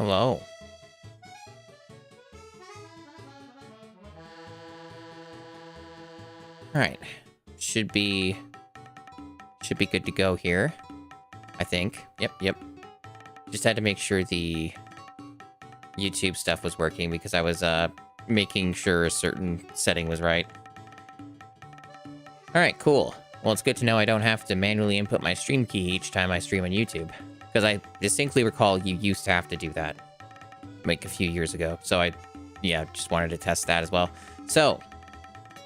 Hello. All right. Should be good to go here, I think. Yep. Just had to make sure the YouTube stuff was working because I was making sure a certain setting was right. All right, cool. Well, it's good to know I don't have to manually input my stream key each time I stream on YouTube, because I distinctly recall you used to have to do that like a few years ago. So I just wanted to test that as well. So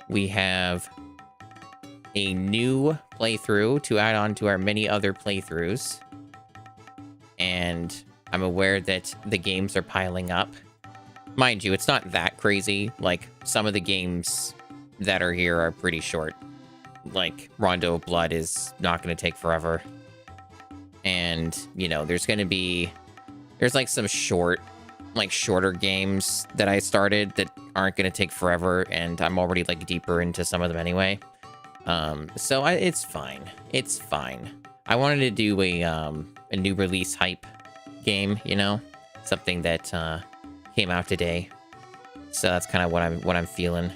we have a new playthrough to add on to our many other playthroughs. And I'm aware that the games are piling up. Mind you, it's not that crazy. Like, some of the games that are here are pretty short. Like, Rondo of Blood is not going to take forever. And, you know, there's like some shorter games that I started that aren't going to take forever. And I'm already, like, deeper into some of them anyway. So it's fine. It's fine. I wanted to do a new release hype game, you know, something that came out today. So that's kind of what I'm feeling.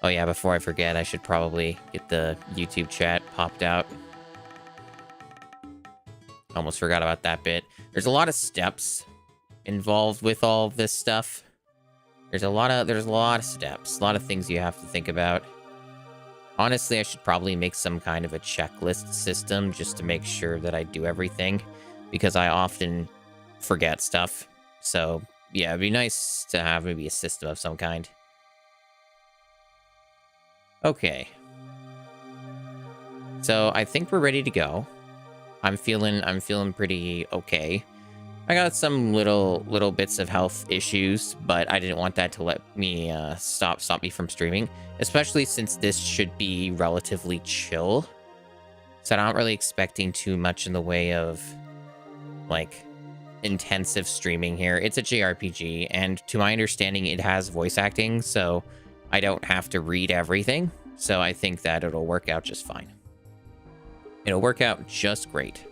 Oh yeah, before I forget, I should probably get the YouTube chat popped out. Almost forgot about that bit. There's a lot of steps involved with all of this stuff. There's a lot of steps, a lot of things you have to think about. Honestly, I should probably make some kind of a checklist system just to make sure that I do everything, because I often forget stuff. So, yeah, it'd be nice to have maybe a system of some kind. Okay. So, I think we're ready to go. I'm feeling pretty okay. I got some little bits of health issues, but I didn't want that to let me stop me from streaming, especially since this should be relatively chill. So I'm not really expecting too much in the way of like intensive streaming here. It's a JRPG, and to my understanding, it has voice acting, so I don't have to read everything. So I think that it'll work out just fine. It'll work out just great.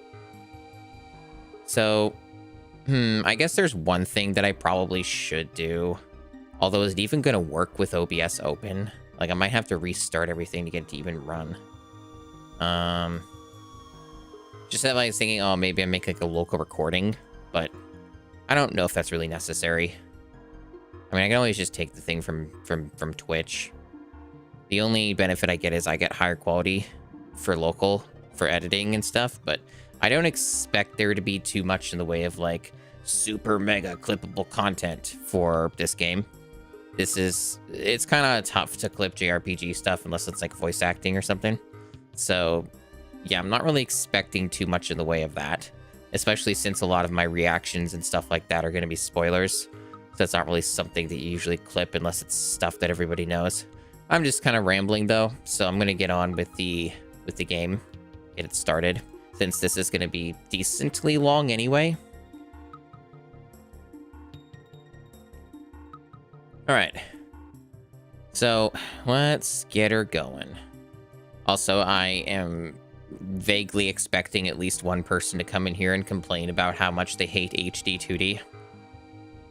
So I guess there's one thing that I probably should do. Although, is it even going to work with OBS open? Like, I might have to restart everything to get it to even run. Just that I was thinking, oh, maybe I make like a local recording, but I don't know if that's really necessary. I mean, I can always just take the thing from Twitch. The only benefit I get is I get higher quality for local, for editing and stuff, but I don't expect there to be too much in the way of like super mega clippable content for this game. It's kind of tough to clip JRPG stuff unless it's like voice acting or something. So yeah, I'm not really expecting too much in the way of that, especially since a lot of my reactions and stuff like that are going to be spoilers. So it's not really something that you usually clip unless it's stuff that everybody knows. I'm just kind of rambling though, so I'm going to get on with the game, get it started, since this is going to be decently long anyway. All right. So let's get her going. Also, I am vaguely expecting at least one person to come in here and complain about how much they hate HD 2D.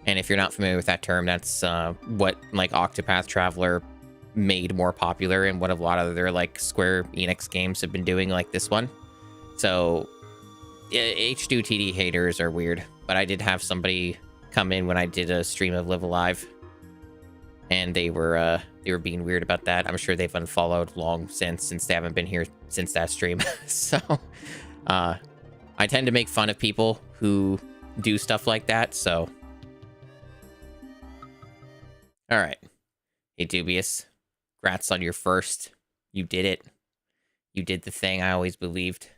And if you're not familiar with that term, that's what like Octopath Traveler made more popular, and what a lot of their like Square Enix games have been doing, like this one. So HD 2D haters are weird, but I did have somebody come in when I did a stream of Live Alive, and they were being weird about that. I'm sure they've unfollowed long since they haven't been here since that stream. So I tend to make fun of people who do stuff like that. So all right, hey Dubious, congrats on your first. You did it. You did the thing I always believed.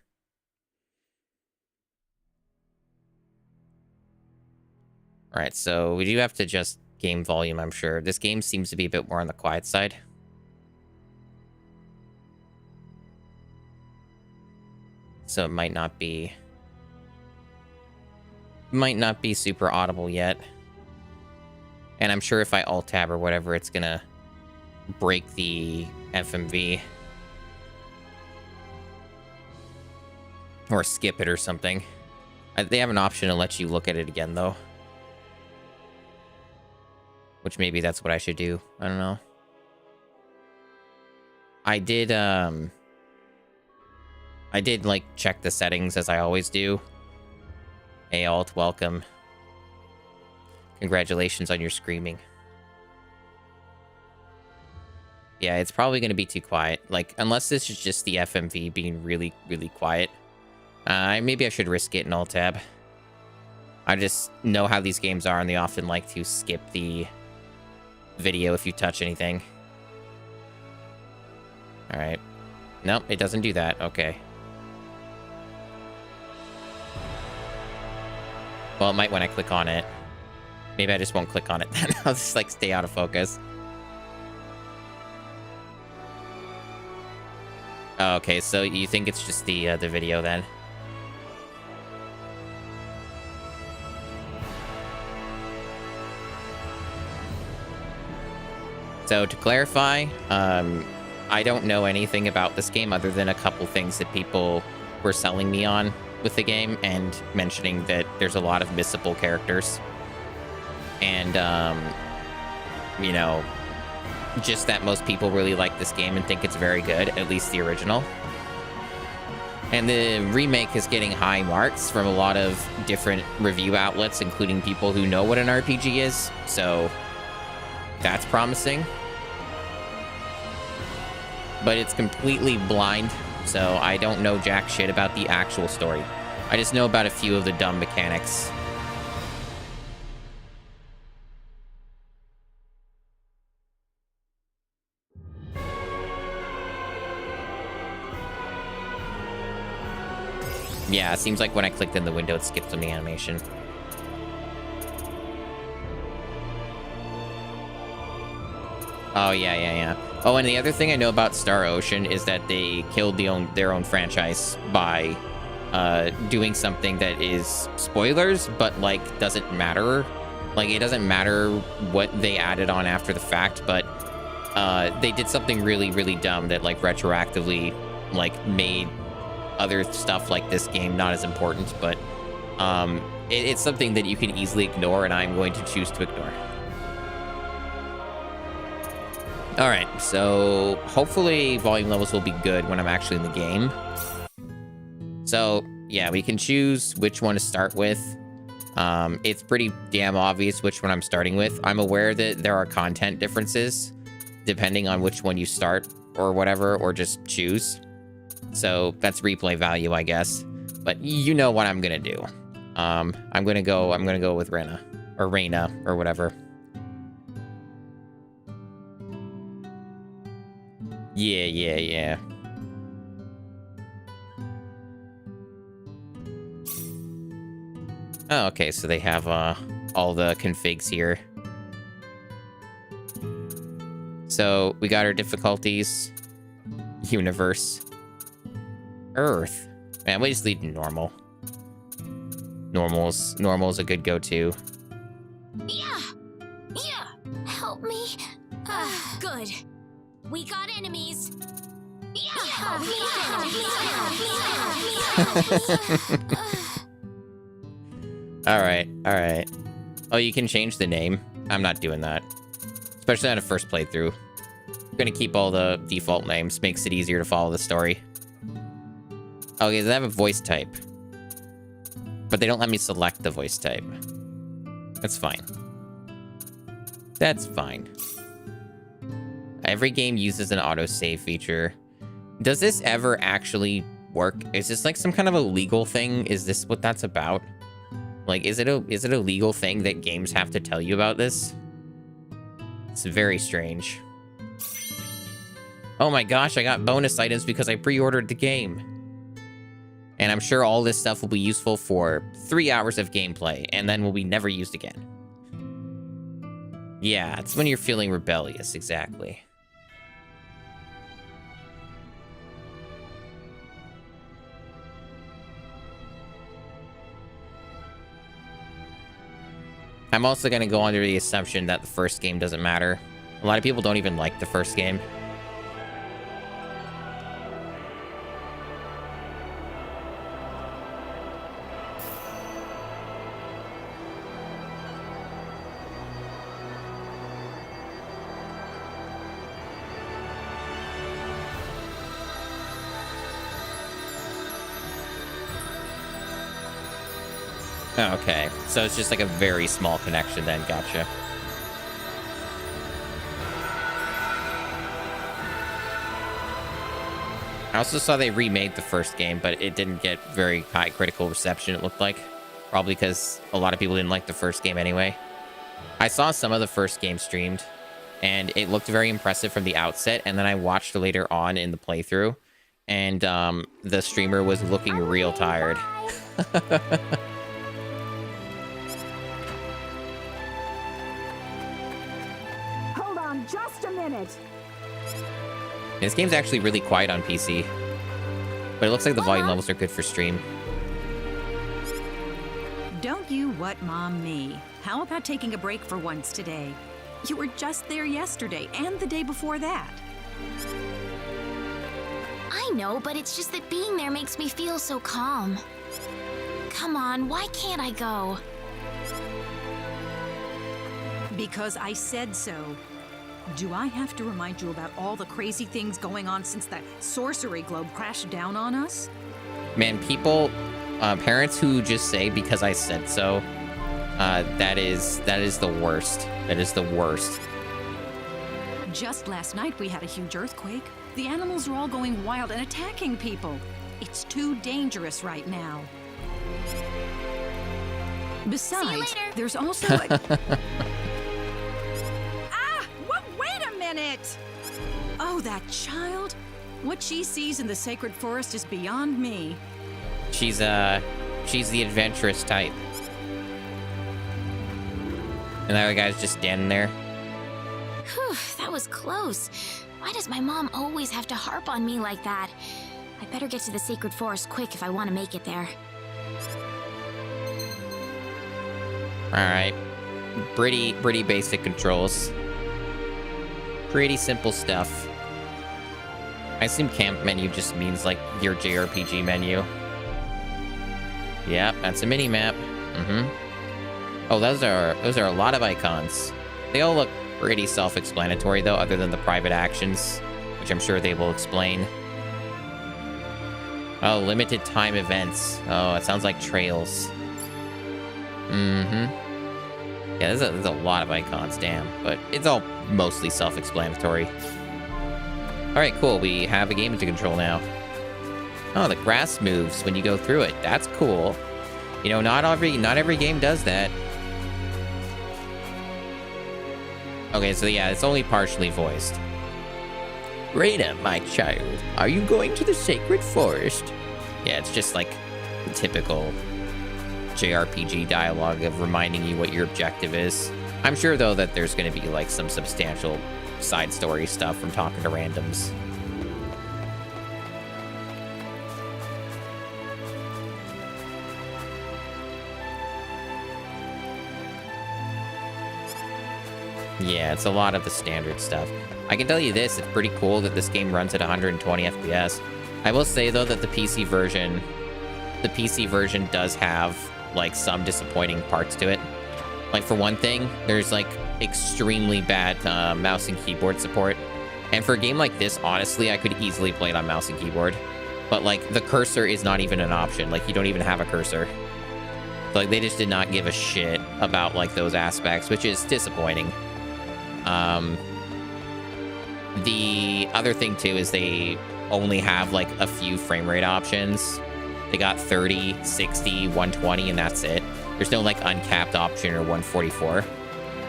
All right, so we do have to adjust game volume, I'm sure. This game seems to be a bit more on the quiet side. So it might not be super audible yet. And I'm sure if I alt-tab or whatever, it's gonna break the FMV. Or skip it or something. They have an option to let you look at it again, though. Which maybe that's what I should do. I don't know. I did, like, check the settings as I always do. Hey, Alt, welcome. Congratulations on your screaming. Yeah, it's probably going to be too quiet. Like, unless this is just the FMV being really, really quiet. Maybe I should risk it in Alt-Tab. I just know how these games are, and they often like to skip the video if you touch anything. Alright. Nope, it doesn't do that. Okay. Well, it might when I click on it. Maybe I just won't click on it then. I'll just, like, stay out of focus. Oh, okay, so you think it's just the video then? So to clarify, I don't know anything about this game other than a couple things that people were selling me on with the game and mentioning that there's a lot of missable characters. And, you know, just that most people really like this game and think it's very good, at least the original. And the remake is getting high marks from a lot of different review outlets, including people who know what an RPG is. So that's promising. But it's completely blind, so I don't know jack shit about the actual story. I just know about a few of the dumb mechanics. Yeah, it seems like when I clicked in the window, it skipped on the animation. Oh, yeah. Oh, and the other thing I know about Star Ocean is that they killed their own franchise by doing something that is spoilers, but, like, doesn't matter. Like, it doesn't matter what they added on after the fact, but they did something really, really dumb that, like, retroactively, like, made other stuff like this game not as important, but it's something that you can easily ignore, and I'm going to choose to ignore. All right, so hopefully volume levels will be good when I'm actually in the game. So yeah, we can choose which one to start with. It's pretty damn obvious which one I'm starting with. I'm aware that there are content differences depending on which one you start or whatever, or just choose. So that's replay value, I guess. But you know what I'm gonna do. I'm gonna go with Reyna or whatever. Yeah. Oh, okay, so they have all the configs here. So we got our difficulties. Universe. Earth. Man, we just leave normal. Normal's a good go-to. Yeah. Help me. Good. We got enemies. Yeah. Help me. All right. Oh, you can change the name. I'm not doing that. Especially on a first playthrough. I'm gonna keep all the default names. Makes it easier to follow the story. Okay, they have a voice type. But they don't let me select the voice type. That's fine. That's fine. Every game uses an autosave feature. Does this ever actually work? Is this like some kind of a legal thing? Is this what that's about? Like, is it a legal thing that games have to tell you about this? It's very strange. Oh my gosh, I got bonus items because I pre-ordered the game. And I'm sure all this stuff will be useful for 3 hours of gameplay, and then will be never used again. Yeah, it's when you're feeling rebellious, exactly. I'm also going to go under the assumption that the first game doesn't matter. A lot of people don't even like the first game. Okay, so it's just like a very small connection then. Gotcha. I also saw they remade the first game, but it didn't get very high critical reception, it looked like. Probably because a lot of people didn't like the first game anyway. I saw some of the first game streamed, and it looked very impressive from the outset, and then I watched later on in the playthrough, and the streamer was looking real tired. Hold on just a minute. This game's actually really quiet on PC, but it looks like the volume levels are good for stream. Don't you what mom me? How about taking a break for once today? You were just there yesterday and the day before that. I know, but it's just that being there makes me feel so calm. Come on, why can't I go? Because I said so. Do I have to remind you about all the crazy things going on since that sorcery globe crashed down on us? Man, people, parents who just say because I said so, that is the worst. That is the worst. Just last night we had a huge earthquake. The animals are all going wild and attacking people. It's too dangerous right now. Besides, later. there's also a... Wait a minute! Oh, that child? What she sees in the sacred forest is beyond me. She's the adventurous type. And the other guy's just standing there. Whew, that was close. Why does my mom always have to harp on me like that? I better get to the sacred forest quick if I want to make it there. Alright. Pretty basic controls. Pretty simple stuff. I assume camp menu just means like your JRPG menu. Yep, that's a mini-map. Oh, those are a lot of icons. They all look pretty self-explanatory though, other than the private actions, which I'm sure they will explain. Oh, limited time events. Oh, it sounds like trails. Yeah, there's a lot of icons, damn. But it's all mostly self-explanatory. Alright, cool. We have a game to control now. Oh, the grass moves when you go through it. That's cool. You know, not every game does that. Okay, so yeah, it's only partially voiced. Rena, my child, are you going to the sacred forest? Yeah, it's just like the typical JRPG dialogue of reminding you what your objective is. I'm sure, though, that there's going to be like some substantial side story stuff from talking to randoms. Yeah, it's a lot of the standard stuff. I can tell you this, it's pretty cool that this game runs at 120 FPS. I will say, though, that the PC version does have, like, some disappointing parts to it. Like, for one thing, there's, like, extremely bad mouse and keyboard support. And for a game like this, honestly, I could easily play it on mouse and keyboard. But, like, the cursor is not even an option. Like, you don't even have a cursor. Like, they just did not give a shit about, like, those aspects, which is disappointing. The other thing, too, is they only have, like, a few frame rate options. They got 30, 60, 120, and that's it. There's no, like, uncapped option or 144.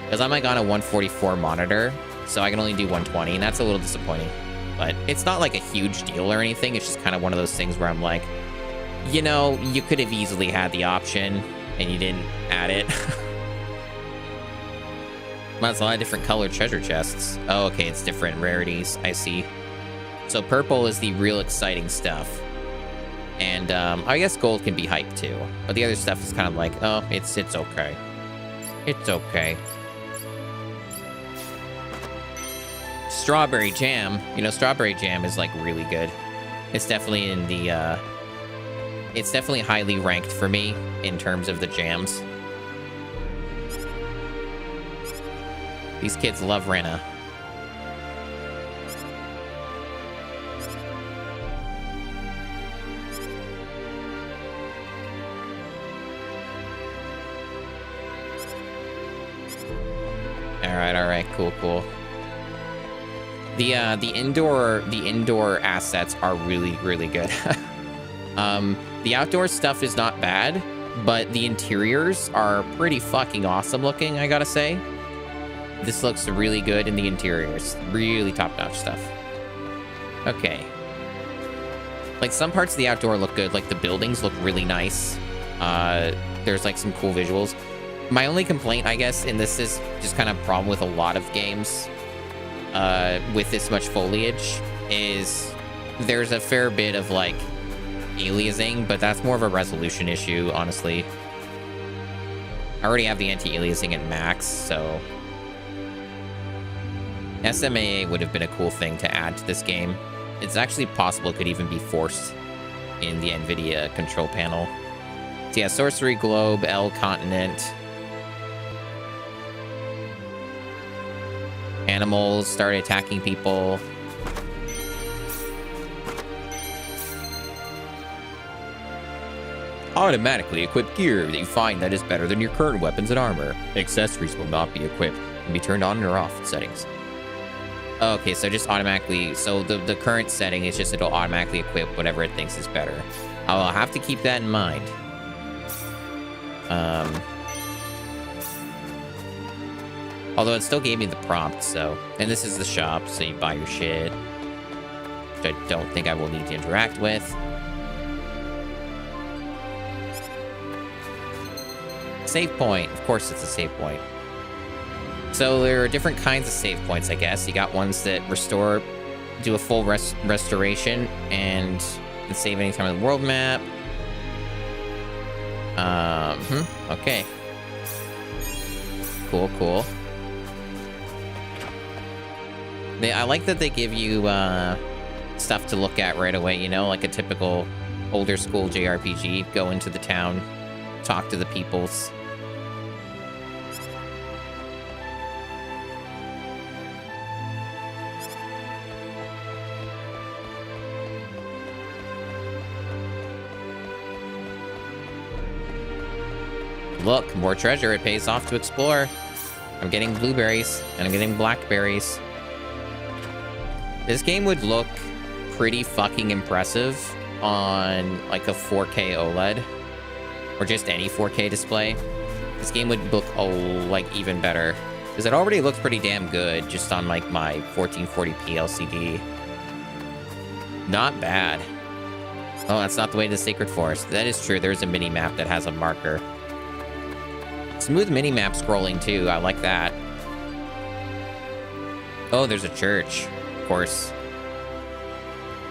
Because I'm, like, on a 144 monitor, so I can only do 120, and that's a little disappointing. But it's not, like, a huge deal or anything. It's just kind of one of those things where I'm like, you know, you could have easily had the option, and you didn't add it. That's a lot of different colored treasure chests. Oh, okay, it's different rarities. I see. So purple is the real exciting stuff. And I guess gold can be hyped too. But the other stuff is kind of like, oh, it's okay. It's okay. Strawberry jam. You know, strawberry jam is like really good. It's definitely in the it's definitely highly ranked for me in terms of the jams. These kids love Rena. All right, cool. The indoor assets are really good. The outdoor stuff is not bad, but the interiors are pretty fucking awesome looking, I gotta say. This looks really good in the interiors. Really top-notch stuff. Okay. Like, some parts of the outdoor look good. Like, the buildings look really nice. There's, like, some cool visuals. My only complaint, I guess, and this is just kind of a problem with a lot of games with this much foliage, is there's a fair bit of, like, aliasing, but that's more of a resolution issue, honestly. I already have the anti-aliasing at max, so... SMAA would have been a cool thing to add to this game. It's actually possible it could even be forced in the NVIDIA control panel. So yeah, Sorcery Globe, L Continent. Animals started attacking people. Automatically equip gear that you find that is better than your current weapons and armor. Accessories will not be equipped and be turned on or off in settings. Okay, so just automatically, so the current setting is just it'll automatically equip whatever it thinks is better. I'll have to keep that in mind. Although it still gave me the prompt, so... And this is the shop, so you buy your shit. Which I don't think I will need to interact with. Save point. Of course it's a save point. So there are different kinds of save points, I guess. You got ones that restore, do a full restoration, and can save anytime on the world map. Okay. Cool. I like that they give you stuff to look at right away, you know, like a typical older school JRPG. Go into the town, talk to the peoples. Look, more treasure. It pays off to explore. I'm getting blueberries, and I'm getting blackberries. This game would look pretty fucking impressive on, like, a 4K OLED. Or just any 4K display. This game would look, like, even better. Because it already looks pretty damn good, just on, like, my 1440p LCD. Not bad. Oh, that's not the way to the Sacred Forest. That is true. There's a mini-map that has a marker. Smooth mini-map scrolling, too. I like that. Oh, there's a church. Of course.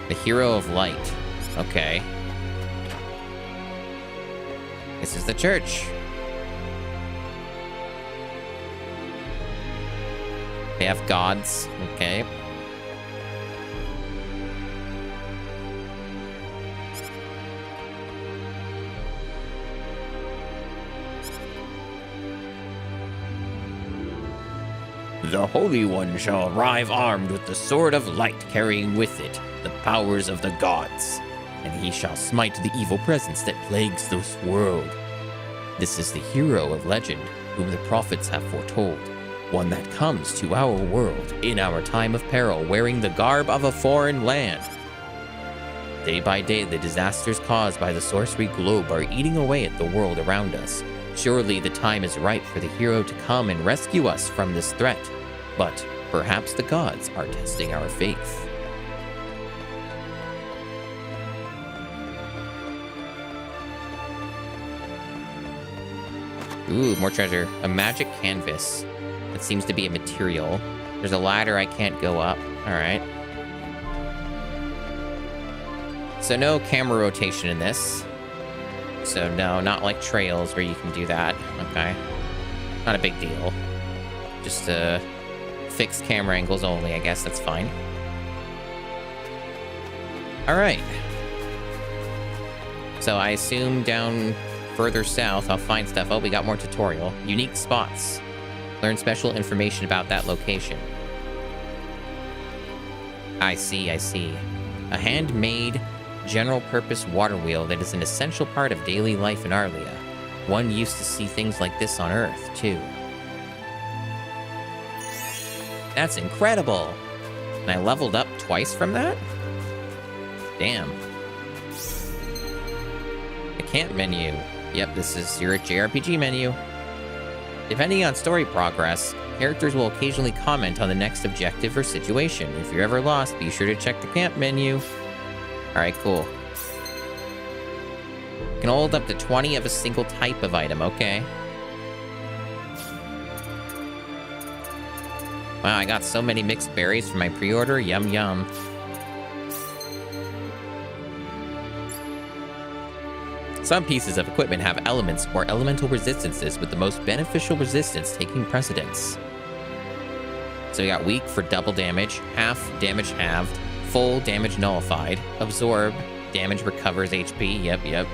The Hero of Light. Okay. This is the church. They have gods. Okay. The Holy One shall arrive armed with the Sword of Light, carrying with it the powers of the gods, and he shall smite the evil presence that plagues this world. This is the hero of legend, whom the prophets have foretold, one that comes to our world in our time of peril, wearing the garb of a foreign land. Day by day, the disasters caused by the sorcery globe are eating away at the world around us. Surely the time is ripe for the hero to come and rescue us from this threat. But perhaps the gods are testing our faith. Ooh, more treasure. A magic canvas. That seems to be a material. There's a ladder I can't go up. Alright. So no camera rotation in this. So no, not like Trails where you can do that. Okay. Not a big deal. Just fixed camera angles only, I guess that's fine. Alright. So I assume down further south I'll find stuff. Oh, we got more tutorial. Unique spots. Learn special information about that location. I see. A handmade general-purpose water wheel that is an essential part of daily life in Arlia. One used to see things like this on Earth, too. That's incredible. And I leveled up twice from that? Damn. The camp menu. Yep, this is your JRPG menu. Depending on story progress, characters will occasionally comment on the next objective or situation. If you're ever lost, be sure to check the camp menu. Alright, cool. Can hold up to 20 of a single type of item, okay. Wow, I got so many mixed berries for my pre-order, yum yum. Some pieces of equipment have elements or elemental resistances, with the most beneficial resistance taking precedence. So we got weak for double damage, half damage halved, full damage nullified, absorb, damage recovers HP, yep.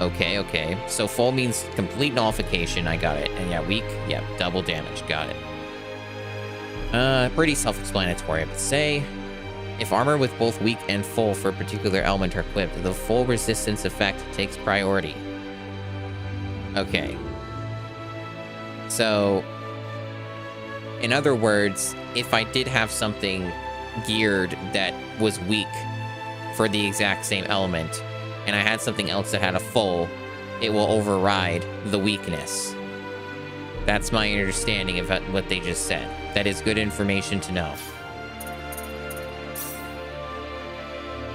Okay. So full means complete nullification, I got it. And yeah, weak, yep, double damage, got it. Pretty self-explanatory, I would say. If armor with both weak and full for a particular element are equipped, the full resistance effect takes priority. Okay. So, in other words, if I did have something geared that was weak for the exact same element, and I had something else that had a full, it will override the weakness. That's my understanding of what they just said. That is good information to know.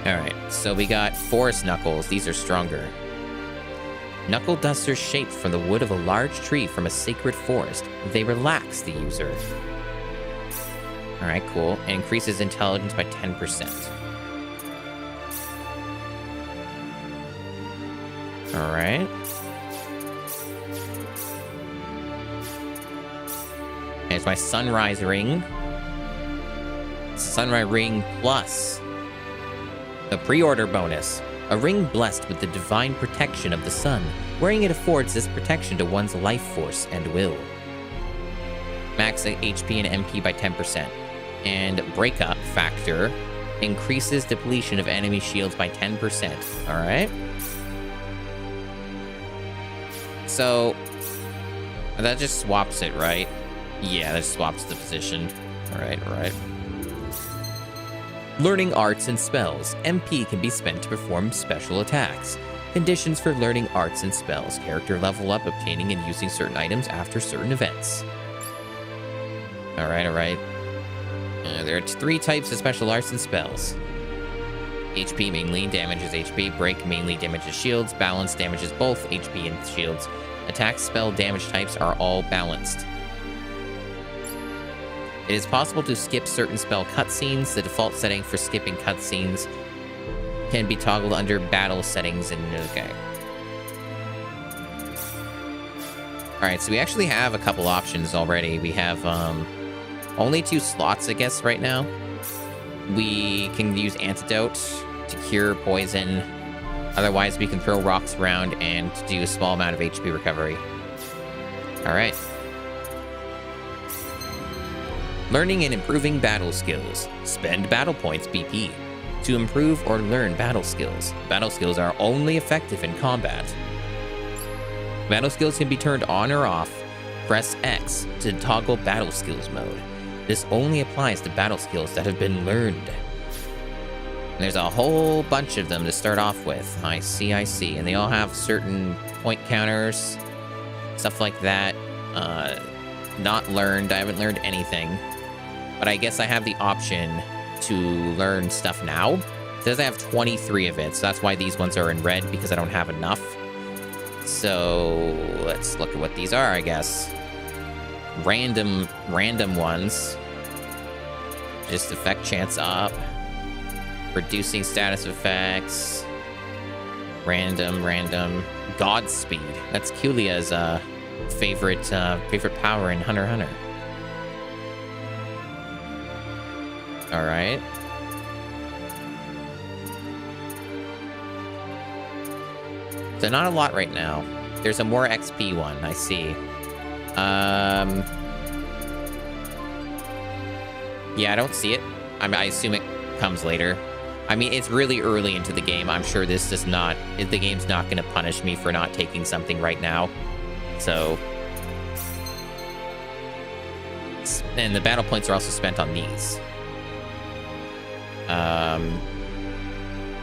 Alright, so we got forest knuckles. These are stronger. Knuckle dusters shaped from the wood of a large tree from a sacred forest. They relax the user. Alright, cool. And increases intelligence by 10%. Alright. Here's my Sunrise Ring. Sunrise Ring Plus. The pre-order bonus. A ring blessed with the divine protection of the sun. Wearing it affords this protection to one's life force and will. Max HP and MP by 10%. And breakup factor increases depletion of enemy shields by 10%. Alright. So, that just swaps it, right? Yeah, that swaps the position. Alright. Learning arts and spells. MP can be spent to perform special attacks. Conditions for learning arts and spells. Character level up, obtaining and using certain items after certain events. Alright. There are 3 types of special arts and spells. HP mainly damages HP. Break mainly damages shields. Balance damages both HP and shields. Attack spell damage types are all balanced. It is possible to skip certain spell cutscenes. The default setting for skipping cutscenes can be toggled under battle settings and okay. Alright, so we actually have a couple options already. We have only 2 slots, I guess, right now. We can use antidote to cure poison. Otherwise, we can throw rocks around and do a small amount of HP recovery. Alright. Learning and improving battle skills. Spend battle points BP to improve or learn battle skills. Battle skills are only effective in combat. Battle skills can be turned on or off. Press X to toggle battle skills mode. This only applies to battle skills that have been learned. And there's a whole bunch of them to start off with. I see. And they all have certain point counters, stuff like that. Not learned. I haven't learned anything. But I guess I have the option to learn stuff now. It says I have 23 of it, so that's why these ones are in red, because I don't have enough. So let's look at what these are, I guess. Random ones. Just effect chance up. Reducing status effects. Random. Godspeed. That's Kulia's favorite power in Hunter x Hunter. Alright. So not a lot right now. There's a more XP one, I see. Yeah, I don't see it. I assume it comes later. I mean, it's really early into the game. I'm sure this does not... The game's not going to punish me for not taking something right now. So... And the battle points are also spent on these.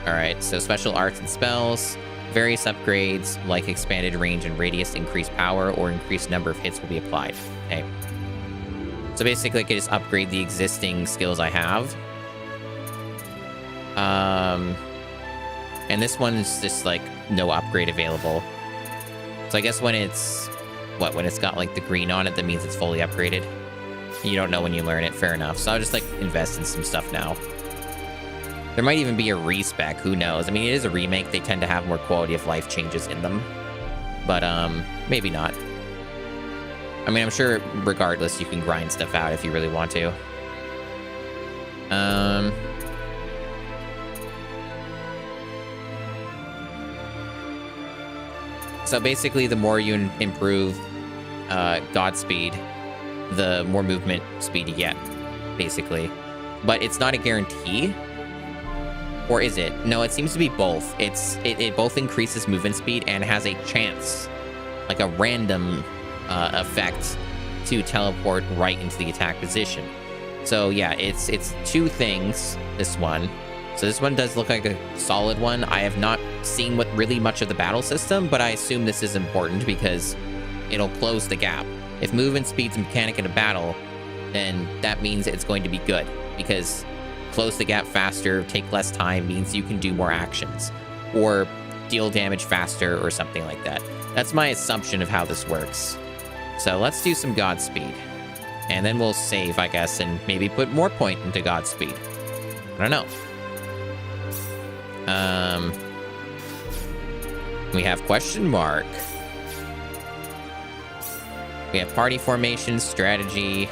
Alright, so special arts and spells. Various upgrades, like expanded range and radius, increased power, or increased number of hits will be applied. Okay. So basically, I can just upgrade the existing skills I have. And this one's just, like, no upgrade available. So I guess when it's... What, when it's got, like, the green on it, that means it's fully upgraded? You don't know when you learn it, fair enough. So I'll just, like, invest in some stuff now. There might even be a respec, who knows? I mean, it is a remake. They tend to have more quality of life changes in them. But, maybe not. I mean, I'm sure, regardless, you can grind stuff out if you really want to. So basically, the more you improve Godspeed, the more movement speed you get, basically. But it's not a guarantee. Or is it? No, it seems to be both. It both increases movement speed and has a chance, like a random effect, to teleport right into the attack position. So yeah, it's two things, this one. So this one does look like a solid one. I have not seen really much of the battle system, but I assume this is important because it'll close the gap. If movement speed's a mechanic in a battle, then that means it's going to be good, because close the gap faster, take less time, means you can do more actions, or deal damage faster, or something like that. That's my assumption of how this works. So let's do some Godspeed. And then we'll save, I guess, and maybe put more point into Godspeed. I don't know. We have question mark. We have party formation, strategy,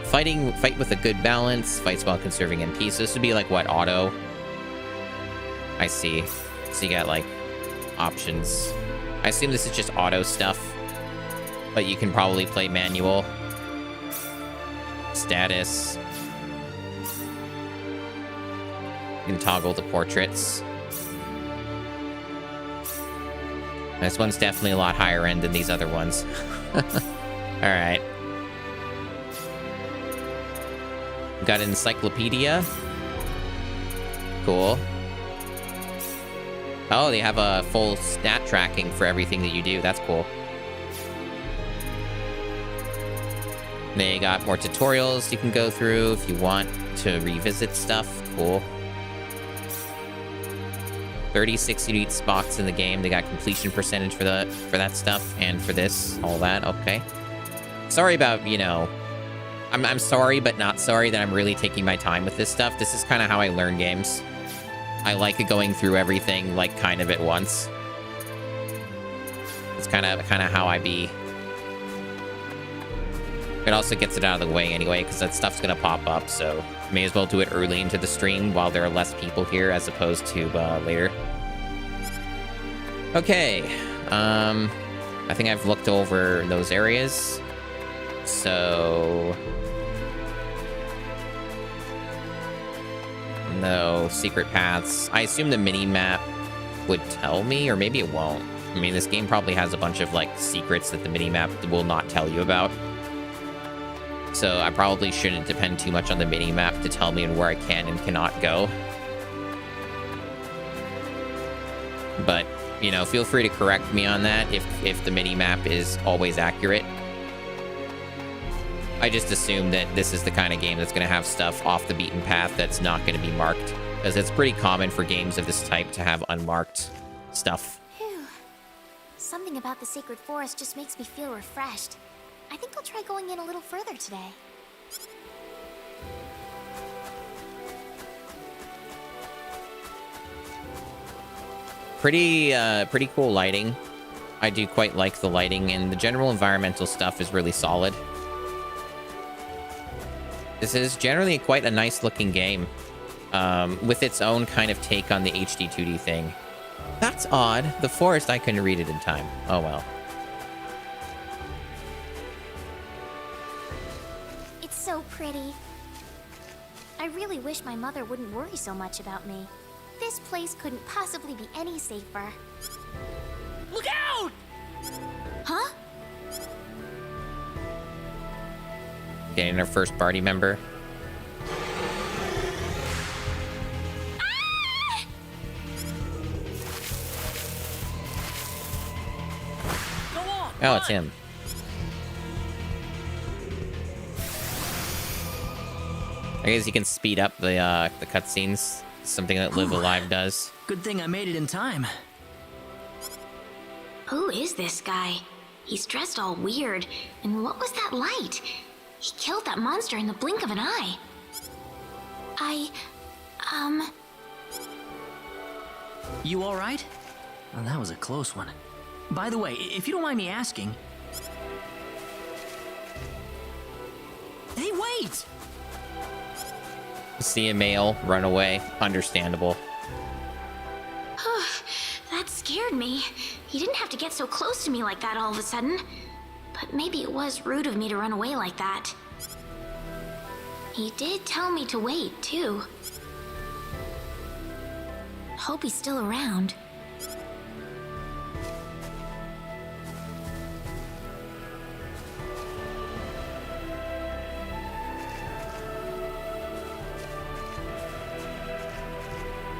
fight with a good balance, fights while conserving MP. So this would be like what, auto? I see. So you got like options. I assume this is just auto stuff, but you can probably play manual. Status. You can toggle the portraits. This one's definitely a lot higher end than these other ones. Alright. Got an encyclopedia. Cool. Oh, they have a full stat tracking for everything that you do. That's cool. They got more tutorials you can go through if you want to revisit stuff. Cool. 36 unique spots in the game. They got completion percentage for that stuff, and for this, all that. Okay. Sorry about, you know, I'm sorry, but not sorry that I'm really taking my time with this stuff. This is kind of how I learn games. I like going through everything, like, kind of at once. It's kind of how I be. It also gets it out of the way anyway, because that stuff's gonna pop up, so may as well do it early into the stream while there are less people here, as opposed to later. Okay, I think I've looked over those areas, so no secret paths. I assume the mini-map would tell me, or maybe it won't. I mean, this game probably has a bunch of, like, secrets that the mini-map will not tell you about. So I probably shouldn't depend too much on the mini-map to tell me where I can and cannot go. But, you know, feel free to correct me on that if the mini-map is always accurate. I just assume that this is the kind of game that's going to have stuff off the beaten path that's not going to be marked, because it's pretty common for games of this type to have unmarked stuff. Phew. Something about the sacred forest just makes me feel refreshed. I think I'll try going in a little further today. Pretty cool lighting. I do quite like the lighting, and the general environmental stuff is really solid. This is generally quite a nice looking game, with its own kind of take on the HD 2D thing. That's odd. The forest, I couldn't read it in time. Oh well. It's so pretty. I really wish my mother wouldn't worry so much about me. This place couldn't possibly be any safer. Look out! Huh? Getting our first party member. Oh, it's him. I guess you can speed up the cutscenes. Something that Live Alive does. Good thing I made it in time. Who is this guy? He's dressed all weird. And what was that light? He killed that monster in the blink of an eye. You all right? Well, that was a close one. By the way, if you don't mind me asking... Hey, wait! See a male run away. Understandable. That scared me. He didn't have to get so close to me like that all of a sudden. But maybe it was rude of me to run away like that. He did tell me to wait, too. Hope he's still around.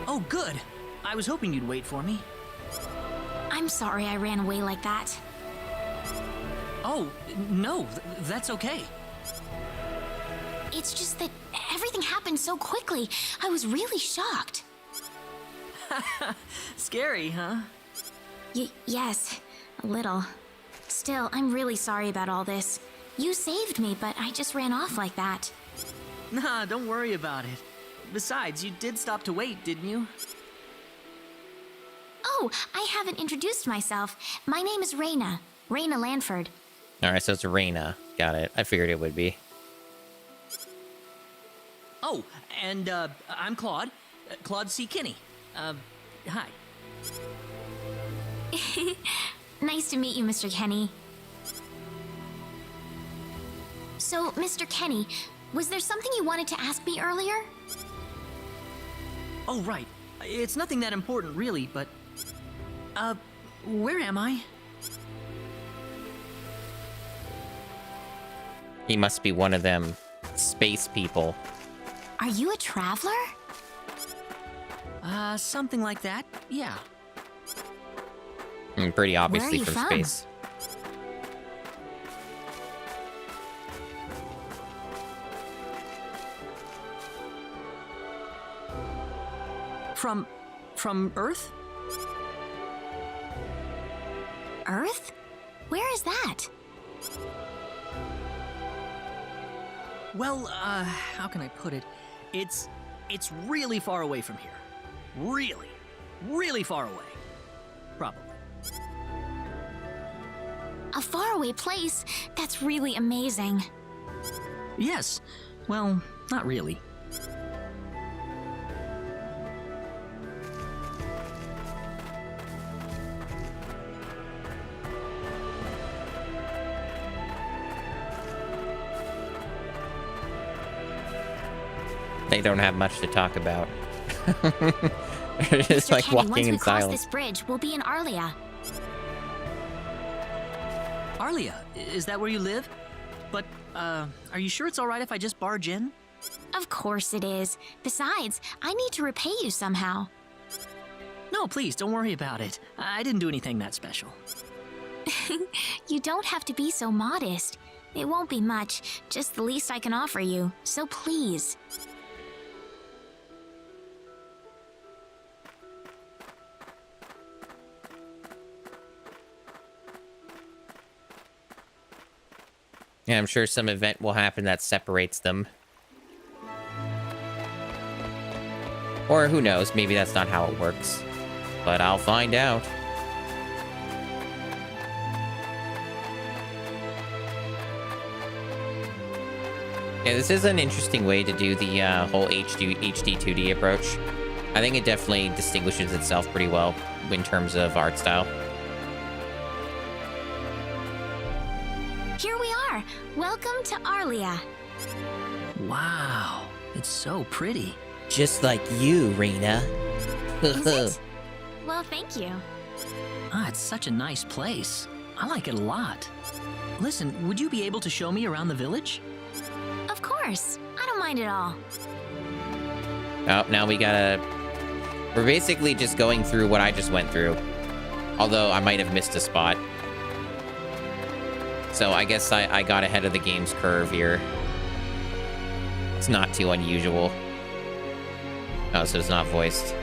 Oh, good. I was hoping you'd wait for me. I'm sorry I ran away like that. Oh, no, that's okay. It's just that everything happened so quickly. I was really shocked. Scary, huh? Yes, a little. Still, I'm really sorry about all this. You saved me, but I just ran off like that. Nah, don't worry about it. Besides, you did stop to wait, didn't you? Oh, I haven't introduced myself. My name is Raina. Raina Lanford. Alright, so it's Raina. Got it. I figured it would be. Oh, and, I'm Claude. Claude C. Kinney. Hi. Nice to meet you, Mr. Kenny. So, Mr. Kenny, was there something you wanted to ask me earlier? Oh, right. It's nothing that important, really, but... where am I? He must be one of them space people. Are you a traveler? Something like that, yeah. Pretty obviously you from from? space. From Earth? Earth? Where is that? Well, how can I put it? It's really far away from here. Really, really far away. Probably. A faraway place? That's really amazing. Yes. Well, not really. They don't have much to talk about. They're just Mr. like Kenny, walking once in we cross silence. this bridge, we'll be in Arlia. Arlia, is that where you live? But, are you sure it's alright if I just barge in? Of course it is. Besides, I need to repay you somehow. No, please, don't worry about it. I didn't do anything that special. You don't have to be so modest. It won't be much, just the least I can offer you. So please. Yeah, I'm sure some event will happen that separates them. Or who knows, maybe that's not how it works. But I'll find out. Yeah, this is an interesting way to do the whole HD 2D approach. I think it definitely distinguishes itself pretty well in terms of art style. Here we are. Welcome to Arlia. Wow, it's so pretty. Just like you, Rena. Is it? Well, thank you. Ah, it's such a nice place. I like it a lot. Listen, would you be able to show me around the village? course. I don't mind at all. Oh, now we gotta... We're basically just going through what I just went through. Although I might have missed a spot. So I guess I got ahead of the game's curve here. It's not too unusual. Oh, so it's not voiced.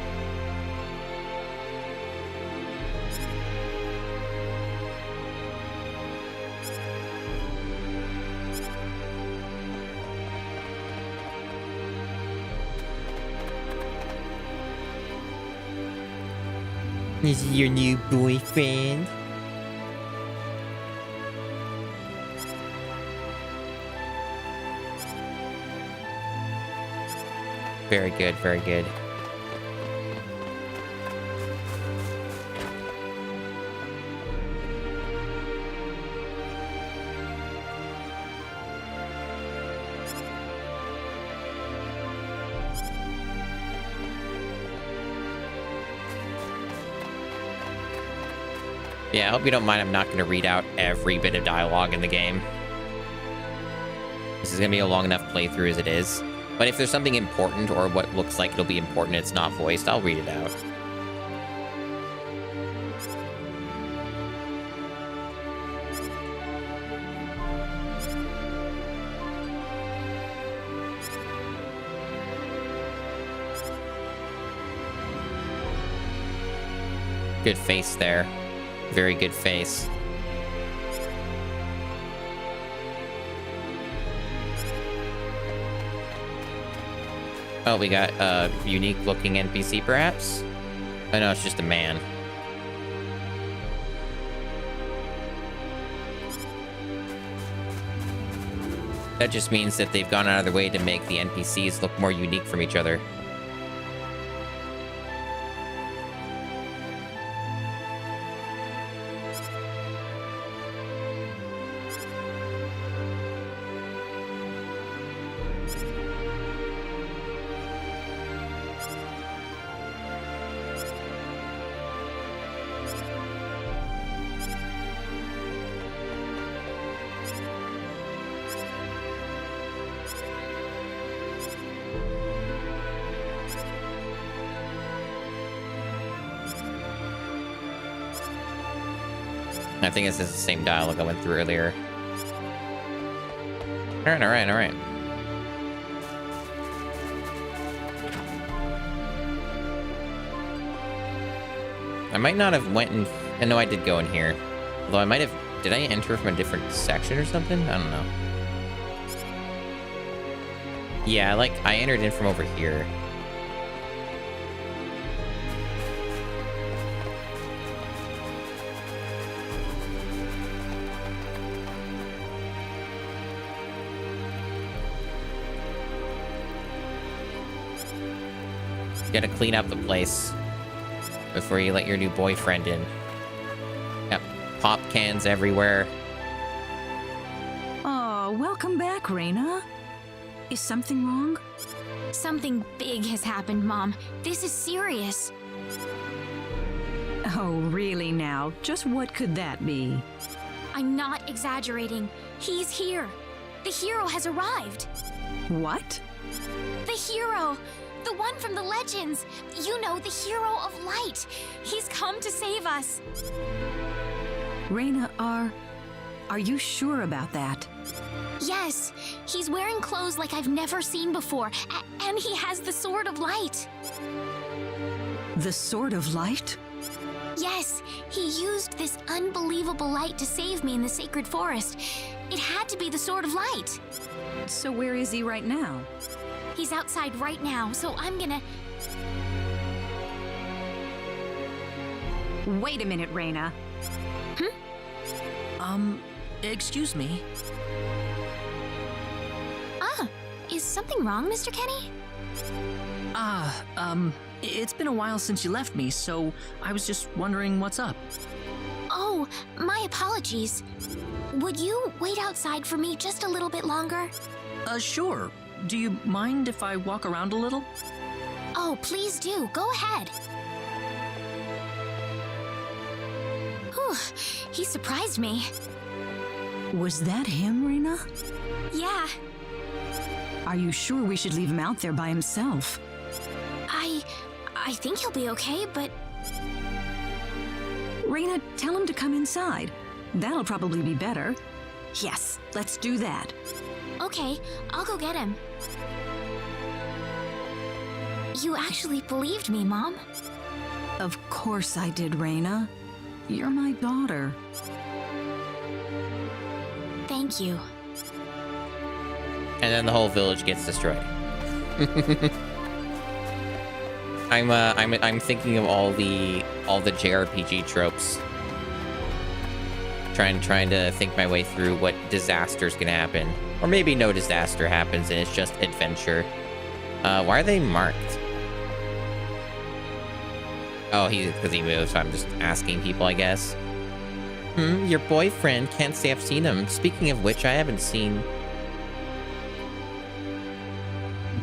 Is he your new boyfriend? Very good, very good. Yeah, I hope you don't mind. I'm not going to read out every bit of dialogue in the game. This is going to be a long enough playthrough as it is. But if there's something important, or what looks like it'll be important, it's not voiced, I'll read it out. Good face there. Very good face. Oh, we got a unique looking NPC perhaps? Oh no, it's just a man. That just means that they've gone out of their way to make the NPCs look more unique from each other. I think this is the same dialogue I went through earlier. Alright. I might not have went in... I know I did go in here. Although I might have... Did I enter from a different section or something? I don't know. Yeah, I entered in from over here. You gotta clean up the place before you let your new boyfriend in. Got pop cans everywhere. Oh, welcome back, Reina. Is something wrong? Something big has happened, Mom. This is serious. Oh, really now? Just what could that be? I'm not exaggerating. He's here. The hero has arrived. What? The hero! The one from the legends! You know, the hero of light! He's come to save us! Reina, are you sure about that? Yes, he's wearing clothes like I've never seen before, and he has the Sword of Light. The Sword of Light? Yes, he used this unbelievable light to save me in the sacred forest. It had to be the Sword of Light. So where is he right now? He's outside right now, so I'm gonna... Wait a minute, Reina. Excuse me. Is something wrong, Mr. Kenny? It's been a while since you left me, so I was just wondering what's up. Oh, my apologies. Would you wait outside for me just a little bit longer? Sure. Do you mind if I walk around a little? Oh, please do. Go ahead. Whew, he surprised me. Was that him, Reina? Yeah. Are you sure we should leave him out there by himself? I think he'll be okay, but Reina, tell him to come inside. That'll probably be better. Yes, let's do that. okay, I'll go get him. You actually believed me, Mom. Of course I did, Reina. You're my daughter. Thank you. And then the whole village gets destroyed. I'm thinking of all the JRPG tropes. Trying to think my way through what disaster's gonna happen. Or maybe no disaster happens and it's just adventure. Why are they marked? Oh, because he moved, so I'm just asking people, I guess. Your boyfriend. Can't say I've seen him. Speaking of which, I haven't seen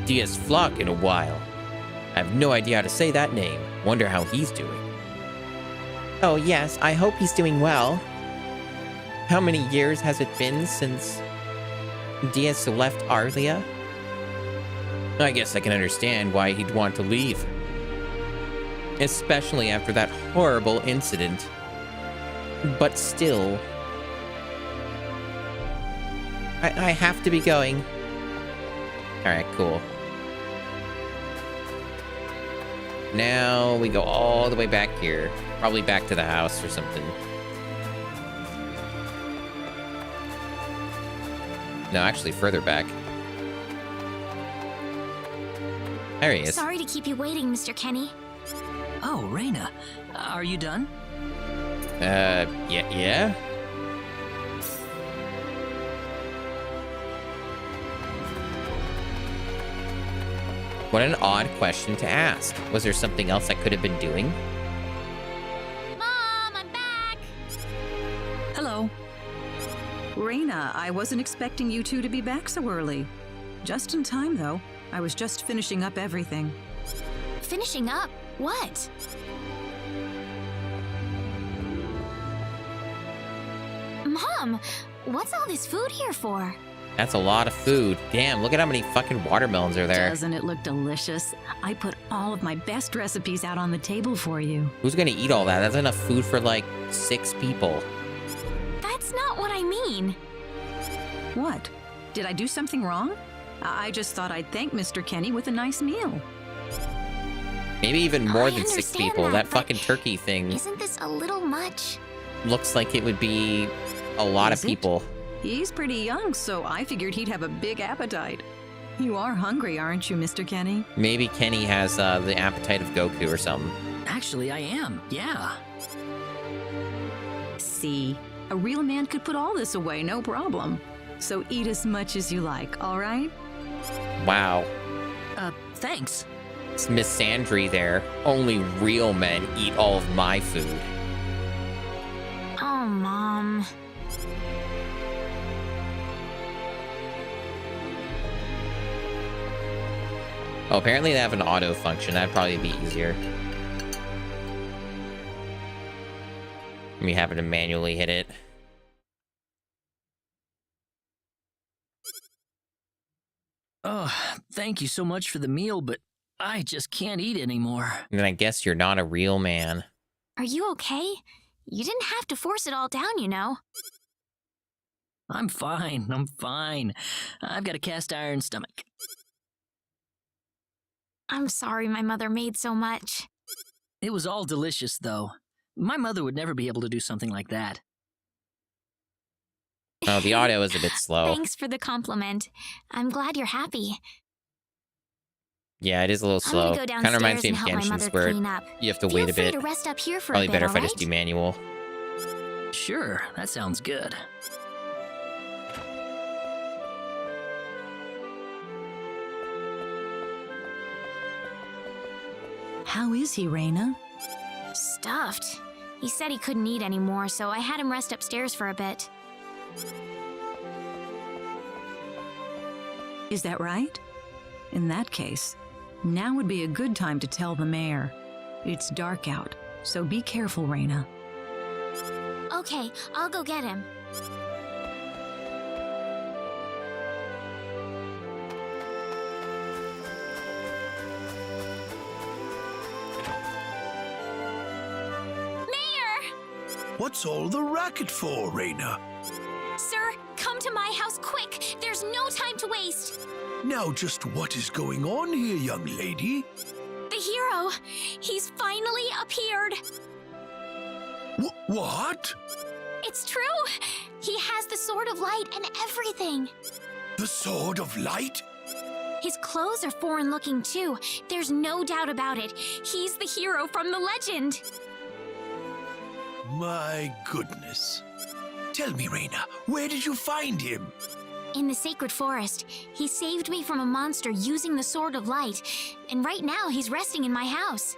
Diaz Flock in a while. I have no idea how to say that name. Wonder how he's doing. Oh yes, I hope he's doing well. How many years has it been since Diaz left Arlia? I guess I can understand why he'd want to leave. Especially after that horrible incident. But still, I have to be going. Alright, cool. Now we go all the way back here. Probably back to the house or something. No, actually further back. There he is. Sorry to keep you waiting, Mr. Kenny. Oh, Reina, are you done? Yeah? What an odd question to ask. Was there something else I could have been doing? Mom, I'm back! Hello. Reina, I wasn't expecting you two to be back so early. Just in time, though. I was just finishing up everything. Finishing up? What? Mom, what's all this food here for? That's a lot of food. Damn, look at how many fucking watermelons are there. Doesn't it look delicious? I put all of my best recipes out on the table for you. Who's gonna eat all that? That's enough food for like 6 people. That's not what I mean. What? Did I do something wrong? I just thought I'd thank Mr. Kenny with a nice meal. Maybe even more I than 6 understand people. That but fucking turkey thing Isn't this a little much? looks like it would be a lot Is of it? people. He's pretty young, so I figured he'd have a big appetite. You are hungry, aren't you, Mr. Kenny? Maybe Kenny has the appetite of Goku or something. Actually, I am, yeah. See, a real man could put all this away, no problem. So eat as much as you like, all right? Wow. Thanks. It's Miss Sandry there. Only real men eat all of my food. Oh, Mom. Oh, apparently they have an auto function. That'd probably be easier. Me having to manually hit it. Oh, thank you so much for the meal, but I just can't eat anymore. And I guess you're not a real man. Are you okay? You didn't have to force it all down, you know. I'm fine, I'm fine. I've got a cast iron stomach. I'm sorry my mother made so much. It was all delicious, though. My mother would never be able to do something like that. Oh, the audio is a bit slow. Thanks for the compliment. I'm glad you're happy. Yeah, it is a little I'm slow. gonna go Kind of reminds downstairs me and of help my Genshin's mother where clean up. you have to Feel wait a free bit. to rest up here for Probably a bit, better if I alright? just do manual. Sure, that sounds good. How is he, Reina? Stuffed. He said he couldn't eat anymore, so I had him rest upstairs for a bit. Is that right? In that case, now would be a good time to tell the mayor. It's dark out, so be careful, Reina. Okay, I'll go get him. What's all the racket for, Reina? Sir, come to my house quick. There's no time to waste. Now just what is going on here, young lady? The hero, he's finally appeared. What? It's true. He has the Sword of Light and everything. The Sword of Light? His clothes are foreign looking too. There's no doubt about it. He's the hero from the legend. My goodness. Tell me, Reina, where did you find him? In the sacred forest, he saved me from a monster using the Sword of Light, and right now he's resting in my house.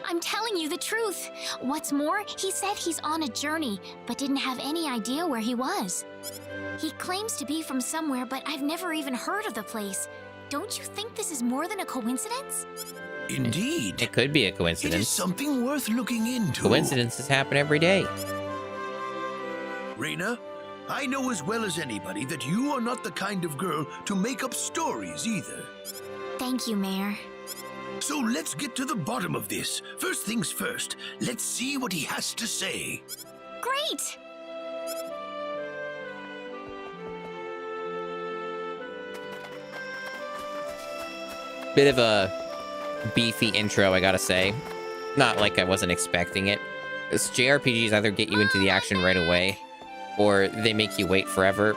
I'm telling you the truth. What's more, he said he's on a journey, but didn't have any idea where he was. He claims to be from somewhere, but I've never even heard of the place. Don't you think this is more than a coincidence? Indeed. It could be a It is coincidence. something worth looking into. Coincidences happen every day. Reina, I know as well as anybody that you are not the kind of girl to make up stories either. Thank you, Mayor. So let's get to the bottom of this. First things first, let's see what he has to say. Great! Bit of a beefy intro, I gotta say. Not like I wasn't expecting it. This JRPGs either get you into the action right away, or they make you wait forever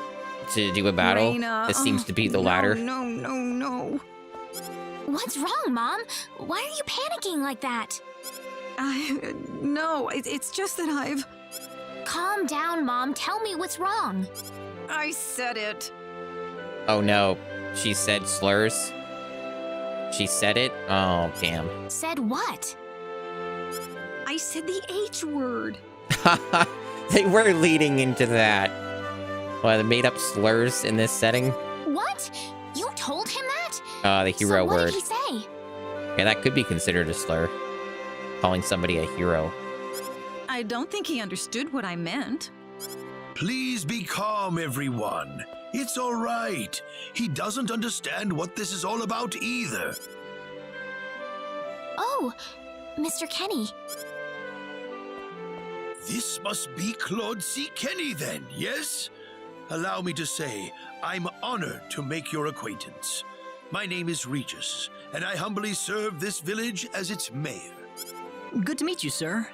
to do a battle. Reina, This seems to be the latter. No. What's wrong, Mom? Why are you panicking like that? No, it's just that I've... Calm down, Mom. Tell me what's wrong. I said it. Oh no, she said slurs. She said it? Oh, damn. Said what? I said the H word. They were leading into that. Well, they made up slurs in this setting. What? You told him that? The hero so what word. did he say? Yeah, that could be considered a slur. Calling somebody a hero. I don't think he understood what I meant. Please be calm, everyone. It's all right. He doesn't understand what this is all about either. Oh, Mr. Kenny. This must be Claude C. Kenny then, yes? Allow me to say, I'm honored to make your acquaintance. My name is Regis, and I humbly serve this village as its mayor. Good to meet you, sir.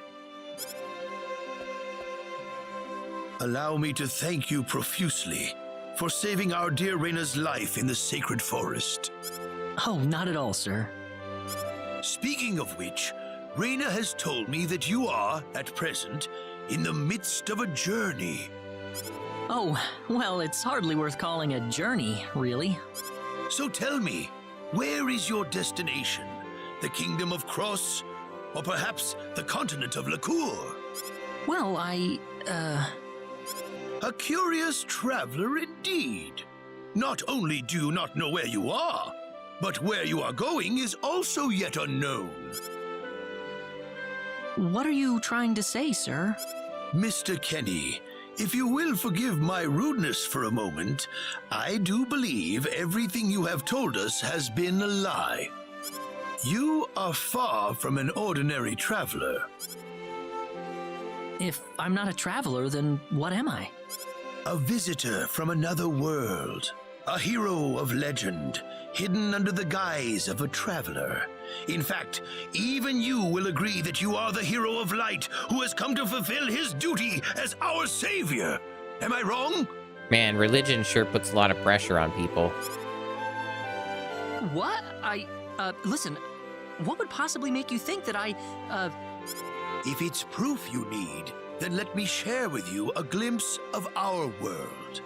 Allow me to thank you profusely for saving our dear Reina's life in the sacred forest. Oh, not at all, sir. Speaking of which, Reina has told me that you are, at present, in the midst of a journey. Oh, well, it's hardly worth calling a journey, really. So tell me, where is your destination? The Kingdom of Cross? Or perhaps the continent of Lacour? Well, A curious traveler indeed. Not only do you not know where you are, but where you are going is also yet unknown. What are you trying to say, sir? Mr. Kenny, if you will forgive my rudeness for a moment, I do believe everything you have told us has been a lie. You are far from an ordinary traveler. If I'm not a traveler, then what am I? A visitor from another world. A hero of legend, hidden under the guise of a traveler. In fact, even you will agree that you are the hero of light who has come to fulfill his duty as our savior. Am I wrong? Man, religion sure puts a lot of pressure on people. What? Listen, what would possibly make you think that If it's proof you need, then let me share with you a glimpse of our world.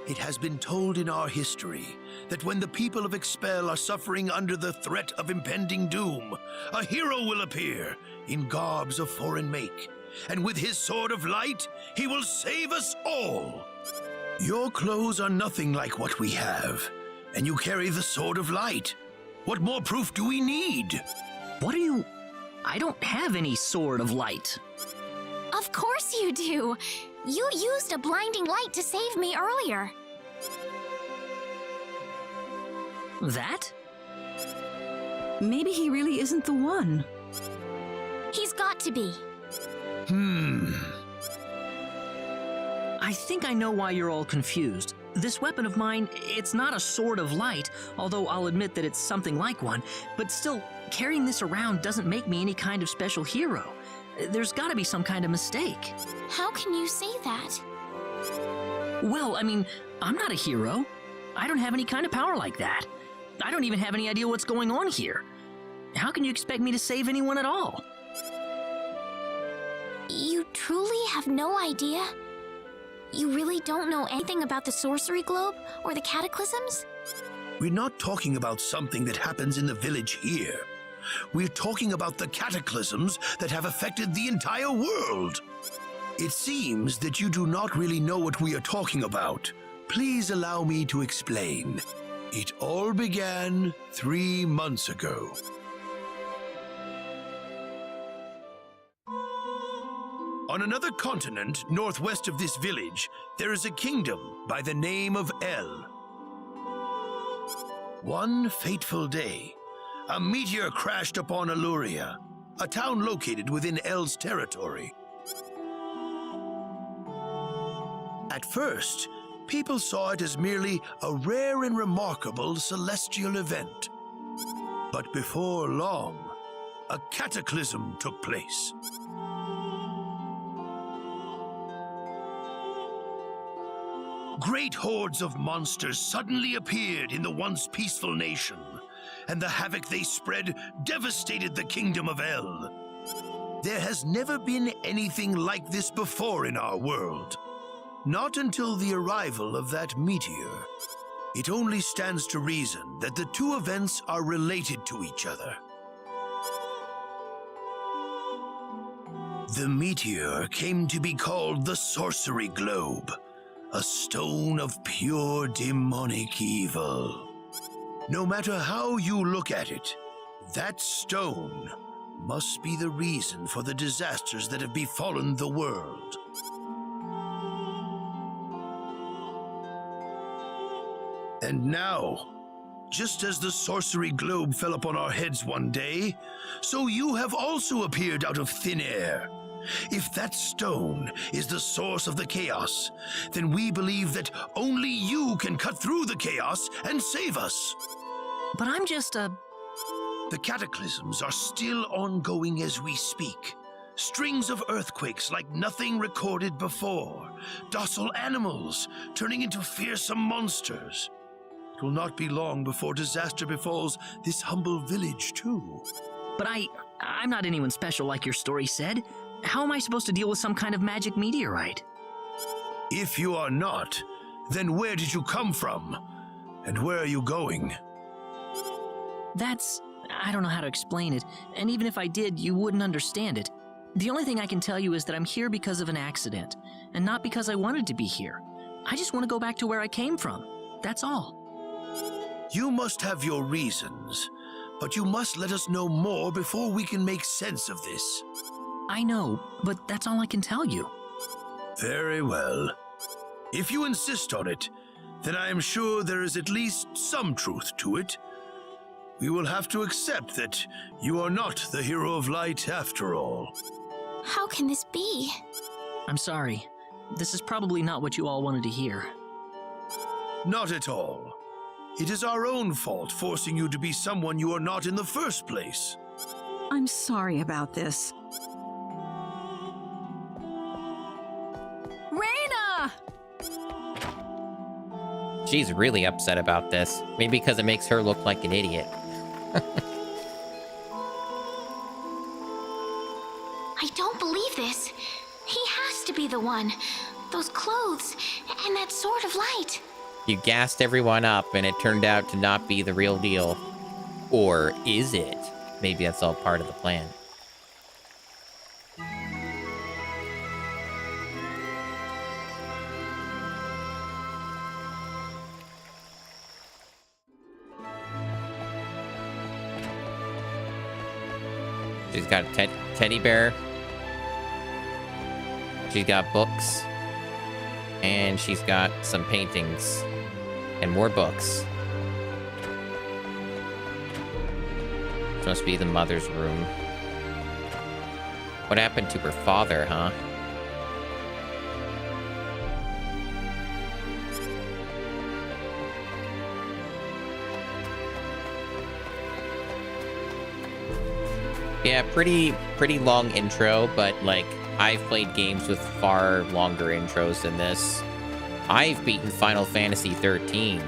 It has been told in our history that when the people of Expel are suffering under the threat of impending doom, a hero will appear in garbs of foreign make, and with his sword of light, he will save us all. Your clothes are nothing like what we have, and you carry the sword of light. What more proof do we need? What are you... I don't have any sword of light. Of course you do. You used a blinding light to save me earlier. That? Maybe he really isn't the one. He's got to be. I think I know why you're all confused. This weapon of mine, it's not a sword of light, although I'll admit that it's something like one, but still, carrying this around doesn't make me any kind of special hero. There's gotta be some kind of mistake. How can you say that? Well, I mean, I'm not a hero. I don't have any kind of power like that. I don't even have any idea what's going on here. How can you expect me to save anyone at all? You truly have no idea? You really don't know anything about the sorcery globe or the cataclysms? We're not talking about something that happens in the village here. We're talking about the cataclysms that have affected the entire world. It seems that you do not really know what we are talking about. Please allow me to explain. It all began 3 months ago. On another continent, northwest of this village, there is a kingdom by the name of El. One fateful day, a meteor crashed upon Aluria, a town located within El's territory. At first, people saw it as merely a rare and remarkable celestial event. But before long, a cataclysm took place. Great hordes of monsters suddenly appeared in the once peaceful nation, and the havoc they spread devastated the kingdom of El. There has never been anything like this before in our world. Not until the arrival of that meteor. It only stands to reason that the two events are related to each other. The meteor came to be called the Sorcery Globe, a stone of pure demonic evil. No matter how you look at it, that stone must be the reason for the disasters that have befallen the world. And now, just as the sorcery globe fell upon our heads one day, so you have also appeared out of thin air. If that stone is the source of the chaos, then we believe that only you can cut through the chaos and save us. But I'm just a... The cataclysms are still ongoing as we speak. Strings of earthquakes like nothing recorded before. Docile animals turning into fearsome monsters. It will not be long before disaster befalls this humble village, too. But I'm not anyone special like your story said. How am I supposed to deal with some kind of magic meteorite? If you are not, then where did you come from? And where are you going? I don't know how to explain it, and even if I did, you wouldn't understand it. The only thing I can tell you is that I'm here because of an accident, and not because I wanted to be here. I just want to go back to where I came from. That's all. You must have your reasons, but you must let us know more before we can make sense of this. I know, but that's all I can tell you. Very well. If you insist on it, then I am sure there is at least some truth to it. We will have to accept that you are not the hero of light after all. How can this be? I'm sorry. This is probably not what you all wanted to hear. Not at all. It is our own fault forcing you to be someone you are not in the first place. I'm sorry about this. Raina! She's really upset about this. Maybe because it makes her look like an idiot. I don't believe this. He has to be the one. Those clothes and that sword of light. You gassed everyone up and it turned out to not be the real deal. Or is it? Maybe that's all part of the plan. She's got a teddy bear. She's got books. And she's got some paintings. And more books. This must be the mother's room. What happened to her father, huh? Yeah, pretty long intro, but like I've played games with far longer intros than this. I've beaten Final Fantasy 13,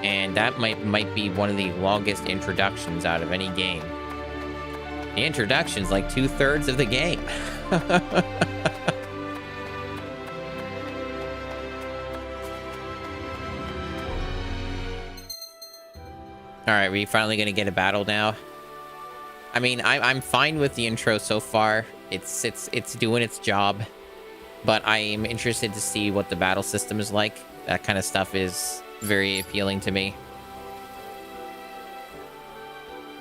and that might be one of the longest introductions out of any game. The introduction's like 2/3 of the game. All right, we finally gonna get a battle now. I mean, I'm fine with the intro so far. It's doing its job, but I am interested to see what the battle system is like. That kind of stuff is very appealing to me.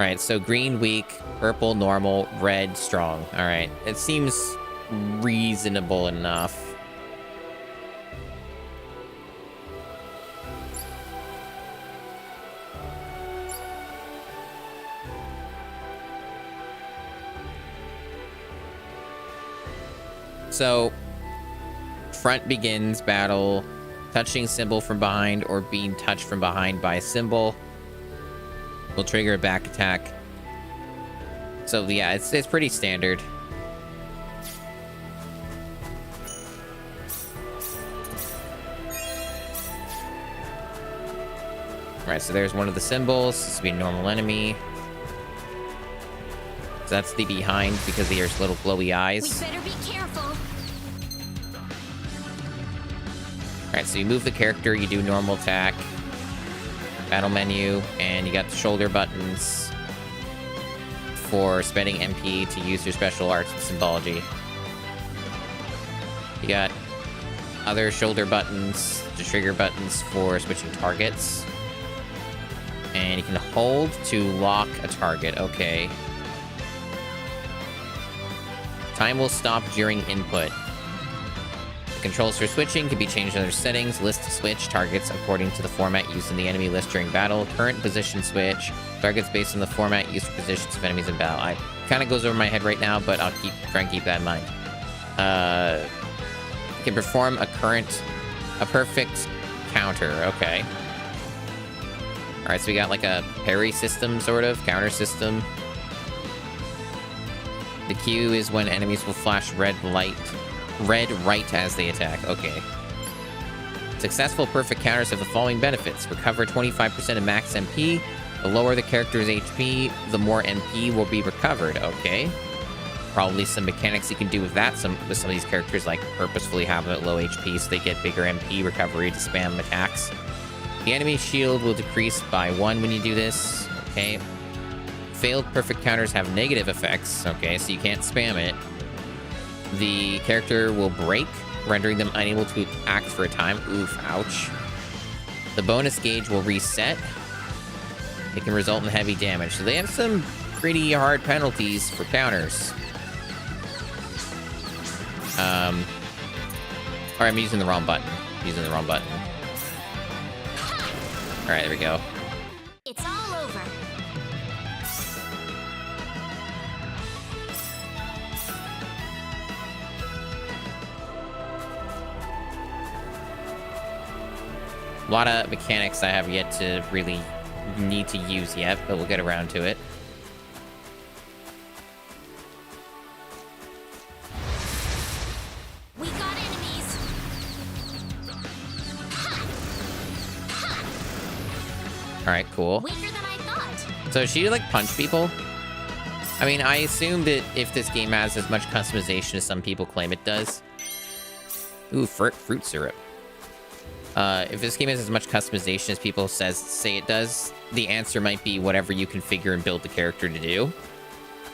All right, so green weak, purple normal, red strong. All right, it seems reasonable enough. So, front begins battle, touching symbol from behind or being touched from behind by a symbol will trigger a back attack. So yeah, it's pretty standard. Alright, so there's one of the symbols. This would be a normal enemy. So that's the behind because he has little glowy eyes. We better be careful. Alright, so you move the character, you do normal attack, battle menu, and you got the shoulder buttons for spending MP to use your special arts and symbology. You got other shoulder buttons, the trigger buttons for switching targets. And you can hold to lock a target, okay. Time will stop during input. The controls for switching can be changed in other settings. List to switch targets according to the format used in the enemy list during battle. Current position switch. Targets based on the format used for positions of enemies in battle. It kind of goes over my head right now, but I'll try and keep that in mind. You can perform a perfect counter. Okay. Alright, so we got like a parry system, sort of. Counter system. The Q is when enemies will flash red right as they attack. Okay. Successful perfect counters have the following benefits. Recover 25% of max MP. The lower the character's HP, the more MP will be recovered. Okay. Probably some mechanics you can do with that. With some of these characters, like purposefully have them at low HP so they get bigger MP recovery to spam attacks. The enemy shield will decrease by 1 when you do this. Okay. Failed perfect counters have negative effects. Okay, so you can't spam it. The character will break, rendering them unable to act for a time. Oof, ouch. The bonus gauge will reset. It can result in heavy damage. So they have some pretty hard penalties for counters. Alright, I'm using the wrong button. Alright, there we go. It's all over. A lot of mechanics I have yet to really need to use yet, but we'll get around to it. We got enemies. Alright, cool. Weaker than I thought. So she like punch people? I mean, I assume that if this game has as much customization as some people claim it does. Ooh, fruit syrup. If this game has as much customization as people say it does, the answer might be whatever you configure and build the character to do.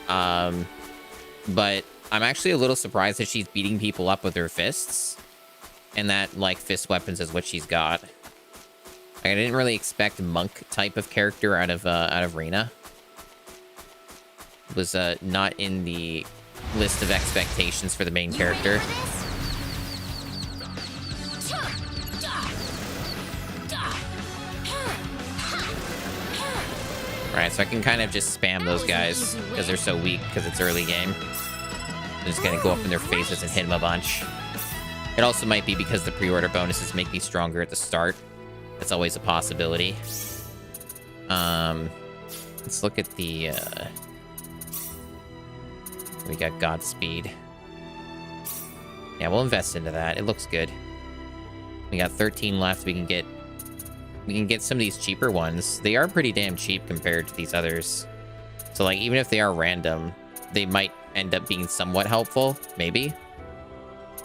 But I'm actually a little surprised that she's beating people up with her fists. And that, like, fist weapons is what she's got. Like, I didn't really expect monk type of character out of Rena. It was not in the list of expectations for the main character. Alright, so I can kind of just spam those guys because they're so weak because it's early game. I'm just gonna go up in their faces and hit them a bunch. It also might be because the pre-order bonuses make me stronger at the start. That's always a possibility. Let's look at the, we got Godspeed. Yeah, we'll invest into that. It looks good. We got 13 left. We can get some of these cheaper ones. They are pretty damn cheap compared to these others. So, like, even if they are random, they might end up being somewhat helpful. Maybe.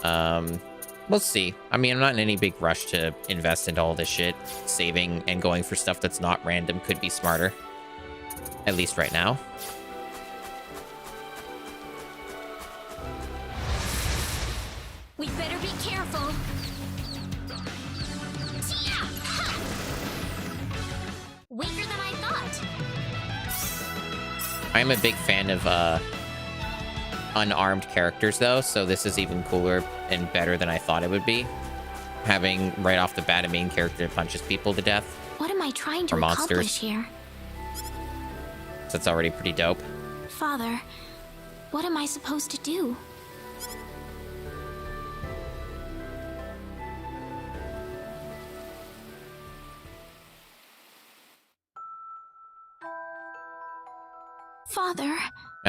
We'll see. I mean, I'm not in any big rush to invest into all this shit. Saving and going for stuff that's not random could be smarter. At least right now. We better be careful. Weaker than I thought. I'm a big fan of unarmed characters, though, so this is even cooler and better than I thought it would be. Having right off the bat a main character that punches people to death. What am I trying to Or monsters. accomplish here? So that's already pretty dope. Father, what am I supposed to do? Father,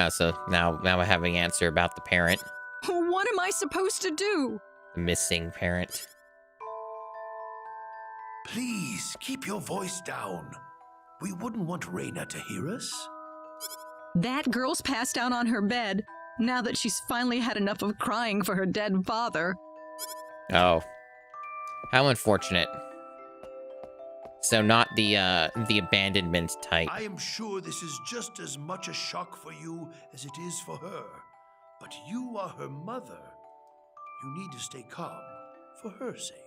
So now I have an answer about the parent. What am I supposed to do? The missing parent. Please keep your voice down. We wouldn't want Reina to hear us. That girl's passed out on her bed now that she's finally had enough of crying for her dead father. Oh. How unfortunate. So not the abandonment type. I am sure this is just as much a shock for you as it is for her. But you are her mother. You need to stay calm for her sake.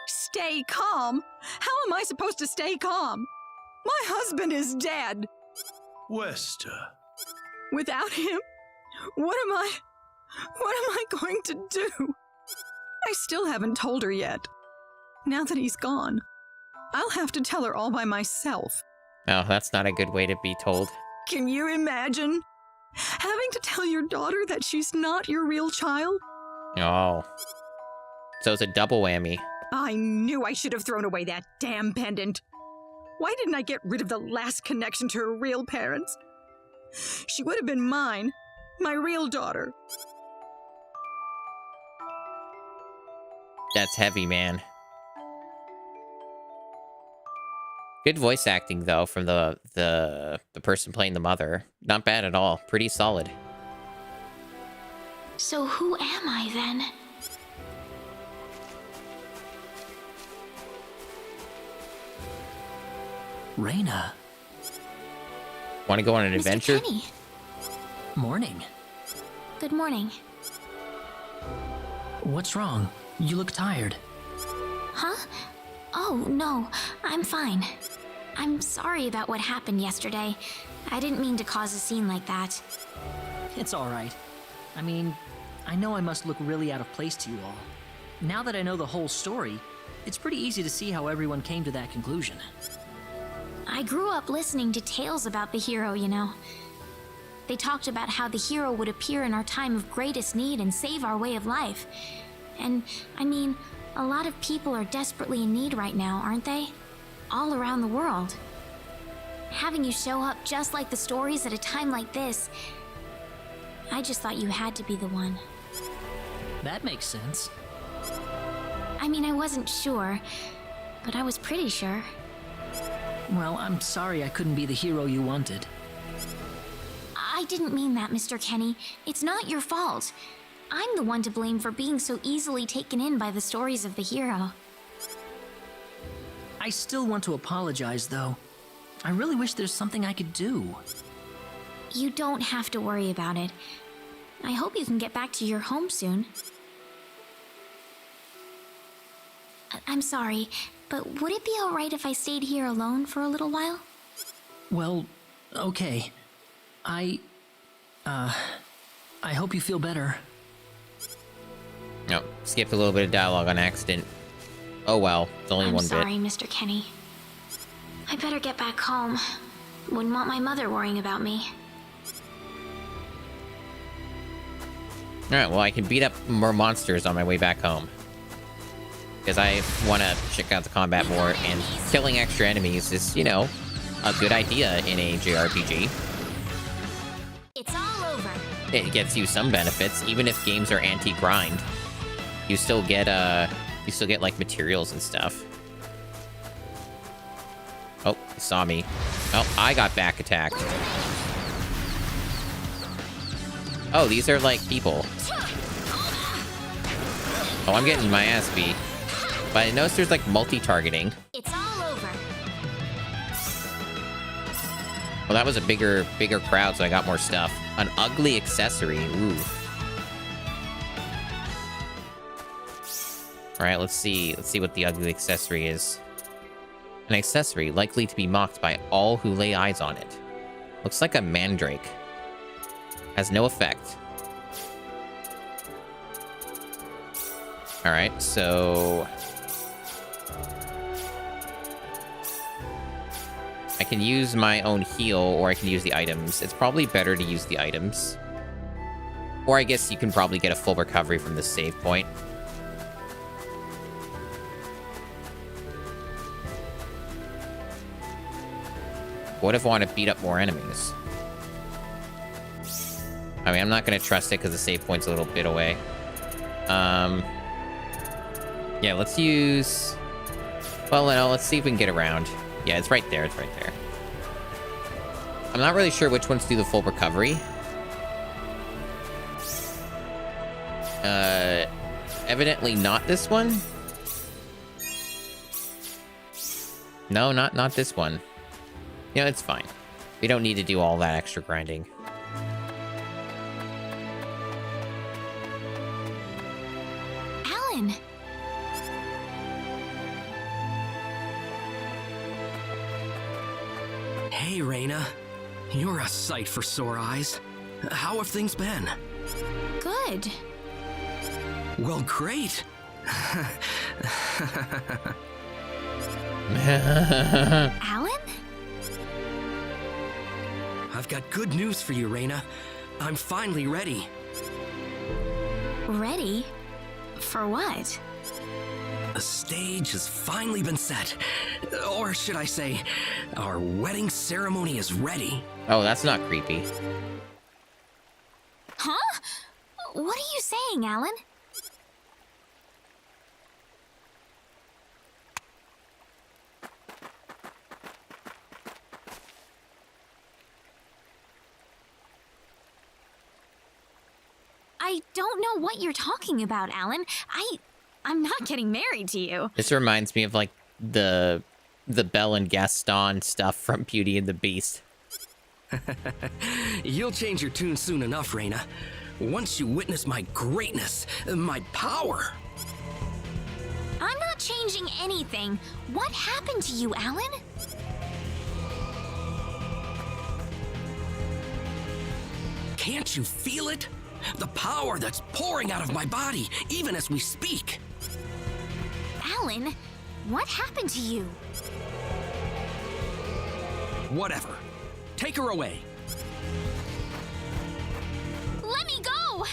Stay calm? How am I supposed to stay calm? My husband is dead. Wester. Without him, what am I going to do? I still haven't told her yet. Now that he's gone, I'll have to tell her all by myself. Oh, that's not a good way to be told. Can you imagine? Having to tell your daughter that she's not your real child? Oh. So it's a double whammy. I knew I should have thrown away that damn pendant. Why didn't I get rid of the last connection to her real parents? She would have been mine, my real daughter. That's heavy, man. Good voice acting, though, from the person playing the mother. Not bad at all. Pretty solid. so who am I then? Reina. Want to go on an Mr. adventure? Kenny. Morning. Good morning. What's wrong? You look tired. Huh? Oh, no, I'm fine. I'm sorry about what happened yesterday. I didn't mean to cause a scene like that. It's all right. I mean, I know I must look really out of place to you all. Now that I know the whole story, it's pretty easy to see how everyone came to that conclusion. I grew up listening to tales about the hero, you know. They talked about how the hero would appear in our time of greatest need and save our way of life. And, I mean, a lot of people are desperately in need right now, aren't they? All around the world. Having you show up just like the stories at a time like this, I just thought you had to be the one. That makes sense. I mean, I wasn't sure, but I was pretty sure. Well, I'm sorry I couldn't be the hero you wanted. I didn't mean that, Mr. Kenny. It's not your fault. I'm the one to blame for being so easily taken in by the stories of the hero. I still want to apologize, though. I really wish there's something I could do. You don't have to worry about it. I hope you can get back to your home soon. I'm sorry, but would it be alright if I stayed here alone for a little while? Well, okay. I hope you feel better. No, skipped a little bit of dialogue on accident. Oh well, it's only I'm one sorry, bit. Mr. Kenny. I better get back home. Wouldn't want my mother worrying about me. Alright, well, I can beat up more monsters on my way back home. Because I want to check out the combat more, and killing extra enemies is, you know, a good idea in a JRPG. It's all over. It gets you some benefits, even if games are anti-grind. You still get, like, materials and stuff. Oh, he saw me. Oh, I got back attacked. Oh, these are, like, people. Oh, I'm getting my ass beat. But I noticed there's, like, multi-targeting. It's all over. Well, that was a bigger crowd, so I got more stuff. An ugly accessory. Ooh. Alright, let's see what the ugly accessory is. An accessory likely to be mocked by all who lay eyes on it. Looks like a mandrake. Has no effect. Alright, so... I can use my own heal, or I can use the items. It's probably better to use the items. Or I guess you can probably get a full recovery from the save point. What if I want to beat up more enemies? I mean, I'm not going to trust it because the save point's a little bit away. Yeah, let's use... Well, no, let's see if we can get around. Yeah, it's right there. It's right there. I'm not really sure which ones do the full recovery. Evidently not this one. No, not this one. You know, it's fine. We don't need to do all that extra grinding. Alan! Hey, Reina. You're a sight for sore eyes. How have things been? Good. Well, great. Alan? I've got good news for you, Reina. I'm finally ready. Ready? For what? The stage has finally been set. Or should I say, our wedding ceremony is ready. Oh, that's not creepy. Huh? What are you saying, Alan? I don't know what you're talking about, Alan. I'm not getting married to you. This reminds me of, like, the Belle and Gaston stuff from Beauty and the Beast. You'll change your tune soon enough, Reina. Once you witness my greatness, my power. I'm not changing anything. What happened to you, Alan? Can't you feel it? The power that's pouring out of my body, even as we speak. Alan, what happened to you? Whatever. Take her away. Let me go!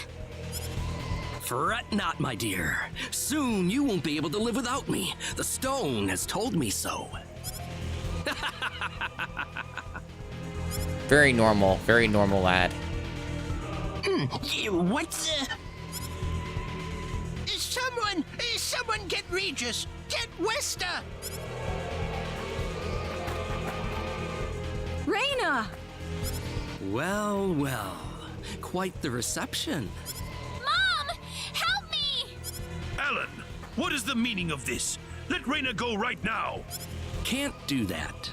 Fret not, my dear. Soon you won't be able to live without me. The stone has told me so. Very normal lad. What's Someone get Regis! Get Wester! Reina! Well, well. Quite the reception. Mom! Help me! Alan, what is the meaning of this? Let Reina go right now. Can't do that.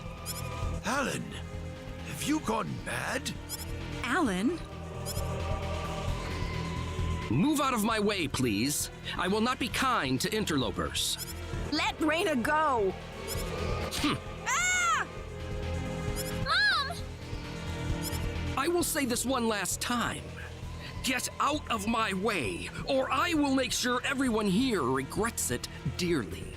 Alan, have you gone mad? Alan? Move out of my way, please. I will not be kind to interlopers. Let Reina go! Ah! Mom! I will say this one last time. Get out of my way, or I will make sure everyone here regrets it dearly.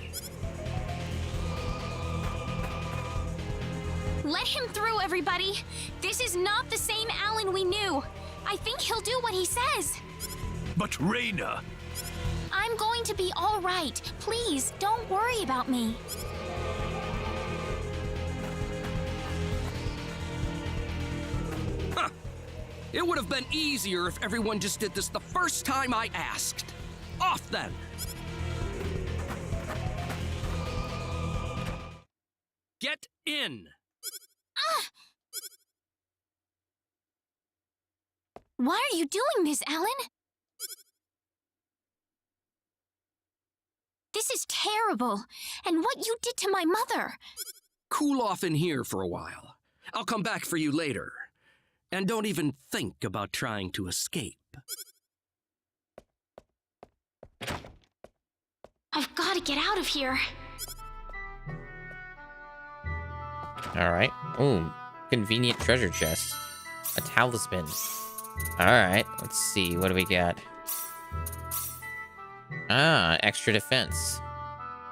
Let him through, everybody. This is not the same Alan we knew. I think he'll do what he says. But Reina, I'm going to be all right. Please, don't worry about me. Huh. It would have been easier if everyone just did this the first time I asked. Off then! Get in! Why are you doing this, Alan? This is terrible. And what you did to my mother. Cool off in here for a while. I'll come back for you later. And don't even think about trying to escape. I've got to get out of here. All right. Ooh, convenient treasure chest. A talisman. All right, let's see. What do we got? Ah, extra defense.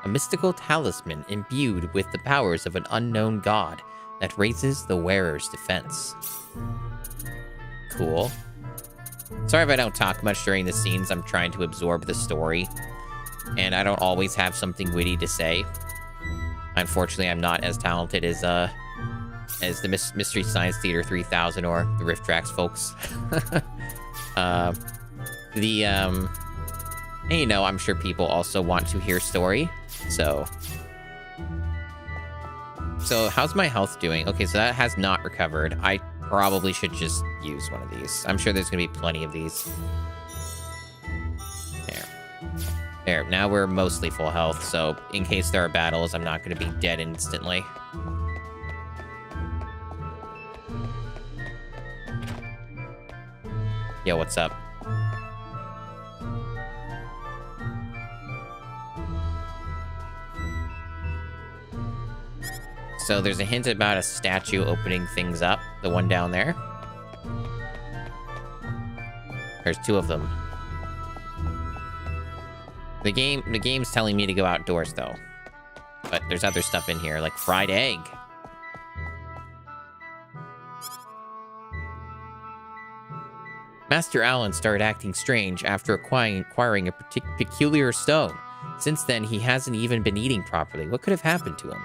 A mystical talisman imbued with the powers of an unknown god that raises the wearer's defense. Cool. Sorry if I don't talk much during the scenes. I'm trying to absorb the story, and I don't always have something witty to say. Unfortunately, I'm not as talented as the Mystery Science Theater 3000 or the Rift Tracks folks. And, you know, I'm sure people also want to hear story. So how's my health doing? Okay, so that has not recovered. I probably should just use one of these. I'm sure there's gonna be plenty of these. There, now we're mostly full health, so in case there are battles, I'm not gonna be dead instantly. Yo, what's up? So there's a hint about a statue opening things up. The one down there. There's two of them. The game's telling me to go outdoors though. But there's other stuff in here, like fried egg. Master Alan started acting strange after acquiring a peculiar stone. Since then, he hasn't even been eating properly. What could have happened to him?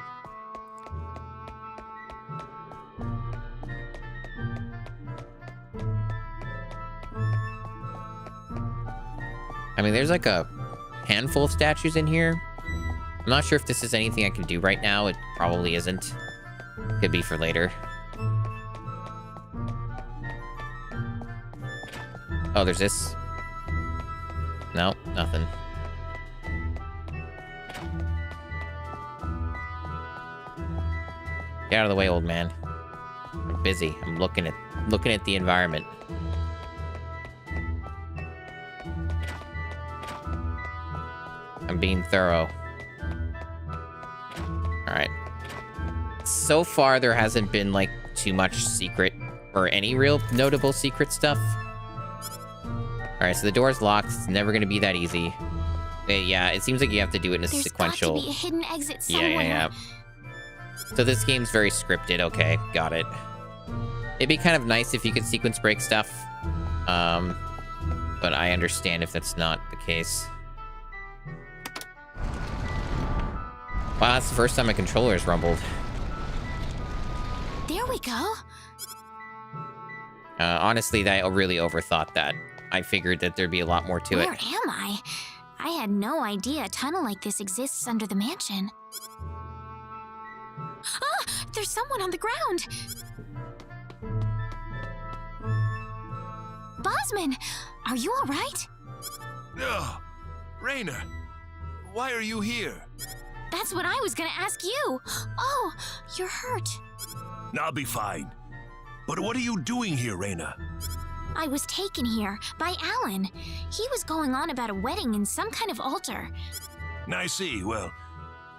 I mean, there's like a handful of statues in here. I'm not sure if this is anything I can do right now. It probably isn't. Could be for later. Oh, there's this. No, nothing. Get out of the way, old man. I'm busy. I'm looking at the environment. I'm being thorough. Alright. So far, there hasn't been, like, too much secret or any real notable secret stuff. Alright, so the door's locked. It's never going to be that easy. Yeah, it seems like you have to do it in a sequential... There's got to be a hidden exit somewhere. Yeah. So this game's very scripted. Okay, got it. It'd be kind of nice if you could sequence break stuff. But I understand if that's not the case. Wow, that's the first time my controller's rumbled. There we go. Honestly, I really overthought that. I figured that there'd be a lot more to it. Where am I? I had no idea a tunnel like this exists under the mansion. Ah! There's someone on the ground! Bosman! Are you alright? No, Reina, why are you here? That's what I was gonna ask you! Oh, you're hurt. I'll be fine. But what are you doing here, Reina? I was taken here by Alan. He was going on about a wedding in some kind of altar. I see. Well,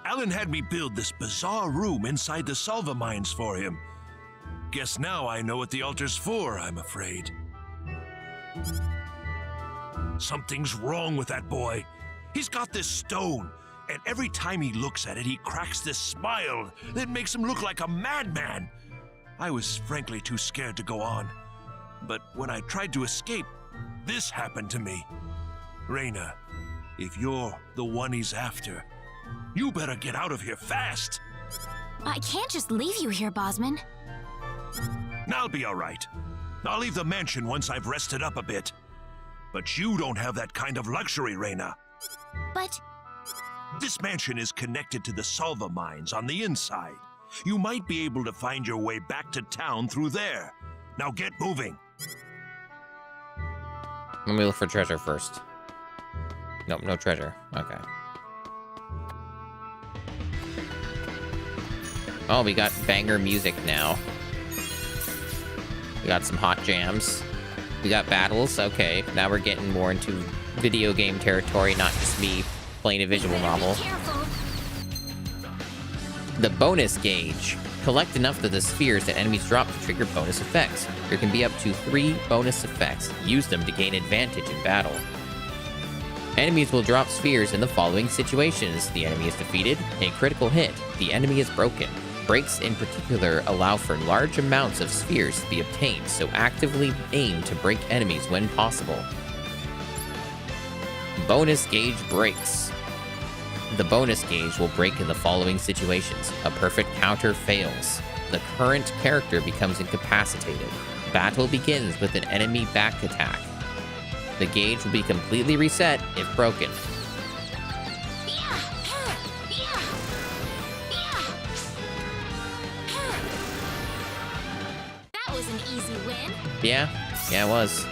Alan had me build this bizarre room inside the Salva mines for him. Guess now I know what the altar's for, I'm afraid. Something's wrong with that boy. He's got this stone, and every time he looks at it, he cracks this smile that makes him look like a madman. I was frankly too scared to go on. But when I tried to escape, this happened to me. Reina, if you're the one he's after, you better get out of here fast. I can't just leave you here, Bosman. I'll be all right. I'll leave the mansion once I've rested up a bit. But you don't have that kind of luxury, Reina. But This mansion is connected to the Salva mines on the inside. You might be able to find your way back to town through there. Now get moving. Let me look for treasure first. Nope, no treasure. Okay. Oh, we got banger music now. We got some hot jams. We got battles. Okay, now we're getting more into video game territory, not just me playing a visual novel. careful. The bonus gauge. Collect enough of the spheres that enemies drop to trigger bonus effects. There can be up to 3 bonus effects. Use them to gain advantage in battle. Enemies will drop spheres in the following situations. The enemy is defeated, a critical hit, the enemy is broken. Breaks in particular allow for large amounts of spheres to be obtained, so actively aim to break enemies when possible. Bonus gauge breaks. The bonus gauge will break in the following situations. A perfect counter fails. The current character becomes incapacitated. Battle begins with an enemy back attack. The gauge will be completely reset if broken. That was an easy win. Yeah, it was.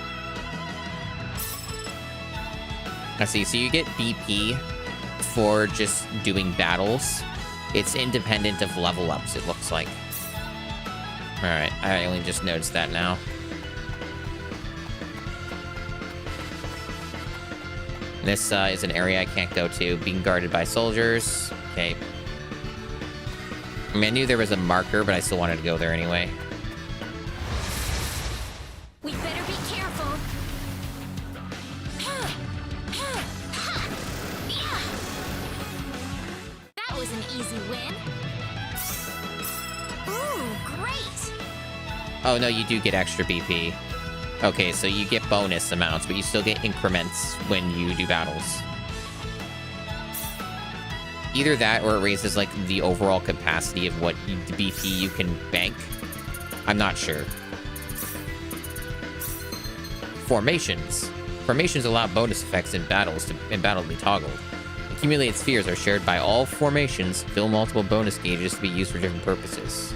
I see, so you get BP for just doing battles. It's independent of level ups, it looks like. Alright, I only just noticed that now. This is an area I can't go to, being guarded by soldiers. Okay. I mean, I knew there was a marker, but I still wanted to go there anyway. We better be careful. That was an easy win. Ooh, great! Oh, no, you do get extra BP. Okay, so you get bonus amounts, but you still get increments when you do battles. Either that, or it raises, like, the overall capacity of what BP you can bank. I'm not sure. Formations. Formations allow bonus effects in battle to be toggled. Accumulated spheres are shared by all formations, fill multiple bonus gauges to be used for different purposes.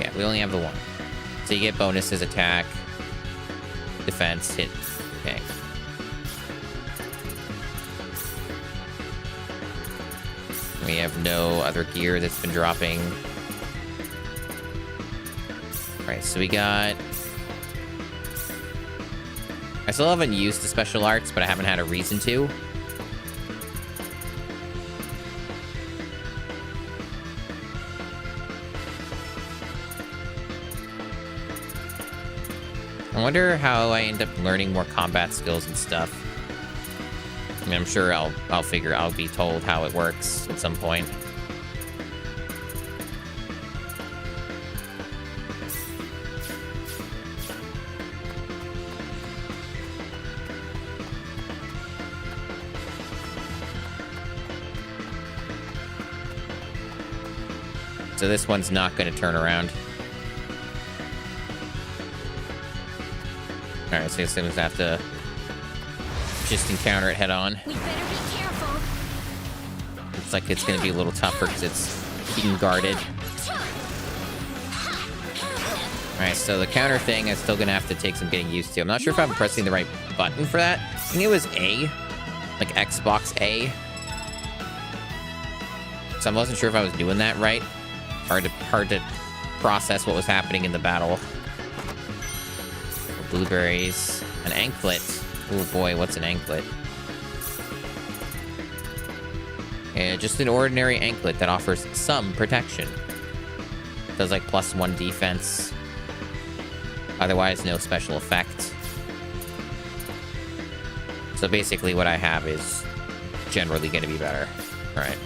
Yeah, we only have the one. So you get bonuses, attack, defense, hit. Okay. We have no other gear that's been dropping. Alright, so we got... I still haven't used the special arts, but I haven't had a reason to. I wonder how I end up learning more combat skills and stuff. I mean, I'm sure I'll be told how it works at some point. So this one's not going to turn around. Alright, so I assume I have to just encounter it head on. We better be careful. Looks like it's going to be a little tougher because it's being guarded. Alright, so the counter thing is still going to have to take some getting used to. I'm not sure if I'm pressing the right button for that. I think it was A. Like Xbox A. So I wasn't sure if I was doing that right. Hard to process what was happening in the battle. Blueberries. An anklet. Oh boy, what's an anklet? Just an ordinary anklet that offers some protection. Does like +1 defense. Otherwise, no special effect. So basically what I have is generally going to be better. Alright.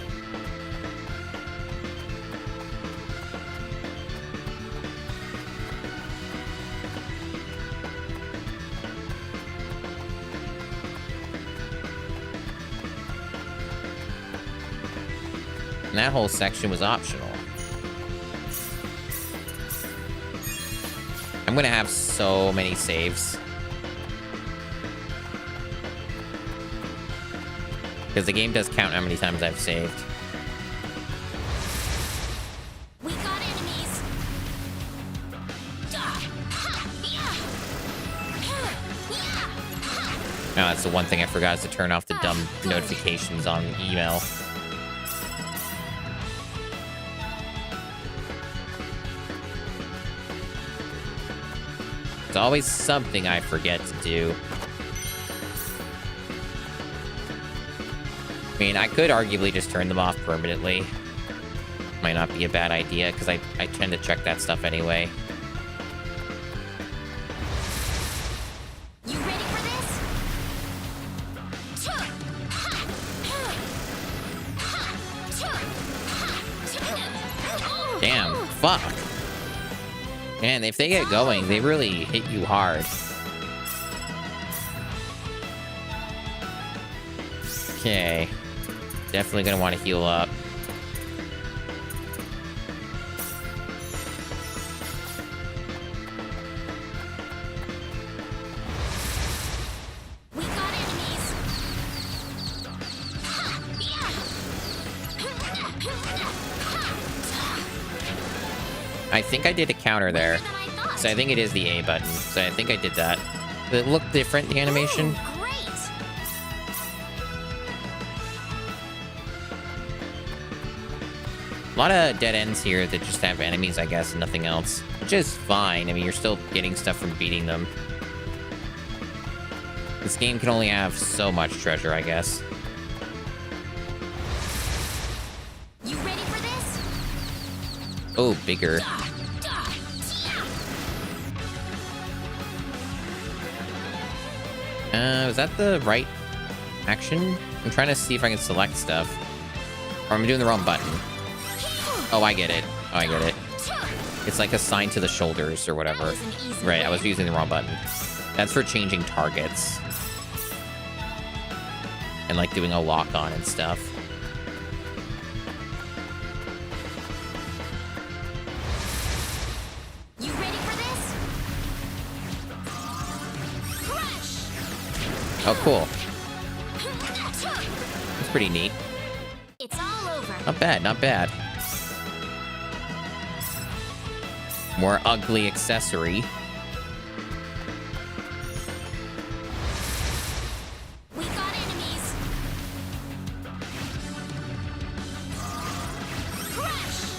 And that whole section was optional. I'm gonna have so many saves. Because the game does count how many times I've saved. We got enemies. Oh, that's the one thing I forgot is to turn off the dumb notifications on email. It's always something I forget to do. I mean, I could arguably just turn them off permanently. Might not be a bad idea, because I tend to check that stuff anyway. You ready for this? Damn, fuck. Man, if they get going, they really hit you hard. Okay. Definitely gonna want to heal up. We got enemies. I think I did a counter there. Better than I thought. So I think it is the A button. So I think I did that. It looked different, the animation. Ooh, great. A lot of dead ends here that just have enemies, I guess, and nothing else. Which is fine. I mean, you're still getting stuff from beating them. This game can only have so much treasure, I guess. You ready for this? Oh, bigger. Is that the right action? I'm trying to see if I can select stuff. Or am I doing the wrong button? Oh, I get it. Oh, I get it. It's like assigned to the shoulders or whatever. That was an easy Right, I win. was using the wrong button. That's for changing targets. And like doing a lock on and stuff. You ready for this? Crush! Oh, cool. That's pretty neat. It's all over. Not bad, not bad. More ugly accessory. We got enemies. Crush!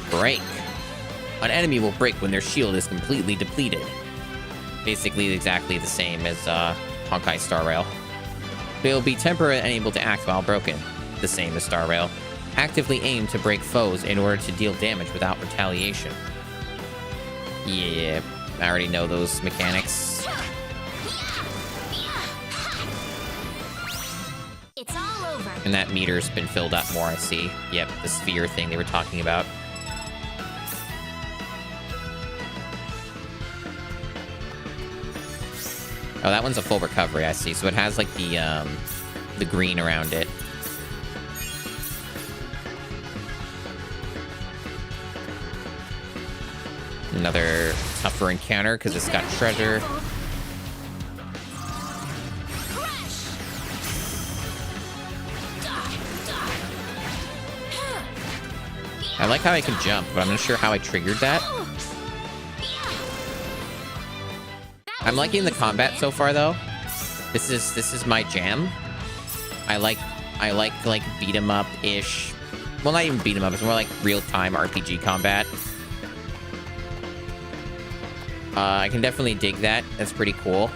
Break. An enemy will break when their shield is completely depleted. Basically exactly the same as Honkai Star Rail. They'll be temporarily unable to act while broken. The same as Star Rail. Actively aim to break foes in order to deal damage without retaliation. Yeah, I already know those mechanics. It's all over. And that meter's been filled up more, I see. Yep, the sphere thing they were talking about. Oh, that one's a full recovery, I see. So it has like the green around it. Another tougher encounter because it's got treasure. I like how I can jump, but I'm not sure how I triggered that. I'm liking the combat so far, though. This is my jam. I like beat 'em up ish. Well, not even beat 'em up. It's more like real time RPG combat. I can definitely dig that. That's pretty cool.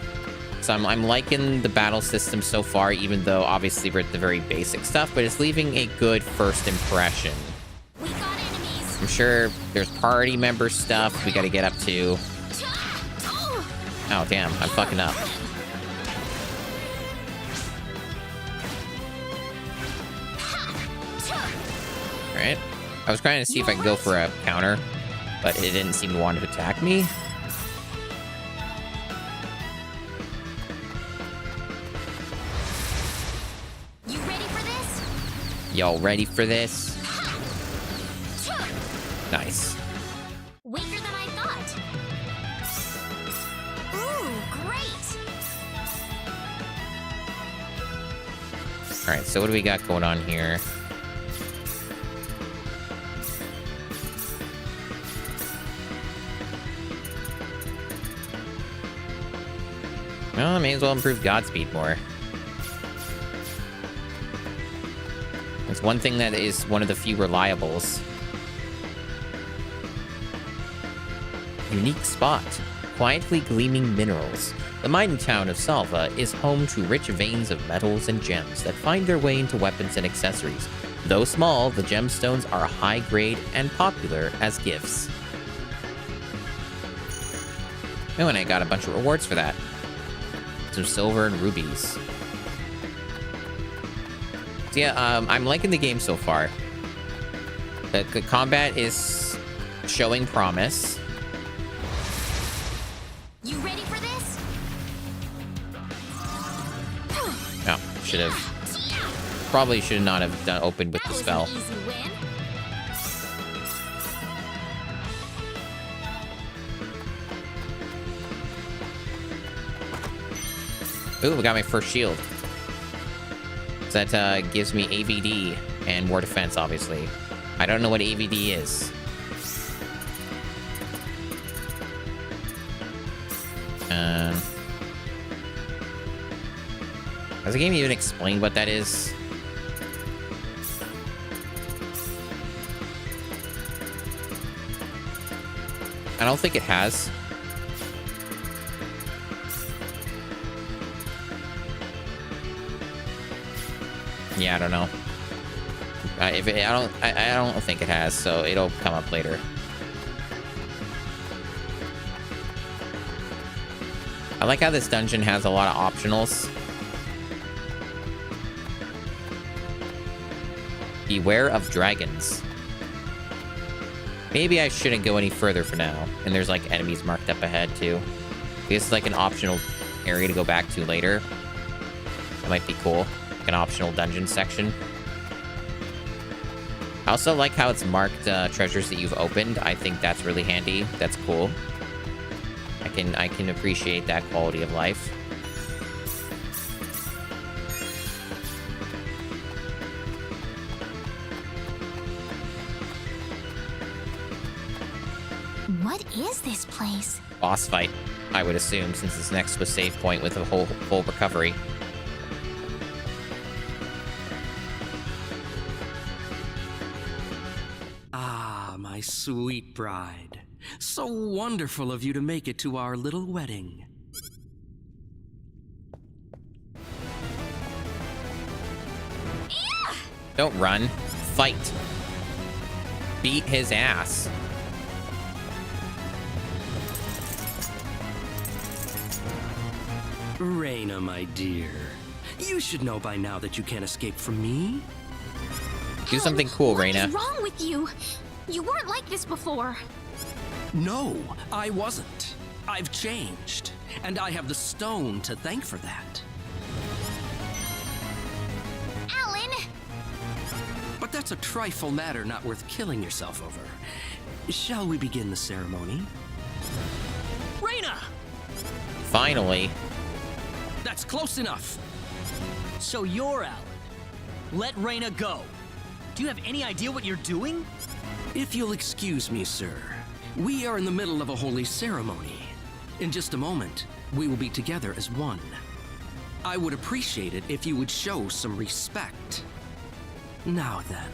So I'm liking the battle system so far, even though obviously we're at the very basic stuff, but it's leaving a good first impression. We got enemies. I'm sure there's party member stuff we got to get up to. Oh, damn. I'm fucking up. Alright. I was trying to see if I could go for a counter, but it didn't seem to want to attack me. You ready for this? Y'all ready for this? Nice. Weaker than I thought. Ooh, great! Alright, so what do we got going on here? Well, I may as well improve Godspeed more. It's one thing that is one of the few reliables. Unique spot. Quietly gleaming minerals. The mining town of Salva is home to rich veins of metals and gems that find their way into weapons and accessories. Though small, the gemstones are high grade and popular as gifts. Oh, and I got a bunch of rewards for that. Some silver and rubies. So yeah, I'm liking the game so far. The combat is showing promise. You ready for this? Oh, should have. Probably should not have done opened with the spell. That was an easy win. Ooh, we got my first shield. So that gives me AVD and more defense, obviously. I don't know what AVD is. Has the game even explained what that is? I don't think it has. Yeah, I don't know. I don't think it has, so it'll come up later. I like how this dungeon has a lot of optionals. Beware of dragons. Maybe I shouldn't go any further for now. And there's like enemies marked up ahead too. This is like an optional area to go back to later. That might be cool. Like an optional dungeon section. I also like how it's marked treasures that you've opened. I think that's really handy. That's cool. I can appreciate that quality of life. What is this place? Boss fight, I would assume, since it's next to a save point with a full recovery. Ah, my sweet bride. So wonderful of you to make it to our little wedding. Don't run. Fight. Beat his ass. Reina, my dear. You should know by now that you can't escape from me. Do something cool, What Reina. is wrong with you? You weren't like this before. No, I wasn't. I've changed, and I have the stone to thank for that. Alan! But that's a trifle matter not worth killing yourself over. Shall we begin the ceremony? Reina! Finally. That's close enough. So you're Alan. Let Reina go. Do you have any idea what you're doing? If you'll excuse me, sir, we are in the middle of a holy ceremony. In just a moment, we will be together as one. I would appreciate it if you would show some respect. Now then,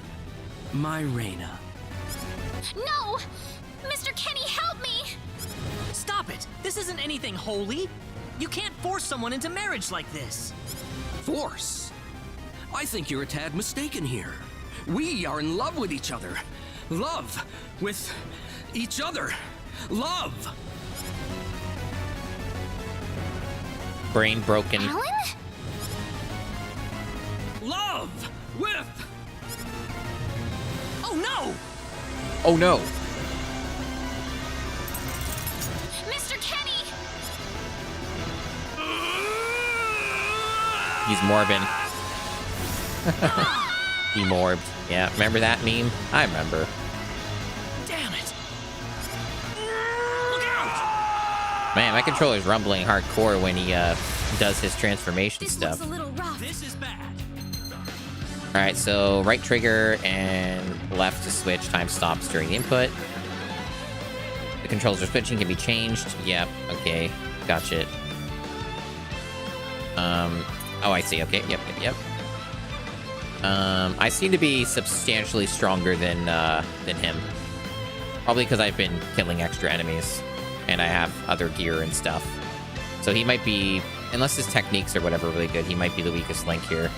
my Reina. No! Mr. Kenny, help me! Stop it! This isn't anything holy. You can't force someone into marriage like this. Force? I think you're a tad mistaken here. We are in love with each other. Love with each other. Love! Brain broken. Alan? Love with... Oh no! Oh no. Mr. Kenny! He's Morbin. Demorbed. Yeah, remember that meme? I remember. Damn it! Man, my controller's rumbling hardcore when he does his transformation This stuff. looks a little rough. This is bad. Alright, so right trigger and left to switch. Time stops during the input. The controls are switching, can be changed. Yep, okay. Gotcha. Oh, I see. Okay, yep. I seem to be substantially stronger than him. Probably because I've been killing extra enemies. And I have other gear and stuff. So he might be, unless his techniques or whatever are really good, he might be the weakest link here.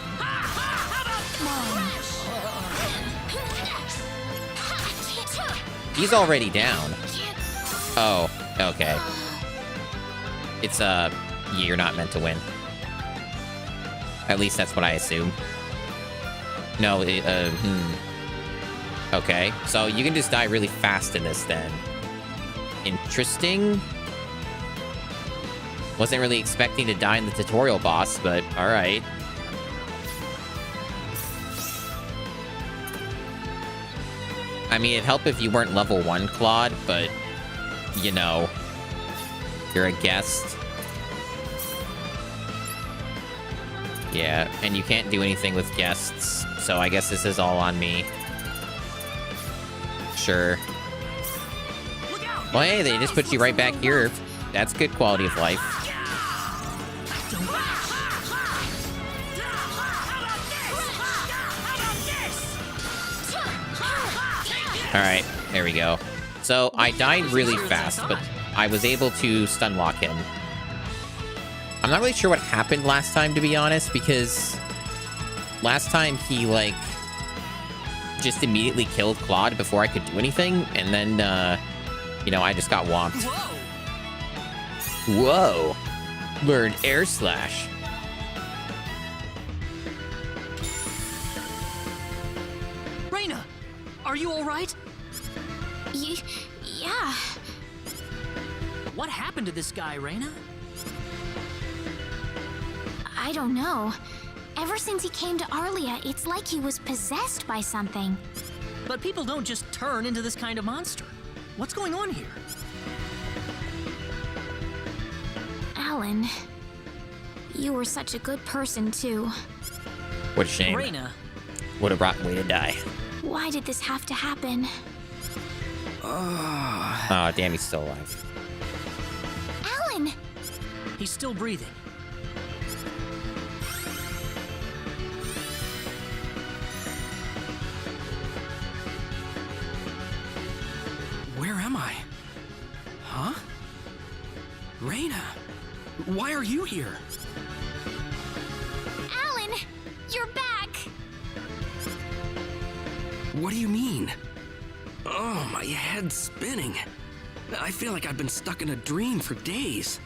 He's already down. Oh, okay. It's, you're not meant to win. At least that's what I assume. No, Okay, so you can just die really fast in this then. Interesting. Wasn't really expecting to die in the tutorial boss, but alright. I mean, it'd help if you weren't level 1, Claude, but, you know, you're a guest. Yeah, and you can't do anything with guests, so I guess this is all on me. Sure. Well, hey, they just put you right back here. That's good quality of life. Alright, there we go. So, I died really fast, but I was able to stun lock him. I'm not really sure what happened last time, to be honest, because last time he, like, just immediately killed Claude before I could do anything, and then, you know, I just got whomped. Whoa! Learn Air Slash. Reina, are you all right? Yeah. What happened to this guy, Reina? I don't know. Ever since he came to Arlia, it's like he was possessed by something. But people don't just turn into this kind of monster. What's going on here? Alan, you were such a good person, too. What a shame. Reina, What a rotten way to die. Why did this have to happen? Oh, damn, he's still alive. Alan! he's still breathing. Where am I? Huh? Reina, why are you here? Alan! You're back! What do you mean? Oh, my head's spinning. I feel like I've been stuck in a dream for days.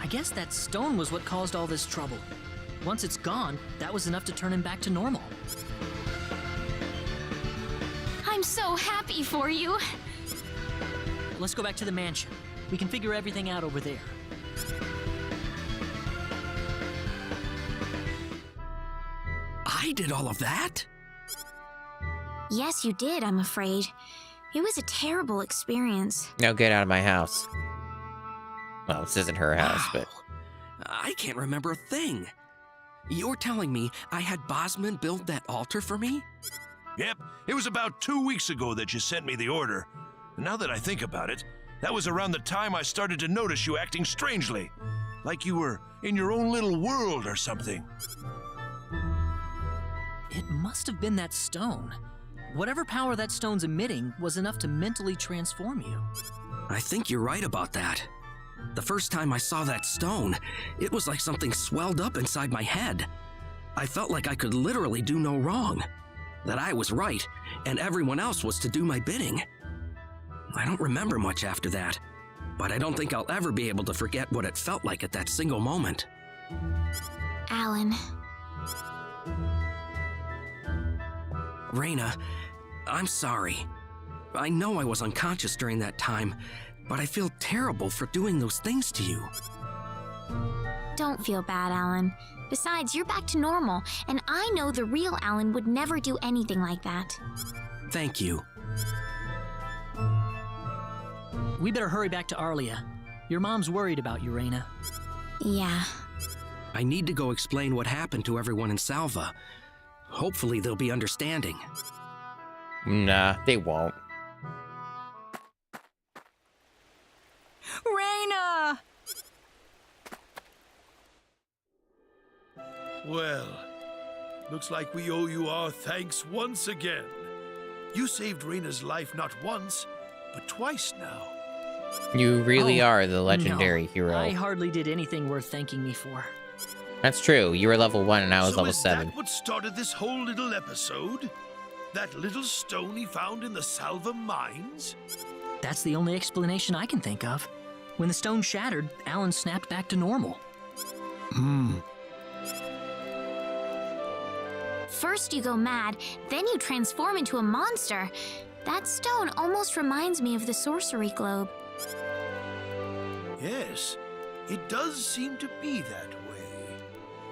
I guess that stone was what caused all this trouble. Once it's gone, that was enough to turn him back to normal. I'm so happy for you. Let's go back to the mansion. We can figure everything out over there. I did all of that? Yes, you did, I'm afraid. It was a terrible experience. Now get out of my house. Well, this isn't her house, but... I can't remember a thing. You're telling me I had Bosman build that altar for me? Yep, it was about 2 weeks ago that you sent me the order. Now that I think about it, that was around the time I started to notice you acting strangely. Like you were in your own little world or something. It must have been that stone. Whatever power that stone's emitting was enough to mentally transform you. I think you're right about that. The first time I saw that stone, it was like something swelled up inside my head. I felt like I could literally do no wrong. That I was right, and everyone else was to do my bidding. I don't remember much after that, but I don't think I'll ever be able to forget what it felt like at that single moment. Alan. Reina, I'm sorry. I know I was unconscious during that time, but I feel terrible for doing those things to you. Don't feel bad, Alan. Besides, you're back to normal, and I know the real Alan would never do anything like that. Thank you. We better hurry back to Arlia. Your mom's worried about you, Reina. Yeah. I need to go explain what happened to everyone in Salva. Hopefully they'll be understanding. Nah, they won't. Reina! Well, looks like we owe you our thanks once again. You saved Reina's life not once, but twice now. You really are the legendary No, hero. I hardly did anything worth thanking me for. That's true. You were level 1 and I was So level is 7. that what started this whole little episode? That little stone he found in the Salva mines? That's the only explanation I can think of. When the stone shattered, Alan snapped back to normal. First you go mad, then you transform into a monster. That stone almost reminds me of the sorcery globe. Yes, it does seem to be that way.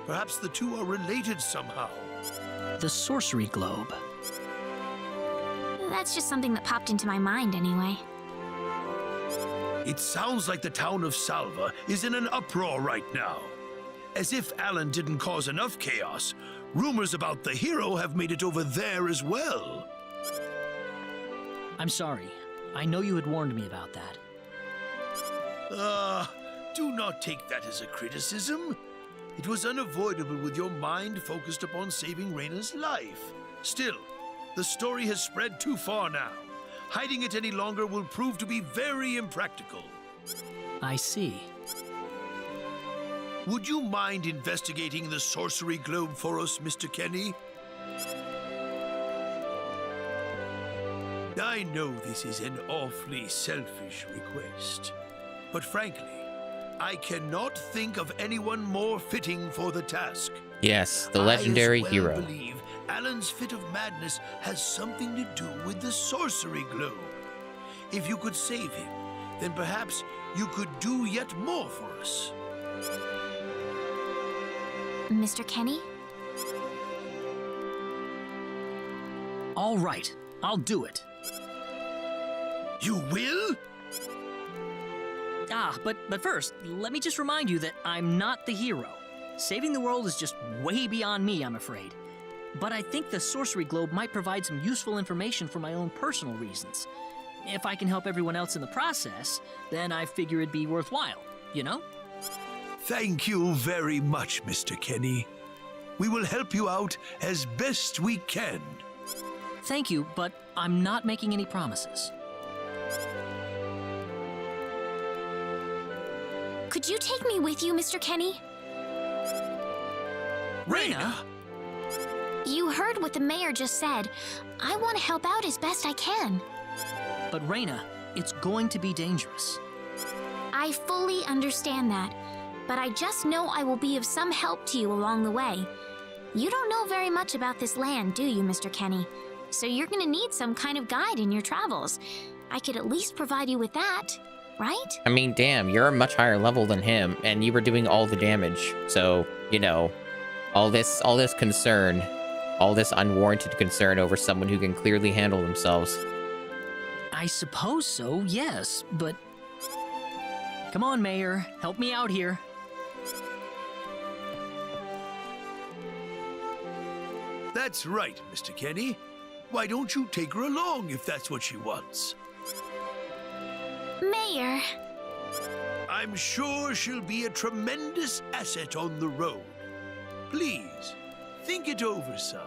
Perhaps the two are related somehow. The sorcery globe. That's just something that popped into my mind anyway. It sounds like the town of Salva is in an uproar right now. As if Alan didn't cause enough chaos, rumors about the hero have made it over there as well. I'm sorry. I know you had warned me about that. Do not take that as a criticism. It was unavoidable with your mind focused upon saving Reina's life. Still, the story has spread too far now. Hiding it any longer will prove to be very impractical. I see. Would you mind investigating the sorcery globe for us, Mr. Kenny? I know this is an awfully selfish request, but frankly, I cannot think of anyone more fitting for the task. Yes, the legendary I as well hero. believe Alan's fit of madness has something to do with the sorcery globe. If you could save him, then perhaps you could do yet more for us. Mr. Kenny? All right, I'll do it. You will? But first, let me just remind you that I'm not the hero. Saving the world is just way beyond me, I'm afraid. But I think the sorcery globe might provide some useful information for my own personal reasons. If I can help everyone else in the process, then I figure it'd be worthwhile, you know? Thank you very much, Mr. Kenny. We will help you out as best we can. Thank you, but I'm not making any promises. Could you take me with you, Mr. Kenny? Reina! You heard what the mayor just said. I want to help out as best I can. But Reina, it's going to be dangerous. I fully understand that, but I just know I will be of some help to you along the way. You don't know very much about this land, do you, Mr. Kenny? So you're gonna need some kind of guide in your travels. I could at least provide you with that, right? I mean, damn, you're a much higher level than him, and you were doing all the damage. So, you know, all this concern, all this unwarranted concern over someone who can clearly handle themselves. I suppose so, yes, but... Come on, Mayor, help me out here. That's right, Mr. Kenny. Why don't you take her along if that's what she wants? Mayor, I'm sure she'll be a tremendous asset on the road. Please, think it over some.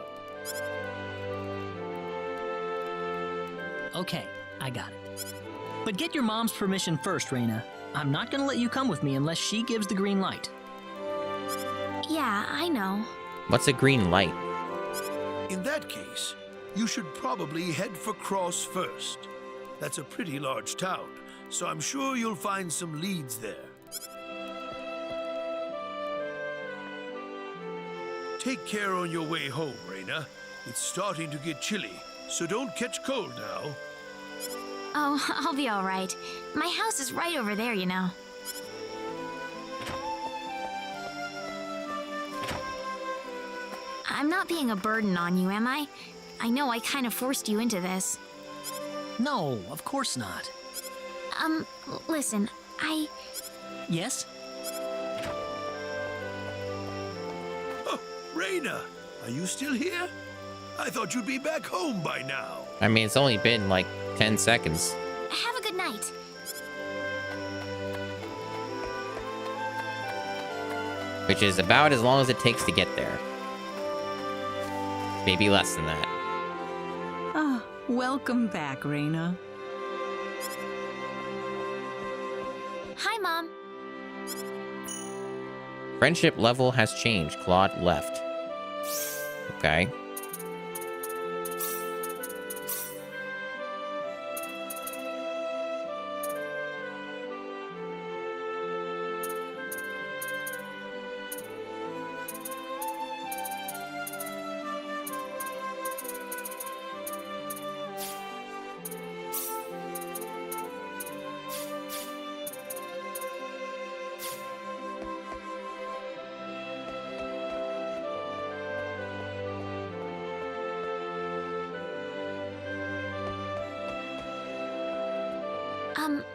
Okay, I got it. But get your mom's permission first, Reina. I'm not gonna let you come with me unless she gives the green light. yeah, I know. What's a green light? In that case, you should probably head for Cross first. That's a pretty large town, so I'm sure you'll find some leads there. Take care on your way home, Reina. It's starting to get chilly, so don't catch cold now. Oh, I'll be all right. My house is right over there, you know. I'm not being a burden on you, am I? I know I kind of forced you into this. No, of course not. Listen, Yes? Oh, Reina, are you still here? I thought you'd be back home by now. I mean, it's only been like 10 seconds. Have a good night. Which is about as long as it takes to get there. Maybe less than that. Ah, welcome back, Reina. Hi, Mom. Friendship level has changed. Claude left. Okay.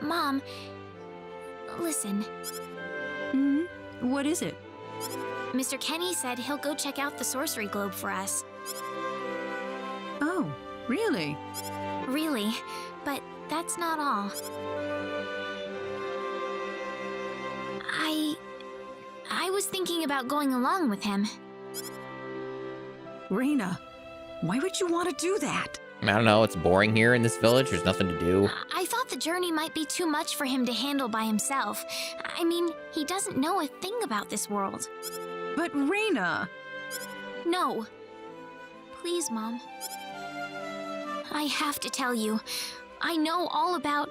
Mom, listen. Hmm? What is it? Mr. Kenny said he'll go check out the sorcery globe for us. Oh, really? Really, but that's not all. I was thinking about going along with him. Reina, why would you want to do that? I don't know. It's boring here in this village. There's nothing to do. I thought the journey might be too much for him to handle by himself. I mean, he doesn't know a thing about this world. But Reina... No. Please, Mom. I have to tell you. I know all about...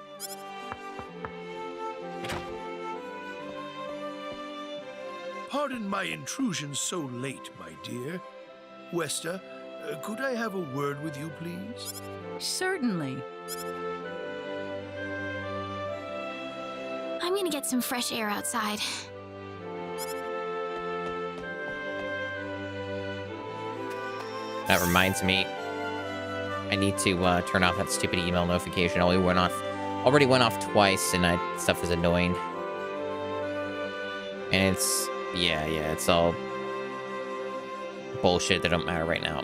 Pardon my intrusion so late, my dear. Westa, could I have a word with you, please? Certainly. I'm gonna get some fresh air outside. That reminds me. I need to turn off that stupid email notification. Already went off twice, and stuff is annoying. And it's it's all bullshit that don't matter right now.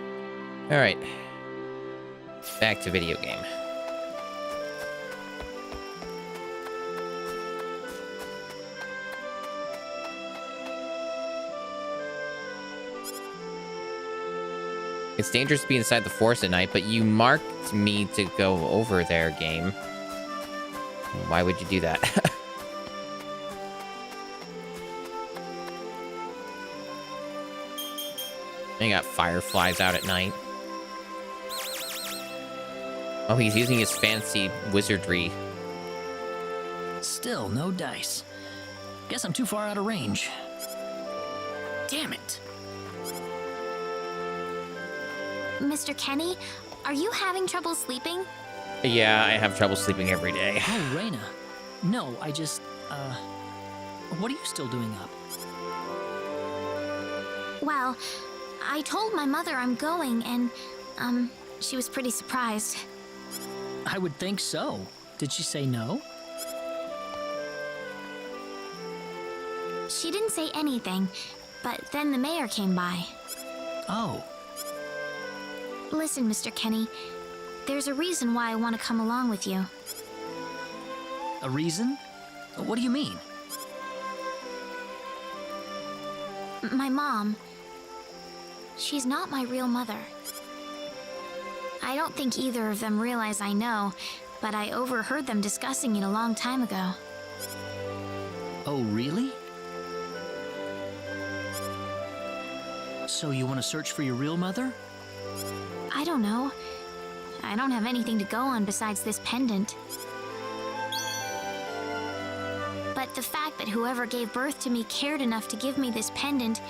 All right, back to video game. It's dangerous to be inside the forest at night, but you marked me to go over there, game. Why would you do that? You got fireflies out at night. Oh, he's using his fancy wizardry. Still, no dice. Guess I'm too far out of range. Damn it. Mr. Kenny, are you having trouble sleeping? Yeah, I have trouble sleeping every day. Oh, Reina. No, I just, what are you still doing up? Well, I told my mother I'm going, and, she was pretty surprised. I would think so. Did she say no? She didn't say anything, but then the mayor came by. Oh. Listen, Mr. Kenny, there's a reason why I want to come along with you. A reason? What do you mean? My mom, she's not my real mother. I don't think either of them realize I know, but I overheard them discussing it a long time ago. Oh, really? So you want to search for your real mother? I don't know. I don't have anything to go on besides this pendant. But the fact that whoever gave birth to me cared enough to give me this pendant,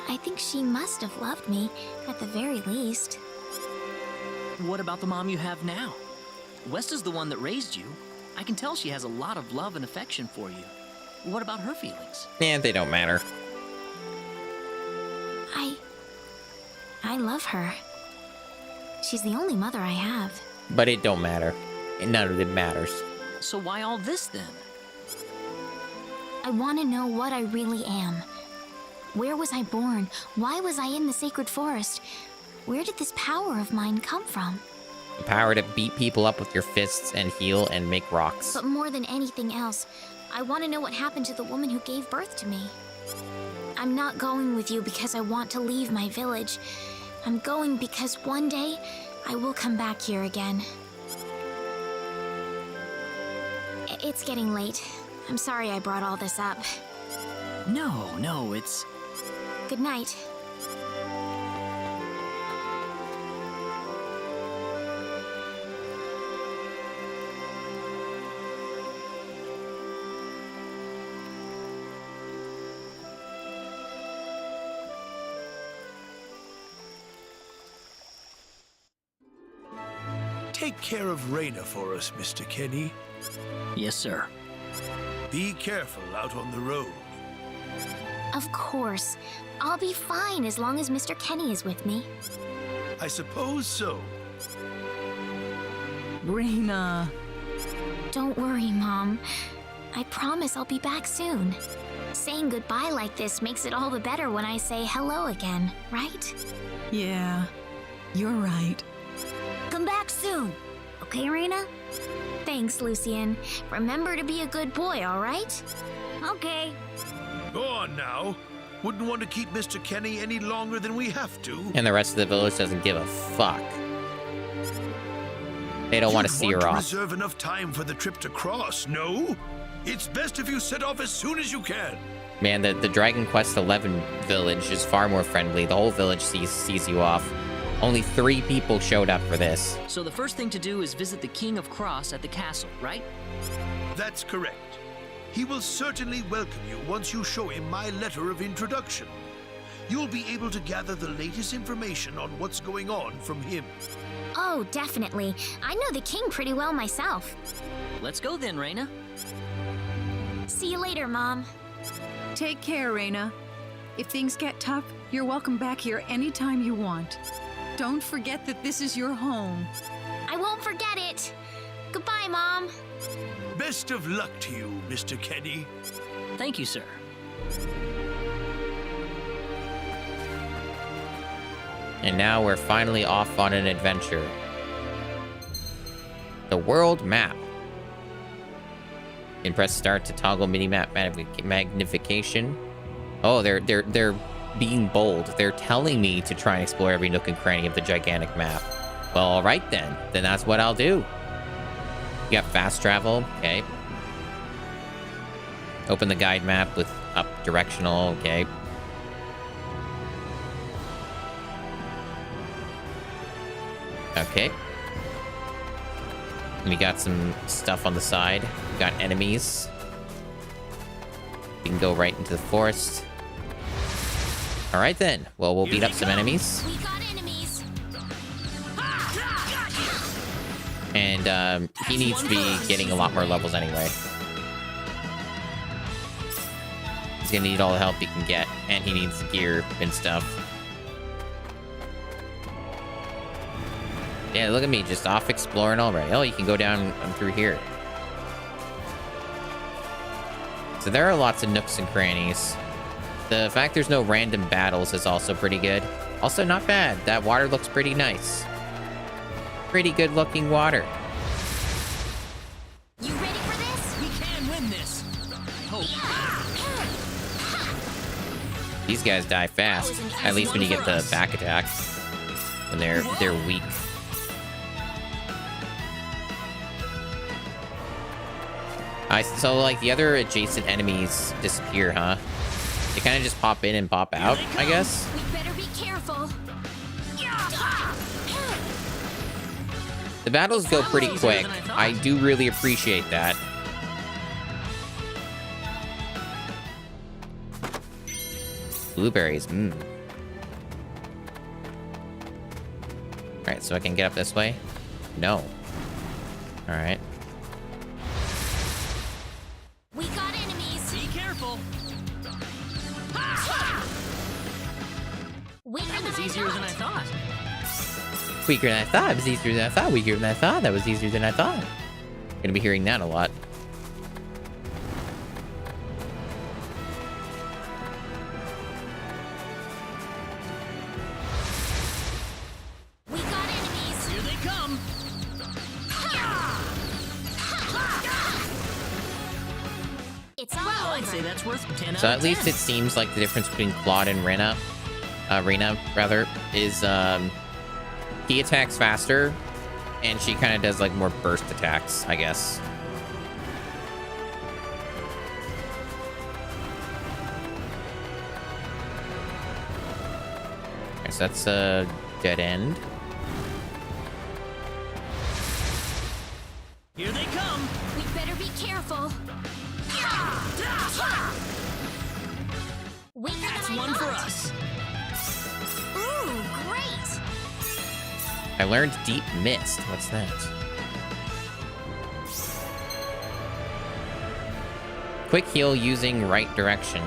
I think she must have loved me, at the very least. What about the mom you have now? Westa's the one that raised you. I can tell she has a lot of love and affection for you. What about her feelings? Yeah, they don't matter. I love her. She's the only mother I have. But it don't matter. None of it matters. So why all this then? I want to know what I really am. Where was I born? Why was I in the sacred forest? Where did this power of mine come from? The power to beat people up with your fists and heal and make rocks. But more than anything else, I want to know what happened to the woman who gave birth to me. I'm not going with you because I want to leave my village. I'm going because one day I will come back here again. It's getting late. I'm sorry I brought all this up. No, it's... Good night. Take care of Raina for us, Mr. Kenny. Yes, sir. Be careful out on the road. Of course. I'll be fine as long as Mr. Kenny is with me. I suppose so. Raina. Don't worry, Mom. I promise I'll be back soon. Saying goodbye like this makes it all the better when I say hello again, right? Yeah, you're right. Come back soon. Okay, Raina? Thanks, Lucien. Remember to be a good boy, all right? Okay. Go on now. Wouldn't want to keep Mr. Kenny any longer than we have to. And the rest of the village doesn't give a fuck. They don't want to see her off. Reserve enough time for the trip to cross, no? It's best if you set off as soon as you can. Man, the Dragon Quest XI village is far more friendly. The whole village sees you off. Only 3 people showed up for this. So the first thing to do is visit the King of Cross at the castle, right? That's correct. He will certainly welcome you once you show him my letter of introduction. You'll be able to gather the latest information on what's going on from him. Oh, definitely. I know the king pretty well myself. Let's go then, Raina. See you later, Mom. Take care, Raina. If things get tough, you're welcome back here anytime you want. Don't forget that this is your home. I won't forget it. Goodbye, Mom. Best of luck to you, Mr. Kenny. Thank you, sir. And now we're finally off on an adventure. The world map. You can press start to toggle minimap magnification. Oh, they're being bold. They're telling me to try and explore every nook and cranny of the gigantic map. Well, all right then. Then that's what I'll do. You got fast travel, okay. Open the guide map with up directional, okay. Okay. We got some stuff on the side. We got enemies. We can go right into the forest. All right then. Well, we'll beat up some enemies. We got enemies. And he needs to be getting a lot more levels anyway. He's gonna need all the help he can get, and he needs gear and stuff. Yeah, look at me, just off exploring already. Oh, you can go down through here. So there are lots of nooks and crannies. The fact there's no random battles is also pretty good. Also not bad. That water looks pretty nice. Pretty good looking water. You ready for this? We can win this. I hope. These guys die fast. At least when you get the back attack. When they're weak. So like the other adjacent enemies disappear, huh? They kind of just pop in and pop out, I guess. We better be careful. The battles go pretty quick. I do really appreciate that. Blueberries, Alright, so I can get up this way? No. Alright. We got enemies. Be careful. That was easier than I thought. Weaker than I thought. It was easier than I thought. Weaker than I thought. That was easier than I thought. Gonna be hearing that a lot. We got enemies. Here they come. It's all Well, I'd over. say that's worth 10 So out at of least 10. it seems like the difference between Claude and Rena, is he attacks faster, and she kind of does like more burst attacks, I guess. Okay, so that's a dead end. Here they come. We better be careful. Weaker That's than I one for thought. us. Ooh, great. I learned Deep Mist. What's that? Quick heal using right direction.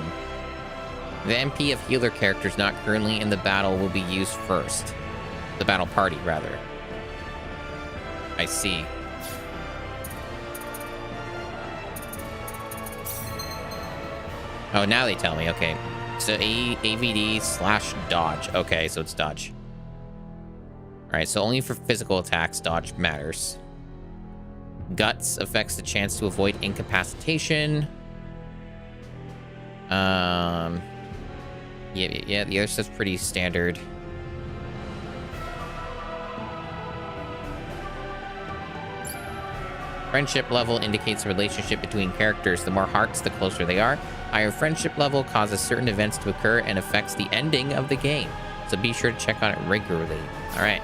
The MP of healer characters not currently in the battle will be used first. The battle party, rather. I see. Oh, now they tell me. Okay. So AVD/dodge. Okay, so it's dodge. Alright, so only for physical attacks, dodge matters. Guts affects the chance to avoid incapacitation. Yeah, the other stuff's pretty standard. Friendship level indicates a relationship between characters. The more hearts, the closer they are. Higher friendship level causes certain events to occur and affects the ending of the game. So be sure to check on it regularly. All right.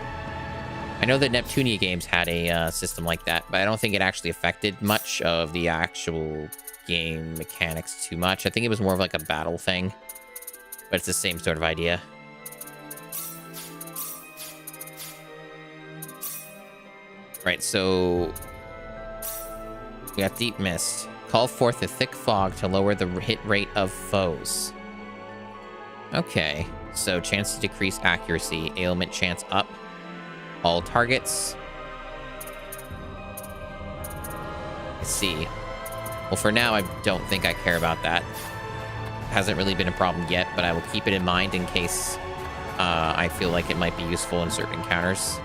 I know that Neptunia games had a system like that, but I don't think it actually affected much of the actual game mechanics too much. I think it was more of like a battle thing, but it's the same sort of idea. Right, so we got Deep Mist. Call forth a thick fog to lower the hit rate of foes. Okay, so chance to decrease accuracy. Ailment chance up. All targets. Let's see. Well, for now, I don't think I care about that. Hasn't really been a problem yet, but I will keep it in mind in case I feel like it might be useful in certain encounters.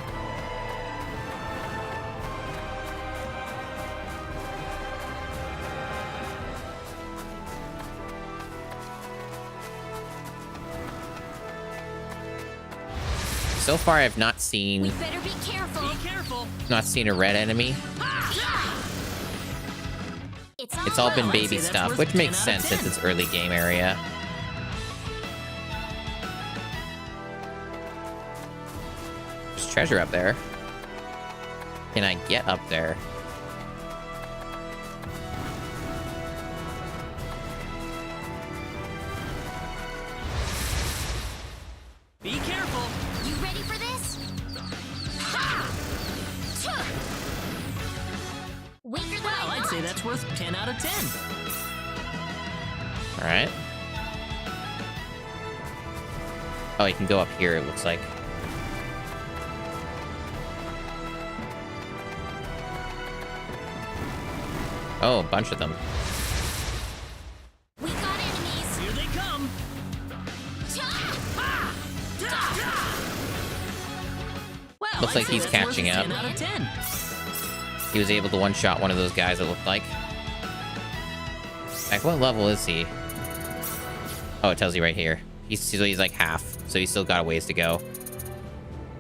So far, I've not We seen better be careful. Be careful. a red enemy. It's all been I'd baby say that's stuff, worth which 10 makes out of sense 10. since it's early game area. There's treasure up there. Can I get up there? Be careful. You ready for this? Weaker than Well, I I'd say thought. that's worth 10 out of 10. All right. Oh, you can go up here, it looks like. Oh, a bunch of them. We got enemies. Here they come. Well, Looks I'd like say he's that's worth catching up. 10 out of 10. He was able to one-shot one of those guys, it looked like. Like, what level is he? Oh, it tells you right here. He's like half, so he's still got a ways to go.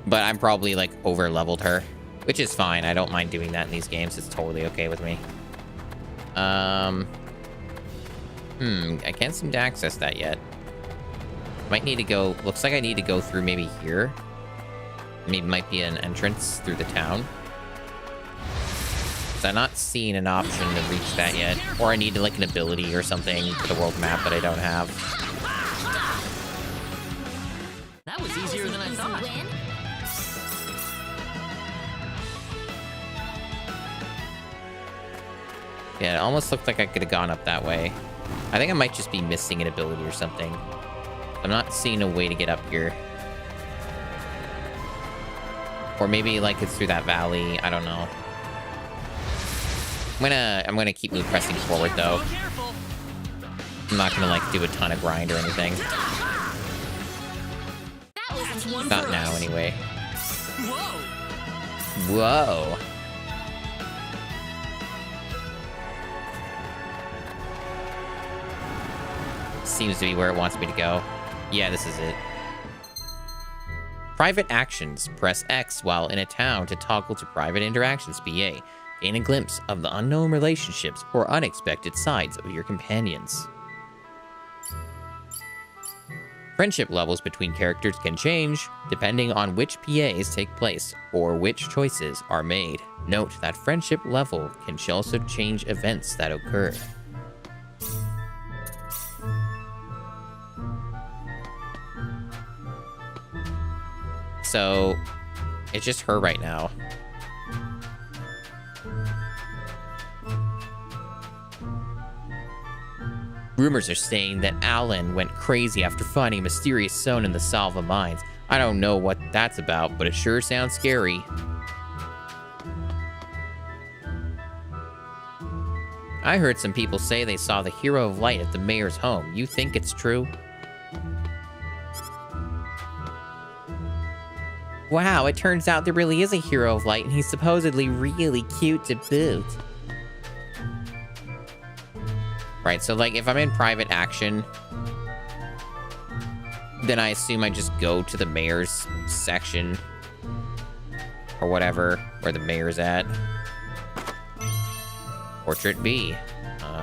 But I'm probably, like, over-leveled her, which is fine. I don't mind doing that in these games. It's totally okay with me. I can't seem to access that yet. Might need to go... Looks like I need to go through maybe here. Maybe might be an entrance through the town. So I'm not seeing an option to reach that yet. Or I need like an ability or something for the world map that I don't have. That was easier than I Easy thought. win. Yeah, it almost looked like I could have gone up that way. I think I might just be missing an ability or something. I'm not seeing a way to get up here. Or maybe like it's through that valley. I don't know. I'm gonna keep pressing forward though. I'm not gonna like do a ton of grind or anything. Not now anyway. Whoa. Seems to be where it wants me to go. Yeah, this is it. Private actions. Press X while in a town to toggle to private interactions. BA. Gain a glimpse of the unknown relationships or unexpected sides of your companions. Friendship levels between characters can change depending on which PAs take place or which choices are made. Note that friendship level can also change events that occur. So, it's just her right now. Rumors are saying that Alan went crazy after finding a mysterious stone in the Salva mines. I don't know what that's about, but it sure sounds scary. I heard some people say they saw the Hero of Light at the mayor's home. You think it's true? Wow, it turns out there really is a Hero of Light, and he's supposedly really cute to boot. Right, so like if I'm in private action, then I assume I just go to the mayor's section or whatever, where the mayor's at. Portrait B.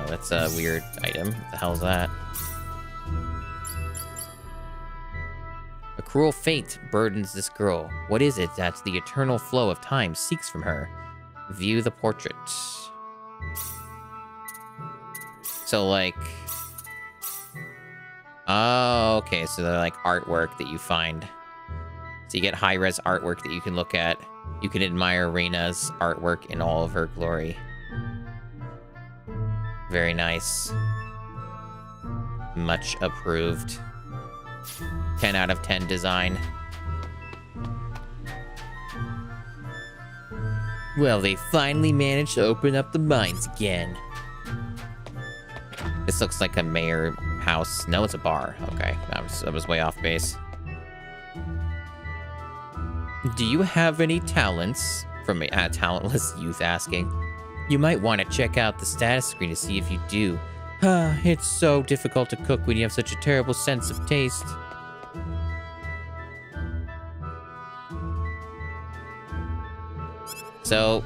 That's a weird item. What the hell's that? A cruel fate burdens this girl. What is it that the eternal flow of time seeks from her? View the portrait. So, like... Oh, okay, so they're like artwork that you find. So you get high-res artwork that you can look at. You can admire Reina's artwork in all of her glory. Very nice. Much approved. 10 out of 10 design. Well, they finally managed to open up the mines again. This looks like a mayor house. No, it's a bar. Okay, I was way off base. Do you have any talents? From a talentless youth asking. You might want to check out the status screen to see if you do. It's so difficult to cook when you have such a terrible sense of taste. So,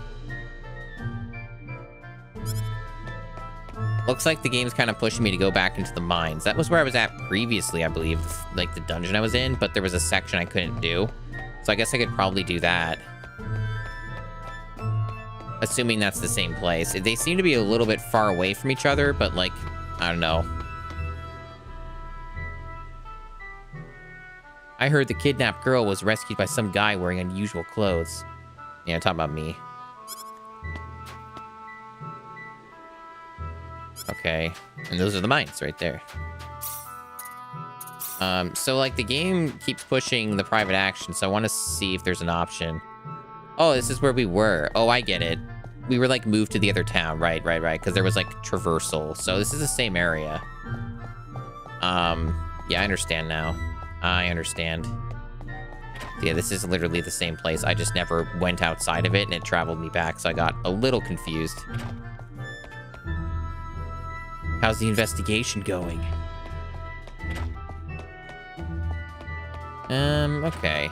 looks like the game's kind of pushing me to go back into the mines. That was where I was at previously, I believe, like the dungeon I was in, but there was a section I couldn't do. So I guess I could probably do that. Assuming that's the same place. They seem to be a little bit far away from each other, but like, I don't know. I heard the kidnapped girl was rescued by some guy wearing unusual clothes. Yeah, talking about me. Okay, and those are the mines right there. So like the game keeps pushing the private action, so I want to see if there's an option. Oh, this is where we were. Oh, I get it. We were like moved to the other town, right, because there was like traversal. So this is the same area. Yeah, I understand now. I understand. Yeah, this is literally the same place. I just never went outside of it and it traveled me back, so I got a little confused. How's the investigation going? Okay.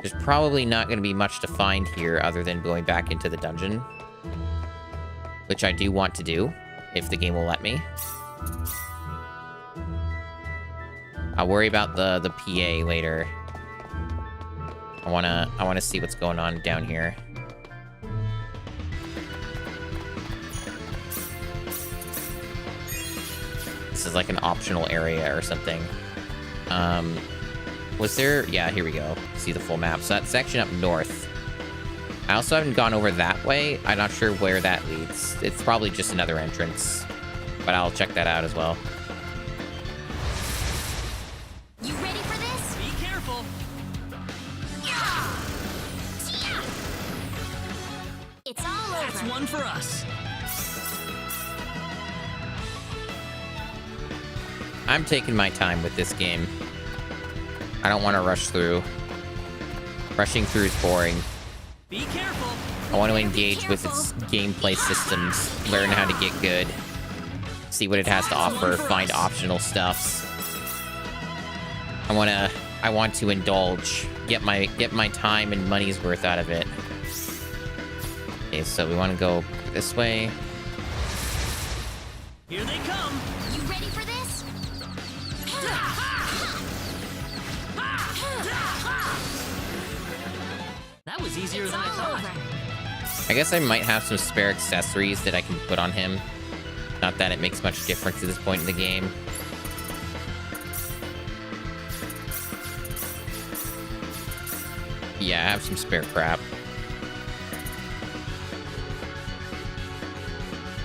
There's probably not going to be much to find here other than going back into the dungeon. Which I do want to do, if the game will let me. I'll worry about the PA later. I wanna see what's going on down here. This is like an optional area or something. Was there... Yeah, here we go. See the full map. So that section up north. I also haven't gone over that way. I'm not sure where that leads. It's probably just another entrance. But I'll check that out as well. You ready for this? Be careful. Yeah! one for us. I'm taking my time with this game. I don't want to rush through. Rushing through is boring. Be careful. I want to engage with its gameplay systems, learn how to get good, see what it has to offer, find optional stuffs. I want to indulge, get my time and money's worth out of it. Okay, so we want to go this way. Here they come. You ready for this? That was easier than I thought. I guess I might have some spare accessories that I can put on him. Not that it makes much difference at this point in the game. Yeah, I have some spare crap.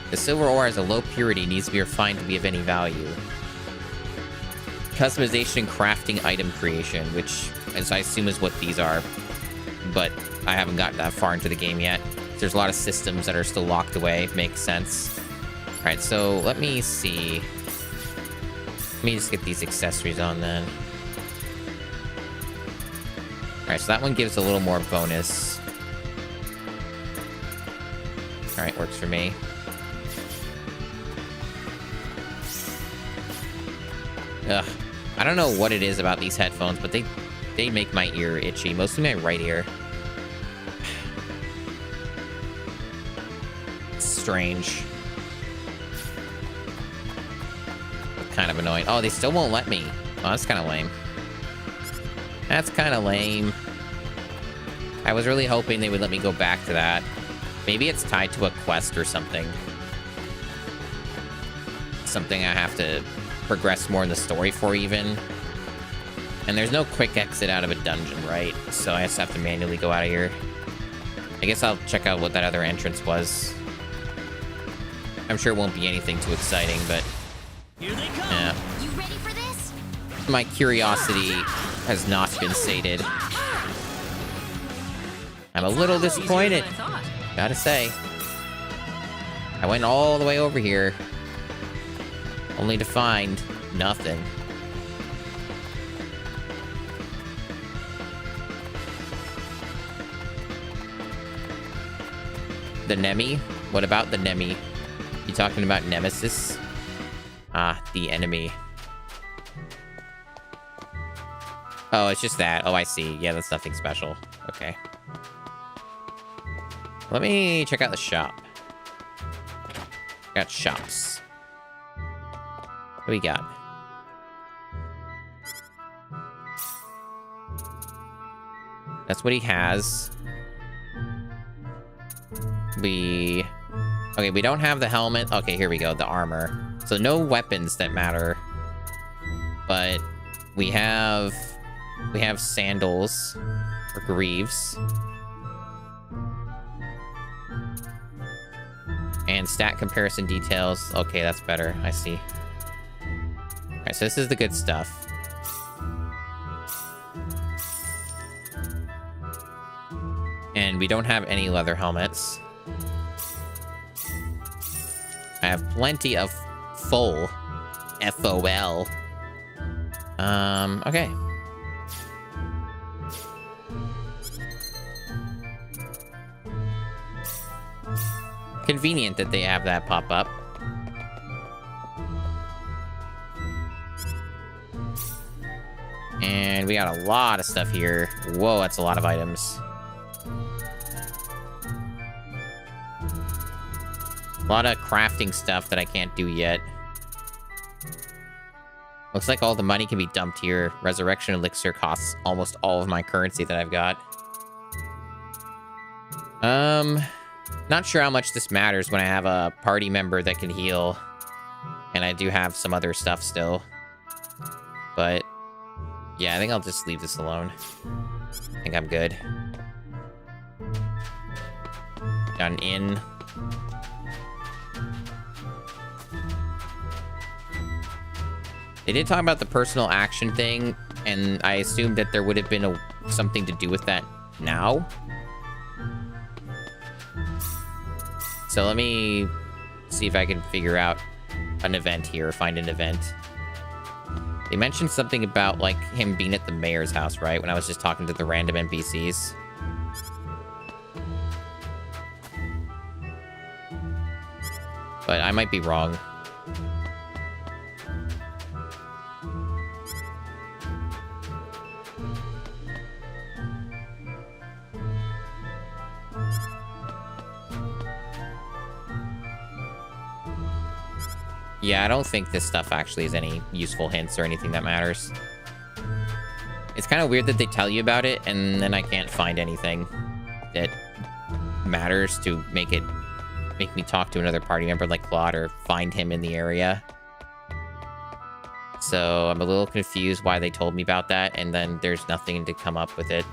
The silver ore has a low purity, needs to be refined to be of any value. Customization and crafting item creation, which as I assume is what these are. But I haven't gotten that far into the game yet. There's a lot of systems that are still locked away. Makes sense. All right, so let me see. Let me just get these accessories on then. All right, so that one gives a little more bonus. All right, works for me. Ugh. I don't know what it is about these headphones, but they make my ear itchy. Mostly my right ear. It's strange. Kind of annoying. Oh, they still won't let me. Oh, that's kind of lame. That's kind of lame. I was really hoping they would let me go back to that. Maybe it's tied to a quest or something. Something I have to progress more in the story for even. And there's no quick exit out of a dungeon, right? So I just have to manually go out of here. I guess I'll check out what that other entrance was. I'm sure it won't be anything too exciting, but Here they come. yeah. You ready for this? My curiosity has not been sated. I'm a little disappointed, Easier than I thought. gotta say. I went all the way over here, only to find nothing. The Nemi? What about the Nemi? You talking about Nemesis? Ah, the enemy. Oh, it's just that. Oh, I see. Yeah, that's nothing special. Okay. Let me check out the shop. Got shops. What do we got? That's what he has. Okay, we don't have the helmet. Okay, here we go. The armor. So no weapons that matter. But we have sandals or greaves. And stat comparison details. Okay, that's better. I see. Alright, so this is the good stuff. And we don't have any leather helmets. I have plenty of full FOL. Okay. Convenient that they have that pop up. And we got a lot of stuff here. Whoa, that's a lot of items. A lot of crafting stuff that I can't do yet. Looks like all the money can be dumped here. Resurrection Elixir costs almost all of my currency that I've got. Not sure how much this matters when I have a party member that can heal. And I do have some other stuff still. But yeah, I think I'll just leave this alone. I think I'm good. Got an inn. They did talk about the personal action thing, and I assumed that there would have been something to do with that now. So let me see if I can figure out an event here, find an event. They mentioned something about, like, him being at the mayor's house, right? When I was just talking to the random NPCs. But I might be wrong. Yeah, I don't think this stuff actually has any useful hints or anything that matters. It's kind of weird that they tell you about it, and then I can't find anything that matters to make me talk to another party member like Claude or find him in the area. So I'm a little confused why they told me about that, and then there's nothing to come up with it.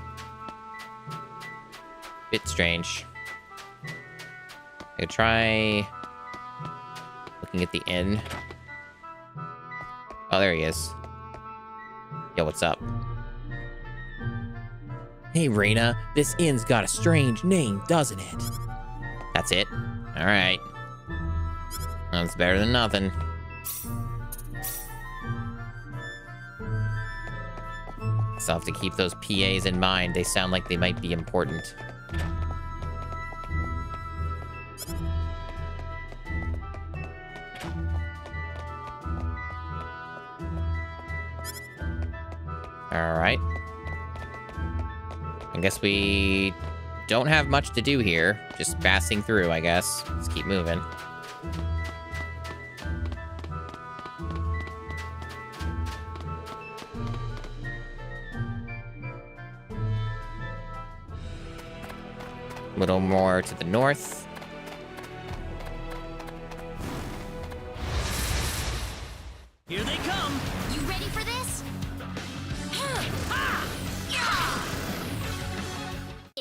Bit strange. I'll try looking at the inn. Oh, there he is. Yo, what's up? Hey, Reina, this inn's got a strange name, doesn't it? That's it? Alright. That's better than nothing. So I'll have to keep those PAs in mind. They sound like they might be important. Alright. I guess we don't have much to do here. Just passing through, I guess. Let's keep moving. A little more to the north. Here they come! You ready for this?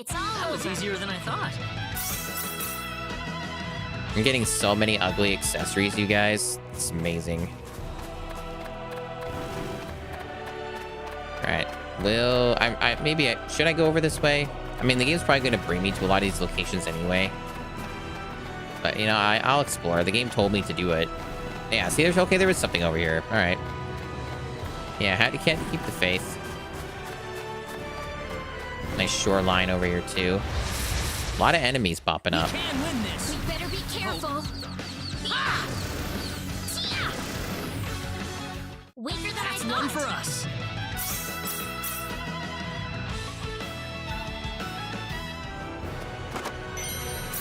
It's all That was over. easier than I thought. I'm getting so many ugly accessories, you guys. It's amazing. Alright. Should I go over this way? I mean, the game's probably going to bring me to a lot of these locations anyway. But, you know, I'll explore. The game told me to do it. Yeah, see, there was something over here. Alright. Yeah, can't keep the faith. Nice shoreline over here, too. A lot of enemies popping up. We can win this! We better be careful. Weaker than That's I one thought. for us!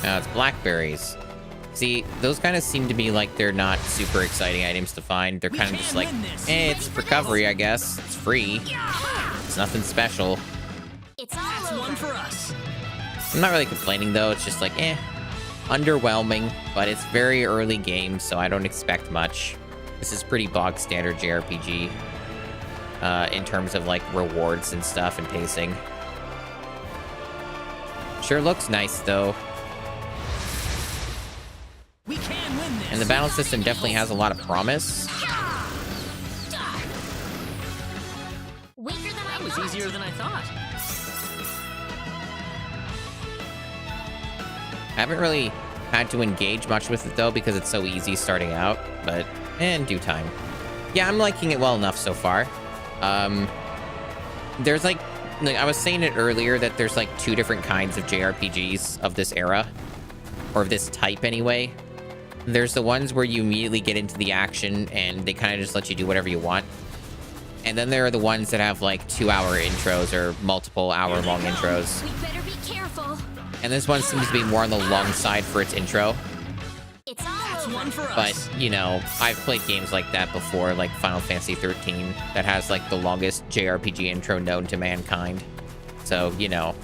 Now it's blackberries. See, those kind of seem to me like they're not super exciting items to find. They're kind of just like, it's recovery, I guess. It's free. It's nothing special. It's all That's over. one for us! I'm not really complaining, though. It's just like, underwhelming. But it's very early game, so I don't expect much. This is pretty bog standard JRPG. In terms of, like, rewards and stuff and pacing. Sure looks nice, though. We can win this! And the battle system definitely has a lot of promise. Weaker than I That was thought. easier than I thought. I haven't really had to engage much with it, though, because it's so easy starting out. But in due time. Yeah, I'm liking it well enough so far. There's like I was saying it earlier that there's like two different kinds of JRPGs of this era. Or of this type, anyway. There's the ones where you immediately get into the action and they kind of just let you do whatever you want. And then there are the ones that have like 2-hour intros or multiple hour-long intros. We better be careful. And this one seems to be more on the long side for its intro. It's all That's over. one for us! But, you know, I've played games like that before, like Final Fantasy 13, that has like the longest JRPG intro known to mankind. So, you know,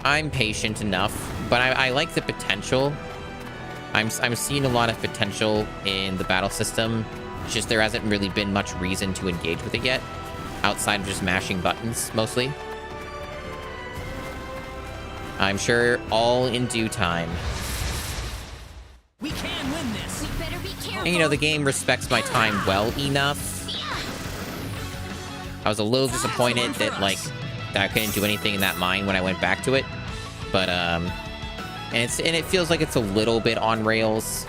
I'm patient enough, but I like the potential. I'm seeing a lot of potential in the battle system. It's just there hasn't really been much reason to engage with it yet, outside of just mashing buttons, mostly. I'm sure all in due time. We can win this! We better be careful. And, you know, the game respects my time well enough. I was a little disappointed that, like, that I couldn't do anything in that mine when I went back to it. But, And it feels like it's a little bit on rails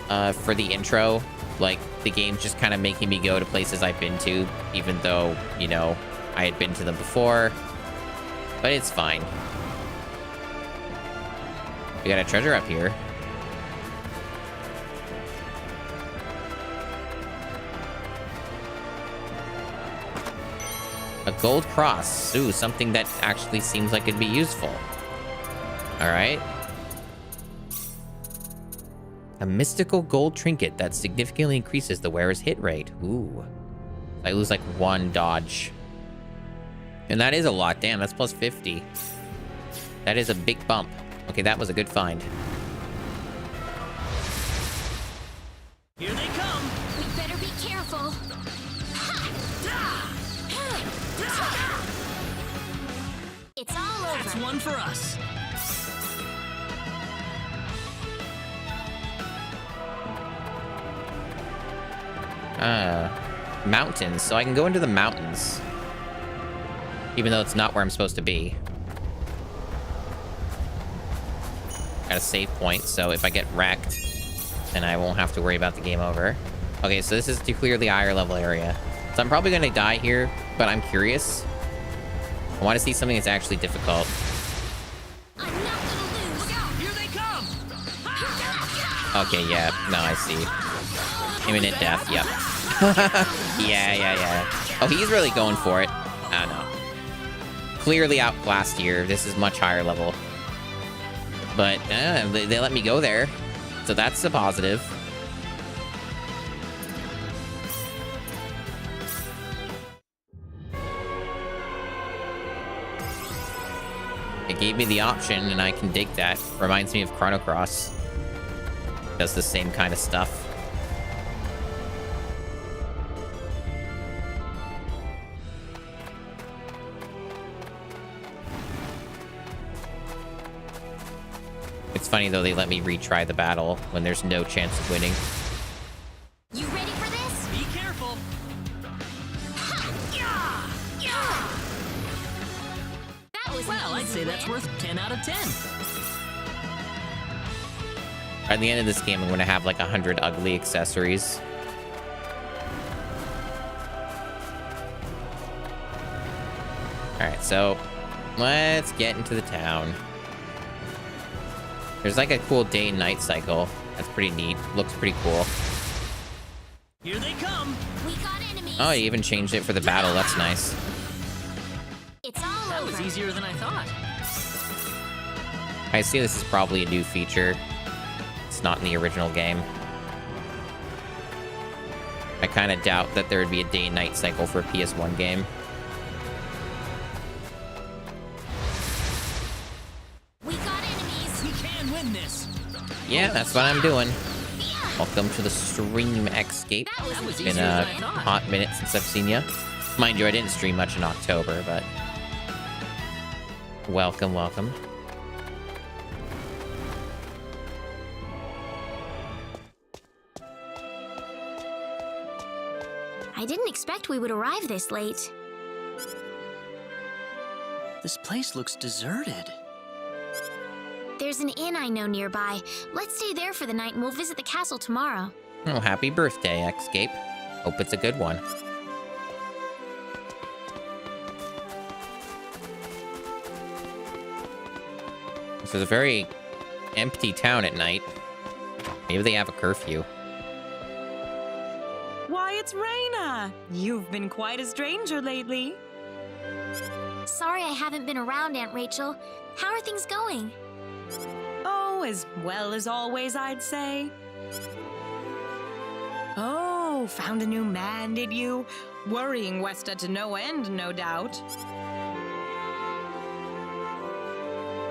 for the intro. Like, the game's just kind of making me go to places I've been to, even though, you know, I had been to them before. But it's fine. We got a treasure up here. A gold cross. Ooh, something that actually seems like it'd be useful. All right. A mystical gold trinket that significantly increases the wearer's hit rate. Ooh. I lose like 1 dodge. And that is a lot. Damn, that's plus 50. That is a big bump. Okay, that was a good find. Here they come. We better be careful. It's all over. That's one for us. Mountains. So I can go into the mountains. Even though it's not where I'm supposed to be. Got a save point, so if I get wrecked, then I won't have to worry about the game over. Okay, so this is to clear the higher level area. So I'm probably gonna die here, but I'm curious. I want to see something that's actually difficult. I'm not gonna lose. Look out! Here they come! Okay, yeah. No, I see. Imminent death, yep. Yeah. Oh, he's really going for it. I don't know. Clearly outclassed here. This is much higher level. But they let me go there. So that's a positive. It gave me the option, and I can dig that. Reminds me of Chrono Cross. Does the same kind of stuff. It's funny, though, they let me retry the battle when there's no chance of winning. You ready for this? Be careful. That was Well, an I'd easy say that's win. worth 10 out of 10. By the end of this game, I'm going to have like 100 ugly accessories. Alright, so let's get into the town. There's like a cool day and night cycle. That's pretty neat. Looks pretty cool. Here they come. We got enemies. Oh, you even changed it for the battle. That's nice. It's all That over. was easier than I thought. I see this is probably a new feature. It's not in the original game. I kind of doubt that there would be a day and night cycle for a PS1 game. We got enemies. We can win this. Yeah, that's what I'm doing. Welcome to the stream, Escape. That was It's easy. been a hot minute since I've seen you. Mind you, I didn't stream much in October, but... Welcome. I didn't expect we would arrive this late. This place looks deserted. There's an inn I know nearby. Let's stay there for the night and we'll visit the castle tomorrow. Oh, happy birthday, Escape. Hope it's a good one. This is a very empty town at night. Maybe they have a curfew. Why, it's Raina! You've been quite a stranger lately. Sorry I haven't been around, Aunt Rachel. How are things going? Oh, as well as always, I'd say. Oh, found a new man, did you? Worrying Westa to no end, no doubt.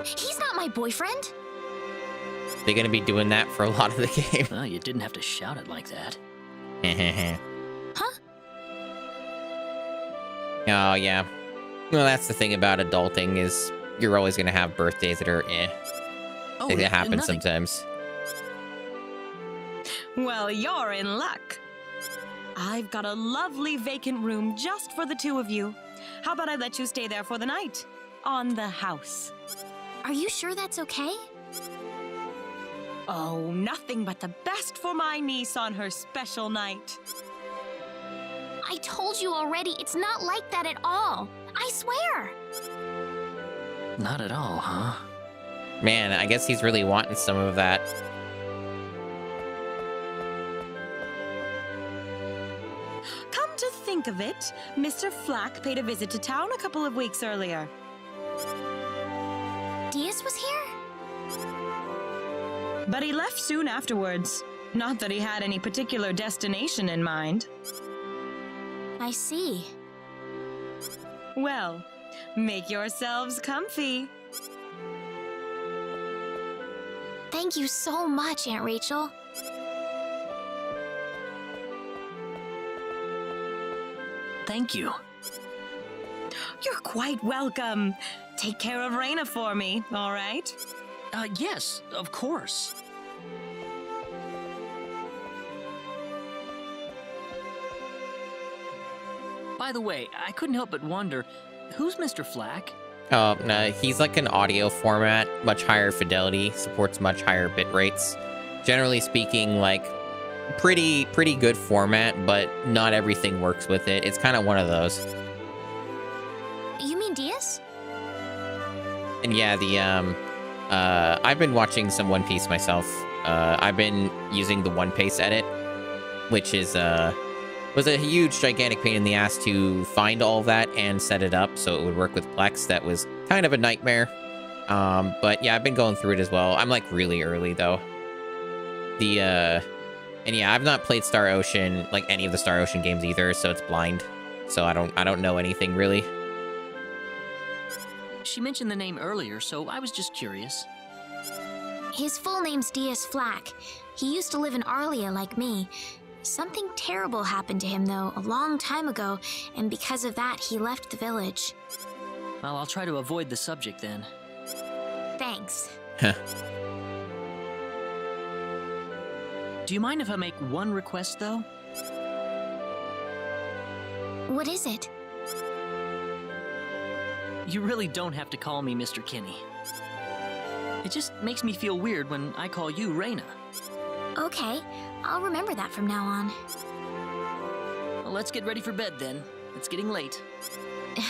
He's not my boyfriend. They're gonna be doing that for a lot of the game. Well, you didn't have to shout it like that. Huh? Oh, yeah. Well, that's the thing about adulting is you're always gonna have birthdays that are eh. Oh, It happens nothing. sometimes. Well, you're in luck. I've got a lovely vacant room just for the two of you. How about I let you stay there for the night? On the house. Are you sure that's okay? Oh, nothing but the best for my niece on her special night. I told you already, it's not like that at all. I swear. Not at all, huh? Man, I guess he's really wanting some of that. Come to think of it, Mr. Flack paid a visit to town a couple of weeks earlier. Diaz was here? But he left soon afterwards. Not that he had any particular destination in mind. I see. Well, make yourselves comfy. Thank you so much, Aunt Rachel. Thank you. You're quite welcome. Take care of Raina for me, all right? Yes, of course. By the way, I couldn't help but wonder, who's Mr. Flack? Oh, no, he's like an audio format, much higher fidelity, supports much higher bit rates. Generally speaking, like, pretty good format, but not everything works with it. It's kind of one of those. You mean Diaz? And yeah, I've been watching some One Piece myself. I've been using the One Piece edit, which is, was a huge, gigantic pain in the ass to find all of that and set it up so it would work with Plex. That was kind of a nightmare. But yeah, I've been going through it as well. I'm like really early though. And yeah, I've not played Star Ocean, like any of the Star Ocean games either, so it's blind. So I don't know anything really. She mentioned the name earlier, so I was just curious. His full name's Diaz Flack. He used to live in Arlia like me. Something terrible happened to him, though, a long time ago, and because of that, he left the village. Well, I'll try to avoid the subject then. Thanks. Do you mind if I make one request, though? What is it? You really don't have to call me Mr. Kinney. It just makes me feel weird when I call you Raina. Okay, I'll remember that from now on. Well, let's get ready for bed then. It's getting late.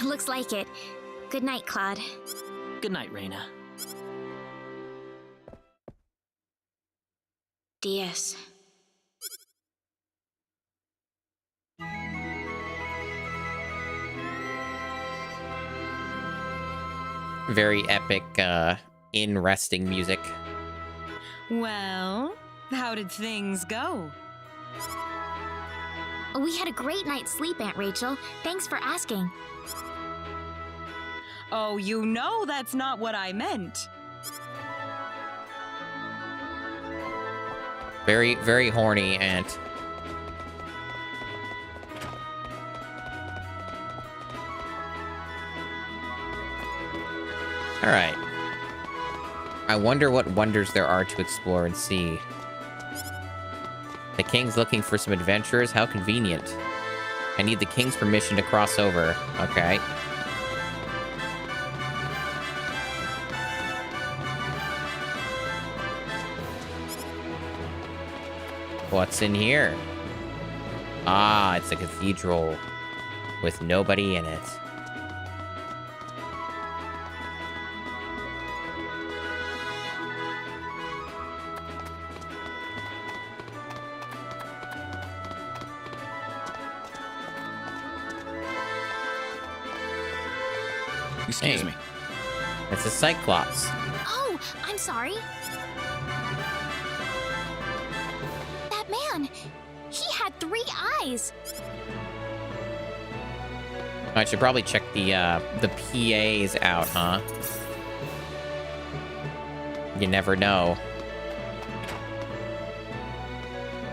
Looks like it. Good night, Claude. Good night, Raina. Diaz. Very epic, in resting music. Well, how did things go? We had a great night's sleep, Aunt Rachel. Thanks for asking. Oh, you know that's not what I meant. Very, very horny, Aunt. Alright. I wonder what wonders there are to explore and see. The king's looking for some adventurers? How convenient. I need the king's permission to cross over. Okay. What's in here? Ah, it's a cathedral with nobody in it. Excuse me. It's a Cyclops. Oh, I'm sorry. That man, he had 3 eyes. I should probably check the PAs out, huh? You never know.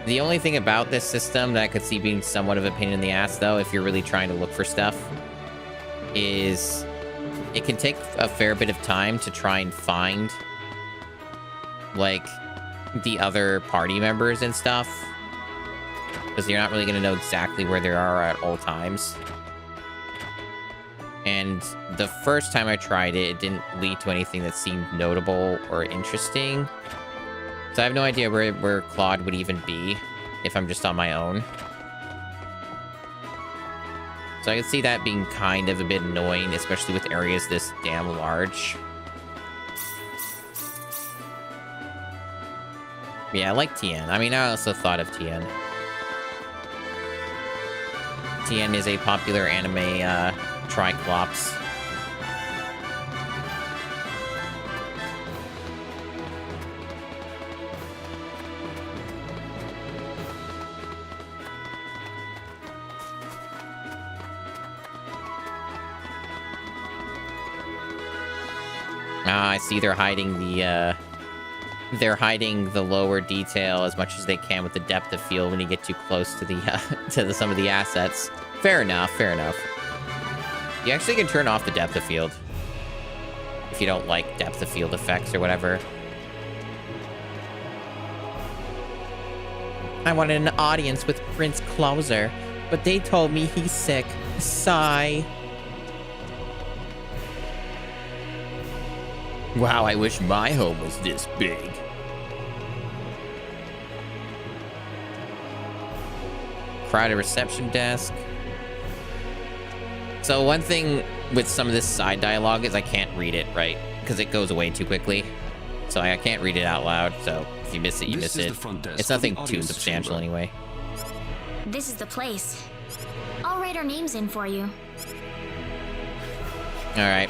The only thing about this system that I could see being somewhat of a pain in the ass, though, if you're really trying to look for stuff, is it can take a fair bit of time to try and find, like, the other party members and stuff. Because you're not really going to know exactly where they are at all times. And the first time I tried it, it didn't lead to anything that seemed notable or interesting. So I have no idea where Claude would even be if I'm just on my own. So I can see that being kind of a bit annoying, especially with areas this damn large. Yeah, I like Tien. I mean, I also thought of Tien. Tien is a popular anime Triclops. I see they're hiding the lower detail as much as they can with the depth of field when you get too close to the some of the assets. Fair enough, fair enough. You actually can turn off the depth of field if you don't like depth of field effects or whatever. I wanted an audience with Prince Clauser, but they told me he's sick. Sigh. Wow, I wish my home was this big. Crowded reception desk. So one thing with some of this side dialogue is I can't read it, right? Because it goes away too quickly. So I can't read it out loud, so if you miss it, you miss it. It's nothing too substantial anyway. This is the place. I'll write our names in for you. Alright.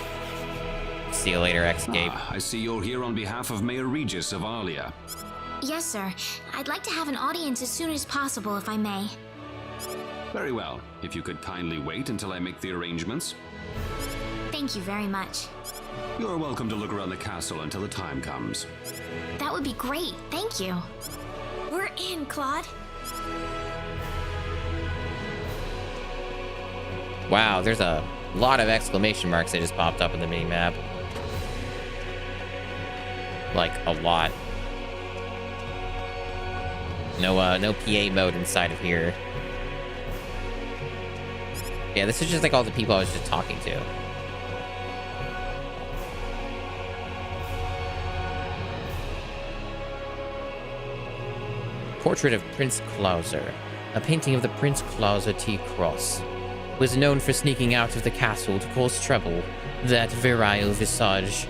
See you later, Escape. I see you're here on behalf of Mayor Regis of Alia. Yes, sir. I'd like to have an audience as soon as possible, if I may. Very well. If you could kindly wait until I make the arrangements. Thank you very much. You're welcome to look around the castle until the time comes. That would be great. Thank you. We're in, Claude. Wow, there's a lot of exclamation marks that just popped up in the mini-map. Like, a lot. No PA mode inside of here. Yeah, this is just like all the people I was just talking to. Portrait of Prince Clauser. A painting of the Prince Clauser T. Cross. Was known for sneaking out of the castle to cause trouble. That virile visage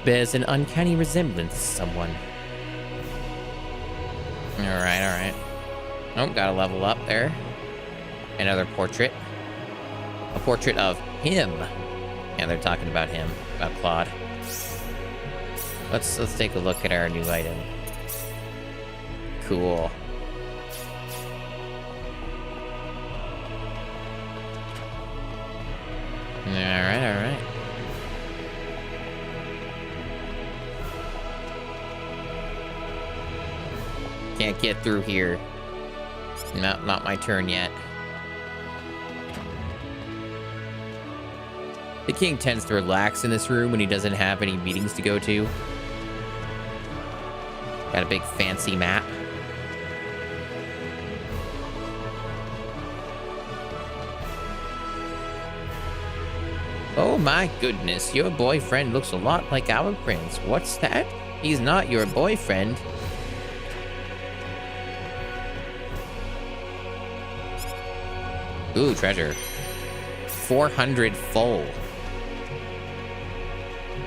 bears an uncanny resemblance to someone. Alright. Oh, gotta level up there. Another portrait. A portrait of him. Yeah, they're talking about him, about Claude. Let's take a look at our new item. Cool. Alright. Can't get through here. Not my turn yet. The king tends to relax in this room when he doesn't have any meetings to go to. Got a big fancy map. Oh my goodness, your boyfriend looks a lot like our prince. What's that? He's not your boyfriend. Ooh, treasure. 400 full.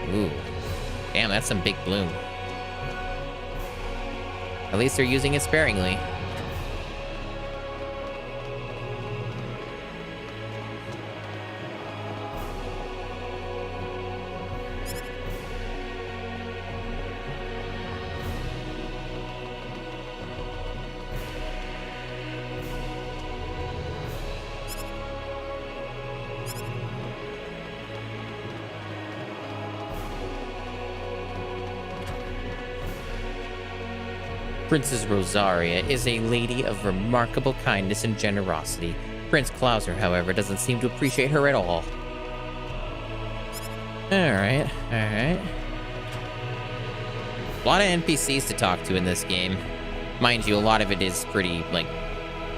Ooh. Damn, that's some big bloom. At least they're using it sparingly. Princess Rosaria is a lady of remarkable kindness and generosity. Prince Clauser, however, doesn't seem to appreciate her at all. Alright. A lot of NPCs to talk to in this game. Mind you, a lot of it is pretty, like,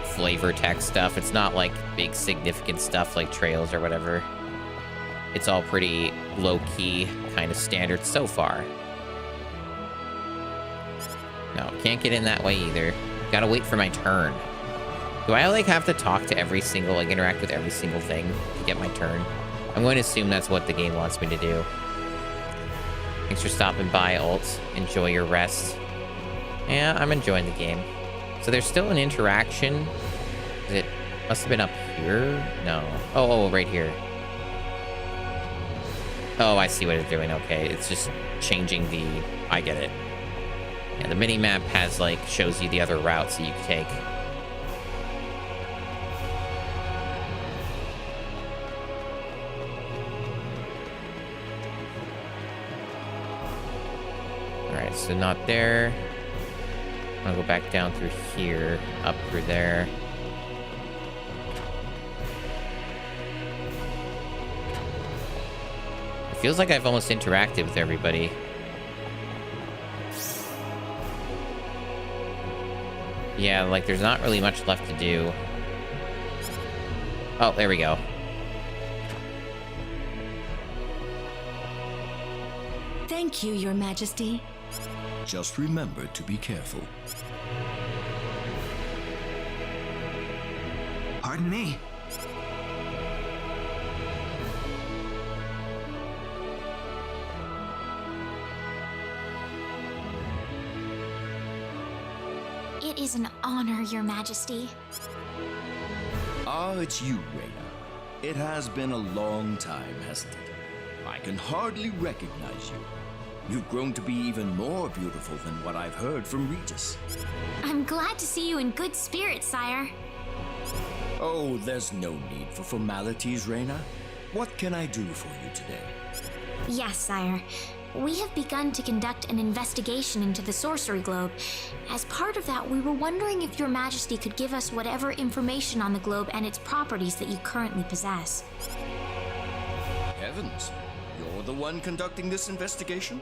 flavor text stuff. It's not, like, big significant stuff like trails or whatever. it's all pretty low-key, kind of standard so far. No, can't get in that way either. Gotta wait for my turn. Do I, like, have to talk to every single, like, interact with every single thing to get my turn? I'm going to assume that's what the game wants me to do. Thanks for stopping by, Alt. Enjoy your rest. Yeah, I'm enjoying the game. So there's still an interaction. It must have been up here? No. Oh, right here. Oh, I see what it's doing. Okay, it's just changing the... I get it. Yeah, the mini-map has, like, shows you the other routes that you can take. Alright, so not there. I'm gonna go back down through here, up through there. It feels like I've almost interacted with everybody. Yeah, like there's not really much left to do. Oh, there we go. Thank you, Your Majesty. Just remember to be careful. Pardon me. It is an honor, Your Majesty. Ah, it's you, Reyna. It has been a long time, hasn't it? I can hardly recognize you. You've grown to be even more beautiful than what I've heard from Regis. I'm glad to see you in good spirits, sire. Oh, there's no need for formalities, Reyna. What can I do for you today? Yes, sire. We have begun to conduct an investigation into the sorcery globe. As part of that, we were wondering if Your Majesty could give us whatever information on the globe and its properties that you currently possess. Heavens, you're the one conducting this investigation?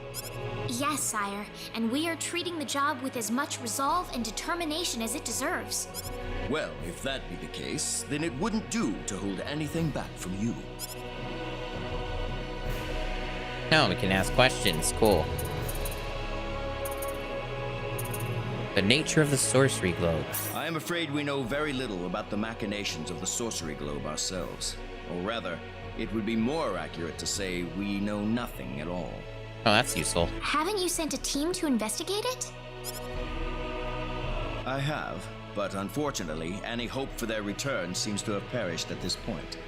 Yes, sire, and we are treating the job with as much resolve and determination as it deserves. Well, if that be the case, then it wouldn't do to hold anything back from you. No, we can ask questions. Cool. The nature of the sorcery globe. I am afraid we know very little about the machinations of the sorcery globe ourselves. Or rather, it would be more accurate to say we know nothing at all. Oh, that's useful. Haven't you sent a team to investigate it? I have, but unfortunately, any hope for their return seems to have perished at this point.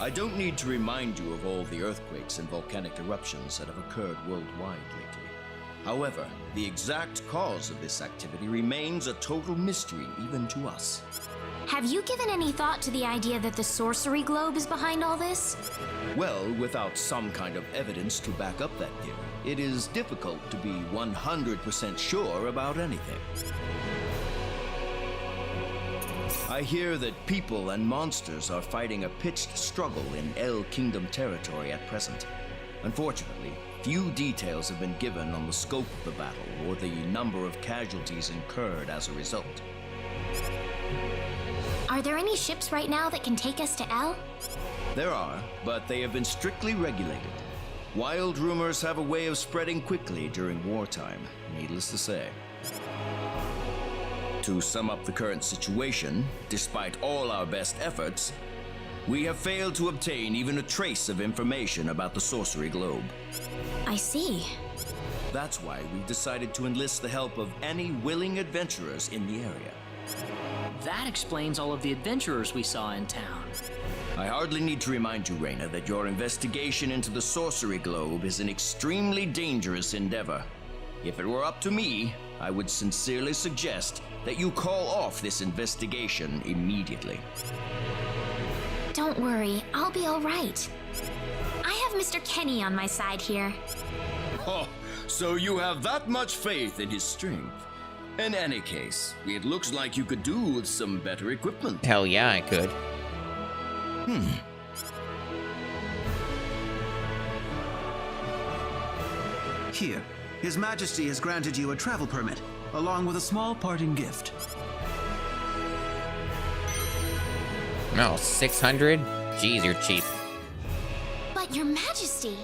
I don't need to remind you of all the earthquakes and volcanic eruptions that have occurred worldwide lately. However, the exact cause of this activity remains a total mystery even to us. Have you given any thought to the idea that the sorcery globe is behind all this? Well, without some kind of evidence to back up that theory, it is difficult to be 100% sure about anything. I hear that people and monsters are fighting a pitched struggle in El Kingdom territory at present. Unfortunately, few details have been given on the scope of the battle or the number of casualties incurred as a result. Are there any ships right now that can take us to El? There are, but they have been strictly regulated. Wild rumors have a way of spreading quickly during wartime, needless to say. To sum up the current situation, despite all our best efforts, we have failed to obtain even a trace of information about the sorcery globe. I see. That's why we've decided to enlist the help of any willing adventurers in the area. That explains all of the adventurers we saw in town. I hardly need to remind you, Reyna, that your investigation into the sorcery globe is an extremely dangerous endeavor. If it were up to me, I would sincerely suggest that you call off this investigation immediately. Don't worry, I'll be all right. I have Mr. Kenny on my side here. Oh, so you have that much faith in his strength. In any case, it looks like you could do with some better equipment. Hell yeah, I could. Here, His Majesty has granted you a travel permit, along with a small parting gift. No, 600? Jeez, you're cheap. But Your Majesty...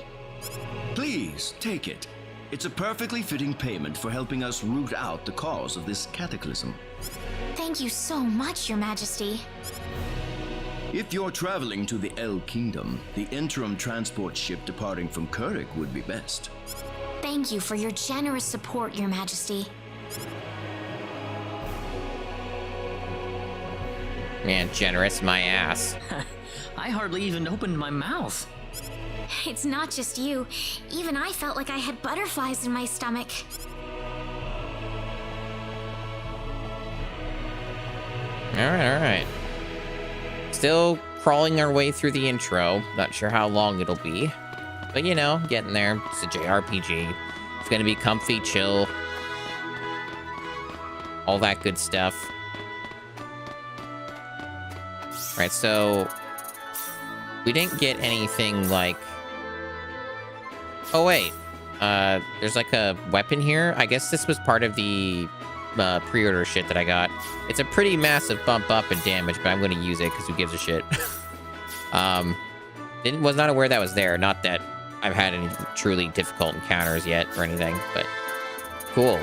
Please, take it. It's a perfectly fitting payment for helping us root out the cause of this cataclysm. Thank you so much, Your Majesty. If you're traveling to the El Kingdom, the interim transport ship departing from Kurik would be best. Thank you for your generous support, Your Majesty. Man, generous my ass. I hardly even opened my mouth. It's not just you. Even I felt like I had butterflies in my stomach. Alright. Still crawling our way through the intro. Not sure how long it'll be. But you know, getting there. It's a JRPG. It's gonna be comfy, chill. All that good stuff. Alright, so... we didn't get anything like... oh, wait. There's like a weapon here. I guess this was part of the pre-order shit that I got. It's a pretty massive bump up in damage, but I'm going to use it because who gives a shit. Was not aware that was there. Not that I've had any truly difficult encounters yet or anything, but cool.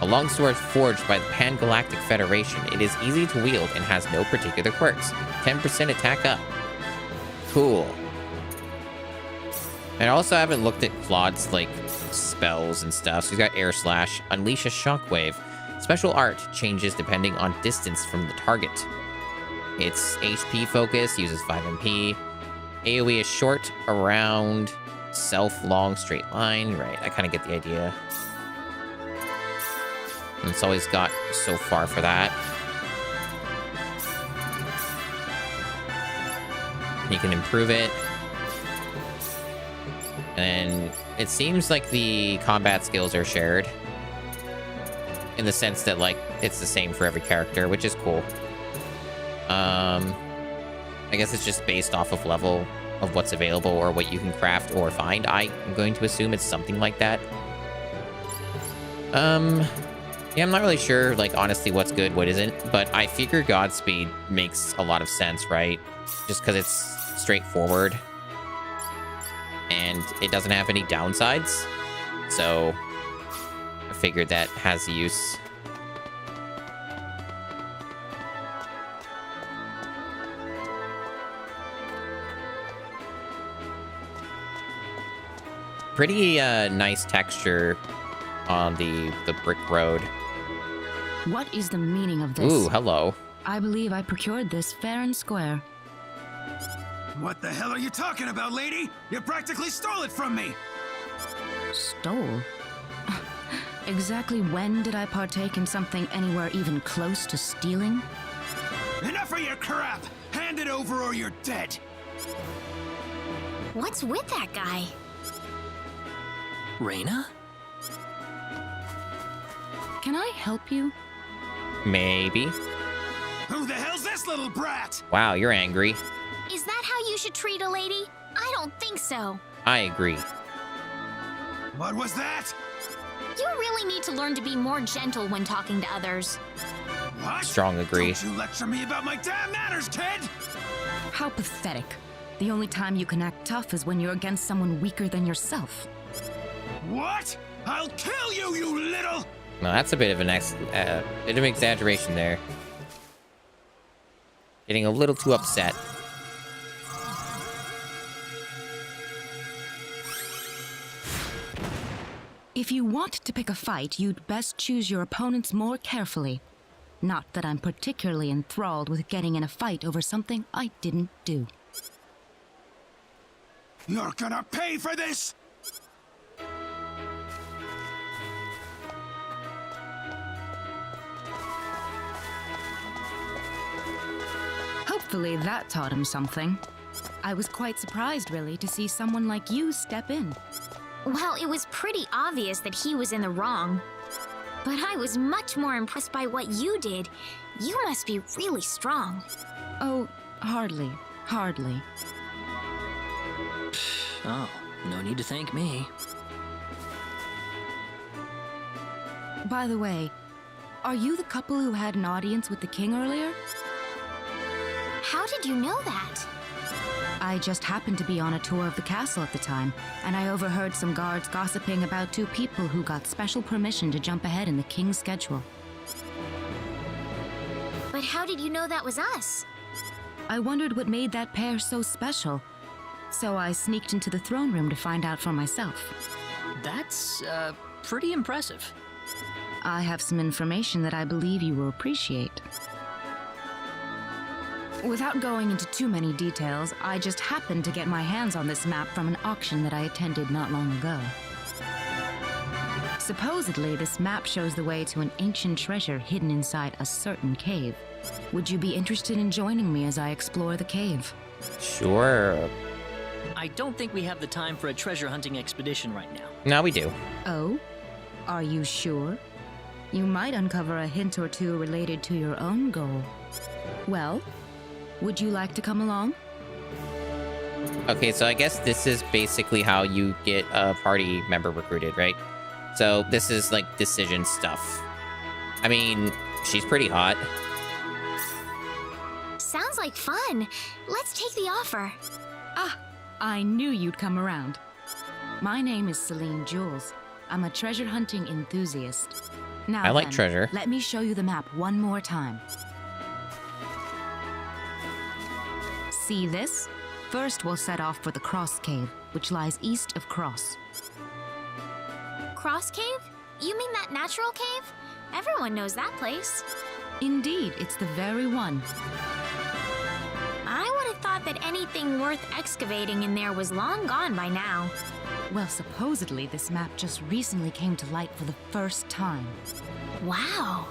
A longsword forged by the Pan-Galactic Federation. It is easy to wield and has no particular quirks. 10% attack up. Cool. And I also haven't looked at Claude's, like, spells and stuff. So he's got Air Slash, Unleash a Shockwave. Special art changes depending on distance from the target. It's HP focus, uses 5 MP. AoE is short, around, self, long, straight line. Right, I kind of get the idea. And it's always got so far for that. You can improve it. And it seems like the combat skills are shared. In the sense that, like, it's the same for every character, which is cool. I guess it's just based off of level of what's available or what you can craft or find. I'm going to assume it's something like that. Yeah, I'm not really sure, like, honestly, what's good, what isn't. But I figure Godspeed makes a lot of sense, right? Just because it's straightforward. And it doesn't have any downsides. So I figured that has use. Pretty nice texture on the brick road. What is the meaning of this? Ooh, hello. I believe I procured this fair and square. What the hell are you talking about, lady? You practically stole it from me! Stole? Exactly when did I partake in something anywhere even close to stealing? Enough of your crap! Hand it over or you're dead! What's with that guy? Reina? Can I help you? Maybe. Who the hell's this little brat? Wow, you're angry. Is that how you should treat a lady? I don't think so. I agree. What was that? You really need to learn to be more gentle when talking to others. What? Strong agree. Don't you lecture me about my damn manners, kid! How pathetic. The only time you can act tough is when you're against someone weaker than yourself. What? I'll kill you, you little... No, that's a bit of an exaggeration there. Getting a little too upset. If you want to pick a fight, you'd best choose your opponents more carefully. Not that I'm particularly enthralled with getting in a fight over something I didn't do. You're gonna pay for this! Hopefully that taught him something. I was quite surprised, really, to see someone like you step in. Well, it was pretty obvious that he was in the wrong. But I was much more impressed by what you did. You must be really strong. Oh, hardly. Hardly. Oh, no need to thank me. By the way, are you the couple who had an audience with the king earlier? How did you know that? I just happened to be on a tour of the castle at the time, and I overheard some guards gossiping about two people who got special permission to jump ahead in the king's schedule. But how did you know that was us? I wondered what made that pair so special, so I sneaked into the throne room to find out for myself. That's, pretty impressive. I have some information that I believe you will appreciate. Without going into too many details, I just happened to get my hands on this map from an auction that I attended not long ago. Supposedly, this map shows the way to an ancient treasure hidden inside a certain cave. Would you be interested in joining me as I explore the cave? Sure. I don't think we have the time for a treasure hunting expedition right now. No, we do. Oh? Are you sure? You might uncover a hint or two related to your own goal. Well, would you like to come along? Okay, so I guess this is basically how you get a party member recruited, right? So this is like decision stuff. I mean, she's pretty hot. Sounds like fun. Let's take the offer. Ah, I knew you'd come around. My name is Celine Jules. I'm a treasure hunting enthusiast. Now I like then, treasure. Let me show you the map one more time. See this? First, we'll set off for the Cross Cave, which lies east of Cross. Cross Cave? You mean that natural cave? Everyone knows that place. Indeed, it's the very one. I would have thought that anything worth excavating in there was long gone by now. Well, supposedly this map just recently came to light for the first time. Wow.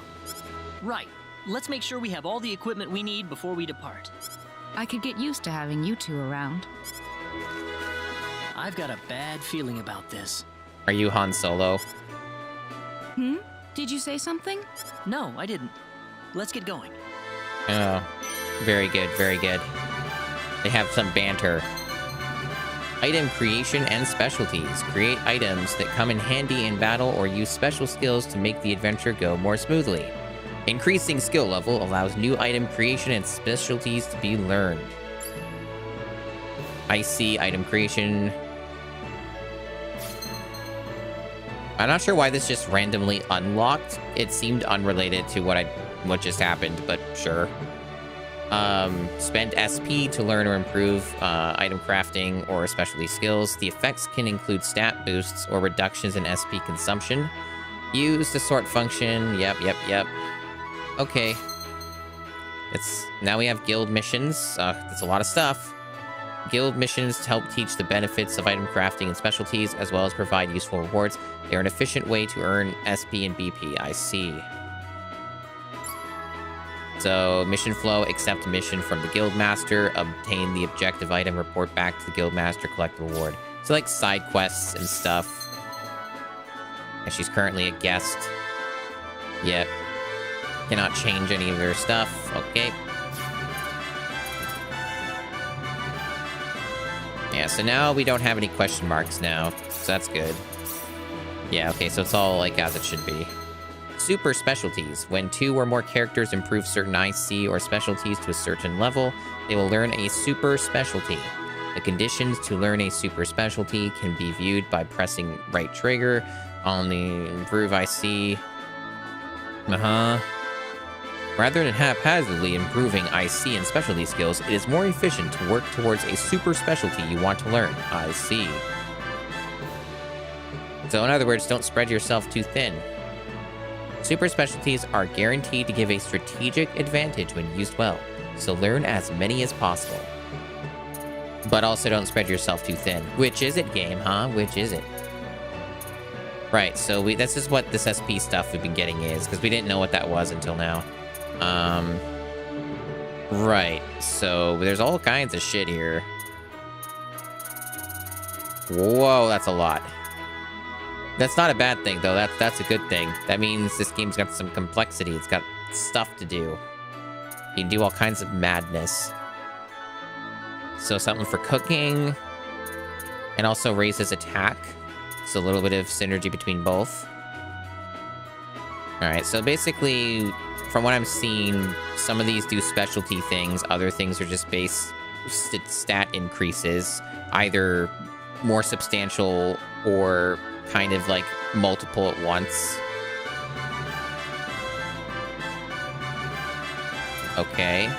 Right. Let's make sure we have all the equipment we need before we depart. I could get used to having you two around. I've got a bad feeling about this. Are you Han Solo? Did you say something? No, I didn't. Let's get going. Oh, very good, very good. They have some banter. Item creation and specialties. Create items that come in handy in battle or use special skills to make the adventure go more smoothly. Increasing skill level allows new item creation and specialties to be learned. I see item creation. I'm not sure why this just randomly unlocked. It seemed unrelated to what just happened, but sure. Spend SP to learn or improve item crafting or specialty skills. The effects can include stat boosts or reductions in SP consumption. Use the sort function. Yep. Okay. Now we have guild missions. That's a lot of stuff. Guild missions to help teach the benefits of item crafting and specialties, as well as provide useful rewards. They are an efficient way to earn SP and BP. I see. So, mission flow, accept a mission from the guild master, obtain the objective item, report back to the guild master, collect the reward. So, like side quests and stuff. And she's currently a guest. Yep. Cannot change any of her stuff. Okay. Yeah, so now we don't have any question marks now, so that's good. Yeah, okay, so it's all like as it should be. Super specialties. When 2 or more characters improve certain IC or specialties to a certain level, they will learn a super specialty. The conditions to learn a super specialty can be viewed by pressing right trigger on the improve IC. Rather than haphazardly improving IC and specialty skills, it is more efficient to work towards a super specialty you want to learn. I see. So in other words, don't spread yourself too thin. Super specialties are guaranteed to give a strategic advantage when used well, so learn as many as possible. But also don't spread yourself too thin. Which is it, game, huh? Which is it? Right, so this is what this SP stuff we've been getting is, because we didn't know what that was until now. Right, so there's all kinds of shit here. Whoa, that's a lot. That's not a bad thing, though. That's a good thing. That means this game's got some complexity. It's got stuff to do. You can do all kinds of madness. So something for cooking. And also raises attack. So a little bit of synergy between both. Alright, so basically from what I'm seeing, some of these do specialty things. Other things are just base stat increases, either more substantial or kind of like multiple at once. Okay.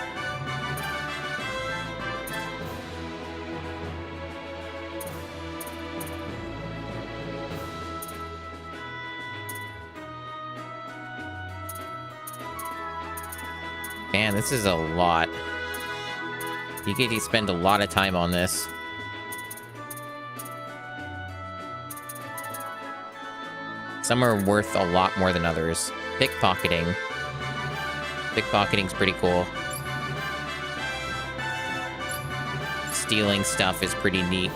Man, this is a lot. You get to spend a lot of time on this. Some are worth a lot more than others. Pickpocketing. Pickpocketing's pretty cool. Stealing stuff is pretty neat.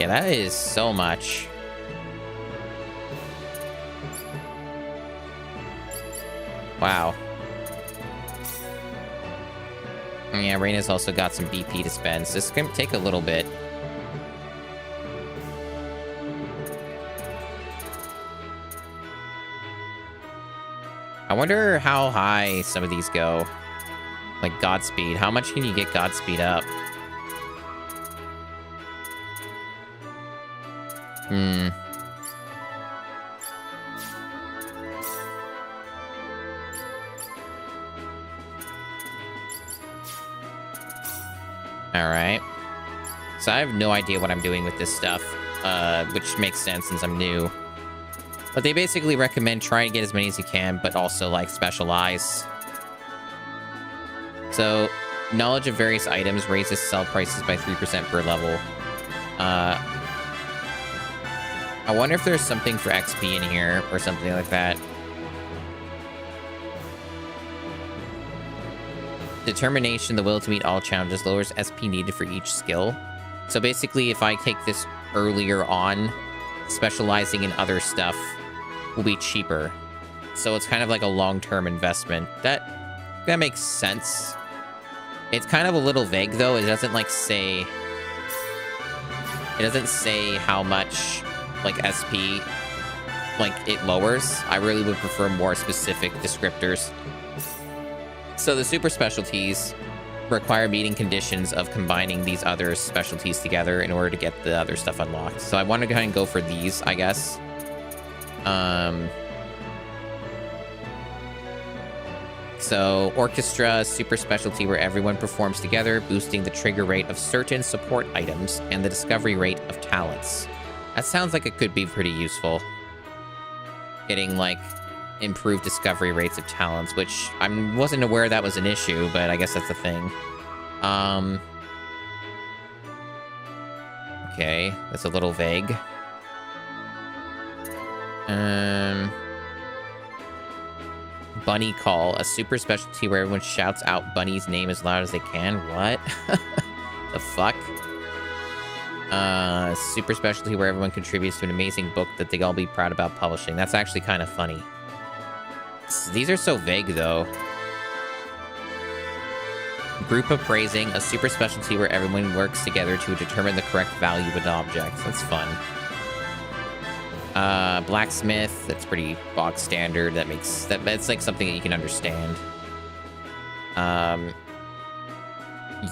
Yeah, that is so much. Wow. Yeah, Reyna's also got some BP to spend, so this can take a little bit. I wonder how high some of these go. Like Godspeed. How much can you get Godspeed up? Alright. So I have no idea what I'm doing with this stuff, which makes sense since I'm new. But they basically recommend trying to get as many as you can, but also, like, specialize. So, knowledge of various items raises sell prices by 3% per level. I wonder if there's something for XP in here, or something like that. Determination, the will to meet all challenges, lowers SP needed for each skill. So basically, if I take this earlier on, specializing in other stuff will be cheaper. So it's kind of like a long-term investment. That makes sense. It's kind of a little vague, though. It doesn't, like, say... It doesn't say how much, like, SP, like, it lowers. I really would prefer more specific descriptors. So the super specialties require meeting conditions of combining these other specialties together in order to get the other stuff unlocked. So I want to go ahead and go for these, I guess. So orchestra, super specialty where everyone performs together, boosting the trigger rate of certain support items and the discovery rate of talents. That sounds like it could be pretty useful. Getting, like, improved discovery rates of talents, which I wasn't aware that was an issue, but I guess that's a thing. Okay, that's a little vague. Bunny call, a super specialty where everyone shouts out Bunny's name as loud as they can. What? The fuck? Super specialty where everyone contributes to an amazing book that they all be proud about publishing. That's actually kind of funny. These are so vague, though. Group appraising, a super specialty where everyone works together to determine the correct value of an object. That's fun. Blacksmith, that's pretty bog standard. That's like something that you can understand.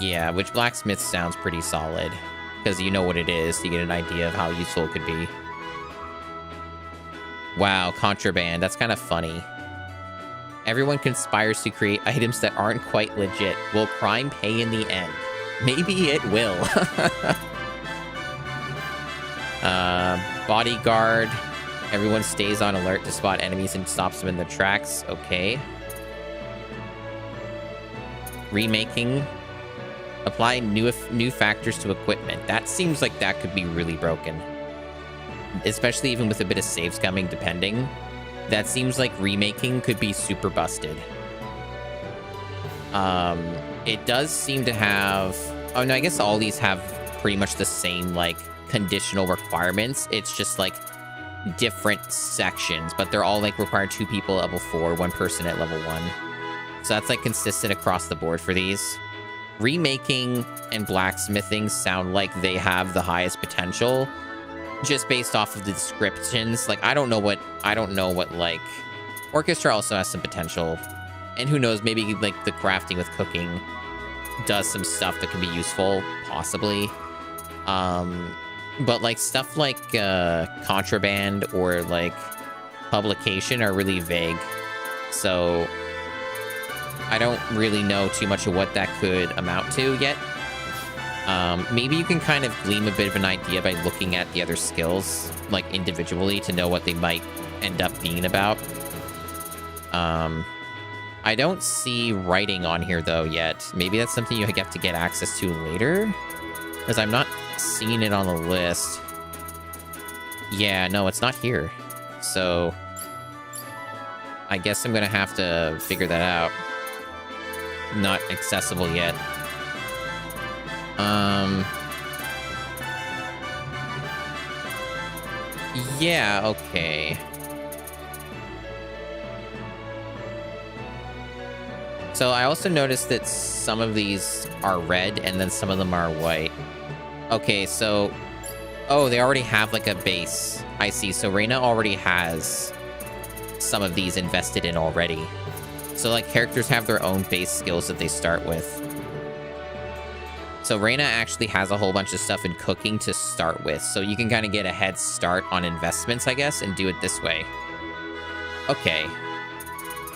Yeah, which blacksmith sounds pretty solid. Because you know what it is, you get an idea of how useful it could be. Wow, contraband, that's kind of funny. Everyone conspires to create items that aren't quite legit. Will crime pay in the end? Maybe it will. Bodyguard. Everyone stays on alert to spot enemies and stops them in their tracks. Okay. Remaking. Apply new factors to equipment. That seems like that could be really broken. Especially even with a bit of saves coming, depending. That seems like remaking could be super busted. It does seem to have... Oh, no, I guess all these have pretty much the same, like, conditional requirements. It's just, like, different sections, but they're all, like, require 2 people at level 4, 1 person at level 1. So that's, like, consistent across the board for these. Remaking and blacksmithing sound like they have the highest potential. just based off of the descriptions. Like, I don't know what, like, Orchestra also has some potential. And who knows, maybe, like, the crafting with cooking does some stuff that can be useful, possibly. But, like, stuff like contraband or, like, publication are really vague. So I don't really know too much of what that could amount to yet. Maybe you can kind of glean a bit of an idea by looking at the other skills, like, individually, to know what they might end up being about. I don't see writing on here, though, yet. Maybe that's something you have to get access to later? Because I'm not seeing it on the list. Yeah, no, it's not here. So I guess I'm gonna have to figure that out. Not accessible yet. Yeah, okay. So I also noticed that some of these are red and then some of them are white. Okay, so... Oh, they already have, like, a base. I see. So Reina already has some of these invested in already. So, like, characters have their own base skills that they start with. So Reina actually has a whole bunch of stuff in cooking to start with. So you can kind of get a head start on investments, I guess, and do it this way. Okay.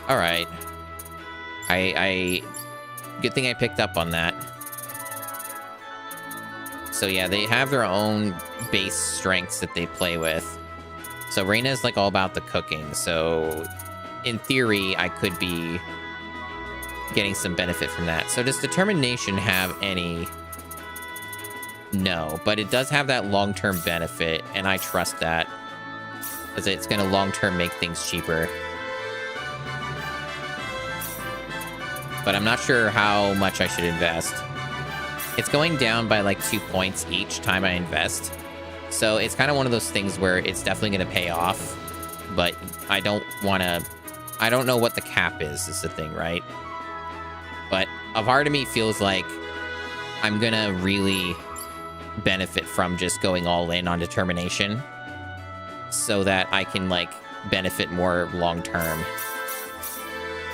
All right. Good thing I picked up on that. So yeah, they have their own base strengths that they play with. So Reina's like all about the cooking. So in theory, I could be getting some benefit from that. So does determination have any? No, but it does have that long-term benefit, and I trust that, because it's going to long-term make things cheaper. But I'm not sure how much I should invest. It's going down by like 2 points each time I invest. So it's kind of one of those things where it's definitely going to pay off, but I don't want to... I don't know what the cap is the thing, right? But a part of me feels like I'm going to really benefit from just going all in on determination so that I can, like, benefit more long-term.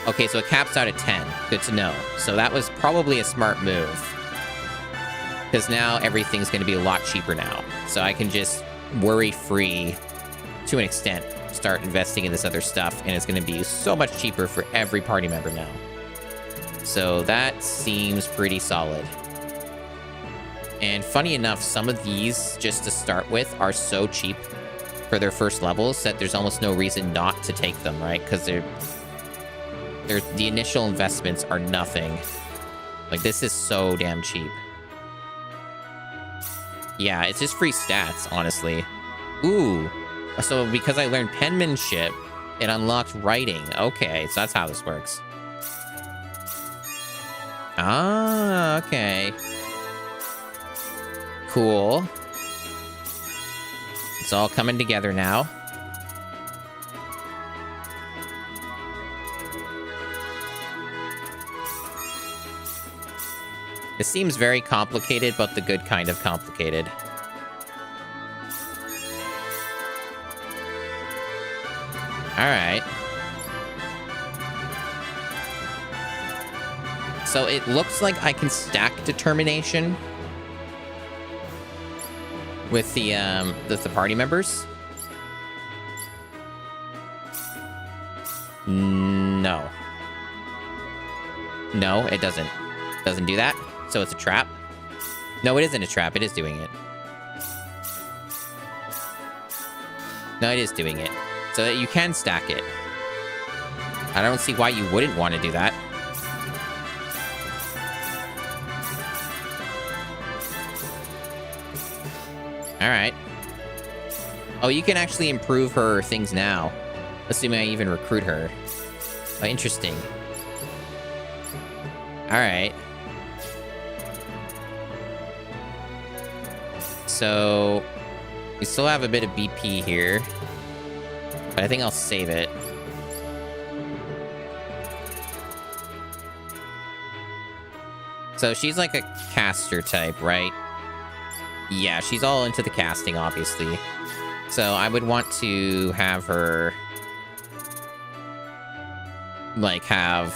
Okay, so it caps out at 10. Good to know. So that was probably a smart move. Because now everything's going to be a lot cheaper now. So I can just worry-free, to an extent, start investing in this other stuff. And it's going to be so much cheaper for every party member now. So that seems pretty solid. And funny enough, some of these, just to start with, are so cheap for their first levels that there's almost no reason not to take them, right? Because the initial investments are nothing. Like, this is so damn cheap. Yeah, it's just free stats, honestly. Ooh. So because I learned penmanship, it unlocked writing. Okay, so that's how this works. Ah, okay. Cool. It's all coming together now. It seems very complicated, but the good kind of complicated. Alright. So it looks like I can stack determination with the party members. No. No, it doesn't. Doesn't do that. So it's a trap? No, it isn't a trap. It is doing it. No, it is doing it. So that you can stack it. I don't see why you wouldn't want to do that. Alright. Oh, you can actually improve her things now. Assuming I even recruit her. Oh, interesting. Alright. So, we still have a bit of BP here. But I think I'll save it. So she's like a caster type, right? Yeah, she's all into the casting, obviously. So I would want to have her, like, have...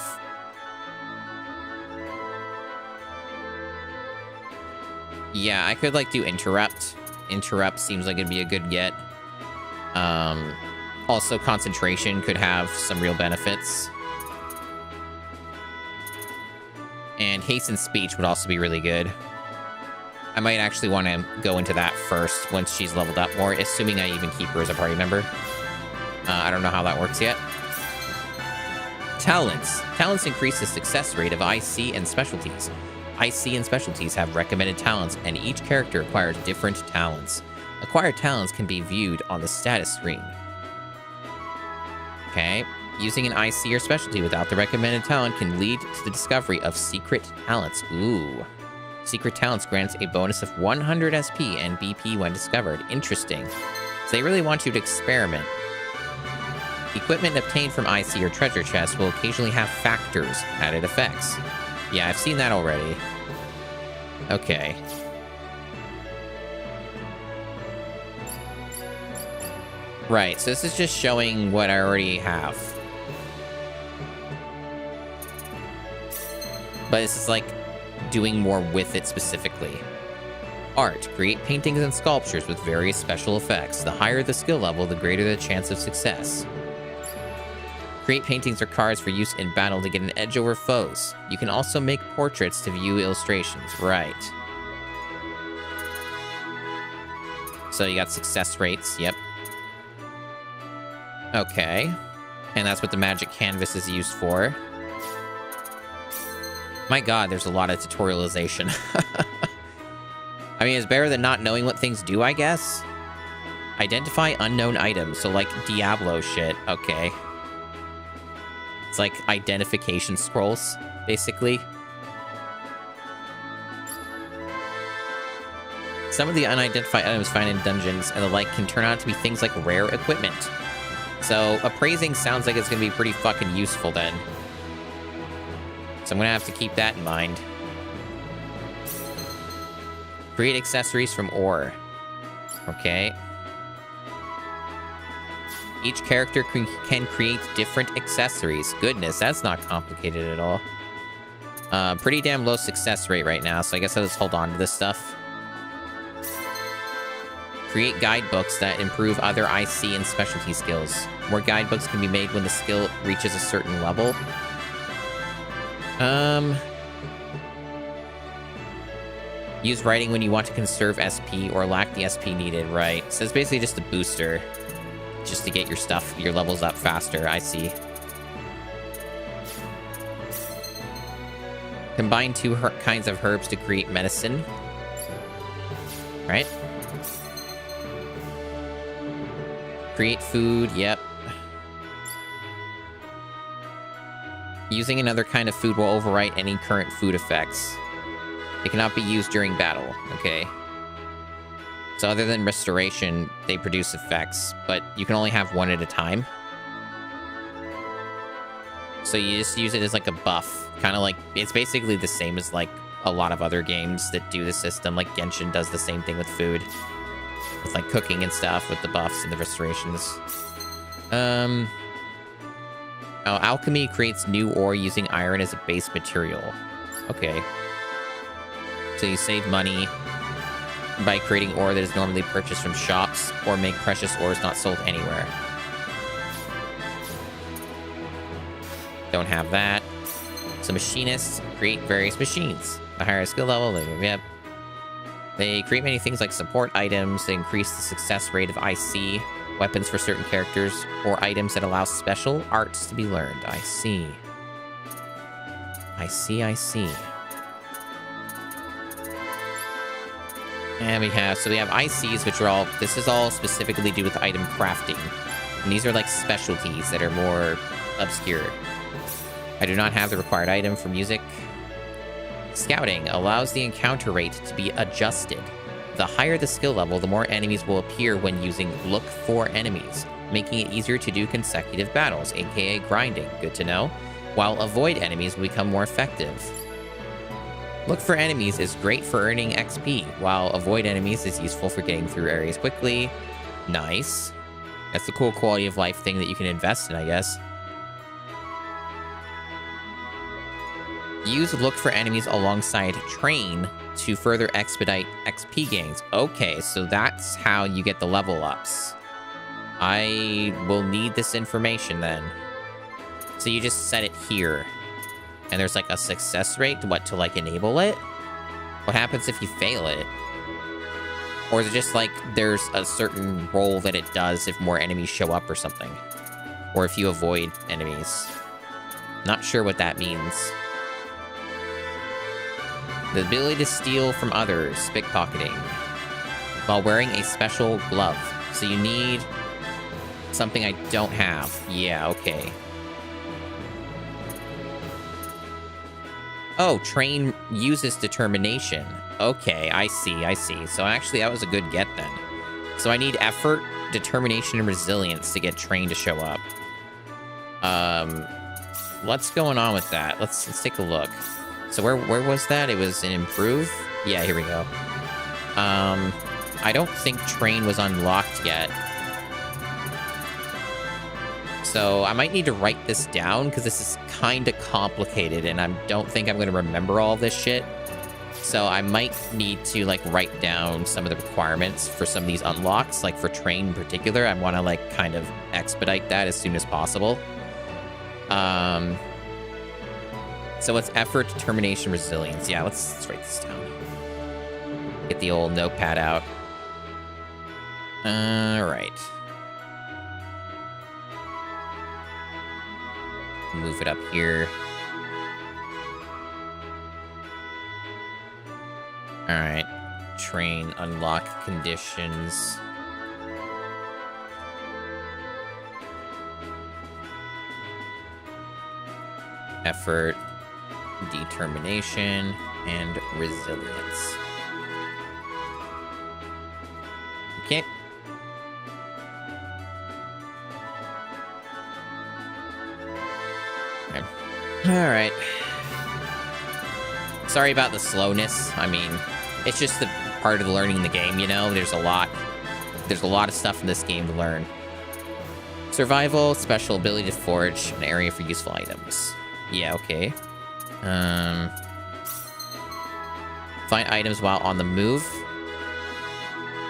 Yeah, I could, like, do Interrupt. Interrupt seems like it'd be a good get. Also, Concentration could have some real benefits. And Hasten Speech would also be really good. I might actually want to go into that first once she's leveled up more, assuming I even keep her as a party member. I don't know how that works yet. Talents. Talents increase the success rate of IC and specialties. IC and specialties have recommended talents, and each character acquires different talents. Acquired talents can be viewed on the status screen. Okay. Using an IC or specialty without the recommended talent can lead to the discovery of secret talents. Ooh. Secret talents grants a bonus of 100 SP and BP when discovered. Interesting. So they really want you to experiment. Equipment obtained from IC or treasure chests will occasionally have factors, added effects. Yeah, I've seen that already. Okay. Right, so this is just showing what I already have. But this is like doing more with it specifically. Art. Create paintings and sculptures with various special effects. The higher the skill level, the greater the chance of success. Create paintings or cards for use in battle to get an edge over foes. You can also make portraits to view illustrations. Right. So you got success rates. Yep. Okay. And that's what the magic canvas is used for. My god, there's a lot of tutorialization. I mean, it's better than not knowing what things do, I guess. Identify unknown items, so like Diablo shit. Okay. It's like identification scrolls, basically. Some of the unidentified items found in dungeons and the like can turn out to be things like rare equipment. So, appraising sounds like it's going to be pretty fucking useful then. So I'm going to have to keep that in mind. Create accessories from ore. Okay. Each character can create different accessories. Goodness, that's not complicated at all. Pretty damn low success rate right now, so I guess I'll just hold on to this stuff. Create guidebooks that improve other IC and specialty skills. More guidebooks can be made when the skill reaches a certain level. Use writing when you want to conserve SP or lack the SP needed, right? So it's basically just a booster. Just to get your stuff, your levels up faster, I see. Combine two kinds of herbs to create medicine. Right? Create food, yep. Using another kind of food will overwrite any current food effects. It cannot be used during battle, okay. So other than restoration, they produce effects, but you can only have one at a time. So you just use it as like a buff, kind of like, it's basically the same as like a lot of other games that do the system, like Genshin does the same thing with food. With like cooking and stuff, with the buffs and the restorations. Oh, alchemy creates new ore using iron as a base material. Okay. So you save money by creating ore that is normally purchased from shops, or make precious ores not sold anywhere. Don't have that. So machinists create various machines. The higher skill level, yep. They create many things like support items that increase the success rate of IC, weapons for certain characters, or items that allow special arts to be learned. I see. I see, I see. And we have ICs, which are all, this is all specifically do with item crafting. And these are like specialties that are more obscure. I do not have the required item for music. Scouting allows the encounter rate to be adjusted. The higher the skill level, the more enemies will appear when using look for enemies, making it easier to do consecutive battles, aka grinding. Good to know. While avoid enemies will become more effective. Look for enemies is great for earning XP, while avoid enemies is useful for getting through areas quickly. Nice. That's a cool quality of life thing that you can invest in, I guess. Use look for enemies alongside train to further expedite XP gains. Okay, so that's how you get the level ups. I will need this information then. So you just set it here. And there's like a success rate to like enable it? What happens if you fail it? Or is it just like there's a certain role that it does if more enemies show up or something? Or if you avoid enemies? Not sure what that means. The ability to steal from others, pickpocketing, while wearing a special glove. So you need something I don't have. Yeah, okay. Oh, train uses determination. Okay, I see. So actually, that was a good get then. So I need effort, determination, and resilience to get train to show up. What's going on with that? Let's take a look. So where was that? It was in improve? Yeah, here we go. I don't think train was unlocked yet. So I might need to write this down because this is kind of complicated and I don't think I'm going to remember all this shit. So I might need to like write down some of the requirements for some of these unlocks, like for train in particular. I want to like kind of expedite that as soon as possible. So it's effort, determination, resilience. Yeah, let's write this down. Get the old notepad out. All right. Move it up here. All right. Train unlock conditions. Effort, determination, and resilience. Okay. All right. Sorry about the slowness. I mean, it's just the part of learning the game, you know? There's a lot of stuff in this game to learn. Survival, special ability to forage, an area for useful items. Yeah, okay. Find items while on the move.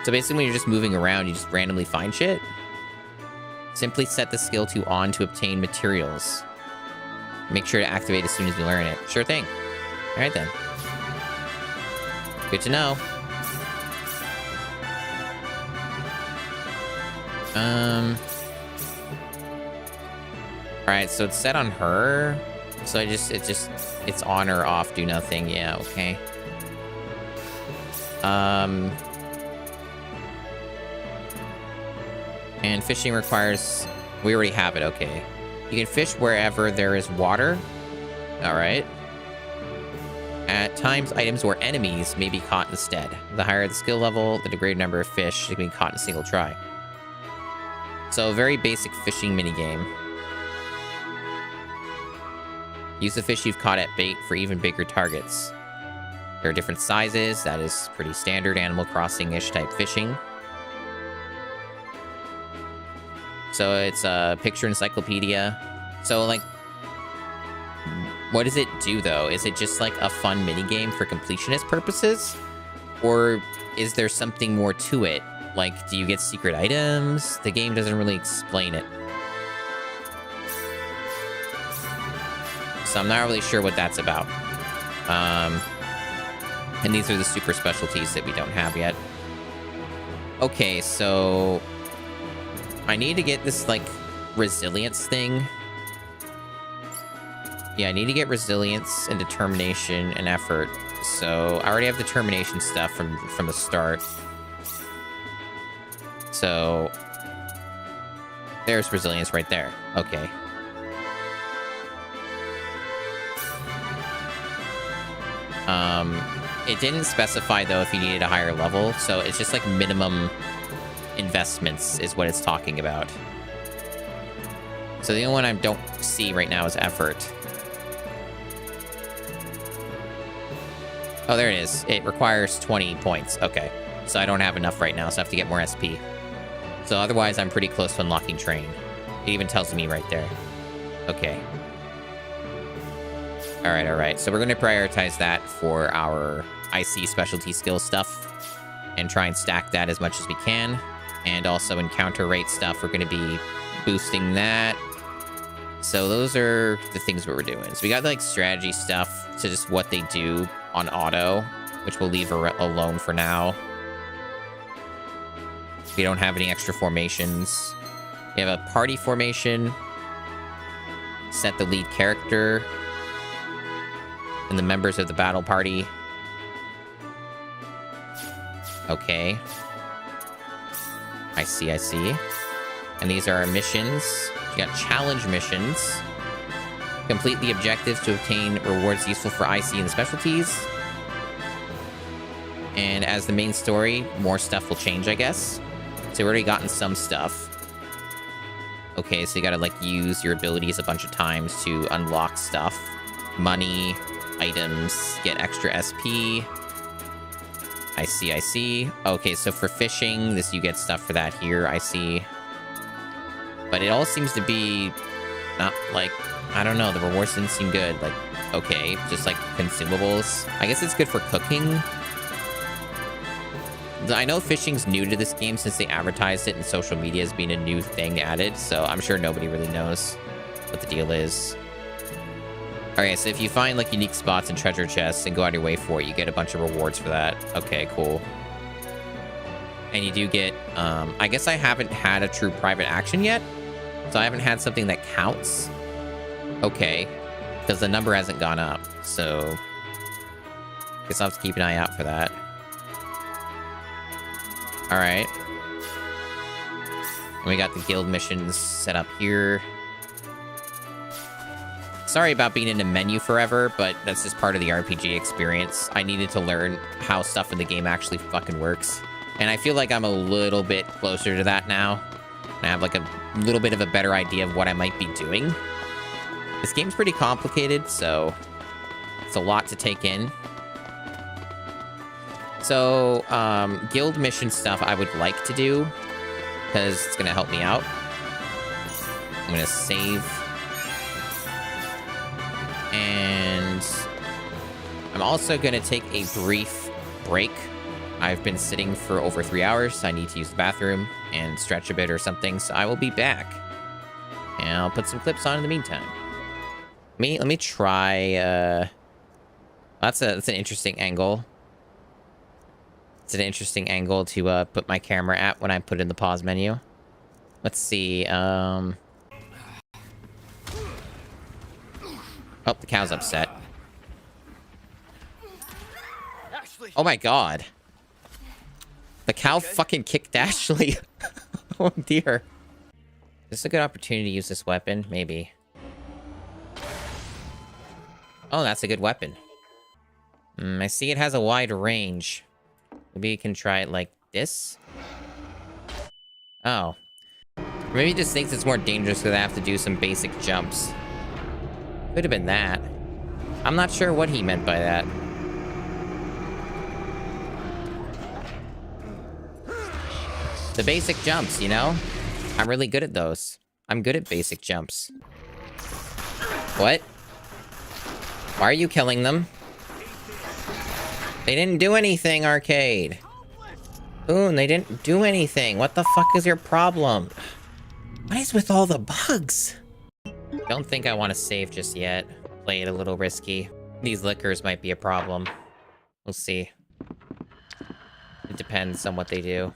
So basically when you're just moving around, you just randomly find shit. Simply set the skill to on to obtain materials. Make sure to activate as soon as you learn it. Sure thing. All right then. Good to know. All right, so it's set on her. So it's on or off, do nothing. Yeah, okay. And fishing requires, we already have it, okay. You can fish wherever there is water. All right. At times, items or enemies may be caught instead. The higher the skill level, the greater number of fish that can be caught in a single try. So, very basic fishing minigame. Use the fish you've caught at bait for even bigger targets. There are different sizes. That is pretty standard Animal Crossing-ish type fishing. So it's a picture encyclopedia. So, like, what does it do, though? Is it just, like, a fun minigame for completionist purposes? Or is there something more to it? Like, do you get secret items? The game doesn't really explain it. So I'm not really sure what that's about. And these are the super specialties that we don't have yet. Okay, so I need to get this, like, resilience thing. Yeah, I need to get resilience and determination and effort. So I already have determination stuff from the start. So there's resilience right there. Okay. It didn't specify, though, if you needed a higher level, so it's just like minimum investments is what it's talking about. So the only one I don't see right now is effort. Oh, there it is. It requires 20 points. Okay. So I don't have enough right now, so I have to get more SP. So otherwise, I'm pretty close to unlocking Train. It even tells me right there. Okay. All right. So we're going to prioritize that for our IC specialty skill stuff and try and stack that as much as we can. And also encounter rate stuff, we're going to be boosting that. So those are the things that we're doing. So we got like strategy stuff to just what they do on auto, which we'll leave alone for now. We don't have any extra formations. We have a party formation. Set the lead character and the members of the battle party. Okay. I see. And these are our missions. We got challenge missions. Complete the objectives to obtain rewards useful for IC and specialties. And as the main story, more stuff will change, I guess. So we've already gotten some stuff. Okay, so you gotta, like, use your abilities a bunch of times to unlock stuff. Money, items, get extra SP. I see. Okay, so for fishing, you get stuff for that here, I see. But it all seems to be not, like, I don't know, the rewards didn't seem good. Like, okay, just, like, consumables. I guess it's good for cooking. I know fishing's new to this game since they advertised it in social media as being a new thing added, so I'm sure nobody really knows what the deal is. Okay, so if you find, like, unique spots and treasure chests and go out of your way for it, you get a bunch of rewards for that. Okay, cool. And you do get, I guess I haven't had a true private action yet, so I haven't had something that counts. Okay, because the number hasn't gone up, so guess I'll have to keep an eye out for that. All right. And we got the guild missions set up here. Sorry about being in the menu forever, but that's just part of the RPG experience. I needed to learn how stuff in the game actually fucking works. And I feel like I'm a little bit closer to that now. And I have like a little bit of a better idea of what I might be doing. This game's pretty complicated, so it's a lot to take in. So, guild mission stuff I would like to do, because it's going to help me out. I'm going to save. And I'm also going to take a brief break. I've been sitting for over 3 hours. I need to use the bathroom and stretch a bit or something, so I will be back. And I'll put some clips on in the meantime. Let me try, that's an interesting angle. It's an interesting angle to put my camera at when I put in the pause menu. Let's see. Oh, the cow's upset. Oh my god. The cow fucking kicked Ashley. Oh dear. Is this a good opportunity to use this weapon? Maybe. Oh, that's a good weapon. I see it has a wide range. Maybe you can try it like this? Oh. Maybe he just thinks it's more dangerous because I have to do some basic jumps. Could have been that. I'm not sure what he meant by that. The basic jumps, you know? I'm really good at those. I'm good at basic jumps. What? Why are you killing them? They didn't do anything, Arcade. Boon, they didn't do anything. What the fuck is your problem? What is with all the bugs? Don't think I want to save just yet. Play it a little risky. These liquors might be a problem. We'll see. It depends on what they do.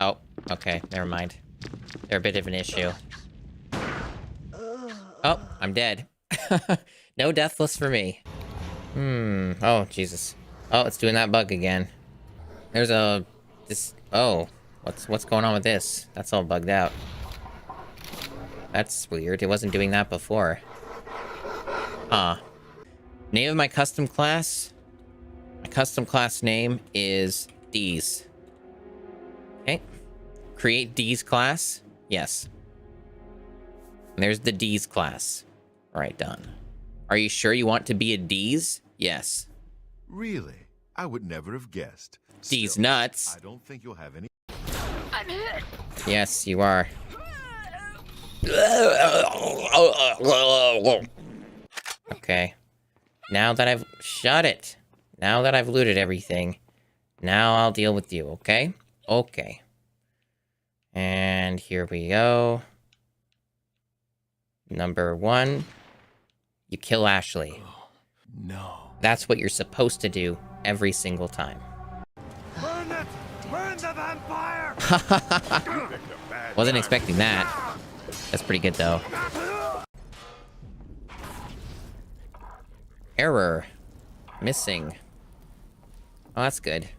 Oh, okay, never mind. They're a bit of an issue. Oh, I'm dead. No deathless for me. Oh, Jesus. Oh, it's doing that bug again. There's a... Oh, what's going on with this? That's all bugged out. That's weird. It wasn't doing that before. Name of my custom class? My custom class name is D's. Okay. Create D's class? Yes. And there's the D's class. Alright, done. Are you sure you want to be a D's? Yes. Really? I would never have guessed. D's Still, nuts. I don't think you'll have any. Yes, you are. Okay. Now that I've... Shut it. Now that I've looted everything, now I'll deal with you, okay? Okay. And here we go. Number 1. You kill Ashley. No. That's what you're supposed to do every single time. Burn it! Burn the vampire! Wasn't expecting that. That's pretty good, though. Error. Missing. Oh, that's good.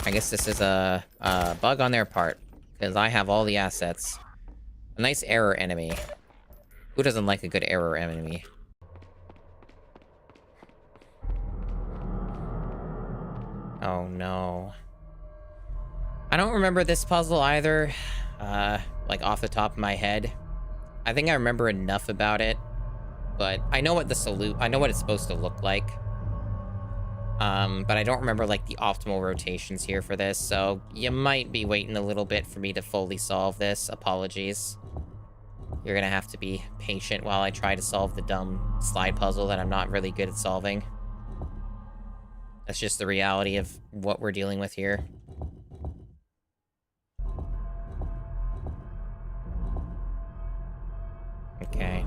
I guess this is a bug on their part, because I have all the assets. A nice error enemy. Who doesn't like a good error enemy? Oh no. I don't remember this puzzle either, like off the top of my head. I think I remember enough about it, but I know what I know what it's supposed to look like. But I don't remember, like, the optimal rotations here for this, so you might be waiting a little bit for me to fully solve this. Apologies. You're gonna have to be patient while I try to solve the dumb slide puzzle that I'm not really good at solving. That's just the reality of what we're dealing with here. Okay.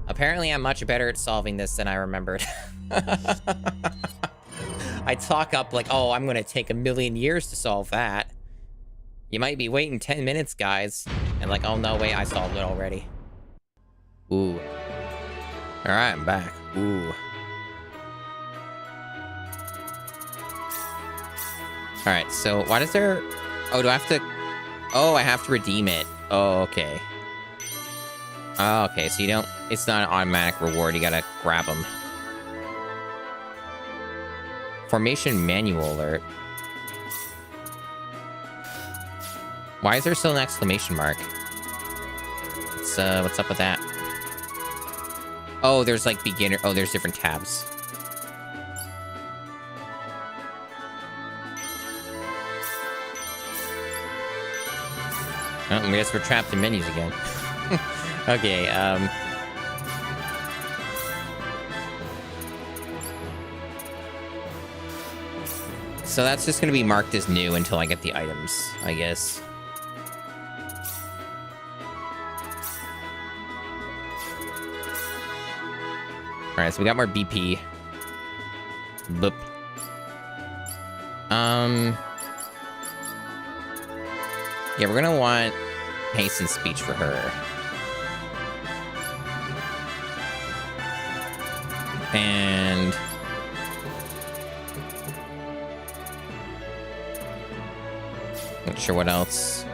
Apparently, I'm much better at solving this than I remembered. I talk up like, oh, I'm gonna take 1,000,000 years to solve that. You might be waiting 10 minutes, guys. And like, oh no, wait, I solved it already. Ooh. Alright, I'm back. Ooh. Alright, so why does there... Oh, do I have to... Oh, I have to redeem it. Oh, okay. Oh, okay, so you don't... It's not an automatic reward, you gotta grab them. Formation manual alert. Why is there still an exclamation mark? What's up with that? Oh, there's like beginner... Oh, there's different tabs. Oh, I guess we're trapped in menus again. Okay, so that's just gonna be marked as new until I get the items, I guess. Alright, so we got more BP. Boop. Yeah, we're gonna want haste and speech for her. And... not sure what else.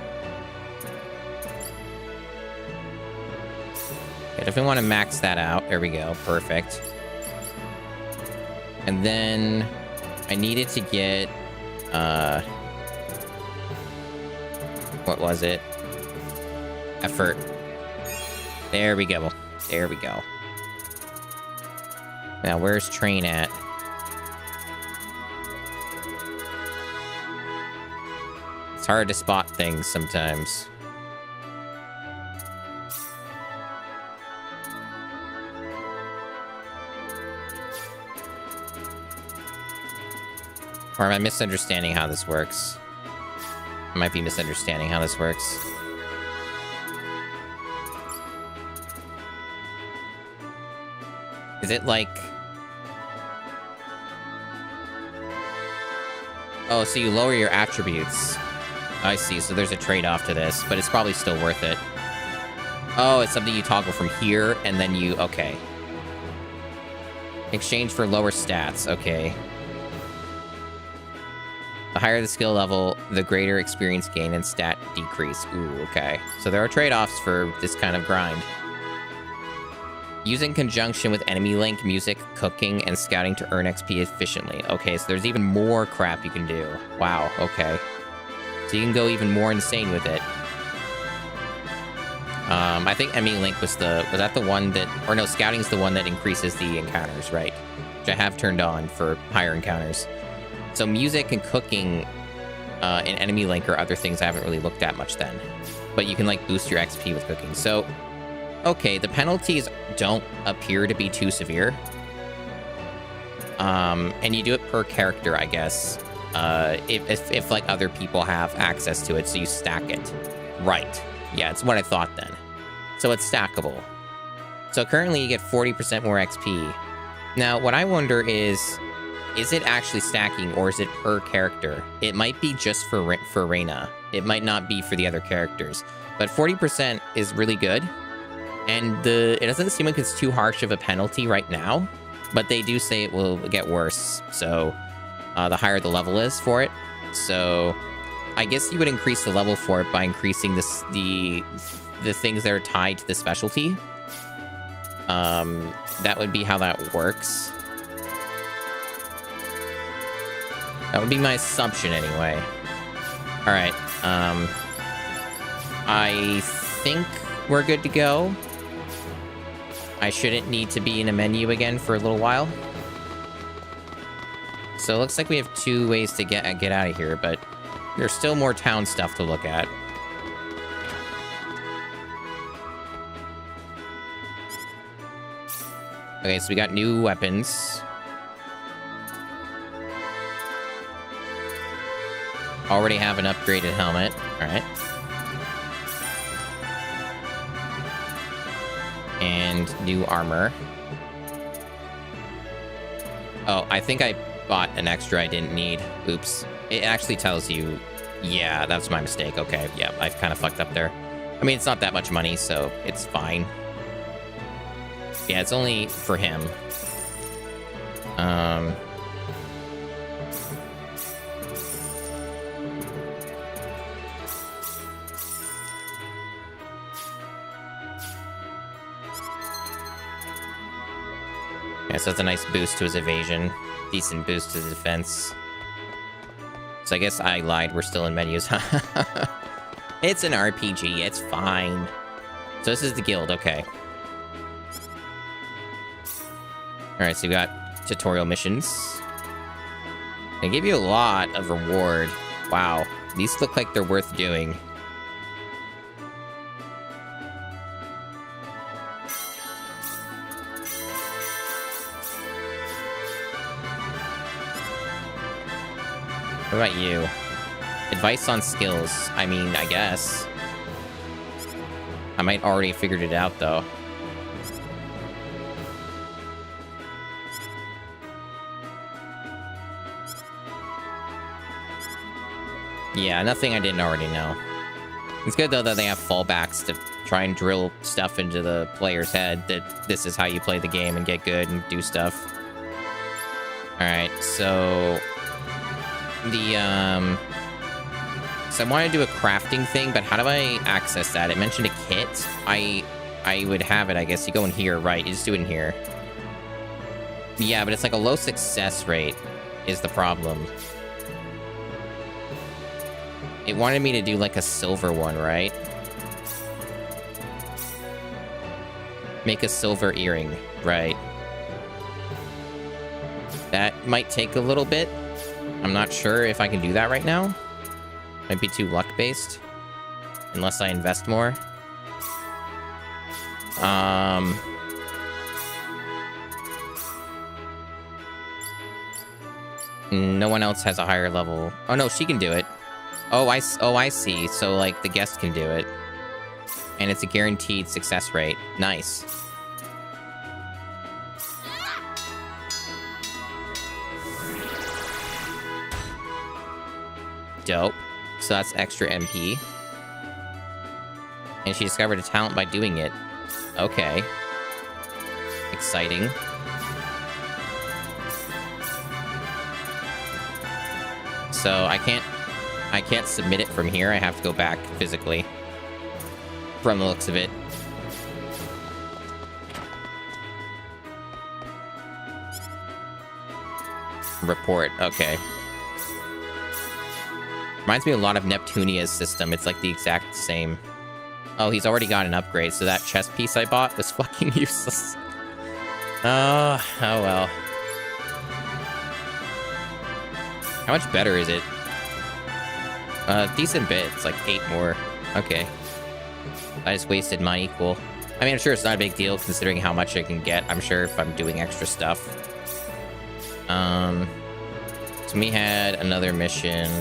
I definitely want to max that out. There we go. Perfect. And then I needed to get... what was it? Effort. There we go. There we go. Now, where's train at? It's hard to spot things sometimes. Or am I misunderstanding how this works? I might be misunderstanding how this works. Is it like... Oh, so you lower your attributes. I see, so there's a trade-off to this, but it's probably still worth it. Oh, it's something you toggle from here, and then you... Okay. Exchange for lower stats. Okay. The higher the skill level, the greater experience gain and stat decrease. Ooh, okay. So there are trade-offs for this kind of grind. Use in conjunction with enemy link, music, cooking, and scouting to earn XP efficiently. Okay, so there's even more crap you can do. Wow, okay. So you can go even more insane with it. I think Link was that the one that, or no, Scouting's the one that increases the encounters, right? Which I have turned on for higher encounters. So music and cooking and Enemy Link are other things I haven't really looked at much then. But you can like boost your XP with cooking. So, okay, the penalties don't appear to be too severe. And you do it per character, I guess. If like other people have access to it, so you stack it. Right. Yeah, it's what I thought then. So it's stackable. So currently you get 40% more XP. Now, what I wonder is it actually stacking or is it per character? It might be just for Reina. It might not be for the other characters. But 40% is really good. And it doesn't seem like it's too harsh of a penalty right now. But they do say it will get worse. So the higher the level is for it. So I guess you would increase the level for it by increasing the things that are tied to the specialty. That would be how that works. That would be my assumption anyway. All right. I think we're good to go. I shouldn't need to be in a menu again for a little while. So it looks like we have 2 ways to get out of here, but there's still more town stuff to look at. Okay, so we got new weapons. Already have an upgraded helmet. All right. And new armor. Oh, I think I bought an extra I didn't need. Oops. It actually tells you... Yeah, that's my mistake. Okay, yeah, I've kind of fucked up there. I mean, it's not that much money, so it's fine. Yeah, it's only for him. Yeah, so it's a nice boost to his evasion. Decent boost to the defense. So I guess I lied. We're still in menus. It's an RPG. It's fine. So this is the guild. Okay. Alright, so we got tutorial missions. They give you a lot of reward. Wow. These look like they're worth doing. What about you? Advice on skills. I mean, I guess. I might already have figured it out, though. Yeah, nothing I didn't already know. It's good, though, that they have fallbacks to try and drill stuff into the player's head, that this is how you play the game and get good and do stuff. Alright, so... So I want to do a crafting thing, but how do I access that? It mentioned a kit. I would have it, I guess. You go in here, right? You just do it in here. Yeah, but it's like a low success rate is the problem. It wanted me to do like a silver one, right? Make a silver earring, right? That might take a little bit. I'm not sure if I can do that right now. Might be too luck-based. Unless I invest more. No one else has a higher level. Oh, no, she can do it. Oh, I see. So, like, the guest can do it. And it's a guaranteed success rate. Nice. Dope. So that's extra MP. And she discovered a talent by doing it. Okay. Exciting. So I can't submit it from here. I have to go back physically. From the looks of it. Report. Okay. Reminds me a lot of Neptunia's system. It's like the exact same. Oh, he's already got an upgrade, so that chest piece I bought was fucking useless. Oh well. How much better is it? Decent bit. It's like 8 more. Okay. I just wasted money. Cool. I mean, I'm sure it's not a big deal considering how much I can get. I'm sure if I'm doing extra stuff. So we had another mission.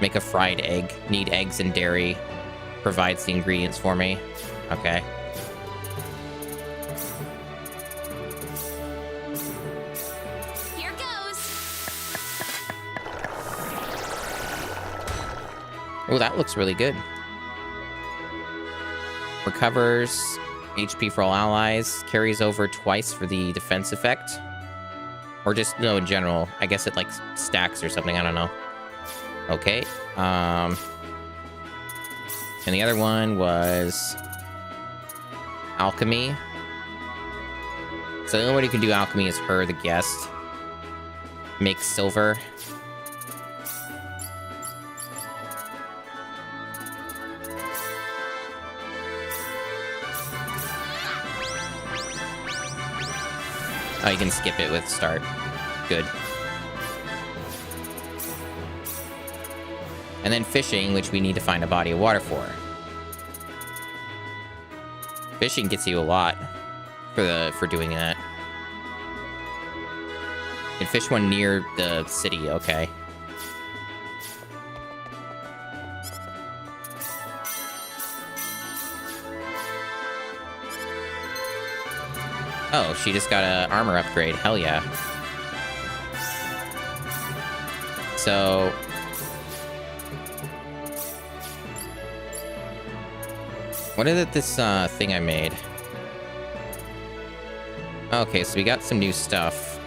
Make a fried egg. Need eggs and dairy. Provides the ingredients for me. Okay. Here goes. Oh, that looks really good. Recovers HP for all allies. Carries over twice for the defense effect. Or just, no, in general. I guess it, like, stacks or something. I don't know. Okay. And the other one was alchemy. So the only one who can do alchemy is her, the guest. Make silver. Oh, you can skip it with start. Good. And then fishing, which we need to find a body of water for. Fishing gets you a lot for doing that. You can fish one near the city, okay. Oh, she just got an armor upgrade. Hell yeah. So... what is it, this thing I made? Okay, so we got some new stuff.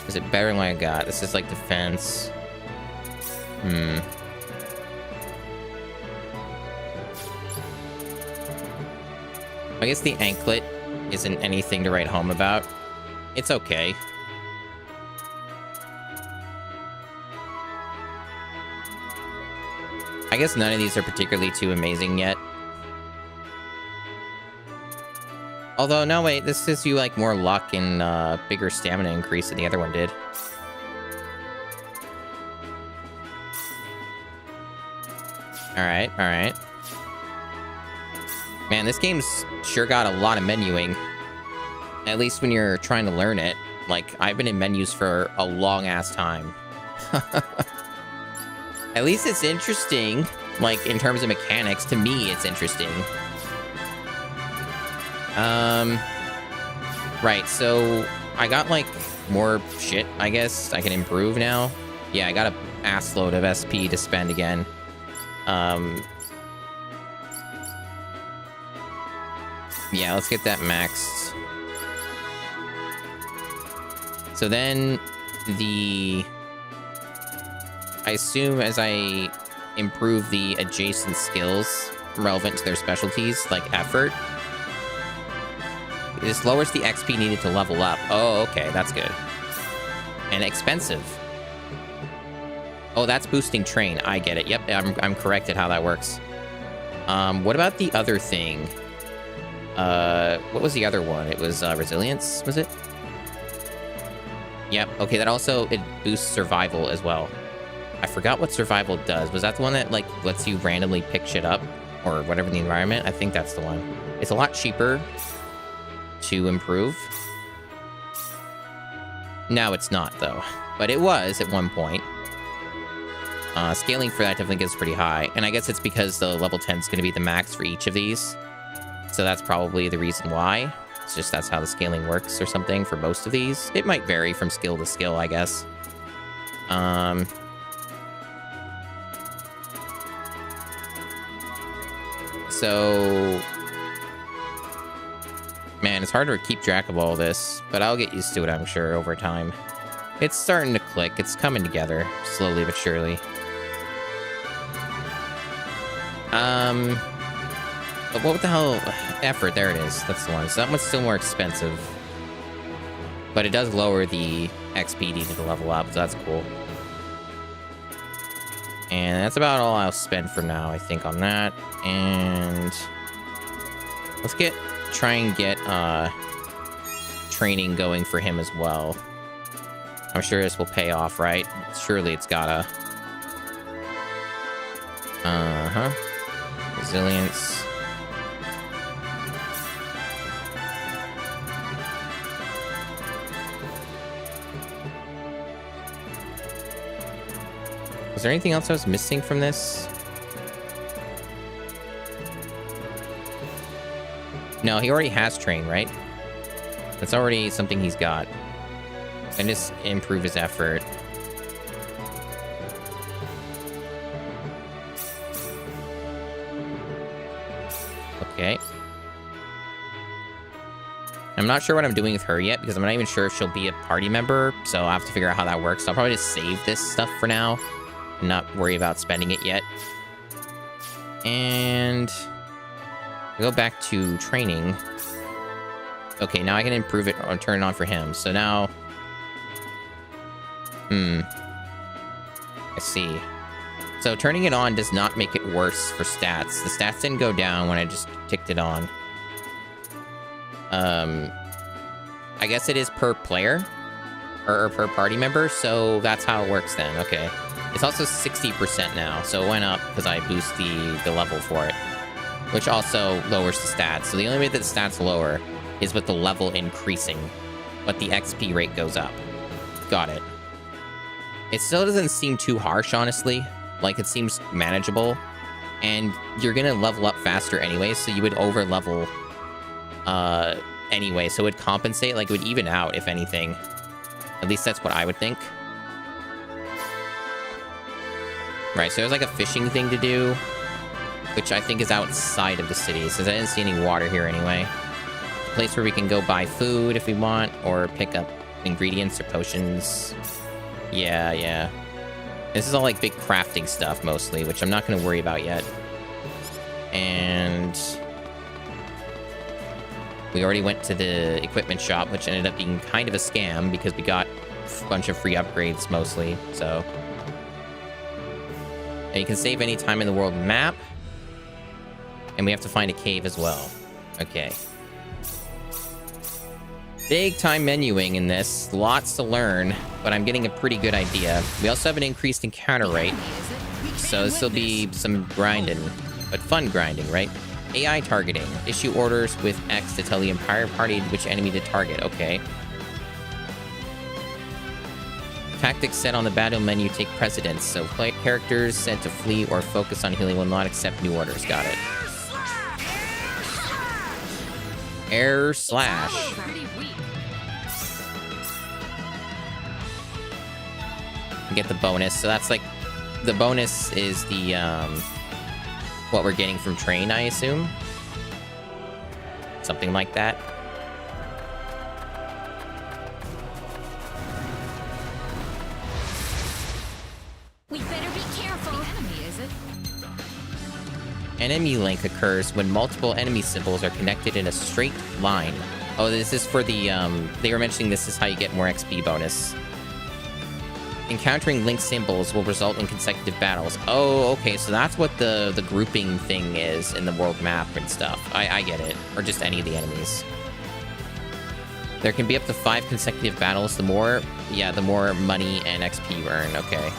Is it better than what I got? This is like defense. I guess the anklet isn't anything to write home about. It's okay. I guess none of these are particularly too amazing yet. Although, no, wait, this gives you, like, more luck and bigger stamina increase than the other one did. Alright, alright. Man, this game's sure got a lot of menuing. At least when you're trying to learn it. Like, I've been in menus for a long-ass time. At least it's interesting. Like, in terms of mechanics, to me, it's interesting. Right, so I got, like, more shit, I guess. I can improve now. Yeah, I got a assload of SP to spend again. Yeah, let's get that maxed. So then I assume as I improve the adjacent skills relevant to their specialties, like effort, this lowers the XP needed to level up. Oh, okay, that's good. And expensive. Oh, that's boosting train. I get it. Yep, I'm correct at how that works. What about the other thing? What was the other one? It was resilience, was it? Yep. Okay, that also, it boosts survival as well. I forgot what survival does. Was that the one that, like, lets you randomly pick shit up? Or whatever in the environment? I think that's the one. It's a lot cheaper to improve. Now it's not, though. But it was at one point. Scaling for that definitely gets pretty high. And I guess it's because the level 10 is going to be the max for each of these. So that's probably the reason why. It's just that's how the scaling works or something for most of these. It might vary from skill to skill, I guess. So... man, it's hard to keep track of all this, but I'll get used to it, I'm sure, over time. It's starting to click. It's coming together, slowly but surely. But what the hell? Effort, there it is. That's the one. So that one's still more expensive. But it does lower the XP needed to level up, so that's cool. And that's about all I'll spend for now, I think, on that. And let's try and get training going for him as well. I'm sure this will pay off, right? Surely it's gotta. Resilience. Was there anything else I was missing from this? No, he already has train, right? That's already something he's got. And just improve his effort. Okay. I'm not sure what I'm doing with her yet because I'm not even sure if she'll be a party member. So I'll have to figure out how that works. So I'll probably just save this stuff for now and not worry about spending it yet. And go back to training. Okay, now I can improve it or turn it on for him. So now... I see. So turning it on does not make it worse for stats. The stats didn't go down when I just ticked it on. I guess it is per player or per party member, so that's how it works then. Okay. It's also 60% now, so it went up because I boost the level for it, which also lowers the stats. So the only way that the stats lower is with the level increasing, but the XP rate goes up. Got it. It still doesn't seem too harsh, honestly. Like, it seems manageable. And you're gonna level up faster anyway, so you would over-level anyway. So it would compensate, like, it would even out, if anything. At least that's what I would think. Right, so there's, like, a fishing thing to do, which I think is outside of the city, since I didn't see any water here anyway. It's a place where we can go buy food if we want, or pick up ingredients or potions. Yeah. This is all like big crafting stuff mostly, which I'm not going to worry about yet. And we already went to the equipment shop, which ended up being kind of a scam because we got a bunch of free upgrades mostly. So, and you can save any time in the world map. And we have to find a cave as well. Okay. Big time menuing in this. Lots to learn, but I'm getting a pretty good idea. We also have an increased encounter rate, so this will be some grinding, but fun grinding, right? AI targeting. Issue orders with X to tell the entire party which enemy to target. Okay. Tactics set on the battle menu take precedence, so characters sent to flee or focus on healing will not accept new orders. Got it. Air slash. Get the bonus. So that's like the bonus is the what we're getting from train, I assume. Something like that. We better be careful. The enemy, is it? Enemy link occurs when multiple enemy symbols are connected in a straight line. Oh, this is for the they were mentioning this is how you get more XP bonus. Encountering linked symbols will result in consecutive battles. Oh, okay, so that's what the grouping thing is in the world map and stuff. I get it. Or just any of the enemies. There can be up to 5 consecutive battles. The more money and XP you earn. Okay.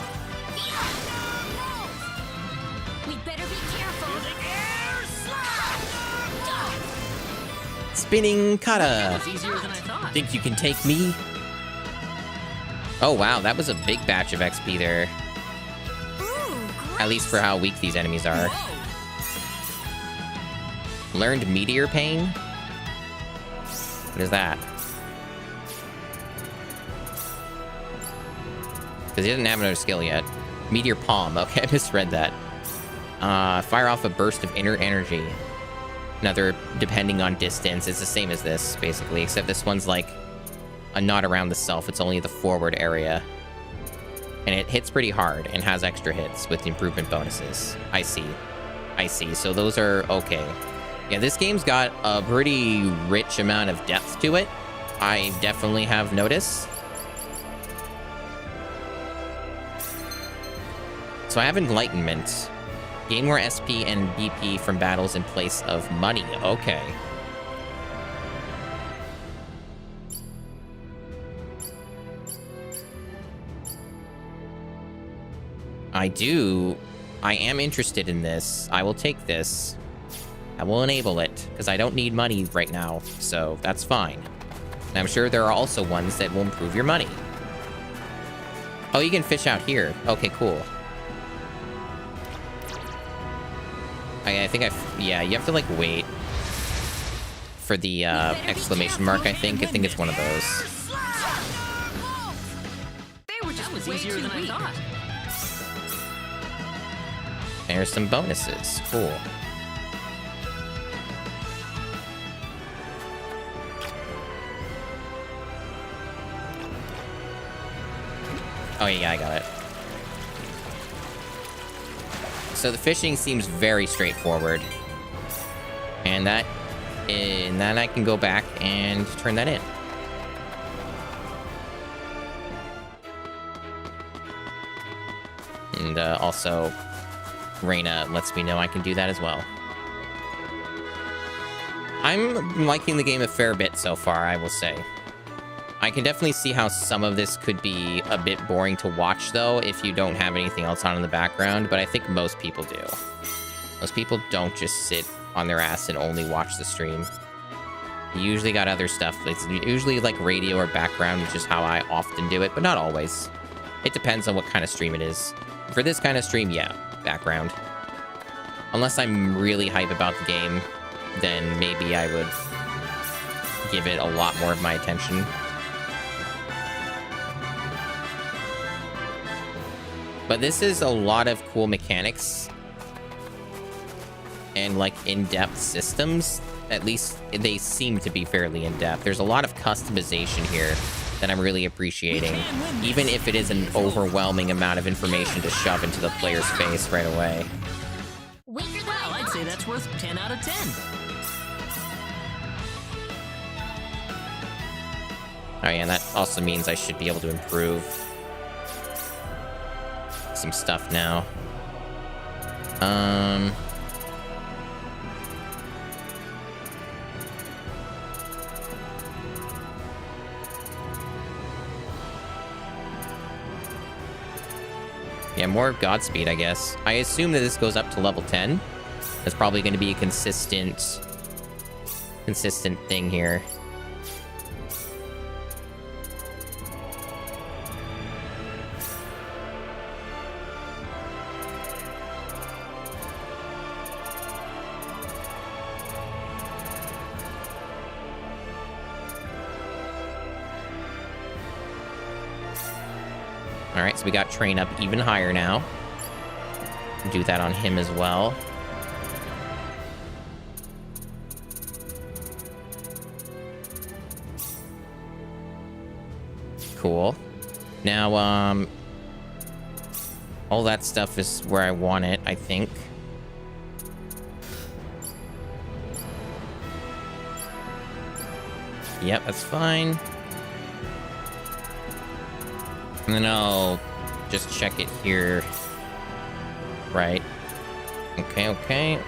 We better be careful. Spinning kata. Easier than I thought. Think you can take me? Oh, wow, that was a big batch of XP there. At least for how weak these enemies are. Whoa. Learned Meteor Pain? What is that? Because he doesn't have another skill yet. Meteor Palm. Okay, I misread that. Fire off a burst of inner energy. Another, depending on distance. It's the same as this, basically, except this one's like not around the self, it's only the forward area. And it hits pretty hard and has extra hits with improvement bonuses. I see. So those are okay. Yeah, this game's got a pretty rich amount of depth to it. I definitely have noticed. So I have Enlightenment. Gain more SP and BP from battles in place of money. Okay. I am interested in this. I will take this. I will enable it, because I don't need money right now, so that's fine. And I'm sure there are also ones that will improve your money. Oh, you can fish out here. Okay, cool. I think yeah, you have to, like, wait for the exclamation mark, I think. I think it's one of those. That was easier than I thought. There's some bonuses. Cool. Oh, yeah, I got it. So the fishing seems very straightforward. And then I can go back and turn that in. And also, Reina lets me know I can do that as well. I'm liking the game a fair bit so far, I will say. I can definitely see how some of this could be a bit boring to watch, though, if you don't have anything else on in the background, but I think most people do. Most people don't just sit on their ass and only watch the stream. You usually got other stuff. It's usually like radio or background, which is how I often do it, but not always. It depends on what kind of stream it is. For this kind of stream, yeah, background. Unless I'm really hype about the game, then maybe I would give it a lot more of my attention. But this is a lot of cool mechanics and, like, in-depth systems. At least they seem to be fairly in-depth. There's a lot of customization here that I'm really appreciating, even if it is an overwhelming amount of information to shove into the player's face right away. Well, I'd say that's worth 10 out of 10. Oh yeah, and that also means I should be able to improve some stuff now. Yeah, more Godspeed, I guess. I assume that this goes up to level 10. That's probably going to be a consistent thing here. Alright, so we got Train up even higher now. Do that on him as well. Cool. Now, all that stuff is where I want it, I think. Yep, that's fine. And then I'll just check it here. Right. Okay, okay.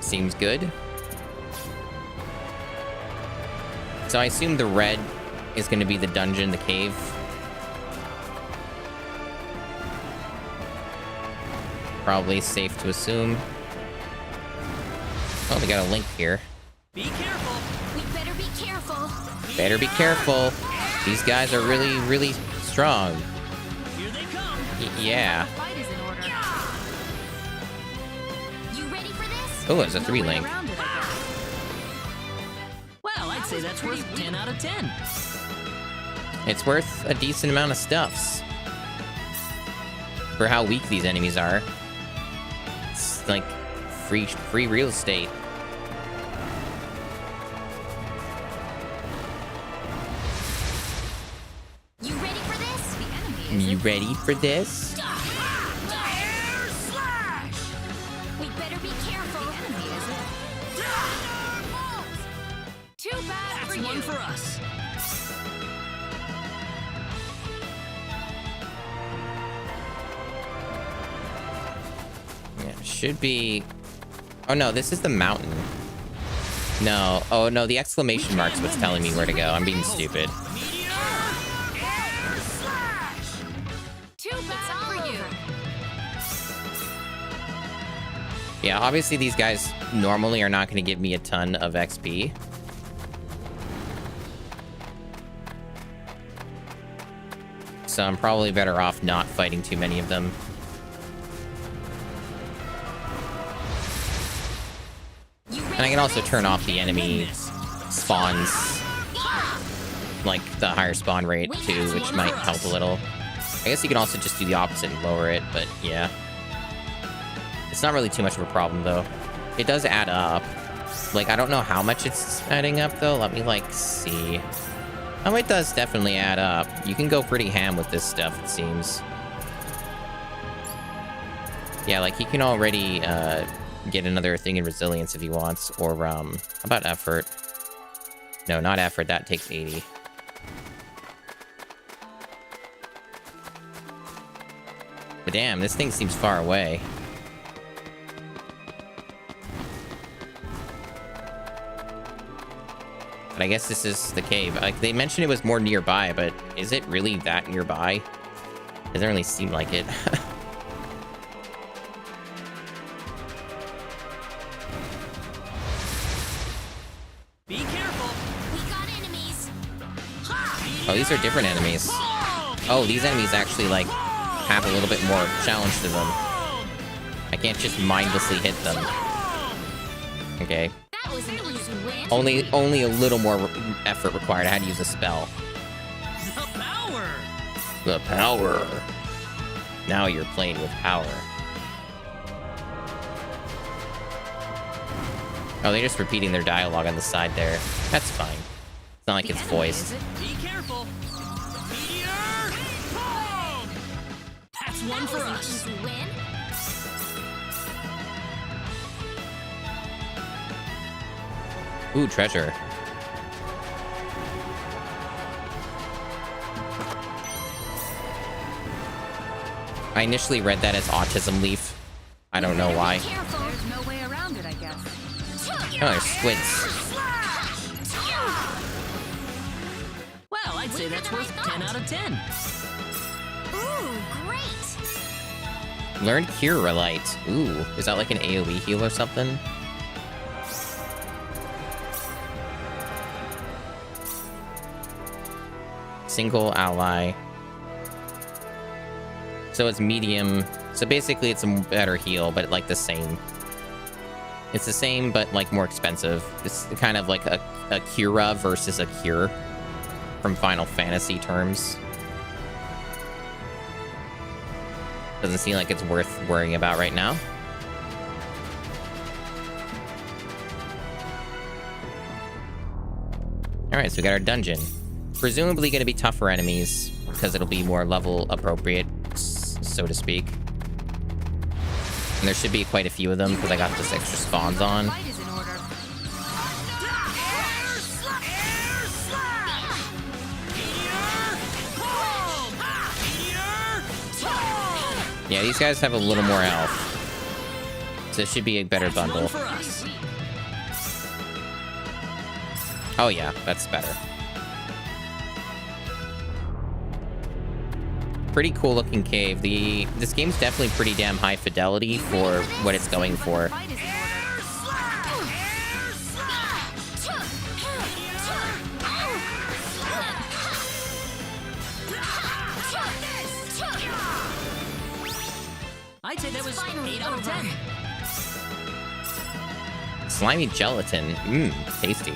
Seems good. So I assume the red is going to be the dungeon, the cave. Probably safe to assume. Oh, we got a link here. Be careful. We better be careful. Better be careful. These guys are really, really strong. Here they come. Yeah. Fight is in order. You ready for this? Oh, it's a 3-link. Well, I'd say that's worth 10 out of 10. It's worth a decent amount of stuffs. For how weak these enemies are. It's like free real estate. You ready for this? The enemy You ready for this? Air slash! We better be careful. The enemy is it? Too bad. one for us. Yeah, should be... Oh no, this is the mountain. No. Oh no, the exclamation mark's what's telling me where to go. I'm being stupid. Too bad for you. Yeah, obviously these guys normally are not going to give me a ton of XP. So I'm probably better off not fighting too many of them. And I can also turn off the enemy spawns, like the higher spawn rate too, which might help a little. I guess you can also just do the opposite and lower it, but yeah. It's not really too much of a problem though. It does add up. Like, I don't know how much it's adding up though. Let me like see. Oh, it does definitely add up. You can go pretty ham with this stuff, it seems. Yeah, like he can already get another thing in resilience if he wants, or how about effort? No, not effort, that takes 80. But damn, this thing seems far away. But I guess this is the cave. Like, they mentioned it was more nearby, but is it really that nearby? Doesn't really seem like it. Be careful. We got enemies. Oh, these are different enemies. Oh, these enemies actually, like, have a little bit more challenge to them. I can't just mindlessly hit them. Okay. That was an easy win. Only a little more effort required. I had to use a spell. The power. The power. Now you're playing with power. Oh, they're just repeating their dialogue on the side there. That's fine. It's not like it's voiced. Be careful. Meteor. Boom. That's one for us. Easy win. Ooh, treasure. I initially read that as autism leaf. I don't know why. There's no way around it, I guess. Oh, there's squids. Well, I'd say that's worth 10 out of 10. Ooh, great. Learn Cure Light. Ooh, is that like an AoE heal or something? Single ally. So it's medium. So basically it's a better heal, but like the same. It's the same, but like more expensive. It's kind of like a Cura versus a Cure from Final Fantasy terms. Doesn't seem like it's worth worrying about right now. Alright, so we got our dungeon. Presumably going to be tougher enemies, because it'll be more level appropriate, so to speak. And there should be quite a few of them, because I got this extra spawns on. Yeah, these guys have a little more health. So it should be a better bundle. Oh yeah, that's better. Pretty cool looking cave. This game's definitely pretty damn high fidelity for what it's going for. I'd say that was 8 out of 10. Slimy gelatin. Mmm, tasty.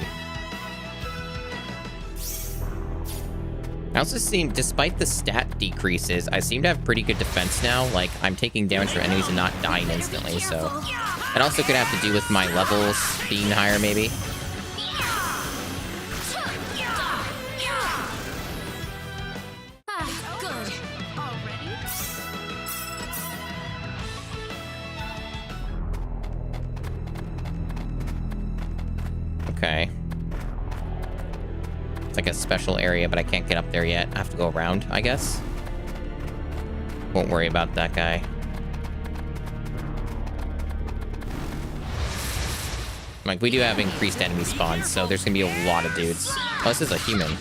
I also seem, despite the stat decreases, I seem to have pretty good defense now. Like, I'm taking damage from enemies and not dying instantly, so... It also could have to do with my levels being higher, maybe. Good. Already? Okay. It's like a special area, but I can't get up there yet. I have to go around, I guess. Won't worry about that guy. Like, we do have increased enemy spawns, so there's gonna be a lot of dudes. Oh, this is a human.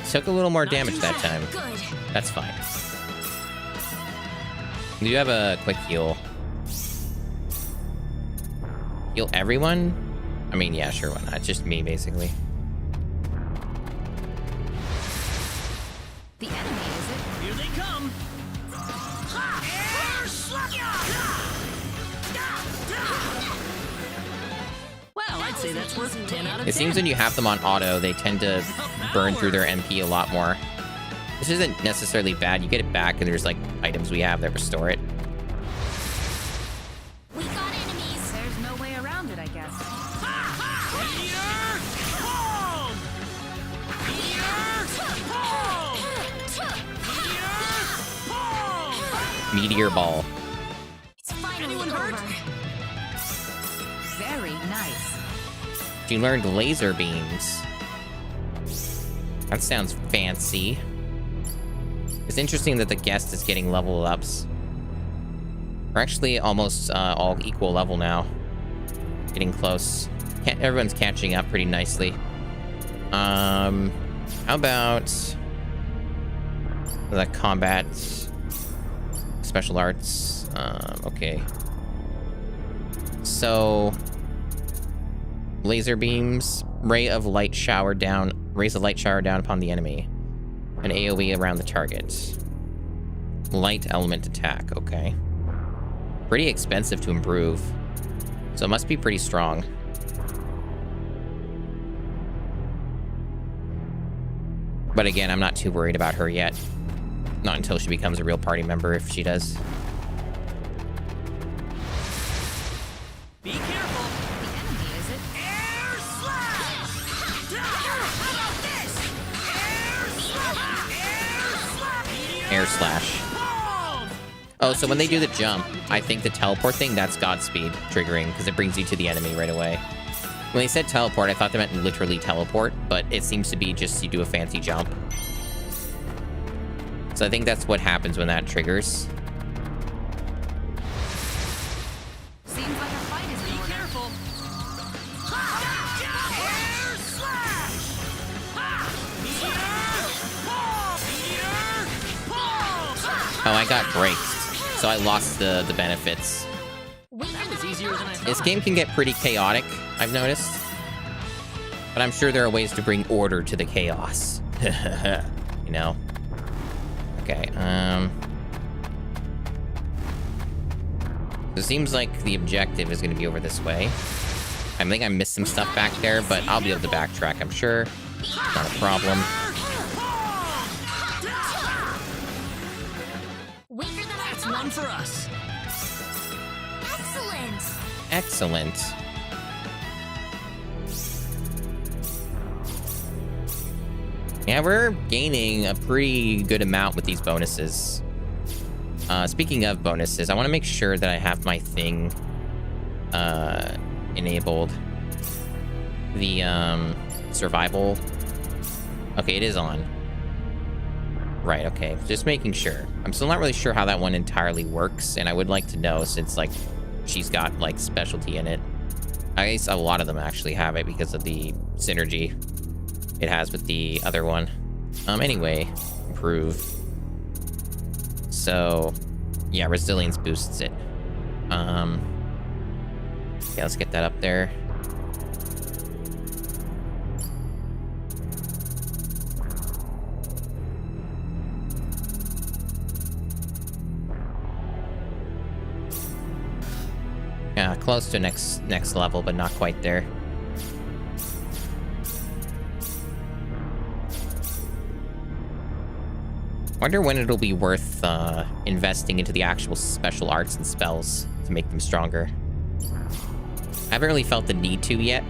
Took a little more damage that time. That's fine. We do have a quick heal. Heal everyone? I mean, yeah, sure, why not? It's just me, basically. The enemy, is it? Here they come! Well, I'd say that's worth 10 out of 10. It seems when you have them on auto, they tend to burn through their MP a lot more. This isn't necessarily bad. You get it back, and there's, like, items we have that restore it. We got enemies. There's no way around it, I guess. Meteor ball. It's finally over. Very nice. You learned laser beams. That sounds fancy. It's interesting that the guest is getting level ups. We're actually almost all equal level now. Getting close. Everyone's catching up pretty nicely. How about the combat special arts? Okay. So laser beams, rays of light shower down upon the enemy. An AoE around the target. Light element attack, okay. Pretty expensive to improve. So it must be pretty strong. But again, I'm not too worried about her yet. Not until she becomes a real party member, if she does. Be careful. The enemy, is it? Air slash! How about this? Air slash. Oh, so when they do the jump, I think the teleport thing, that's Godspeed triggering, because it brings you to the enemy right away. When they said teleport, I thought they meant literally teleport, but it seems to be just you do a fancy jump. So I think that's what happens when that triggers. Seems like a fight is in order. Be careful. Air slash! Oh, I got braked, so I lost the benefits. That was easier than I thought. This game can get pretty chaotic, I've noticed. But I'm sure there are ways to bring order to the chaos. You know? Okay, it seems like the objective is going to be over this way. I think I missed some stuff back there, but I'll be able to backtrack, I'm sure. Not a problem. That's one for us. Excellent. Excellent. Yeah, we're gaining a pretty good amount with these bonuses. Speaking of bonuses, I want to make sure that I have my thing enabled. The survival. Okay, it is on. Right, okay. Just making sure. I'm still not really sure how that one entirely works, and I would like to know since, like, she's got, like, specialty in it. I guess a lot of them actually have it because of the synergy it has with the other one. Anyway, improve. So, yeah, resilience boosts it. Yeah, let's get that up there. Yeah, close to next level, but not quite there. Wonder when it'll be worth investing into the actual special arts and spells to make them stronger. I haven't really felt the need to yet.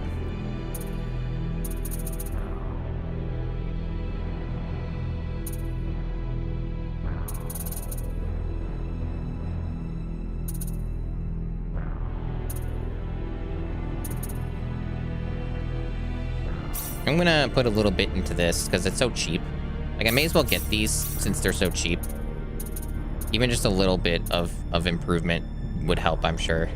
I'm gonna put a little bit into this because it's so cheap. Like, I may as well get these since they're so cheap. Even just a little bit of improvement would help, I'm sure.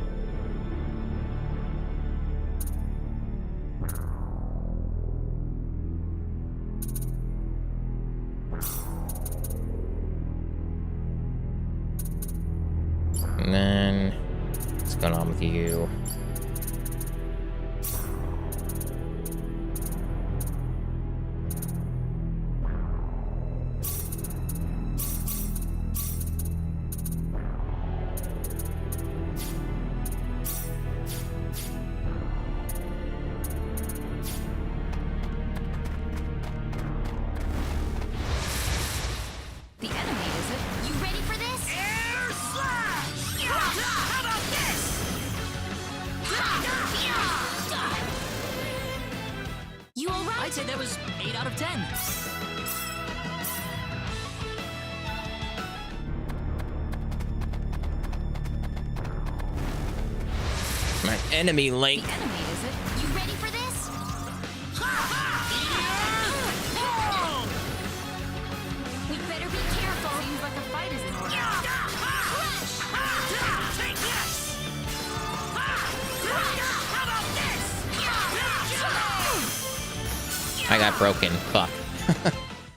And then, what's going on with you? The enemy, is it? You ready for this? Air slash! How about this? You alright? I'd say that was 8 out of 10. My enemy, Link. The enemy, is it? You ready for this? We better be careful. Seems like a fight is in order. Take this! How about this? I got broken. Fuck.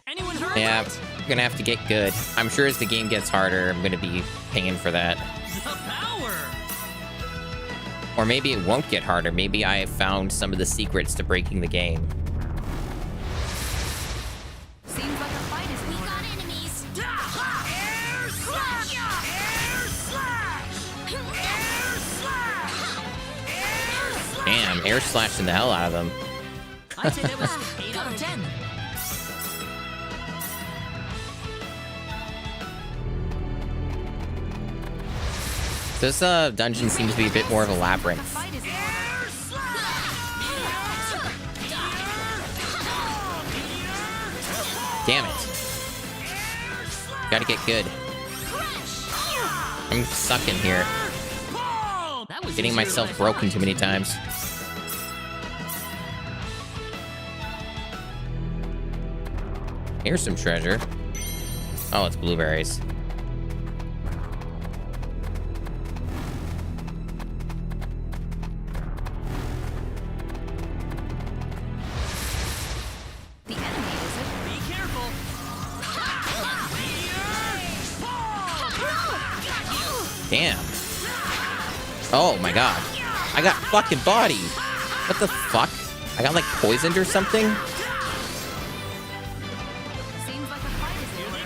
Anyone hurt? Yeah, I'm gonna have to get good. I'm sure as the game gets harder, I'm gonna be paying for that. The power! Or maybe it won't get harder. Maybe I have found some of the secrets to breaking the game. Seems like a fight is in order. We got enemies. Air slash! Air slash! Air slash! Air slash! Damn, air slashing the hell out of them. I'd say that was 8 out of 10. This dungeon seems to be a bit more of a labyrinth. Fight is in order. Damn it. Gotta get good. I'm sucking here. That was Getting easier myself than I broken thought. too many times. Here's some treasure. Oh, it's blueberries. The enemy, is it? Be careful. Damn. Oh my god. I got fucking body. What the fuck? I got like poisoned or something? Seems like a fight is in Here order. they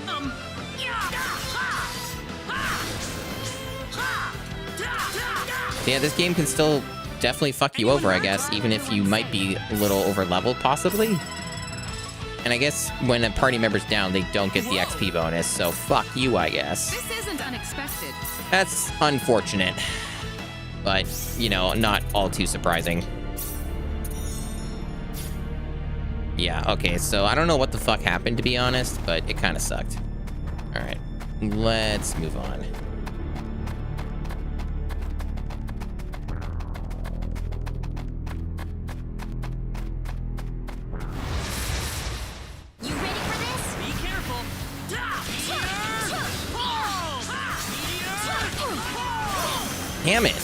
come. Yeah, this game can still definitely fuck you over, I guess, even if you might be a little over leveled, possibly. And I guess when a party member's down, they don't get the XP bonus, so fuck you, I guess. This isn't unexpected. That's unfortunate. But, you know, not all too surprising. Yeah, okay, so I don't know what the fuck happened, to be honest, but it kind of sucked. Alright, let's move on. You ready for this? Be careful. Damn it!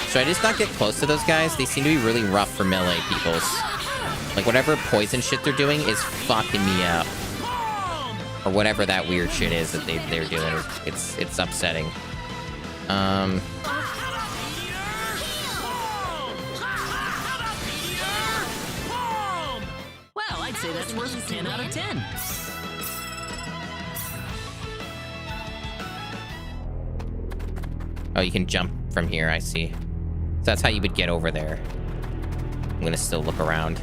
Should I just not get close to those guys? They seem to be really rough for melee peoples. Like, whatever poison shit they're doing is fucking me up. Or whatever that weird shit is that they're doing. It's upsetting. Well, I'd say that's worth 10 out of 10. Oh, you can jump from here, I see. So that's how you would get over there. I'm gonna still look around.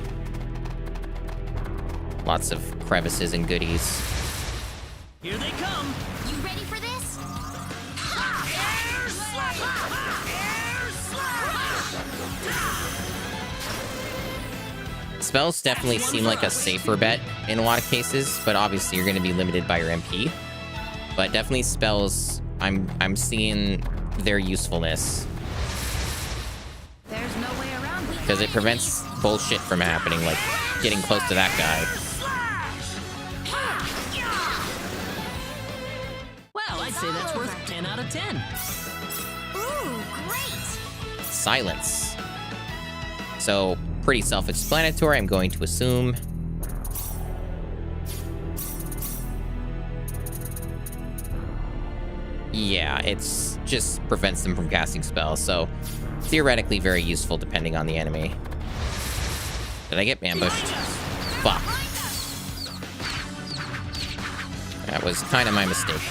Lots of crevices and goodies. Here they come. You ready for this? Spells definitely seem like a safer bet in a lot of cases, but obviously you're gonna be limited by your MP. But definitely spells, I'm seeing their usefulness. There's no way around it. Because it prevents bullshit from happening, like getting close to that guy. Well, I'd say that's worth 10 out of 10. Ooh, great! Silence. So, pretty self-explanatory, I'm going to assume. Yeah, it's just prevents them from casting spells, so theoretically very useful depending on the enemy. Did I get ambushed? Fuck. That was kind of my mistake.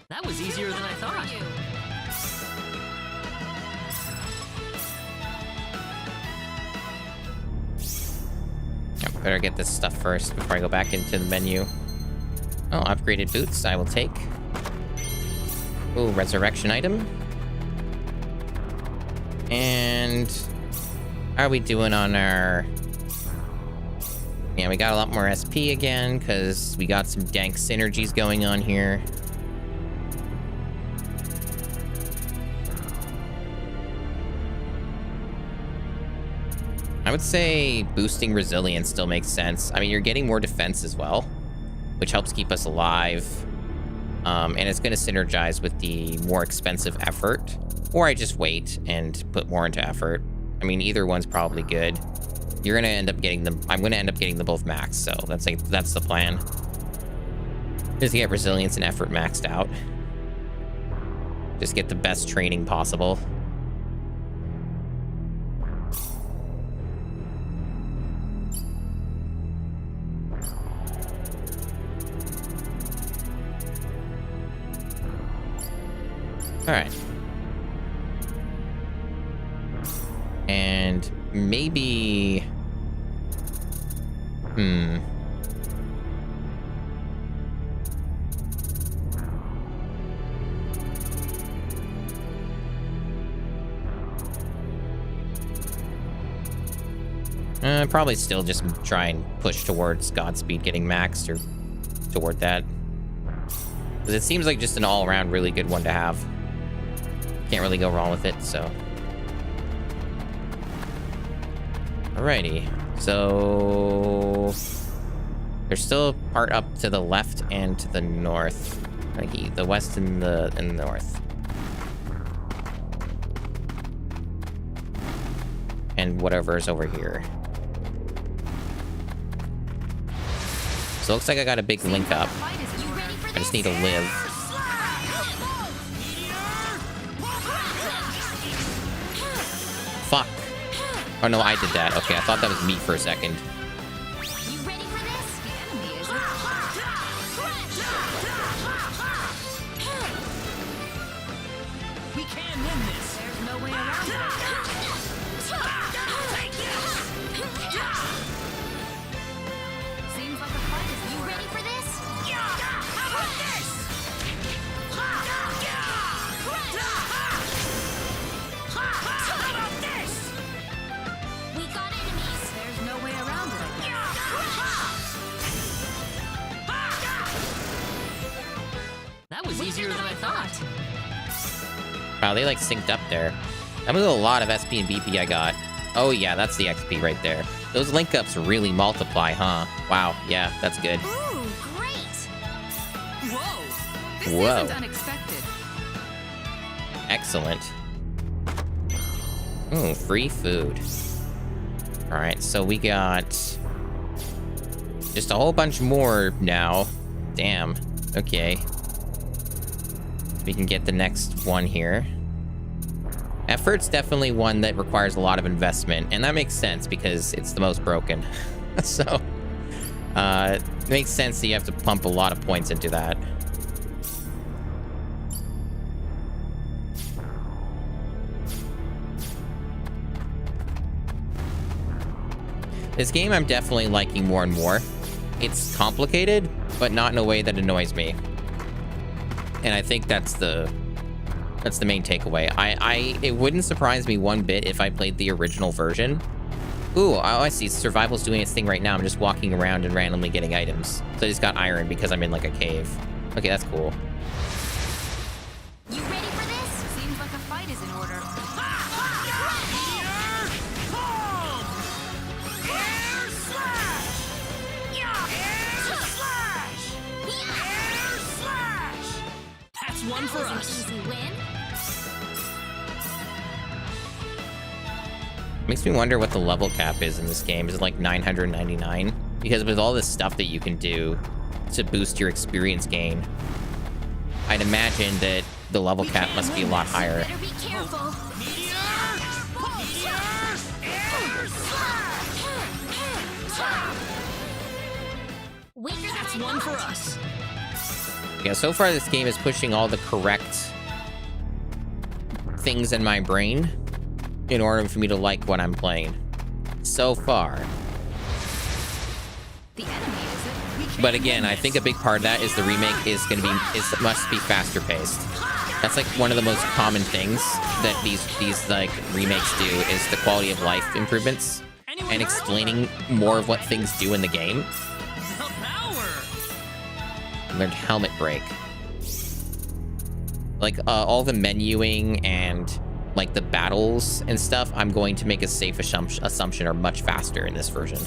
That was easier than I thought. I better get this stuff first before I go back into the menu. Oh, upgraded boots, I will take. Ooh, resurrection item. And how are we doing on our... Yeah, we got a lot more SP again, because we got some dank synergies going on here. I would say boosting resilience still makes sense. I mean, you're getting more defense as well, which helps keep us alive. And it's going to synergize with the more expensive effort. Or I just wait and put more into effort. I mean, either one's probably good. You're going to end up getting them. I'm going to end up getting them both maxed. So that's the plan. Just get resilience and effort maxed out. Just get the best training possible. All right. And maybe... probably still just try and push towards Godspeed getting maxed or toward that. Because it seems like just an all-around really good one to have. Can't really go wrong with it, so. Alrighty. So there's still a part up to the left and to the north. Like the west and the north. And whatever is over here. So it looks like I got a big link up. I just need to live. Fuck. Oh no, I did that. Okay, I thought that was me for a second. We can win this. There's no way around it. Seems like a fight is you ready for this? How about this? How about this? We got enemies. There's no way around it. That was easier than I thought. Wow, they like synced up there. That was a lot of SP and BP I got. Oh yeah, that's the XP right there. Those link ups really multiply, huh? Wow, yeah, that's good. Ooh, great! Whoa! This Whoa. isn't unexpected. Excellent. Ooh, free food. All right, so we got just a whole bunch more now. Damn. Okay. We can get the next one here. Effort's definitely one that requires a lot of investment, and that makes sense because it's the most broken. So, it makes sense that you have to pump a lot of points into that. This game I'm definitely liking more and more. it's complicated, but not in a way that annoys me. And I think that's the main takeaway. It wouldn't surprise me one bit if I played the original version. Ooh, oh, I see. Survival's doing its thing right now. I'm just walking around and randomly getting items. So I just got iron because I'm in like a cave. Okay, that's cool. You ready for this? Seems like a fight is in order. That's one for us. Easy win. Makes me wonder what the level cap is in this game. Is it like 999? Because with all this stuff that you can do to boost your experience gain, I'd imagine that the level cap must be a lot higher. Better be careful. That's one for us. Yeah, so far this game is pushing all the correct things in my brain in order for me to like what I'm playing. So far. But again, I think a big part of that is the remake must be faster paced. That's like one of the most common things that these like remakes do is the quality of life improvements and explaining more of what things do in the game. Learned helmet break. Like all the menuing and like the battles and stuff, I'm going to make a safe assumption are much faster in this version.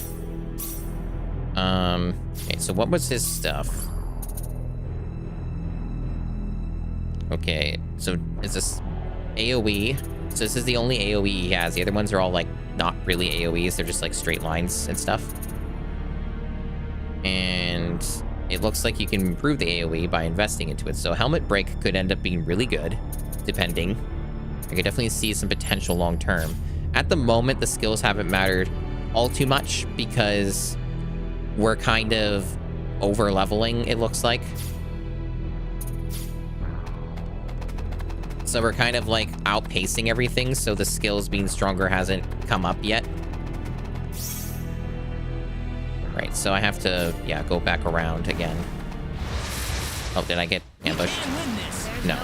Okay, so what was his stuff? Okay, so is this AoE? So this is the only AoE he has. The other ones are all like not really AoEs, they're just like straight lines and stuff. And it looks like you can improve the AoE by investing into it. So helmet break could end up being really good, depending. I could definitely see some potential long term. At the moment, the skills haven't mattered all too much because we're kind of over leveling, it looks like. So we're kind of like outpacing everything, so the skills being stronger hasn't come up yet. Right, so I have to, yeah, go back around again. Oh, did I get ambushed? No.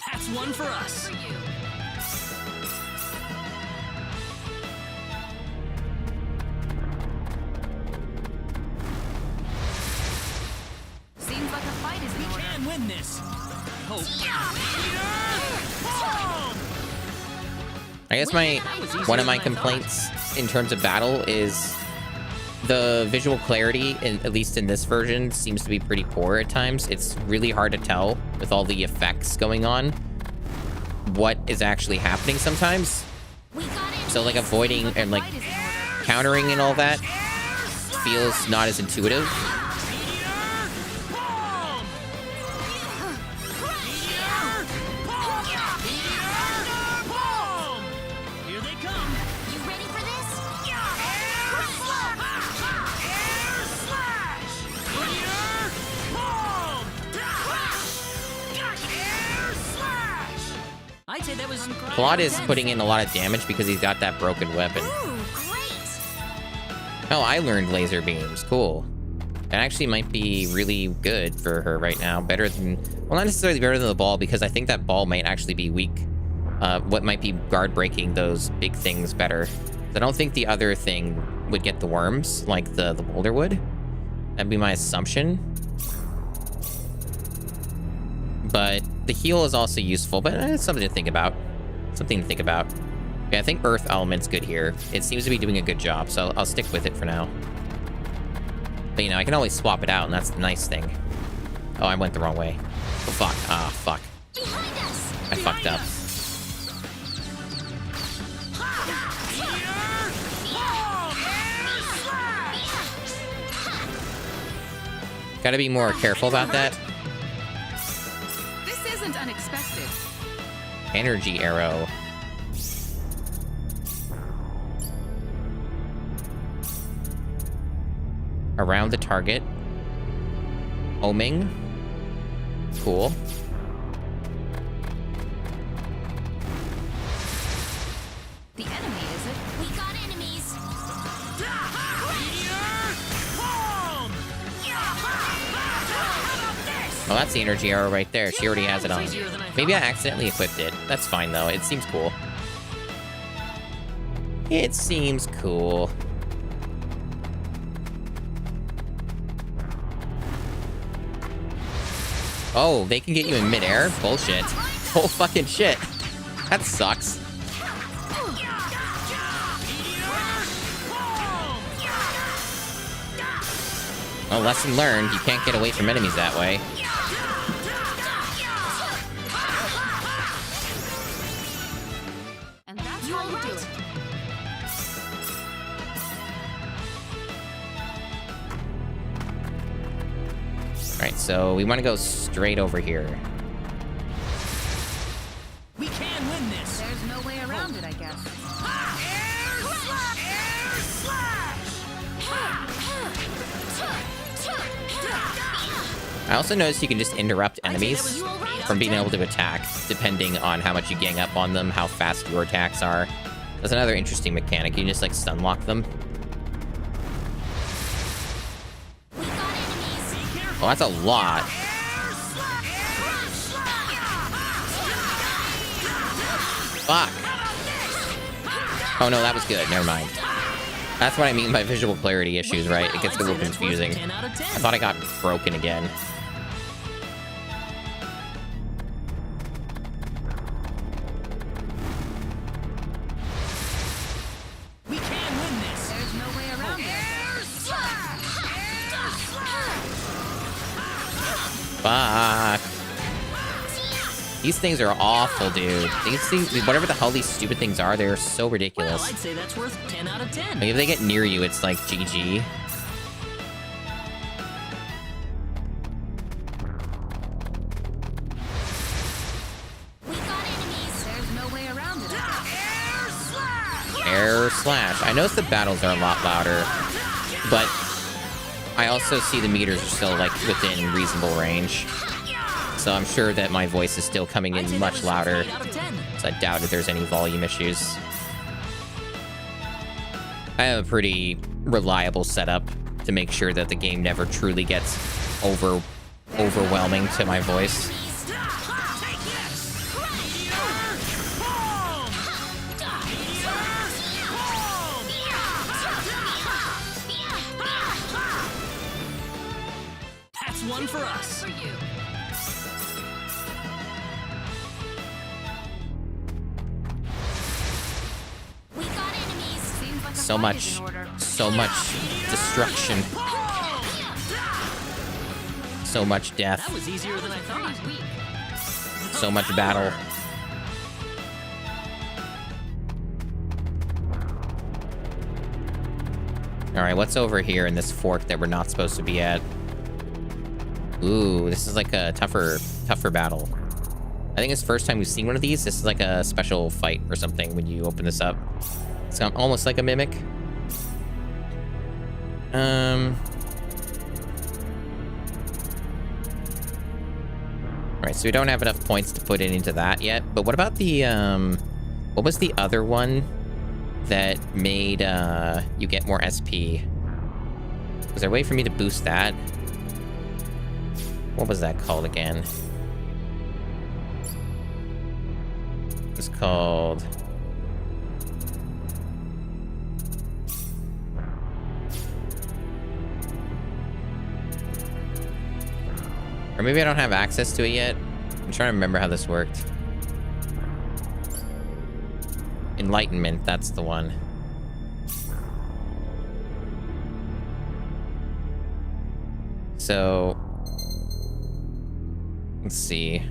That's one for us. Seems like a fight is in order. We can win this. Hope. I guess one of my complaints in terms of battle is the visual clarity, at least in this version, seems to be pretty poor at times. It's really hard to tell with all the effects going on what is actually happening sometimes. So like avoiding and like countering and all that feels not as intuitive. Claude is putting in a lot of damage because he's got that broken weapon. Oh, I learned laser beams. Cool. That actually might be really good for her right now. Better than, well, not necessarily better than the ball, because I think that ball might actually be weak. What might be guard breaking those big things better. I don't think the other thing would get the worms like the boulder would. That'd be my assumption. But the heal is also useful, but it's something to think about. Something to think about. Yeah, I think Earth Element's good here. It seems to be doing a good job, so I'll stick with it for now. But, you know, I can always swap it out, and that's the nice thing. Oh, I went the wrong way. Oh, fuck. Ah, fuck. I fucked up. Gotta be more careful about that. This isn't unexpected. Energy arrow. Around the target. Homing. Cool. Oh, that's the energy arrow right there. She already has it on. Maybe I accidentally equipped it. That's fine, though. It seems cool. It seems cool. Oh, they can get you in midair? Bullshit. Oh, fucking shit. That sucks. Well, lesson learned. You can't get away from enemies that way. And that's how you do it. Alright, so we want to go straight over here. We can win this. There's no way around it, I guess. I also noticed you can just interrupt enemies from being able to attack, depending on how much you gang up on them, how fast your attacks are. That's another interesting mechanic. You can just, like, stun lock them. Oh, that's a lot. Fuck. Oh, no, that was good. Never mind. That's what I mean by visual clarity issues, right? It gets a little confusing. I thought I got broken again. We can win this. There's no way around it. Fuck. These things are awful, dude. These things, whatever the hell these stupid things are, they're so ridiculous. Well, I'd say that's worth 10 out of 10. Like, if they get near you, it's like GG. There's no way around it. Air slash. I noticed the battles are a lot louder, but I also see the meters are still, like, within reasonable range. So I'm sure that my voice is still coming in much louder. So I doubt if there's any volume issues. I have a pretty reliable setup to make sure that the game never truly gets overwhelming to my voice. That's one for us. So much destruction. So much death. That was easier than I thought. So much battle. Alright, what's over here in this fork that we're not supposed to be at? Ooh, this is like a tougher battle. I think it's the first time we've seen one of these. This is like a special fight or something when you open this up. It's almost like a mimic. Right, so we don't have enough points to put it into that yet. But what about the, what was the other one that made, you get more SP? Was there a way for me to boost that? What was that called again? It's called... Or maybe I don't have access to it yet. I'm trying to remember how this worked. Enlightenment, that's the one. So... let's see.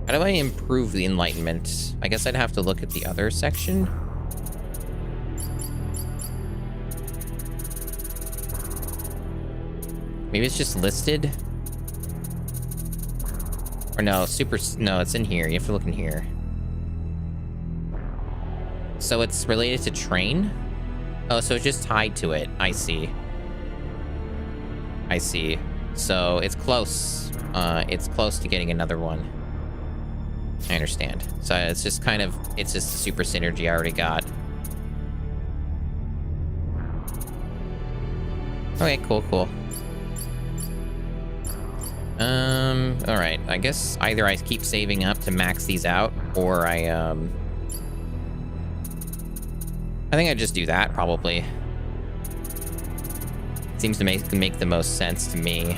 How do I improve the Enlightenment? I guess I'd have to look at the other section. Maybe it's just listed? Or no, no, it's in here. You have to look in here. So it's related to train? Oh, so it's just tied to it. I see. I see. So it's close. It's close to getting another one. I understand. So it's just kind of, it's just super synergy I already got. Okay, cool, cool. All right. I guess either I keep saving up to max these out, or I think I just do that, probably. Seems to make the most sense to me.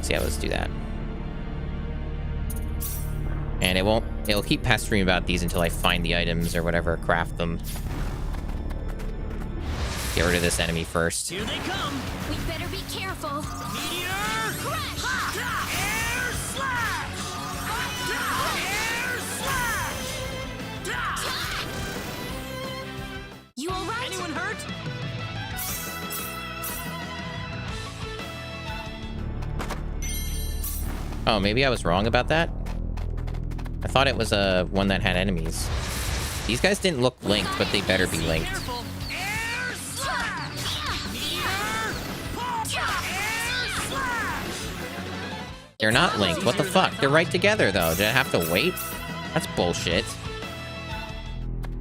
So yeah, let's do that. And it'll keep pestering me about these until I find the items or whatever, craft them. Get rid of this enemy first. Here they come. We better be careful. Meteor crash. Air slash. Air slash. You all right? Anyone hurt? Oh, maybe I was wrong about that. I thought it was one that had enemies. These guys didn't look linked, but they better be linked. They're not linked. What the fuck? They're right together, though. Did I have to wait? That's bullshit.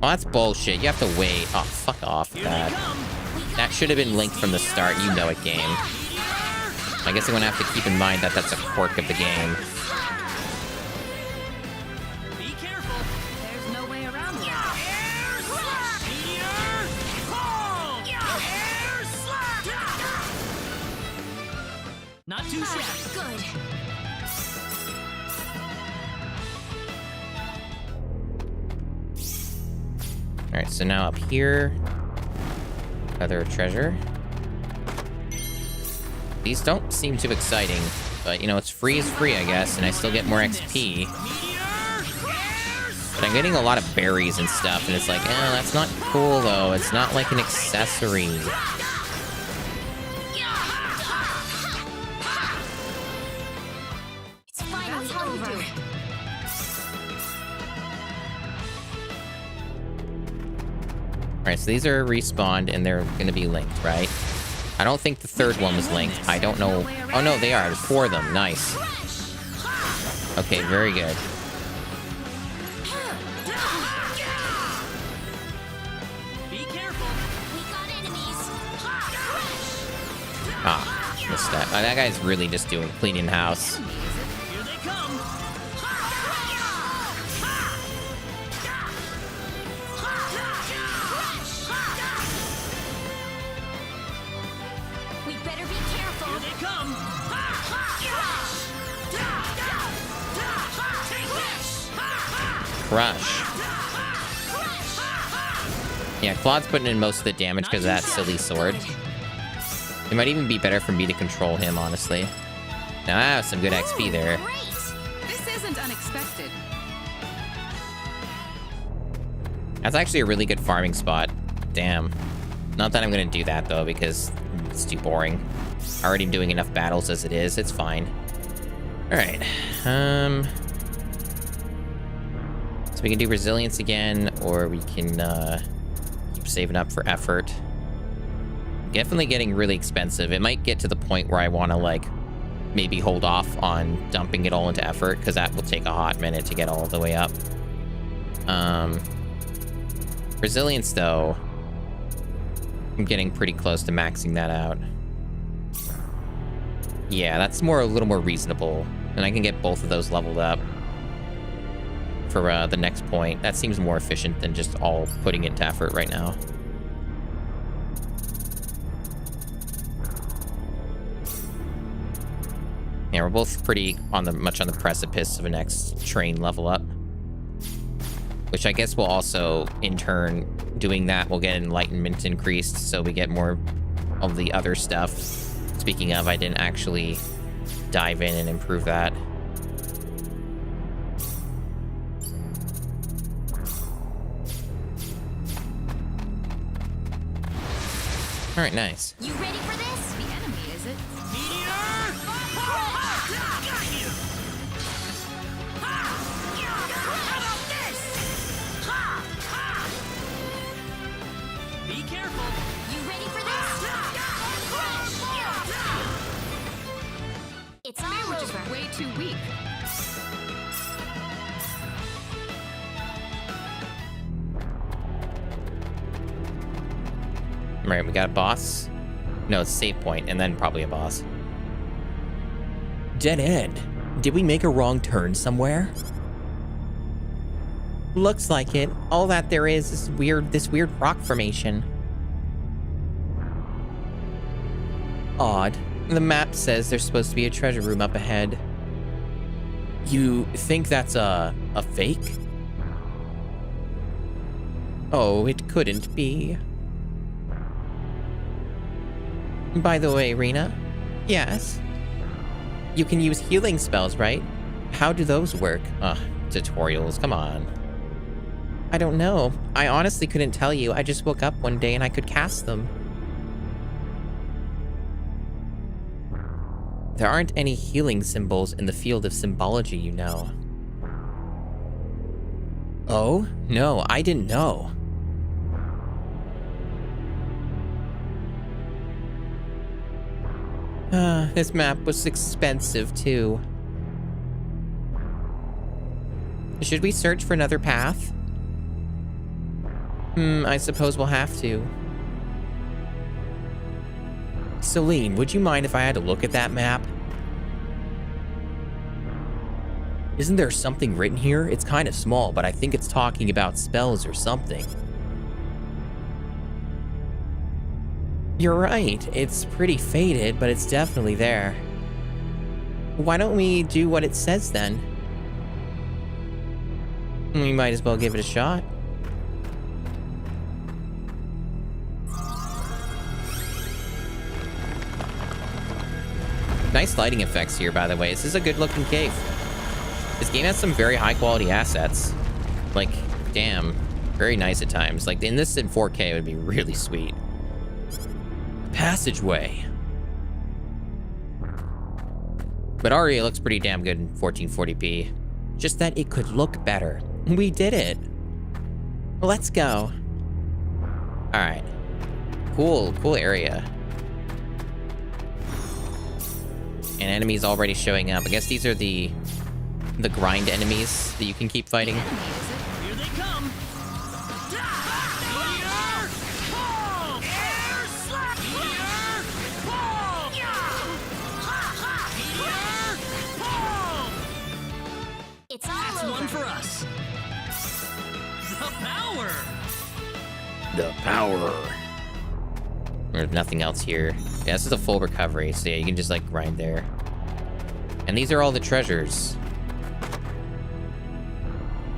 Oh, that's bullshit. You have to wait. Oh, fuck off with that. That should have been linked from the start. You know it, game. I guess I'm gonna have to keep in mind that that's a quirk of the game. Be careful. There's no way around that. Air slash. Not too shabby. Good. All right, so now up here, another treasure. These don't seem too exciting, but you know, it's free is free, I guess, and I still get more XP. But I'm getting a lot of berries and stuff, and it's like, that's not cool though. It's not like an accessory. It's finally over. Alright, so these are respawned and they're gonna be linked, right? I don't think the third one was linked. I don't know. Oh no, they are. There's 4 of them. Nice. Okay, very good. Be careful. We got enemies. Ah, missed that. Oh, that guy's really just cleaning house. Here they come. We better be careful. Here they come. Crush. Yeah, Claude's putting in most of the damage because of that silly sword. It might even be better for me to control him, honestly. Now I have some good XP there. This isn't unexpected. That's actually a really good farming spot. Damn. Not that I'm gonna do that though, because it's too boring. Already doing enough battles as it is. It's fine. All right. So we can do resilience again, or we can keep saving up for effort. Definitely getting really expensive. It might get to the point where I want to like maybe hold off on dumping it all into effort, because that will take a hot minute to get all the way up. Resilience though, I'm getting pretty close to maxing that out. Yeah, that's a little more reasonable, and I can get both of those leveled up for the next point. That seems more efficient than just all putting it into effort right now. Yeah, we're both pretty much on the precipice of a next train level up, which I guess will also, in turn, doing that will get enlightenment increased, so we get more of the other stuff. Speaking of, I didn't actually dive in and improve that. All right, nice. You ready for this? The enemy, is it? Be careful. You ready for this? It's all Which is over. way too weak. All right, we got a boss. No, it's save point, and then probably a boss. Dead end. Did we make a wrong turn somewhere? Looks like it. All that there is this weird rock formation. Odd. The map says there's supposed to be a treasure room up ahead. You think that's a fake? Oh, it couldn't be. By the way, Rena. Yes? You can use healing spells, right? How do those work? Ugh, tutorials, come on. I don't know. I honestly couldn't tell you. I just woke up one day and I could cast them. There aren't any healing symbols in the field of symbology, you know. Oh? No, I didn't know. This map was expensive, too. Should we search for another path? I suppose we'll have to. Celine, would you mind if I had to look at that map? Isn't there something written here? It's kind of small, but I think it's talking about spells or something. You're right. It's pretty faded, but it's definitely there. Why don't we do what it says then? We might as well give it a shot. Nice lighting effects here, by the way. This is a good-looking cave. This game has some very high-quality assets. Like, damn, very nice at times. Like, in this in 4K, it would be really sweet. Passageway. But already it looks pretty damn good in 1440p. Just that it could look better. We did it. Let's go. All right. Cool area. And enemies already showing up. I guess these are the grind enemies that you can keep fighting. Here they come. It's all That's over. one for us. The power. The power. There's nothing else here. Yeah, this is a full recovery, so yeah, you can just like grind there. And these are all the treasures.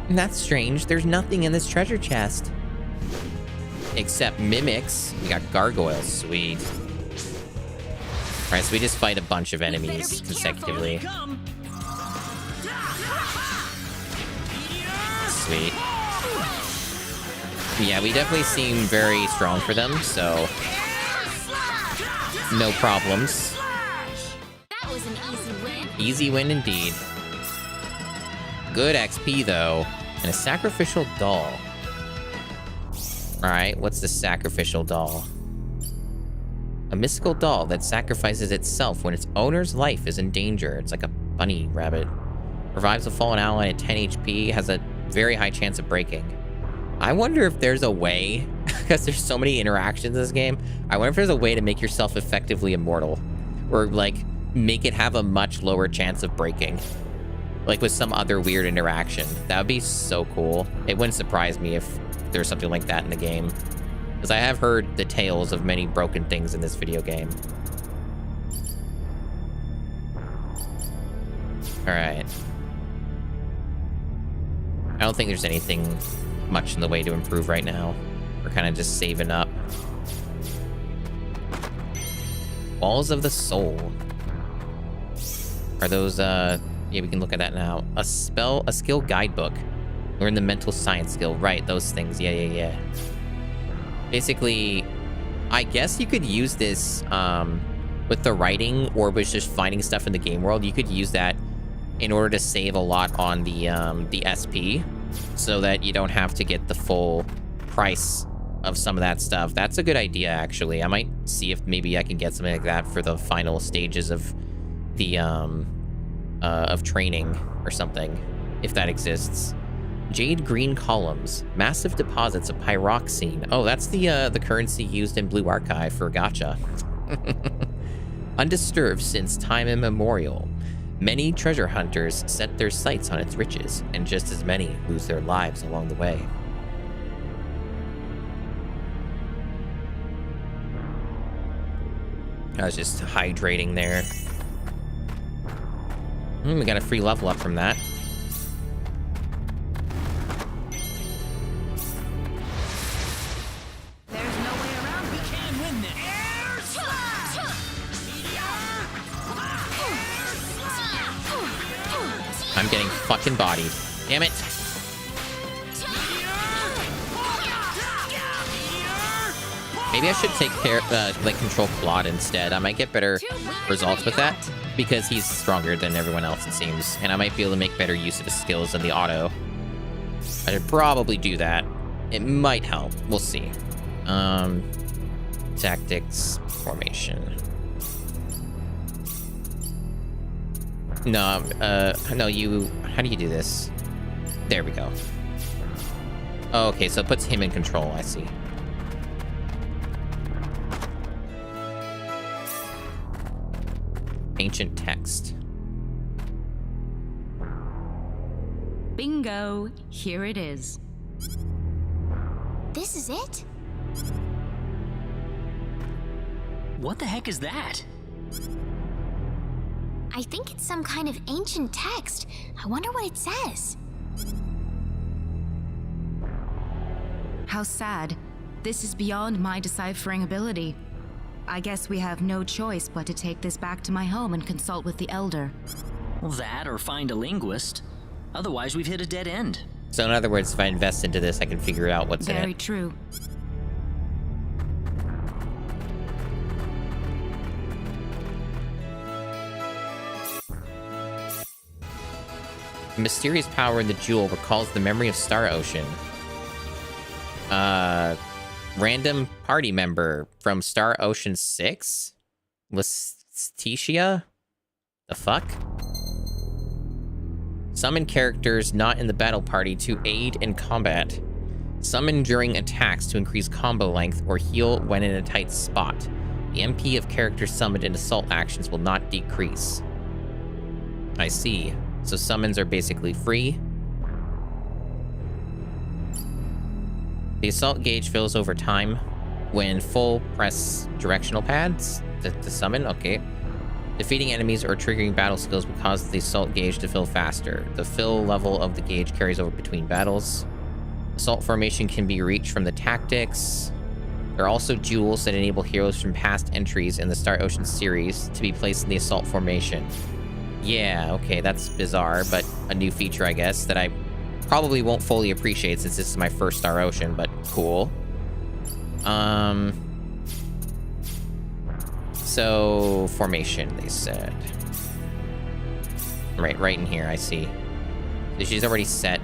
And that's strange. There's nothing in this treasure chest. Except mimics. We got gargoyles. Sweet. Alright, so we just fight a bunch of enemies consecutively. Sweet. Yeah, we definitely seem very strong for them, so no problems. That was an easy win. Easy win indeed. Good XP though, and a sacrificial doll. Alright, what's the sacrificial doll? A mystical doll that sacrifices itself when its owner's life is in danger. It's like a bunny rabbit. Revives a fallen ally at 10 HP, has a very high chance of breaking. I wonder if there's a way, because there's so many interactions in this game, I wonder if there's a way to make yourself effectively immortal. Or, like, make it have a much lower chance of breaking. Like, with some other weird interaction. That would be so cool. It wouldn't surprise me if there's something like that in the game. Because I have heard the tales of many broken things in this video game. Alright. I don't think there's anything much in the way to improve right now. We're kind of just saving up. Balls of the Soul. Are those, yeah, we can look at that now. A skill guidebook. Learn the mental science skill. Right, those things. Yeah. Basically, I guess you could use this with the writing or with just finding stuff in the game world. You could use that in order to save a lot on the SP, so that you don't have to get the full price of some of that stuff. That's a good idea, actually. I might see if maybe I can get something like that for the final stages of the of training or something, if that exists. Jade green columns, massive deposits of pyroxene. Oh, that's the currency used in Blue Archive for gacha. Undisturbed since time immemorial. Many treasure hunters set their sights on its riches, and just as many lose their lives along the way. I was just hydrating there. We got a free level up from that. There's no way around. We can win this. I'm getting fucking bodied. Damn it. Maybe I should take care, like, control Claude instead. I might get better results with that, because he's stronger than everyone else, it seems. And I might be able to make better use of his skills than the auto. I should probably do that. It might help. We'll see. Tactics, formation. No, no, you... How do you do this? There we go. Oh, okay, so it puts him in control, I see. Ancient text. Bingo! Here it is. This is it? What the heck is that? I think it's some kind of ancient text. I wonder what it says. How sad. This is beyond my deciphering ability. I guess we have no choice but to take this back to my home and consult with the Elder. Well, that or find a linguist. Otherwise, we've hit a dead end. So in other words, if I invest into this, I can figure out what's in it. Very true. The mysterious power in the jewel recalls the memory of Star Ocean. Random party member from Star Ocean 6? Letitia? The fuck? Summon characters not in the battle party to aid in combat. Summon during attacks to increase combo length or heal when in a tight spot. The MP of characters summoned in assault actions will not decrease. I see. So summons are basically free. The assault gauge fills over time. When full, press directional pads to summon. Okay. Defeating enemies or triggering battle skills will cause the assault gauge to fill faster. The fill level of the gauge carries over between battles. Assault formation can be reached from the tactics. There are also jewels that enable heroes from past entries in the Star Ocean series to be placed in the assault formation. Yeah, okay, that's bizarre, but a new feature, I guess, that I probably won't fully appreciate since this is my first Star Ocean, but cool. So, formation, they said. Right in here, I see. So she's already set.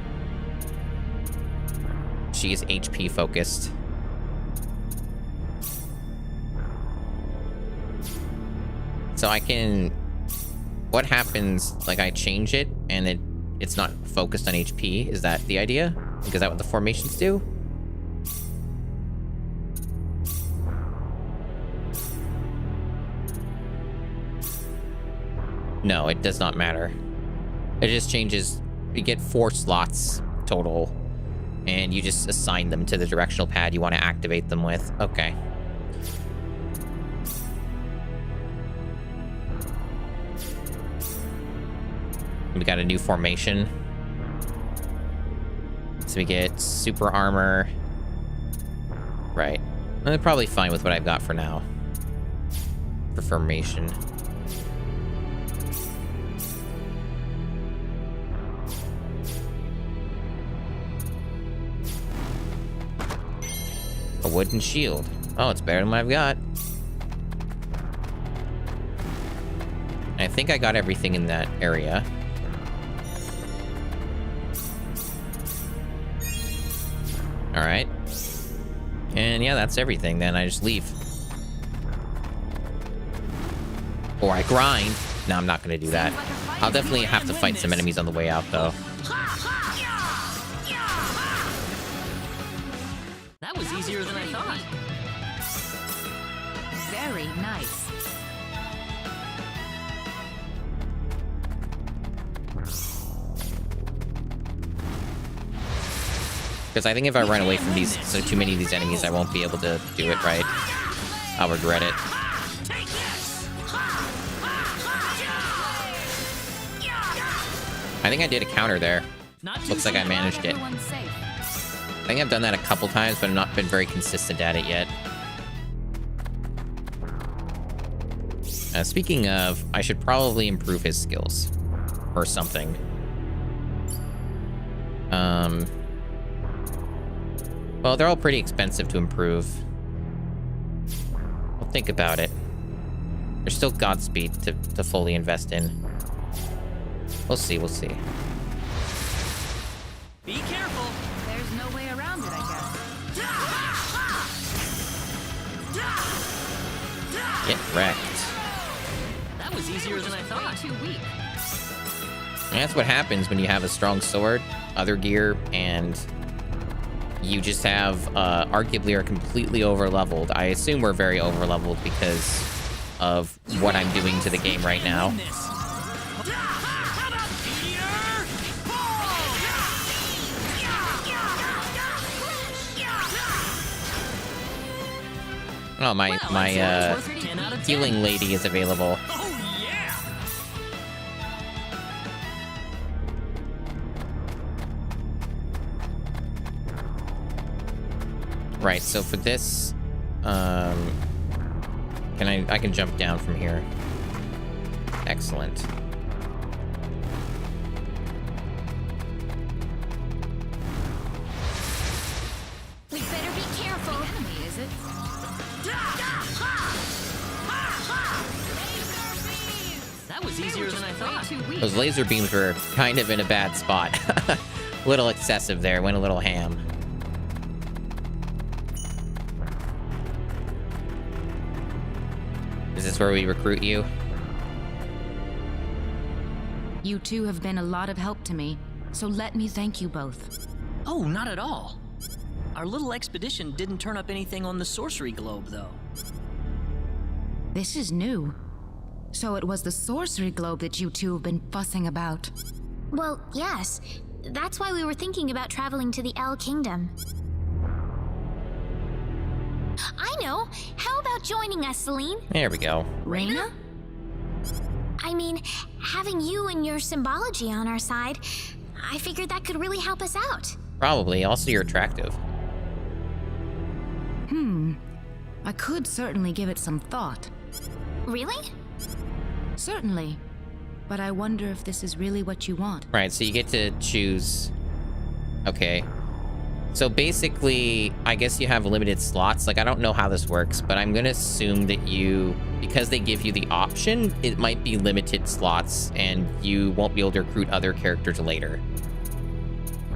She is HP focused. So I can... What happens, like I change it and it's not focused on HP? Is that the idea? Like, is that what the formations do? No, it does not matter. It just changes. You get 4 slots total, and you just assign them to the directional pad you want to activate them with. Okay. We got a new formation. So we get super armor. Right. I'm probably fine with what I've got for now. For formation. A wooden shield. Oh, it's better than what I've got. I think I got everything in that area. Alright. And yeah, that's everything. Then I just leave. Or I grind. No, I'm not going to do that. I'll definitely have to fight some enemies on the way out, though. That was easier than I thought. Very nice. Because I think if I run away from too many of these enemies, I won't be able to do it right. I'll regret it. I think I did a counter there. Looks like I managed it. I think I've done that a couple times, but I've not been very consistent at it yet. Speaking of, I should probably improve his skills. Or something. Well, they're all pretty expensive to improve. I'll think about it. There's still Godspeed to fully invest in. We'll see, we'll see. Be careful. There's no way around it, I guess. Get wrecked. That was easier than I thought. Too weak. And that's what happens when you have a strong sword, other gear, and you just have arguably are completely over-leveled. I assume we're very over-leveled because of what I'm doing to the game right now. Oh, my healing lady is available. Right, so for this, I can jump down from here. Excellent. We better be careful. The enemy, is it? That was easier than I thought. Those laser beams were kind of in a bad spot. A little excessive there, went a little ham. Is this where we recruit you? You two have been a lot of help to me, so let me thank you both. Oh, not at all. Our little expedition didn't turn up anything on the sorcery globe, though. This is new. So it was the sorcery globe that you two have been fussing about. Well, yes. That's why we were thinking about traveling to the El Kingdom. I know! How about joining us, Celine? There we go. Reina? I mean, having you and your symbology on our side, I figured that could really help us out. Probably. Also, you're attractive. I could certainly give it some thought. Really? Certainly. But I wonder if this is really what you want. Right, so you get to choose... Okay. So basically, I guess you have limited slots. Like, I don't know how this works, but I'm gonna assume that you... Because they give you the option, it might be limited slots, and you won't be able to recruit other characters later.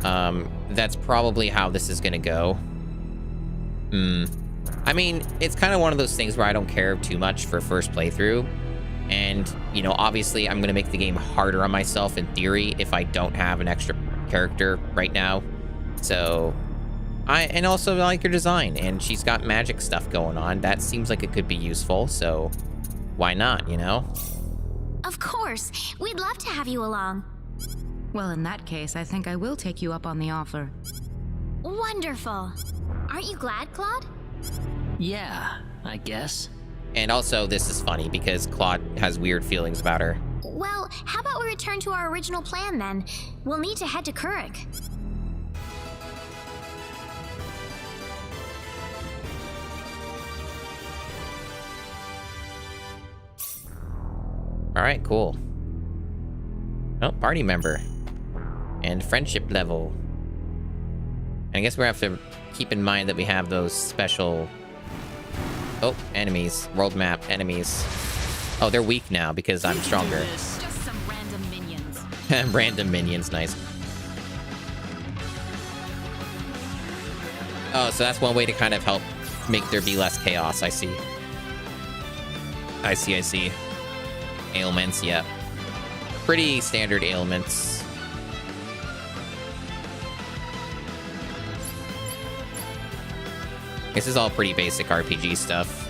That's probably how this is gonna go. I mean, it's kind of one of those things where I don't care too much for first playthrough. And, you know, obviously I'm gonna make the game harder on myself in theory if I don't have an extra character right now. So... and also I like her design, and she's got magic stuff going on. That seems like it could be useful, so why not, you know? Of course. We'd love to have you along. Well, in that case, I think I will take you up on the offer. Wonderful. Aren't you glad, Claude? Yeah, I guess. And also, this is funny because Claude has weird feelings about her. Well, how about we return to our original plan then? We'll need to head to Kurik. Alright, cool. Oh, party member. And friendship level. And I guess we have to keep in mind that we have those special... Oh, enemies. World map enemies. Oh, they're weak now because I'm stronger. Just some random minions. Random minions, nice. Oh, so that's one way to kind of help make there be less chaos, I see. I see. Ailments, yeah. Pretty standard ailments. This is all pretty basic RPG stuff.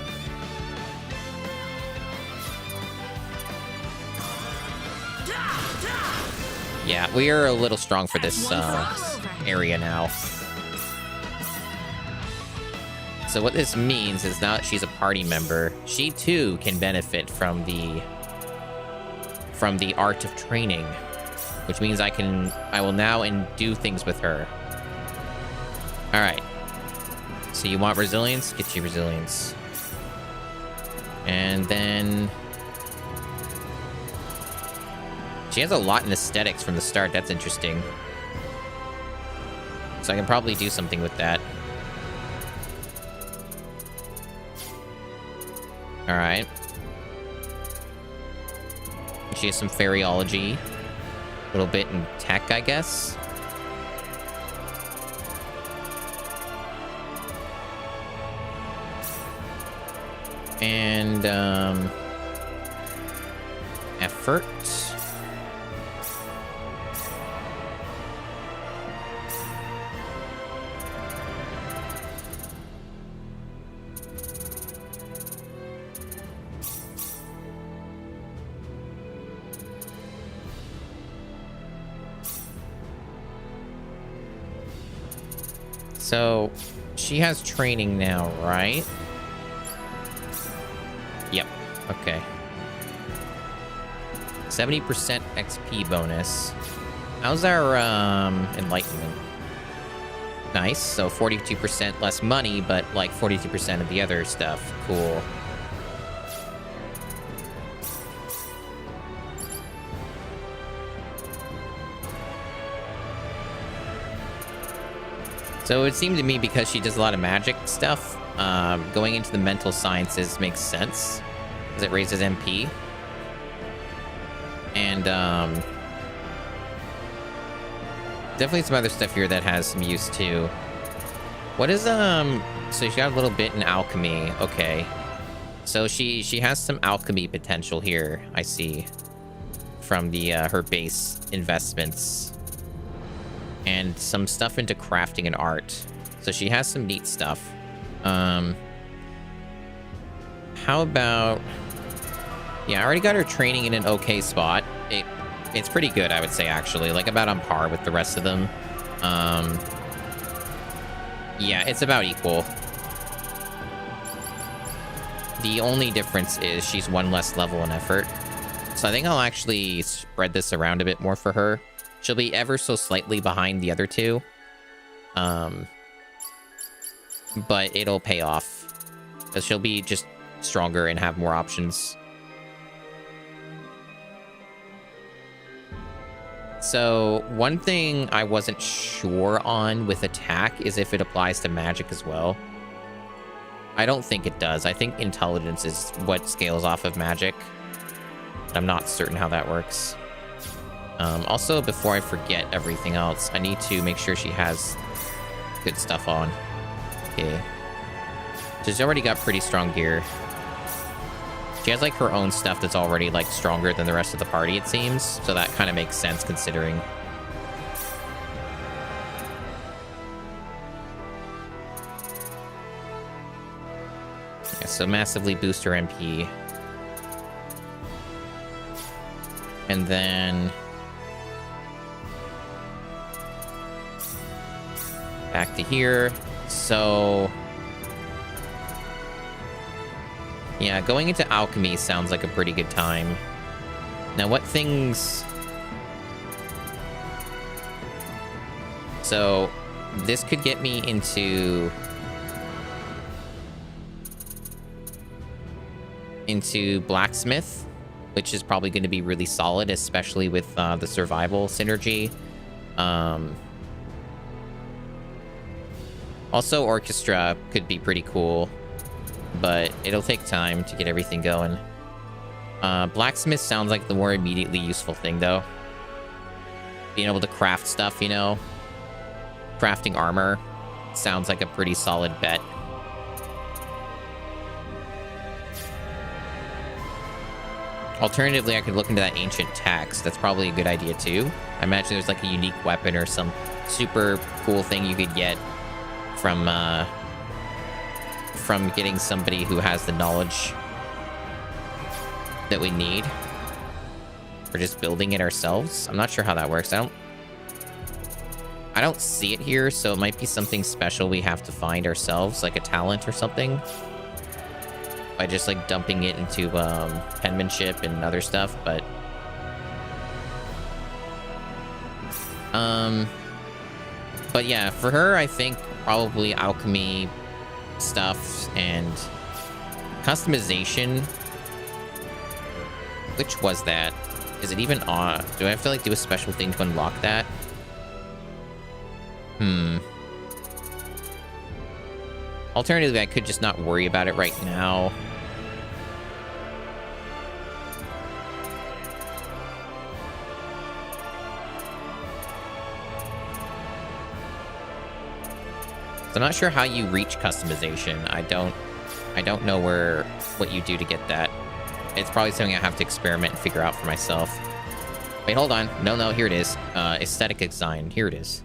Yeah, we are a little strong for this area now. So what this means is now that she's a party member, she too can benefit from the art of training, which means I will now do things with her. All right. So you want resilience? Get you resilience. And then she has a lot in aesthetics from the start. That's interesting. So I can probably do something with that. All right. She has some fairyology. A little bit in tech, I guess. And, effort. So, she has training now, right? Yep. Okay. 70% XP bonus. How's our enlightenment? Nice. So 42% less money, but like 42% of the other stuff. Cool. So it seemed to me, because she does a lot of magic stuff, going into the mental sciences makes sense, because it raises MP. And definitely some other stuff here that has some use too. What is so she got a little bit in alchemy. Okay, so she has some alchemy potential here, I see, from the her base investments. And some stuff into crafting and art. So she has some neat stuff. How about... Yeah, I already got her training in an okay spot. It's pretty good, I would say, actually. Like, about on par with the rest of them. Yeah, it's about equal. The only difference is she's one less level in effort. So I think I'll actually spread this around a bit more for her. She'll be ever so slightly behind the other two. But it'll pay off. Because she'll be just stronger and have more options. So, one thing I wasn't sure on with attack is if it applies to magic as well. I don't think it does. I think intelligence is what scales off of magic. But I'm not certain how that works. Also, before I forget everything else, I need to make sure she has good stuff on. Okay. She's already got pretty strong gear. She has, like, her own stuff that's already, like, stronger than the rest of the party, it seems. So that kind of makes sense, considering. Yeah, so massively boost her MP. And then... back to here. So... yeah, going into alchemy sounds like a pretty good time. Now, what things... so, this could get me into blacksmith, which is probably going to be really solid, especially with the survival synergy. Also, orchestra could be pretty cool, but it'll take time to get everything going. Blacksmith sounds like the more immediately useful thing, though. Being able to craft stuff, you know? Crafting armor sounds like a pretty solid bet. Alternatively, I could look into that ancient tax. That's probably a good idea, too. I imagine there's like a unique weapon or some super cool thing you could get from getting somebody who has the knowledge that we need. Or just building it ourselves? I'm not sure how that works. I don't see it here, so it might be something special we have to find ourselves, like a talent or something. By just like dumping it into penmanship and other stuff, but yeah, for her, I think probably alchemy stuff and customization. Which was that? Is it even on? Do I have to like do a special thing to unlock that? Alternatively, I could just not worry about it right now. So I'm not sure how you reach customization. I don't know what you do to get that. It's probably something I have to experiment and figure out for myself. Wait, hold on. No, here it is. Aesthetic design. Here it is.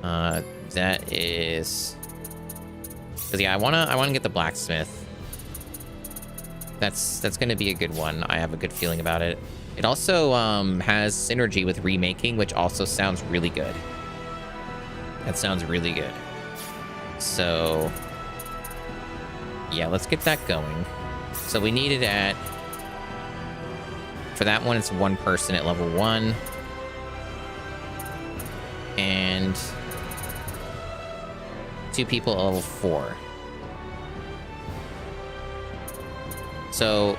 That is... Because yeah, I wanna get the blacksmith. That's gonna be a good one. I have a good feeling about it. It also has synergy with remaking, which also sounds really good. That sounds really good. So yeah, let's get that going. So we need it at... For that one, it's one person at level 1. And 2 people at level 4. So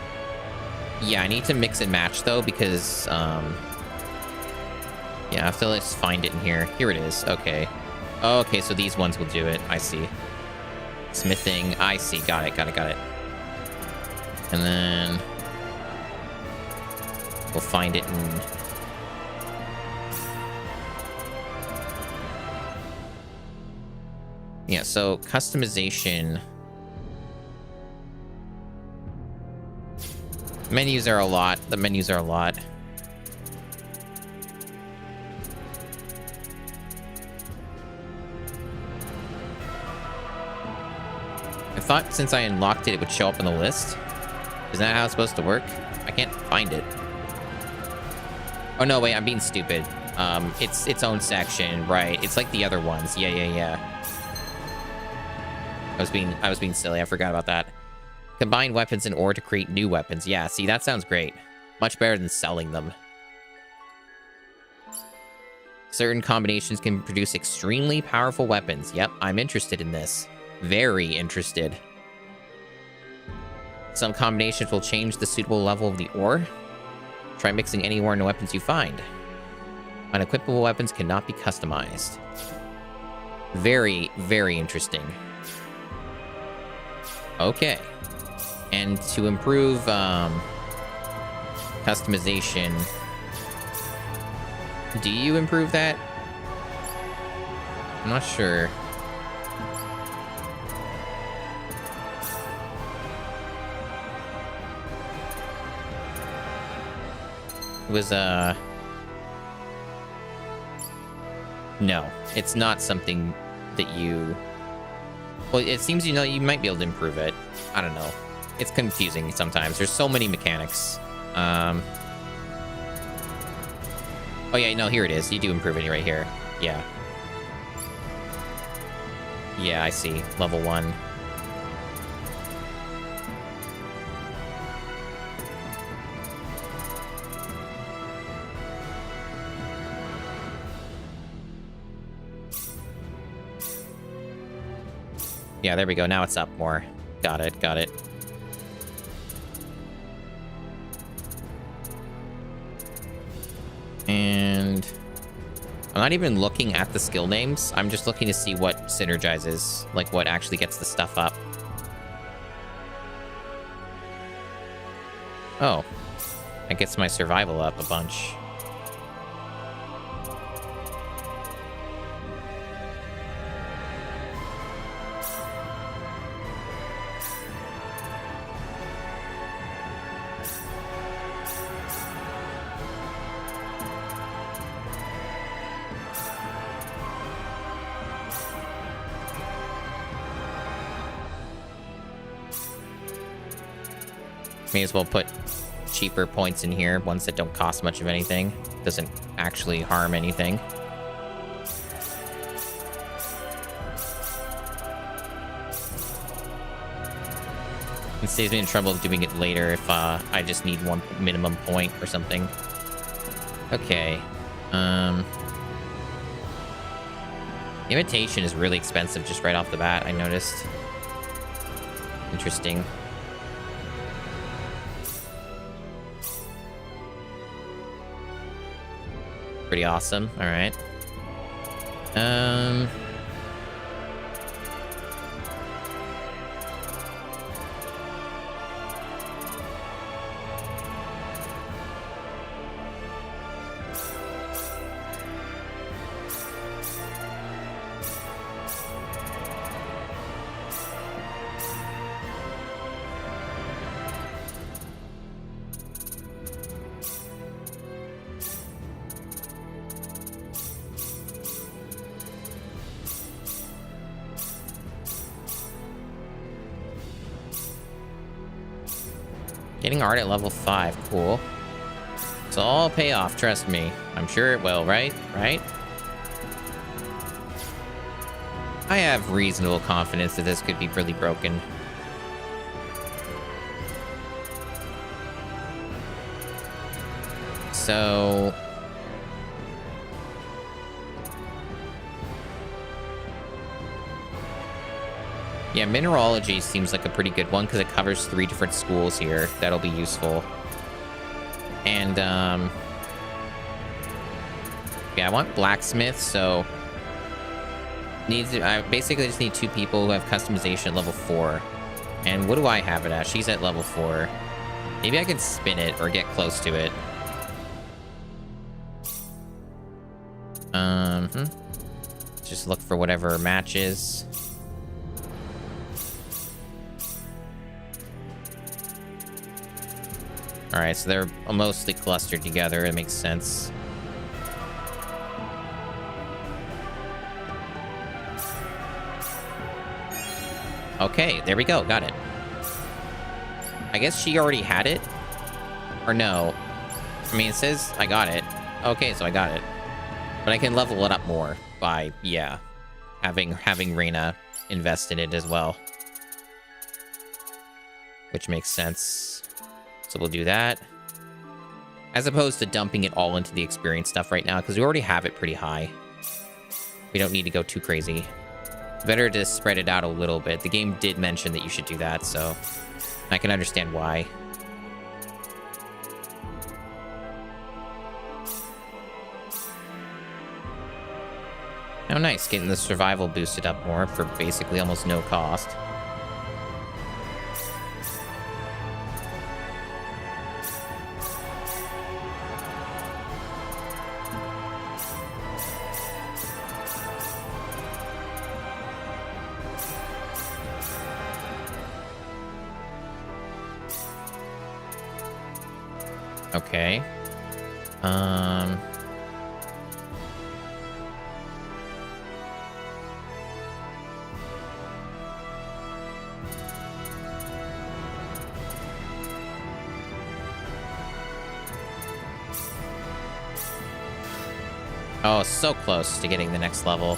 yeah, I need to mix and match though, because yeah, I have to let's find it in here. Here it is. Okay. Okay, so these ones will do it. I see. Smithing. I see. Got it. And then we'll find it in... Yeah, so customization. Menus are a lot. The menus are a lot. I thought since I unlocked it, it would show up on the list. Is that how it's supposed to work? I can't find it. Oh no, wait, I'm being stupid. It's its own section, right? It's like the other ones. Yeah. I was being silly. I forgot about that. Combine weapons in ore to create new weapons. Yeah, see, that sounds great. Much better than selling them. Certain combinations can produce extremely powerful weapons. Yep, I'm interested in this. Very interested. Some combinations will change the suitable level of the ore. Try mixing any ore into weapons you find. Unequipable weapons cannot be customized. Very, very interesting. Okay. And to improve customization, do you improve that? I'm not sure. It was no, it's not something that you... Well, it seems you might be able to improve it. I don't know. It's confusing sometimes. There's so many mechanics. Oh yeah, no, here it is. You do improve it right here. Yeah. Yeah, I see. Level 1. Yeah, there we go. Now it's up more. Got it. And I'm not even looking at the skill names. I'm just looking to see what synergizes, like what actually gets the stuff up. Oh, that gets my survival up a bunch. May as well put cheaper points in here, ones that don't cost much of anything. Doesn't actually harm anything. It saves me in trouble doing it later if I just need one minimum point or something. Okay. Imitation is really expensive just right off the bat, I noticed. Interesting. Pretty awesome. All right. Getting art at level 5, cool. It's all pay off, trust me. I'm sure it will, right? Right? I have reasonable confidence that this could be really broken. So... yeah, mineralogy seems like a pretty good one because it covers 3 different schools here. That'll be useful. And, yeah, I want blacksmith, so... I basically just need 2 people who have customization at level 4. And what do I have it at? She's at level 4. Maybe I can spin it or get close to it. Just look for whatever matches. Alright, so they're mostly clustered together. It makes sense. Okay, there we go. Got it. I guess she already had it? Or no? I mean, it says I got it. Okay, so I got it. But I can level it up more by, yeah, having Reina invest in it as well. Which makes sense. So we'll do that. As opposed to dumping it all into the experience stuff right now, because we already have it pretty high. We don't need to go too crazy. Better to spread it out a little bit. The game did mention that you should do that, so I can understand why. Oh, nice. Getting the survival boosted up more for basically almost no cost. Okay. Oh, so close to getting the next level.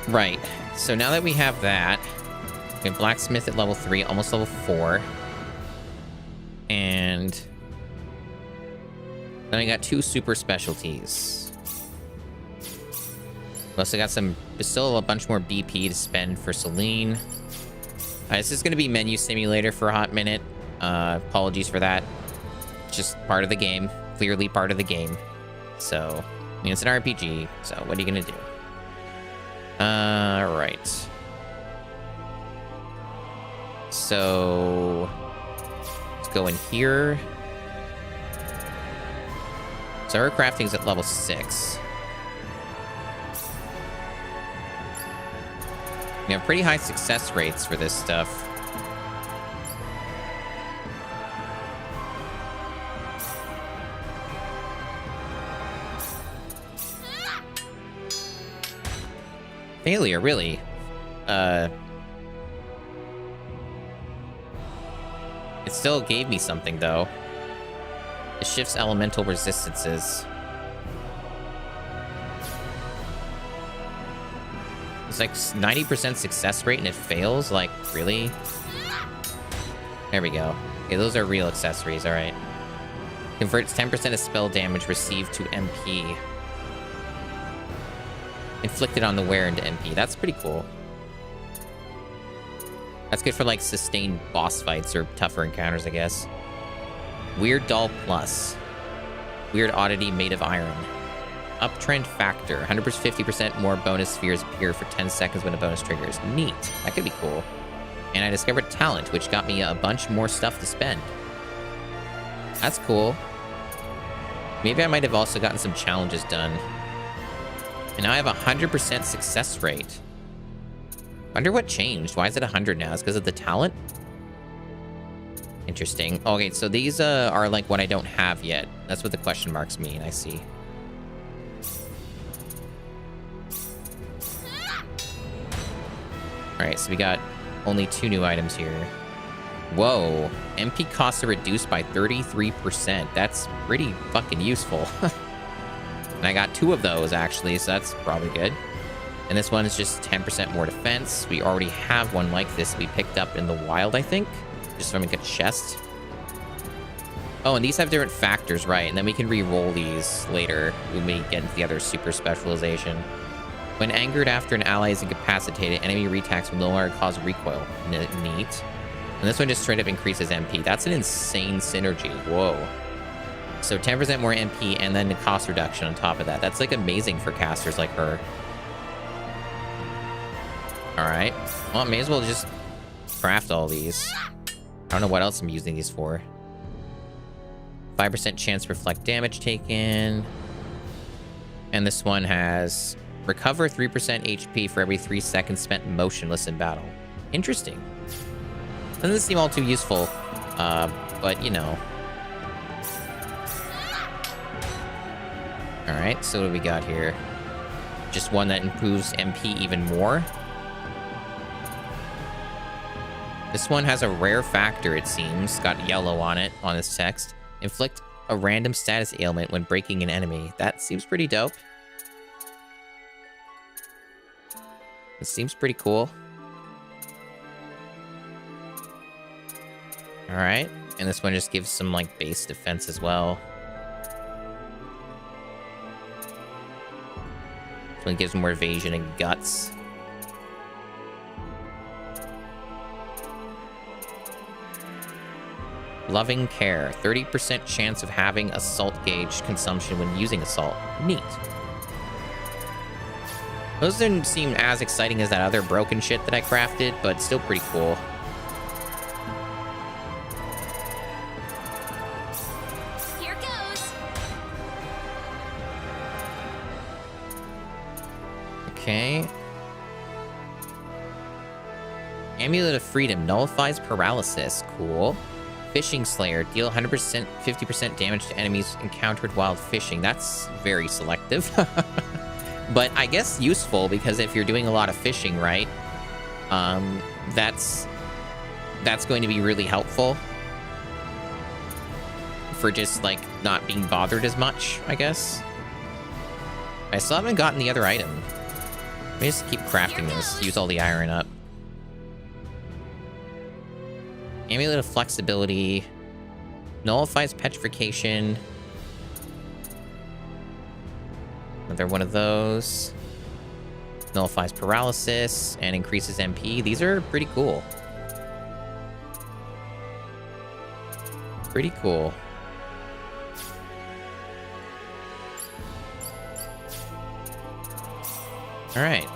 Right. So now that we have that, we have blacksmith at level 3, almost level 4. And then I got 2 super specialties. We also got still a bunch more BP to spend for Celine. This is going to be menu simulator for a hot minute. Apologies for that. Just part of the game. Clearly part of the game. So, I mean, it's an RPG, so what are you going to do? Right. So... go in here. So our crafting's at level 6. We have pretty high success rates for this stuff. Failure, really? It's still gave me something, though. It shifts elemental resistances. It's like 90% success rate and it fails? Like, really? There we go. Okay, those are real accessories, alright. Converts 10% of spell damage received to MP. Inflicted on the wearer into MP. That's pretty cool. That's good for, like, sustained boss fights or tougher encounters, I guess. Weird Doll Plus. Weird Oddity made of iron. Uptrend Factor. 50% more bonus spheres appear for 10 seconds when a bonus triggers. Neat. That could be cool. And I discovered Talent, which got me a bunch more stuff to spend. That's cool. Maybe I might have also gotten some challenges done. And now I have a 100% success rate. Wonder what changed. Why is it 100 now? It's because of the talent? Interesting. Okay, so these are like what I don't have yet. That's what the question marks mean. I see. Alright, so we got only 2 new items here. Whoa. MP costs are reduced by 33%. That's pretty fucking useful. And I got 2 of those, actually, so that's probably good. And this one is just 10% more defense. We already have one like this we picked up in the wild, I think. Just from like a chest. Oh, and these have different factors, right? And then we can re-roll these later when we get into the other super specialization. When angered after an ally is incapacitated, enemy retacks will no longer cause recoil. Neat. And this one just straight up increases MP. That's an insane synergy. Whoa. So 10% more MP and then the cost reduction on top of that. That's like amazing for casters like her. Alright. Well, I may as well just craft all these. I don't know what else I'm using these for. 5% chance to reflect damage taken. And this one has recover 3% HP for every 3 seconds spent motionless in battle. Interesting. Doesn't seem all too useful, but you know. Alright, so what do we got here? Just one that improves MP even more. This one has a rare factor, it seems. Got yellow on it, on this text. Inflict a random status ailment when breaking an enemy. That seems pretty dope. It seems pretty cool. Alright. And this one just gives some, like, base defense as well. This one gives more evasion and guts. Loving Care. 30% chance of having assault gauge consumption when using assault. Neat. Those didn't seem as exciting as that other broken shit that I crafted, but still pretty cool. Here goes. Okay. Amulet of Freedom nullifies paralysis. Cool. Fishing Slayer. Deal 100%, 50% damage to enemies encountered while fishing. That's very selective. But I guess useful, because if you're doing a lot of fishing, right? That's going to be really helpful. For just, like, not being bothered as much, I guess. I still haven't gotten the other item. Let me just keep crafting this. Use all the iron up. Amulet of Flexibility. Nullifies Petrification. Another one of those. Nullifies Paralysis and increases MP. These are pretty cool. Pretty cool. All right.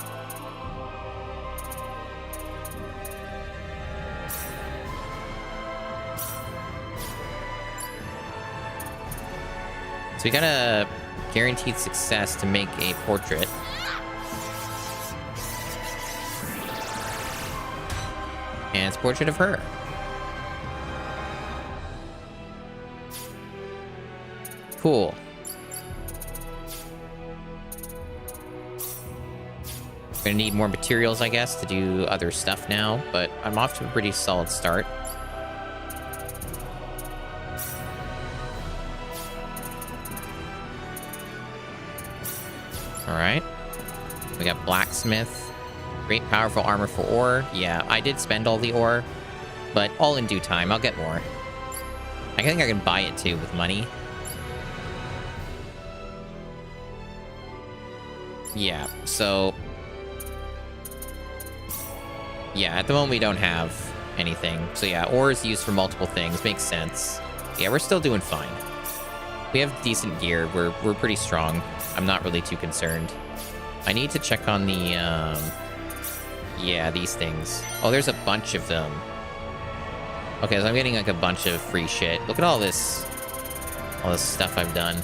So we got a guaranteed success to make a portrait. And it's a portrait of her. Cool. Gonna need more materials, I guess, to do other stuff now, but I'm off to a pretty solid start. Alright. We got blacksmith. Great powerful armor for ore. Yeah, I did spend all the ore, but all in due time. I'll get more. I think I can buy it too with money. Yeah, so... yeah, at the moment we don't have anything. So yeah, ore is used for multiple things. Makes sense. Yeah, we're still doing fine. We have decent gear. We're pretty strong. I'm not really too concerned. I need to check on the, yeah, these things. Oh, there's a bunch of them. Okay, so I'm getting like a bunch of free shit. Look at all this stuff I've done.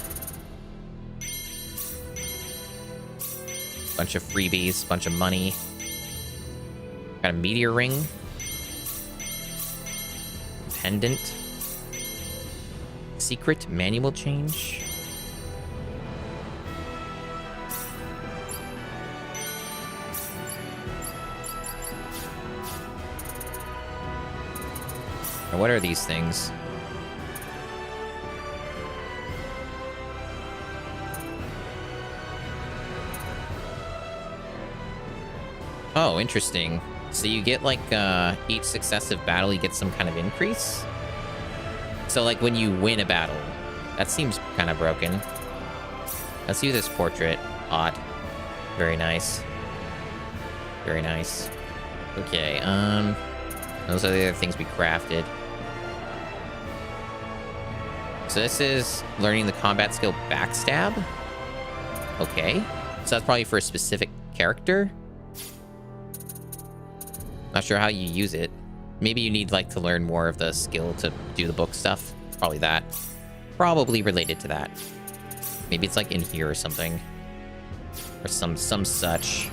Bunch of freebies, bunch of money. Got a meteor ring. Pendant. Secret manual change. Now, what are these things? Oh, interesting. So you get like each successive battle, you get some kind of increase. So like when you win a battle, that seems kind of broken. Let's do this portrait. Odd. Very nice. Very nice. Okay, those are the other things we crafted. So this is learning the combat skill backstab. Okay. So that's probably for a specific character. Not sure how you use it. Maybe you need like to learn more of the skill to do the book stuff. Probably that. Probably related to that. Maybe it's like in here or something. Or some such.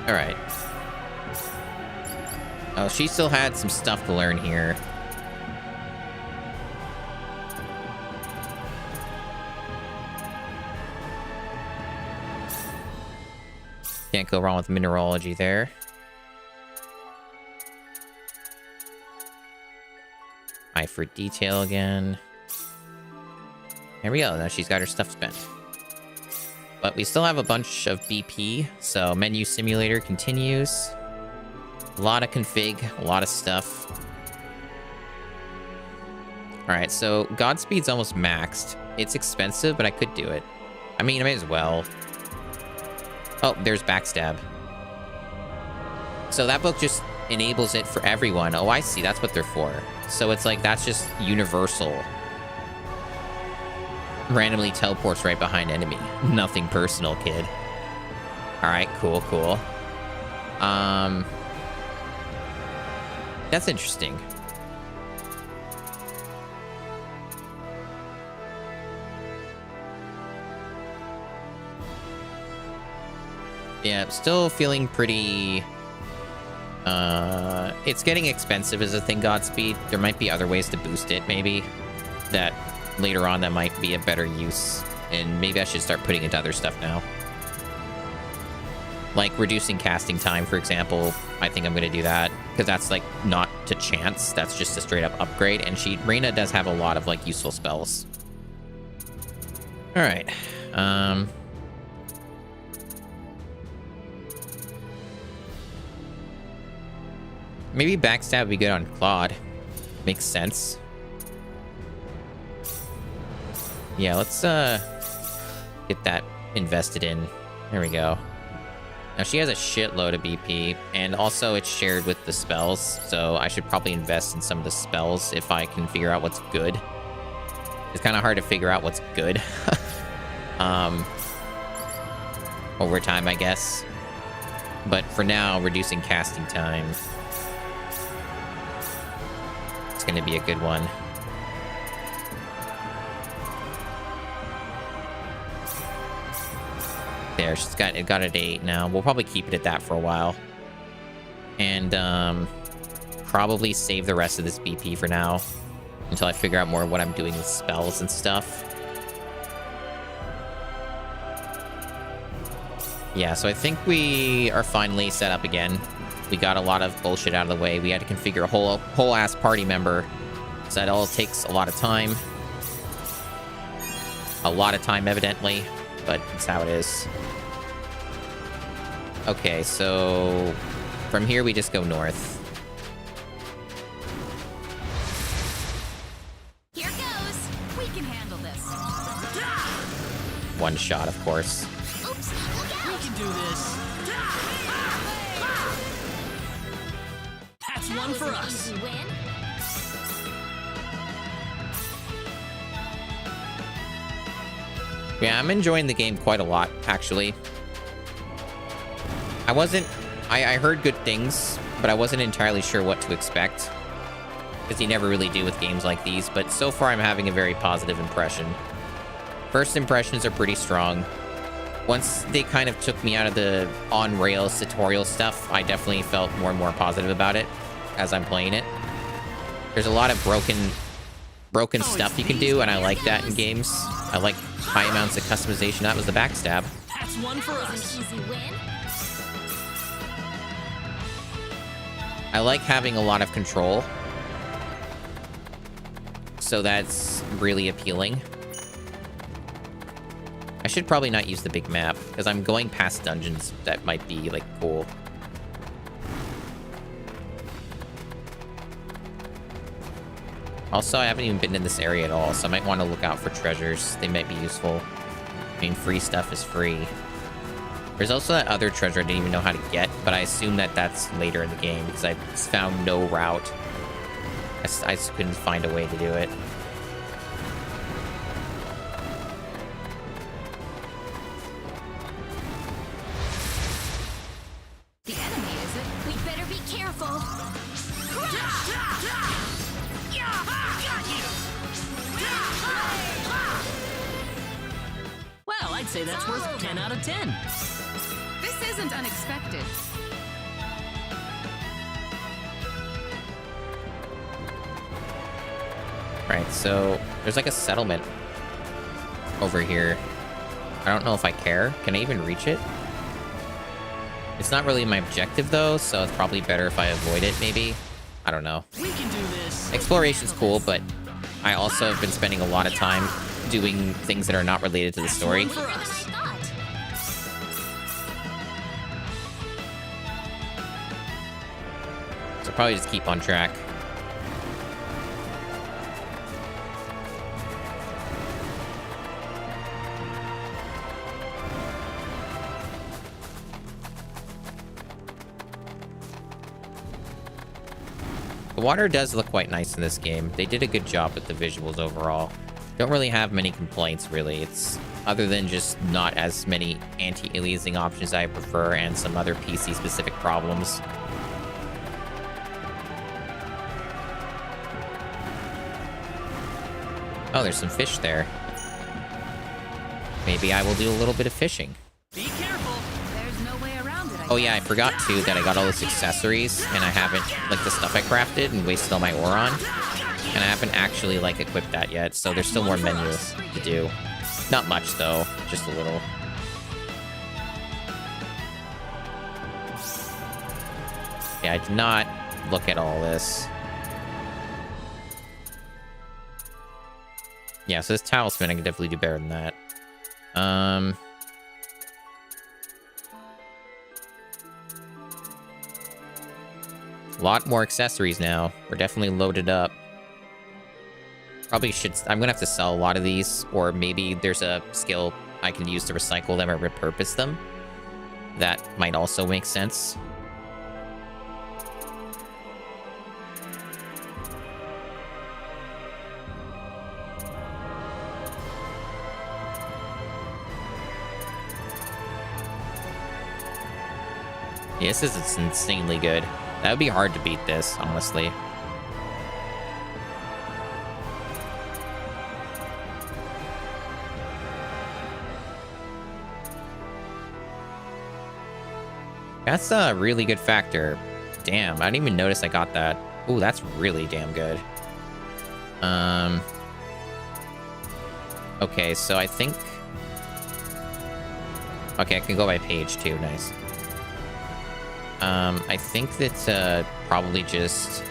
Alright. Oh, she still had some stuff to learn here. Can't go wrong with mineralogy there. Eye for detail again. There we go. Now she's got her stuff spent. But we still have a bunch of BP, so menu simulator continues. A lot of config, a lot of stuff. Alright, so Godspeed's almost maxed. It's expensive, but I could do it. I mean, I may as well. Oh, there's backstab. So that book just enables it for everyone. Oh, I see. That's what they're for. So it's like, that's just universal. Randomly teleports right behind enemy. Nothing personal, kid. Alright, cool, cool. That's interesting. Yeah, still feeling pretty... it's getting expensive as a thing, Godspeed. There might be other ways to boost it, maybe. That later on that might be a better use. And maybe I should start putting into other stuff now. Like reducing casting time, for example. I think I'm going to do that. Because that's like not to chance. That's just a straight up upgrade. And Reina does have a lot of like useful spells. Alright. Maybe backstab would be good on Claude. Makes sense. Yeah, let's get that invested in. There we go. Now she has a shitload of BP, and also it's shared with the spells, so I should probably invest in some of the spells if I can figure out what's good. It's kind of hard to figure out what's good. Over time, I guess. But for now, reducing casting time. It's going to be a good one. There, she's got it at 8 now. We'll probably keep it at that for a while. And probably save the rest of this BP for now until I figure out more what I'm doing with spells and stuff. Yeah, so I think we are finally set up again. We got a lot of bullshit out of the way. We had to configure a whole ass party member, so that all takes a lot of time. a lot of time, evidently, but it's how it is. Okay, so from here we just go north. Here goes. We can handle this. One shot, of course. Oops, look out. We can do this. That's one for us. Easy win. Yeah, I'm enjoying the game quite a lot, actually. I heard good things, but I wasn't entirely sure what to expect. Because you never really do with games like these, but so far I'm having a very positive impression. First impressions are pretty strong. Once they kind of took me out of the on-rails tutorial stuff, I definitely felt more and more positive about it as I'm playing it. There's a lot of broken stuff you can do, and I like that in games. I like high amounts of customization. That was the backstab. That's one for us. Easy win. I like having a lot of control. So that's really appealing. I should probably not use the big map, because I'm going past dungeons that might be, like, cool. Also, I haven't even been in this area at all, so I might want to look out for treasures. They might be useful. I mean, free stuff is free. There's also that other treasure I didn't even know how to get, but I assume that that's later in the game, because I found no route. I just couldn't find a way to do it. The enemy is it? We better be careful. Well, I'd say that's worth 10 out of 10. This isn't unexpected. Right, so there's like a settlement over here. I don't know if I care. Can I even reach it? It's not really my objective though, so it's probably better if I avoid it, maybe. I don't know. We can do this. Exploration's cool, but I also have been spending a lot of time doing things that are not related to the story. For us. So probably just keep on track. The water does look quite nice in this game. They did a good job with the visuals overall. Don't really have many complaints, really. It's other than just not as many anti-aliasing options I prefer and some other PC-specific problems. Oh, there's some fish there. Maybe I will do a little bit of fishing. Be careful. There's no way around it. Oh yeah, I forgot too that I got all those accessories and I haven't, like the stuff I crafted and wasted all my ore on. And I haven't actually like equipped that yet, so there's still more menu to do. Not much though, just a little. Yeah, I did not look at all this. Yeah, so this talisman, I can definitely do better than that. A lot more accessories now. We're definitely loaded up. Probably should... I'm gonna have to sell a lot of these, or maybe there's a skill I can use to recycle them or repurpose them. That might also make sense. Yeah, this is insanely good. That would be hard to beat this, honestly. That's a really good factor. Damn, I didn't even notice I got that. Ooh, that's really damn good. Okay, so I think... Okay, I can go by page too, nice. I think that, probably just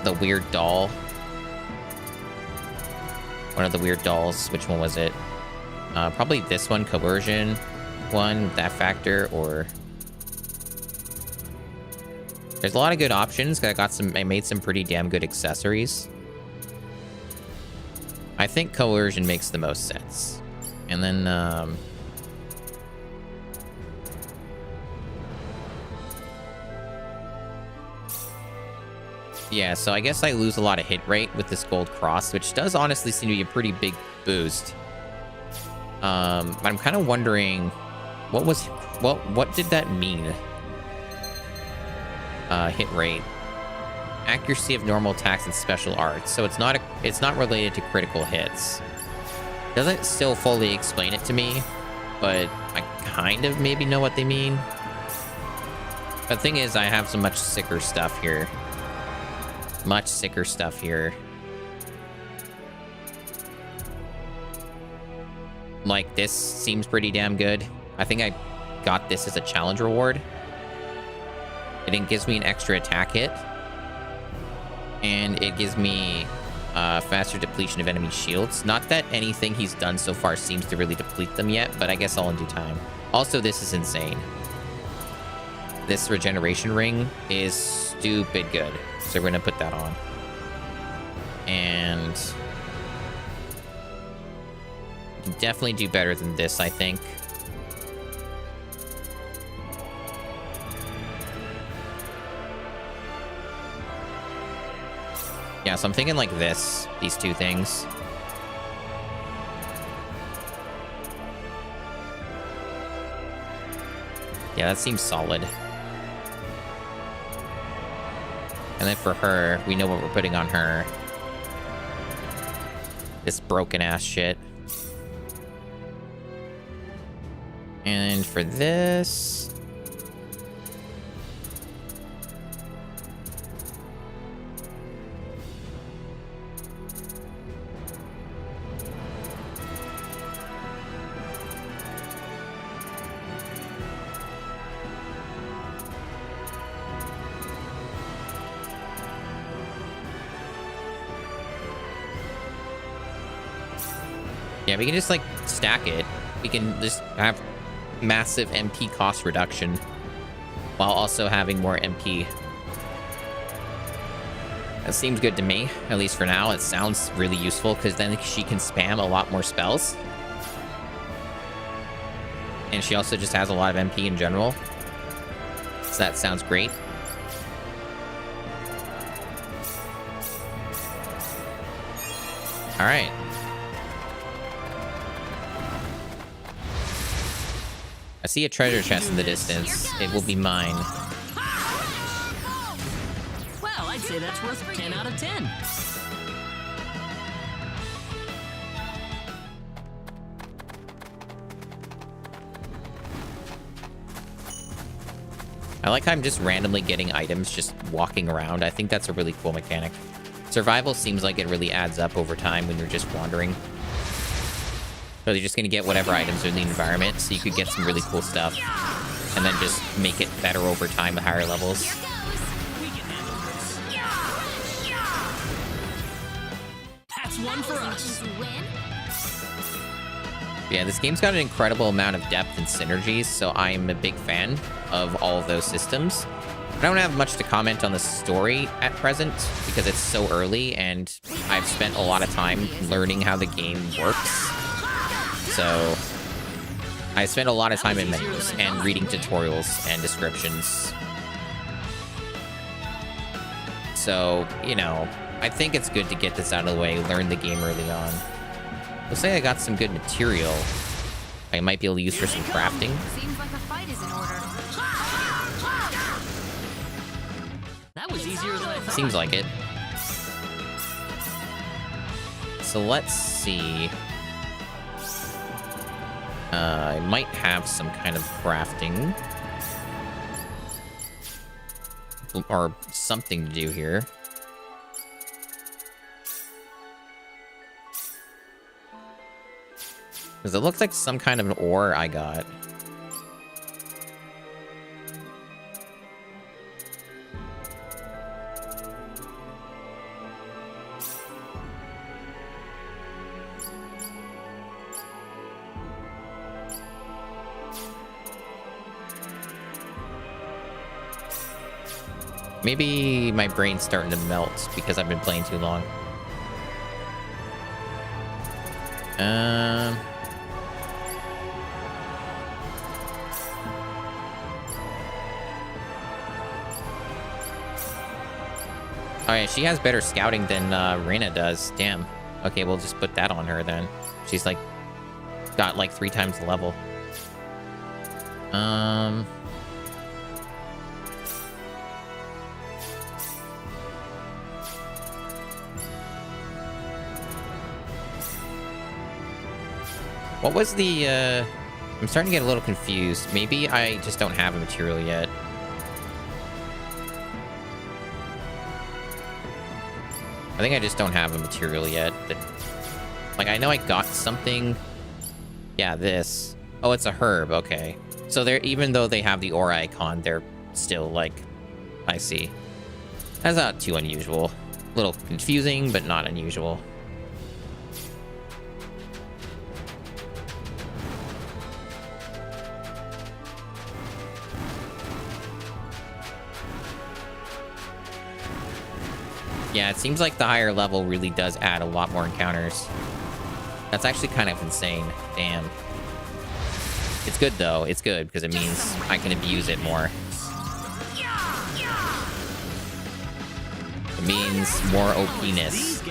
the weird doll One of the weird dolls. Which one was it? Probably this one, coercion one, with that factor, or... There's a lot of good options. I made some pretty damn good accessories. I think coercion makes the most sense. And then, yeah, so I guess I lose a lot of hit rate with this gold cross, which does honestly seem to be a pretty big boost. But I'm kind of wondering, what did that mean? Hit rate, accuracy of normal attacks and special arts. So it's not related to critical hits. Doesn't still fully explain it to me, but I kind of maybe know what they mean. The thing is, I have some much sicker stuff here. Much sicker stuff here. Like, this seems pretty damn good. I think I got this as a challenge reward. It gives me an extra attack hit. And it gives me faster depletion of enemy shields. Not that anything he's done so far seems to really deplete them yet, but I guess all in due time. Also, this is insane. This regeneration ring is stupid good. So we're going to put that on. And... you can definitely do better than this, I think. Yeah, so I'm thinking like this. These two things. Yeah, that seems solid. And then for her, we know what we're putting on her. This broken ass shit. And for this... yeah, we can just like stack it. We can just have massive MP cost reduction while also having more MP. That seems good to me, at least for now. It sounds really useful because then she can spam a lot more spells. And she also just has a lot of MP in general. So that sounds great. All right. I see a treasure chest in the distance. It will be mine. Well, I'd say that's worth 10 out of 10. I like how I'm just randomly getting items just walking around. I think that's a really cool mechanic. Survival seems like it really adds up over time when you're just wandering. So you're just going to get whatever items are in the environment, so you could get some really cool stuff. And then just make it better over time at higher levels. That's one for us. Yeah, this game's got an incredible amount of depth and synergies, so I'm a big fan of all of those systems. I don't have much to comment on the story at present, because it's so early, and I've spent a lot of time learning how the game works. So I spent a lot of time in menus and reading tutorials and descriptions. So, you know, I think it's good to get this out of the way, learn the game early on. Looks like I got some good material I might be able to use for some crafting. Seems like a fight is in order. That was easier than I thought. Seems like it. So let's see. I might have some kind of crafting. Or something to do here. Because it looks like some kind of an ore I got. Maybe my brain's starting to melt because I've been playing too long. Oh yeah, she has better scouting than Reyna does. Damn. Okay, we'll just put that on her then. She's like got like 3 times the level. What was the I'm starting to get a little confused. Maybe I just don't have a material yet. I think I just don't have a material yet. Like, I know I got something. Yeah, this. Oh, it's a herb. Okay. So they're, even though they have the aura icon, they're still like, I see. That's not too unusual. A little confusing, but not unusual. Yeah, it seems like the higher level really does add a lot more encounters. That's actually kind of insane. Damn. It's good, though. It's good, because it means I can abuse it more. It means more OP-ness.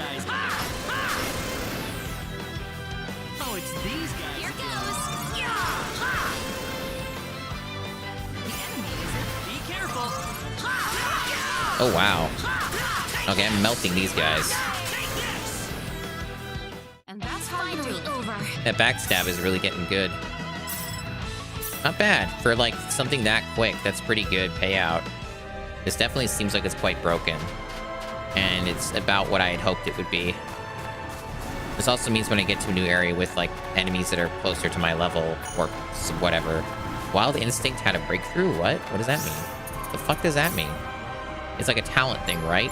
Oh, it's these guys. Here goes. Be careful. Oh, wow. Okay, I'm melting these guys. And that's finally over. That backstab is really getting good. Not bad. For, like, something that quick, that's pretty good payout. This definitely seems like it's quite broken. And it's about what I had hoped it would be. This also means when I get to a new area with, like, enemies that are closer to my level, or whatever. Wild Instinct had a breakthrough? What? What does that mean? The fuck does that mean? It's like a talent thing, right?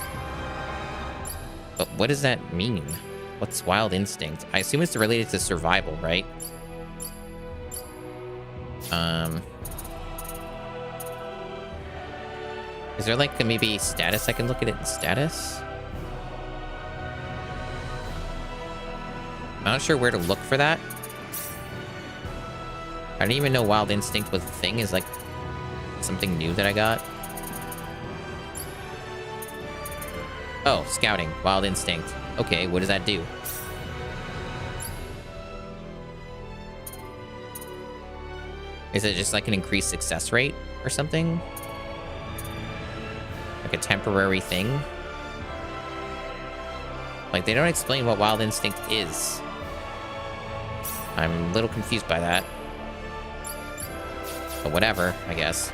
But what does that mean? What's Wild Instinct? I assume it's related to survival, right? Is there like maybe status? I can look at it in status? I'm not sure where to look for that. I didn't even know Wild Instinct was a thing. Is like something new that I got. Oh, scouting. Wild Instinct. Okay, what does that do? Is it just like an increased success rate or something? Like a temporary thing? Like, they don't explain what Wild Instinct is. I'm a little confused by that. But whatever, I guess.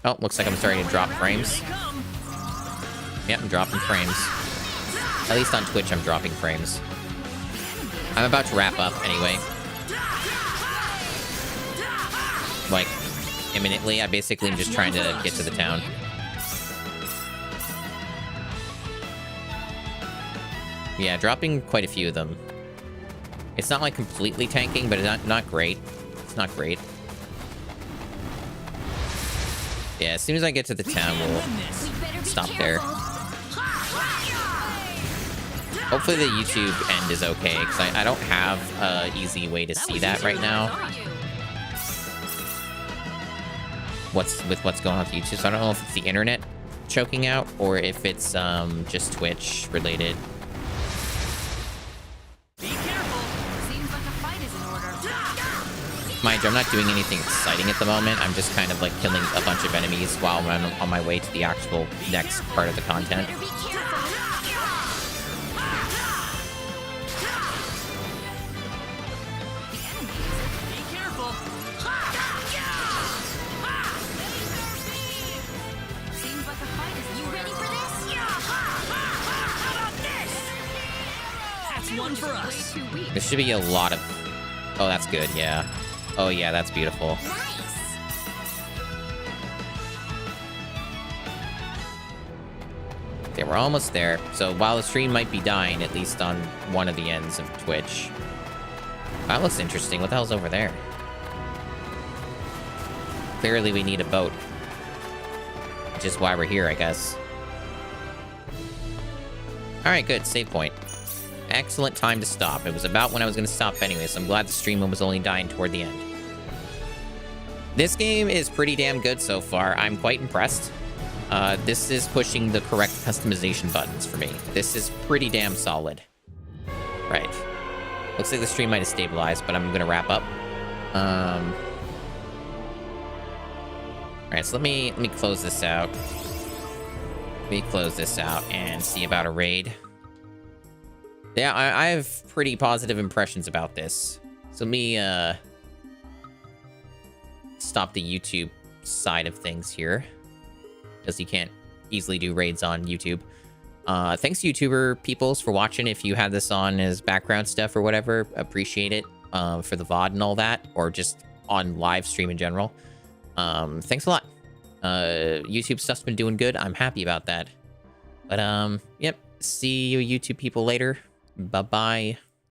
Oh, looks like I'm starting to drop frames. Yep, I'm dropping frames. At least on Twitch, I'm dropping frames. I'm about to wrap up anyway. Like, imminently. I basically am just trying to get to the town. Yeah, dropping quite a few of them. It's not like completely tanking, but it's not great. It's not great. Yeah, as soon as I get to the town, we'll stop there. Hopefully the YouTube end is okay, because I don't have an easy way to see that right now. What's going on with YouTube? So I don't know if it's the internet choking out, or if it's just Twitch related. Mind you, I'm not doing anything exciting at the moment. I'm just kind of like killing a bunch of enemies while I'm on my way to the actual next part of the content. One for us. There should be a lot of... Oh, that's good, yeah. Oh, yeah, that's beautiful. Okay, we're almost there. So while the stream might be dying, at least on one of the ends of Twitch. That looks interesting. What the hell's over there? Clearly we need a boat. Which is why we're here, I guess. Alright, good. Save point. Excellent time to stop. It was about when I was going to stop anyway, so I'm glad the stream was only dying toward the end. This game is pretty damn good so far. I'm quite impressed. This is pushing the correct customization buttons for me. This is pretty damn solid. Right. Looks like the stream might have stabilized, but I'm going to wrap up. Alright, so let me close this out. Let me close this out and see about a raid. Yeah, I have pretty positive impressions about this. So let me stop the YouTube side of things here, because you can't easily do raids on YouTube. Thanks YouTuber peoples for watching. If you had this on as background stuff or whatever, appreciate it, for the VOD and all that, or just on live stream in general. Thanks a lot. YouTube stuff's been doing good. I'm happy about that. But yep, see you YouTube people later. Bye-bye.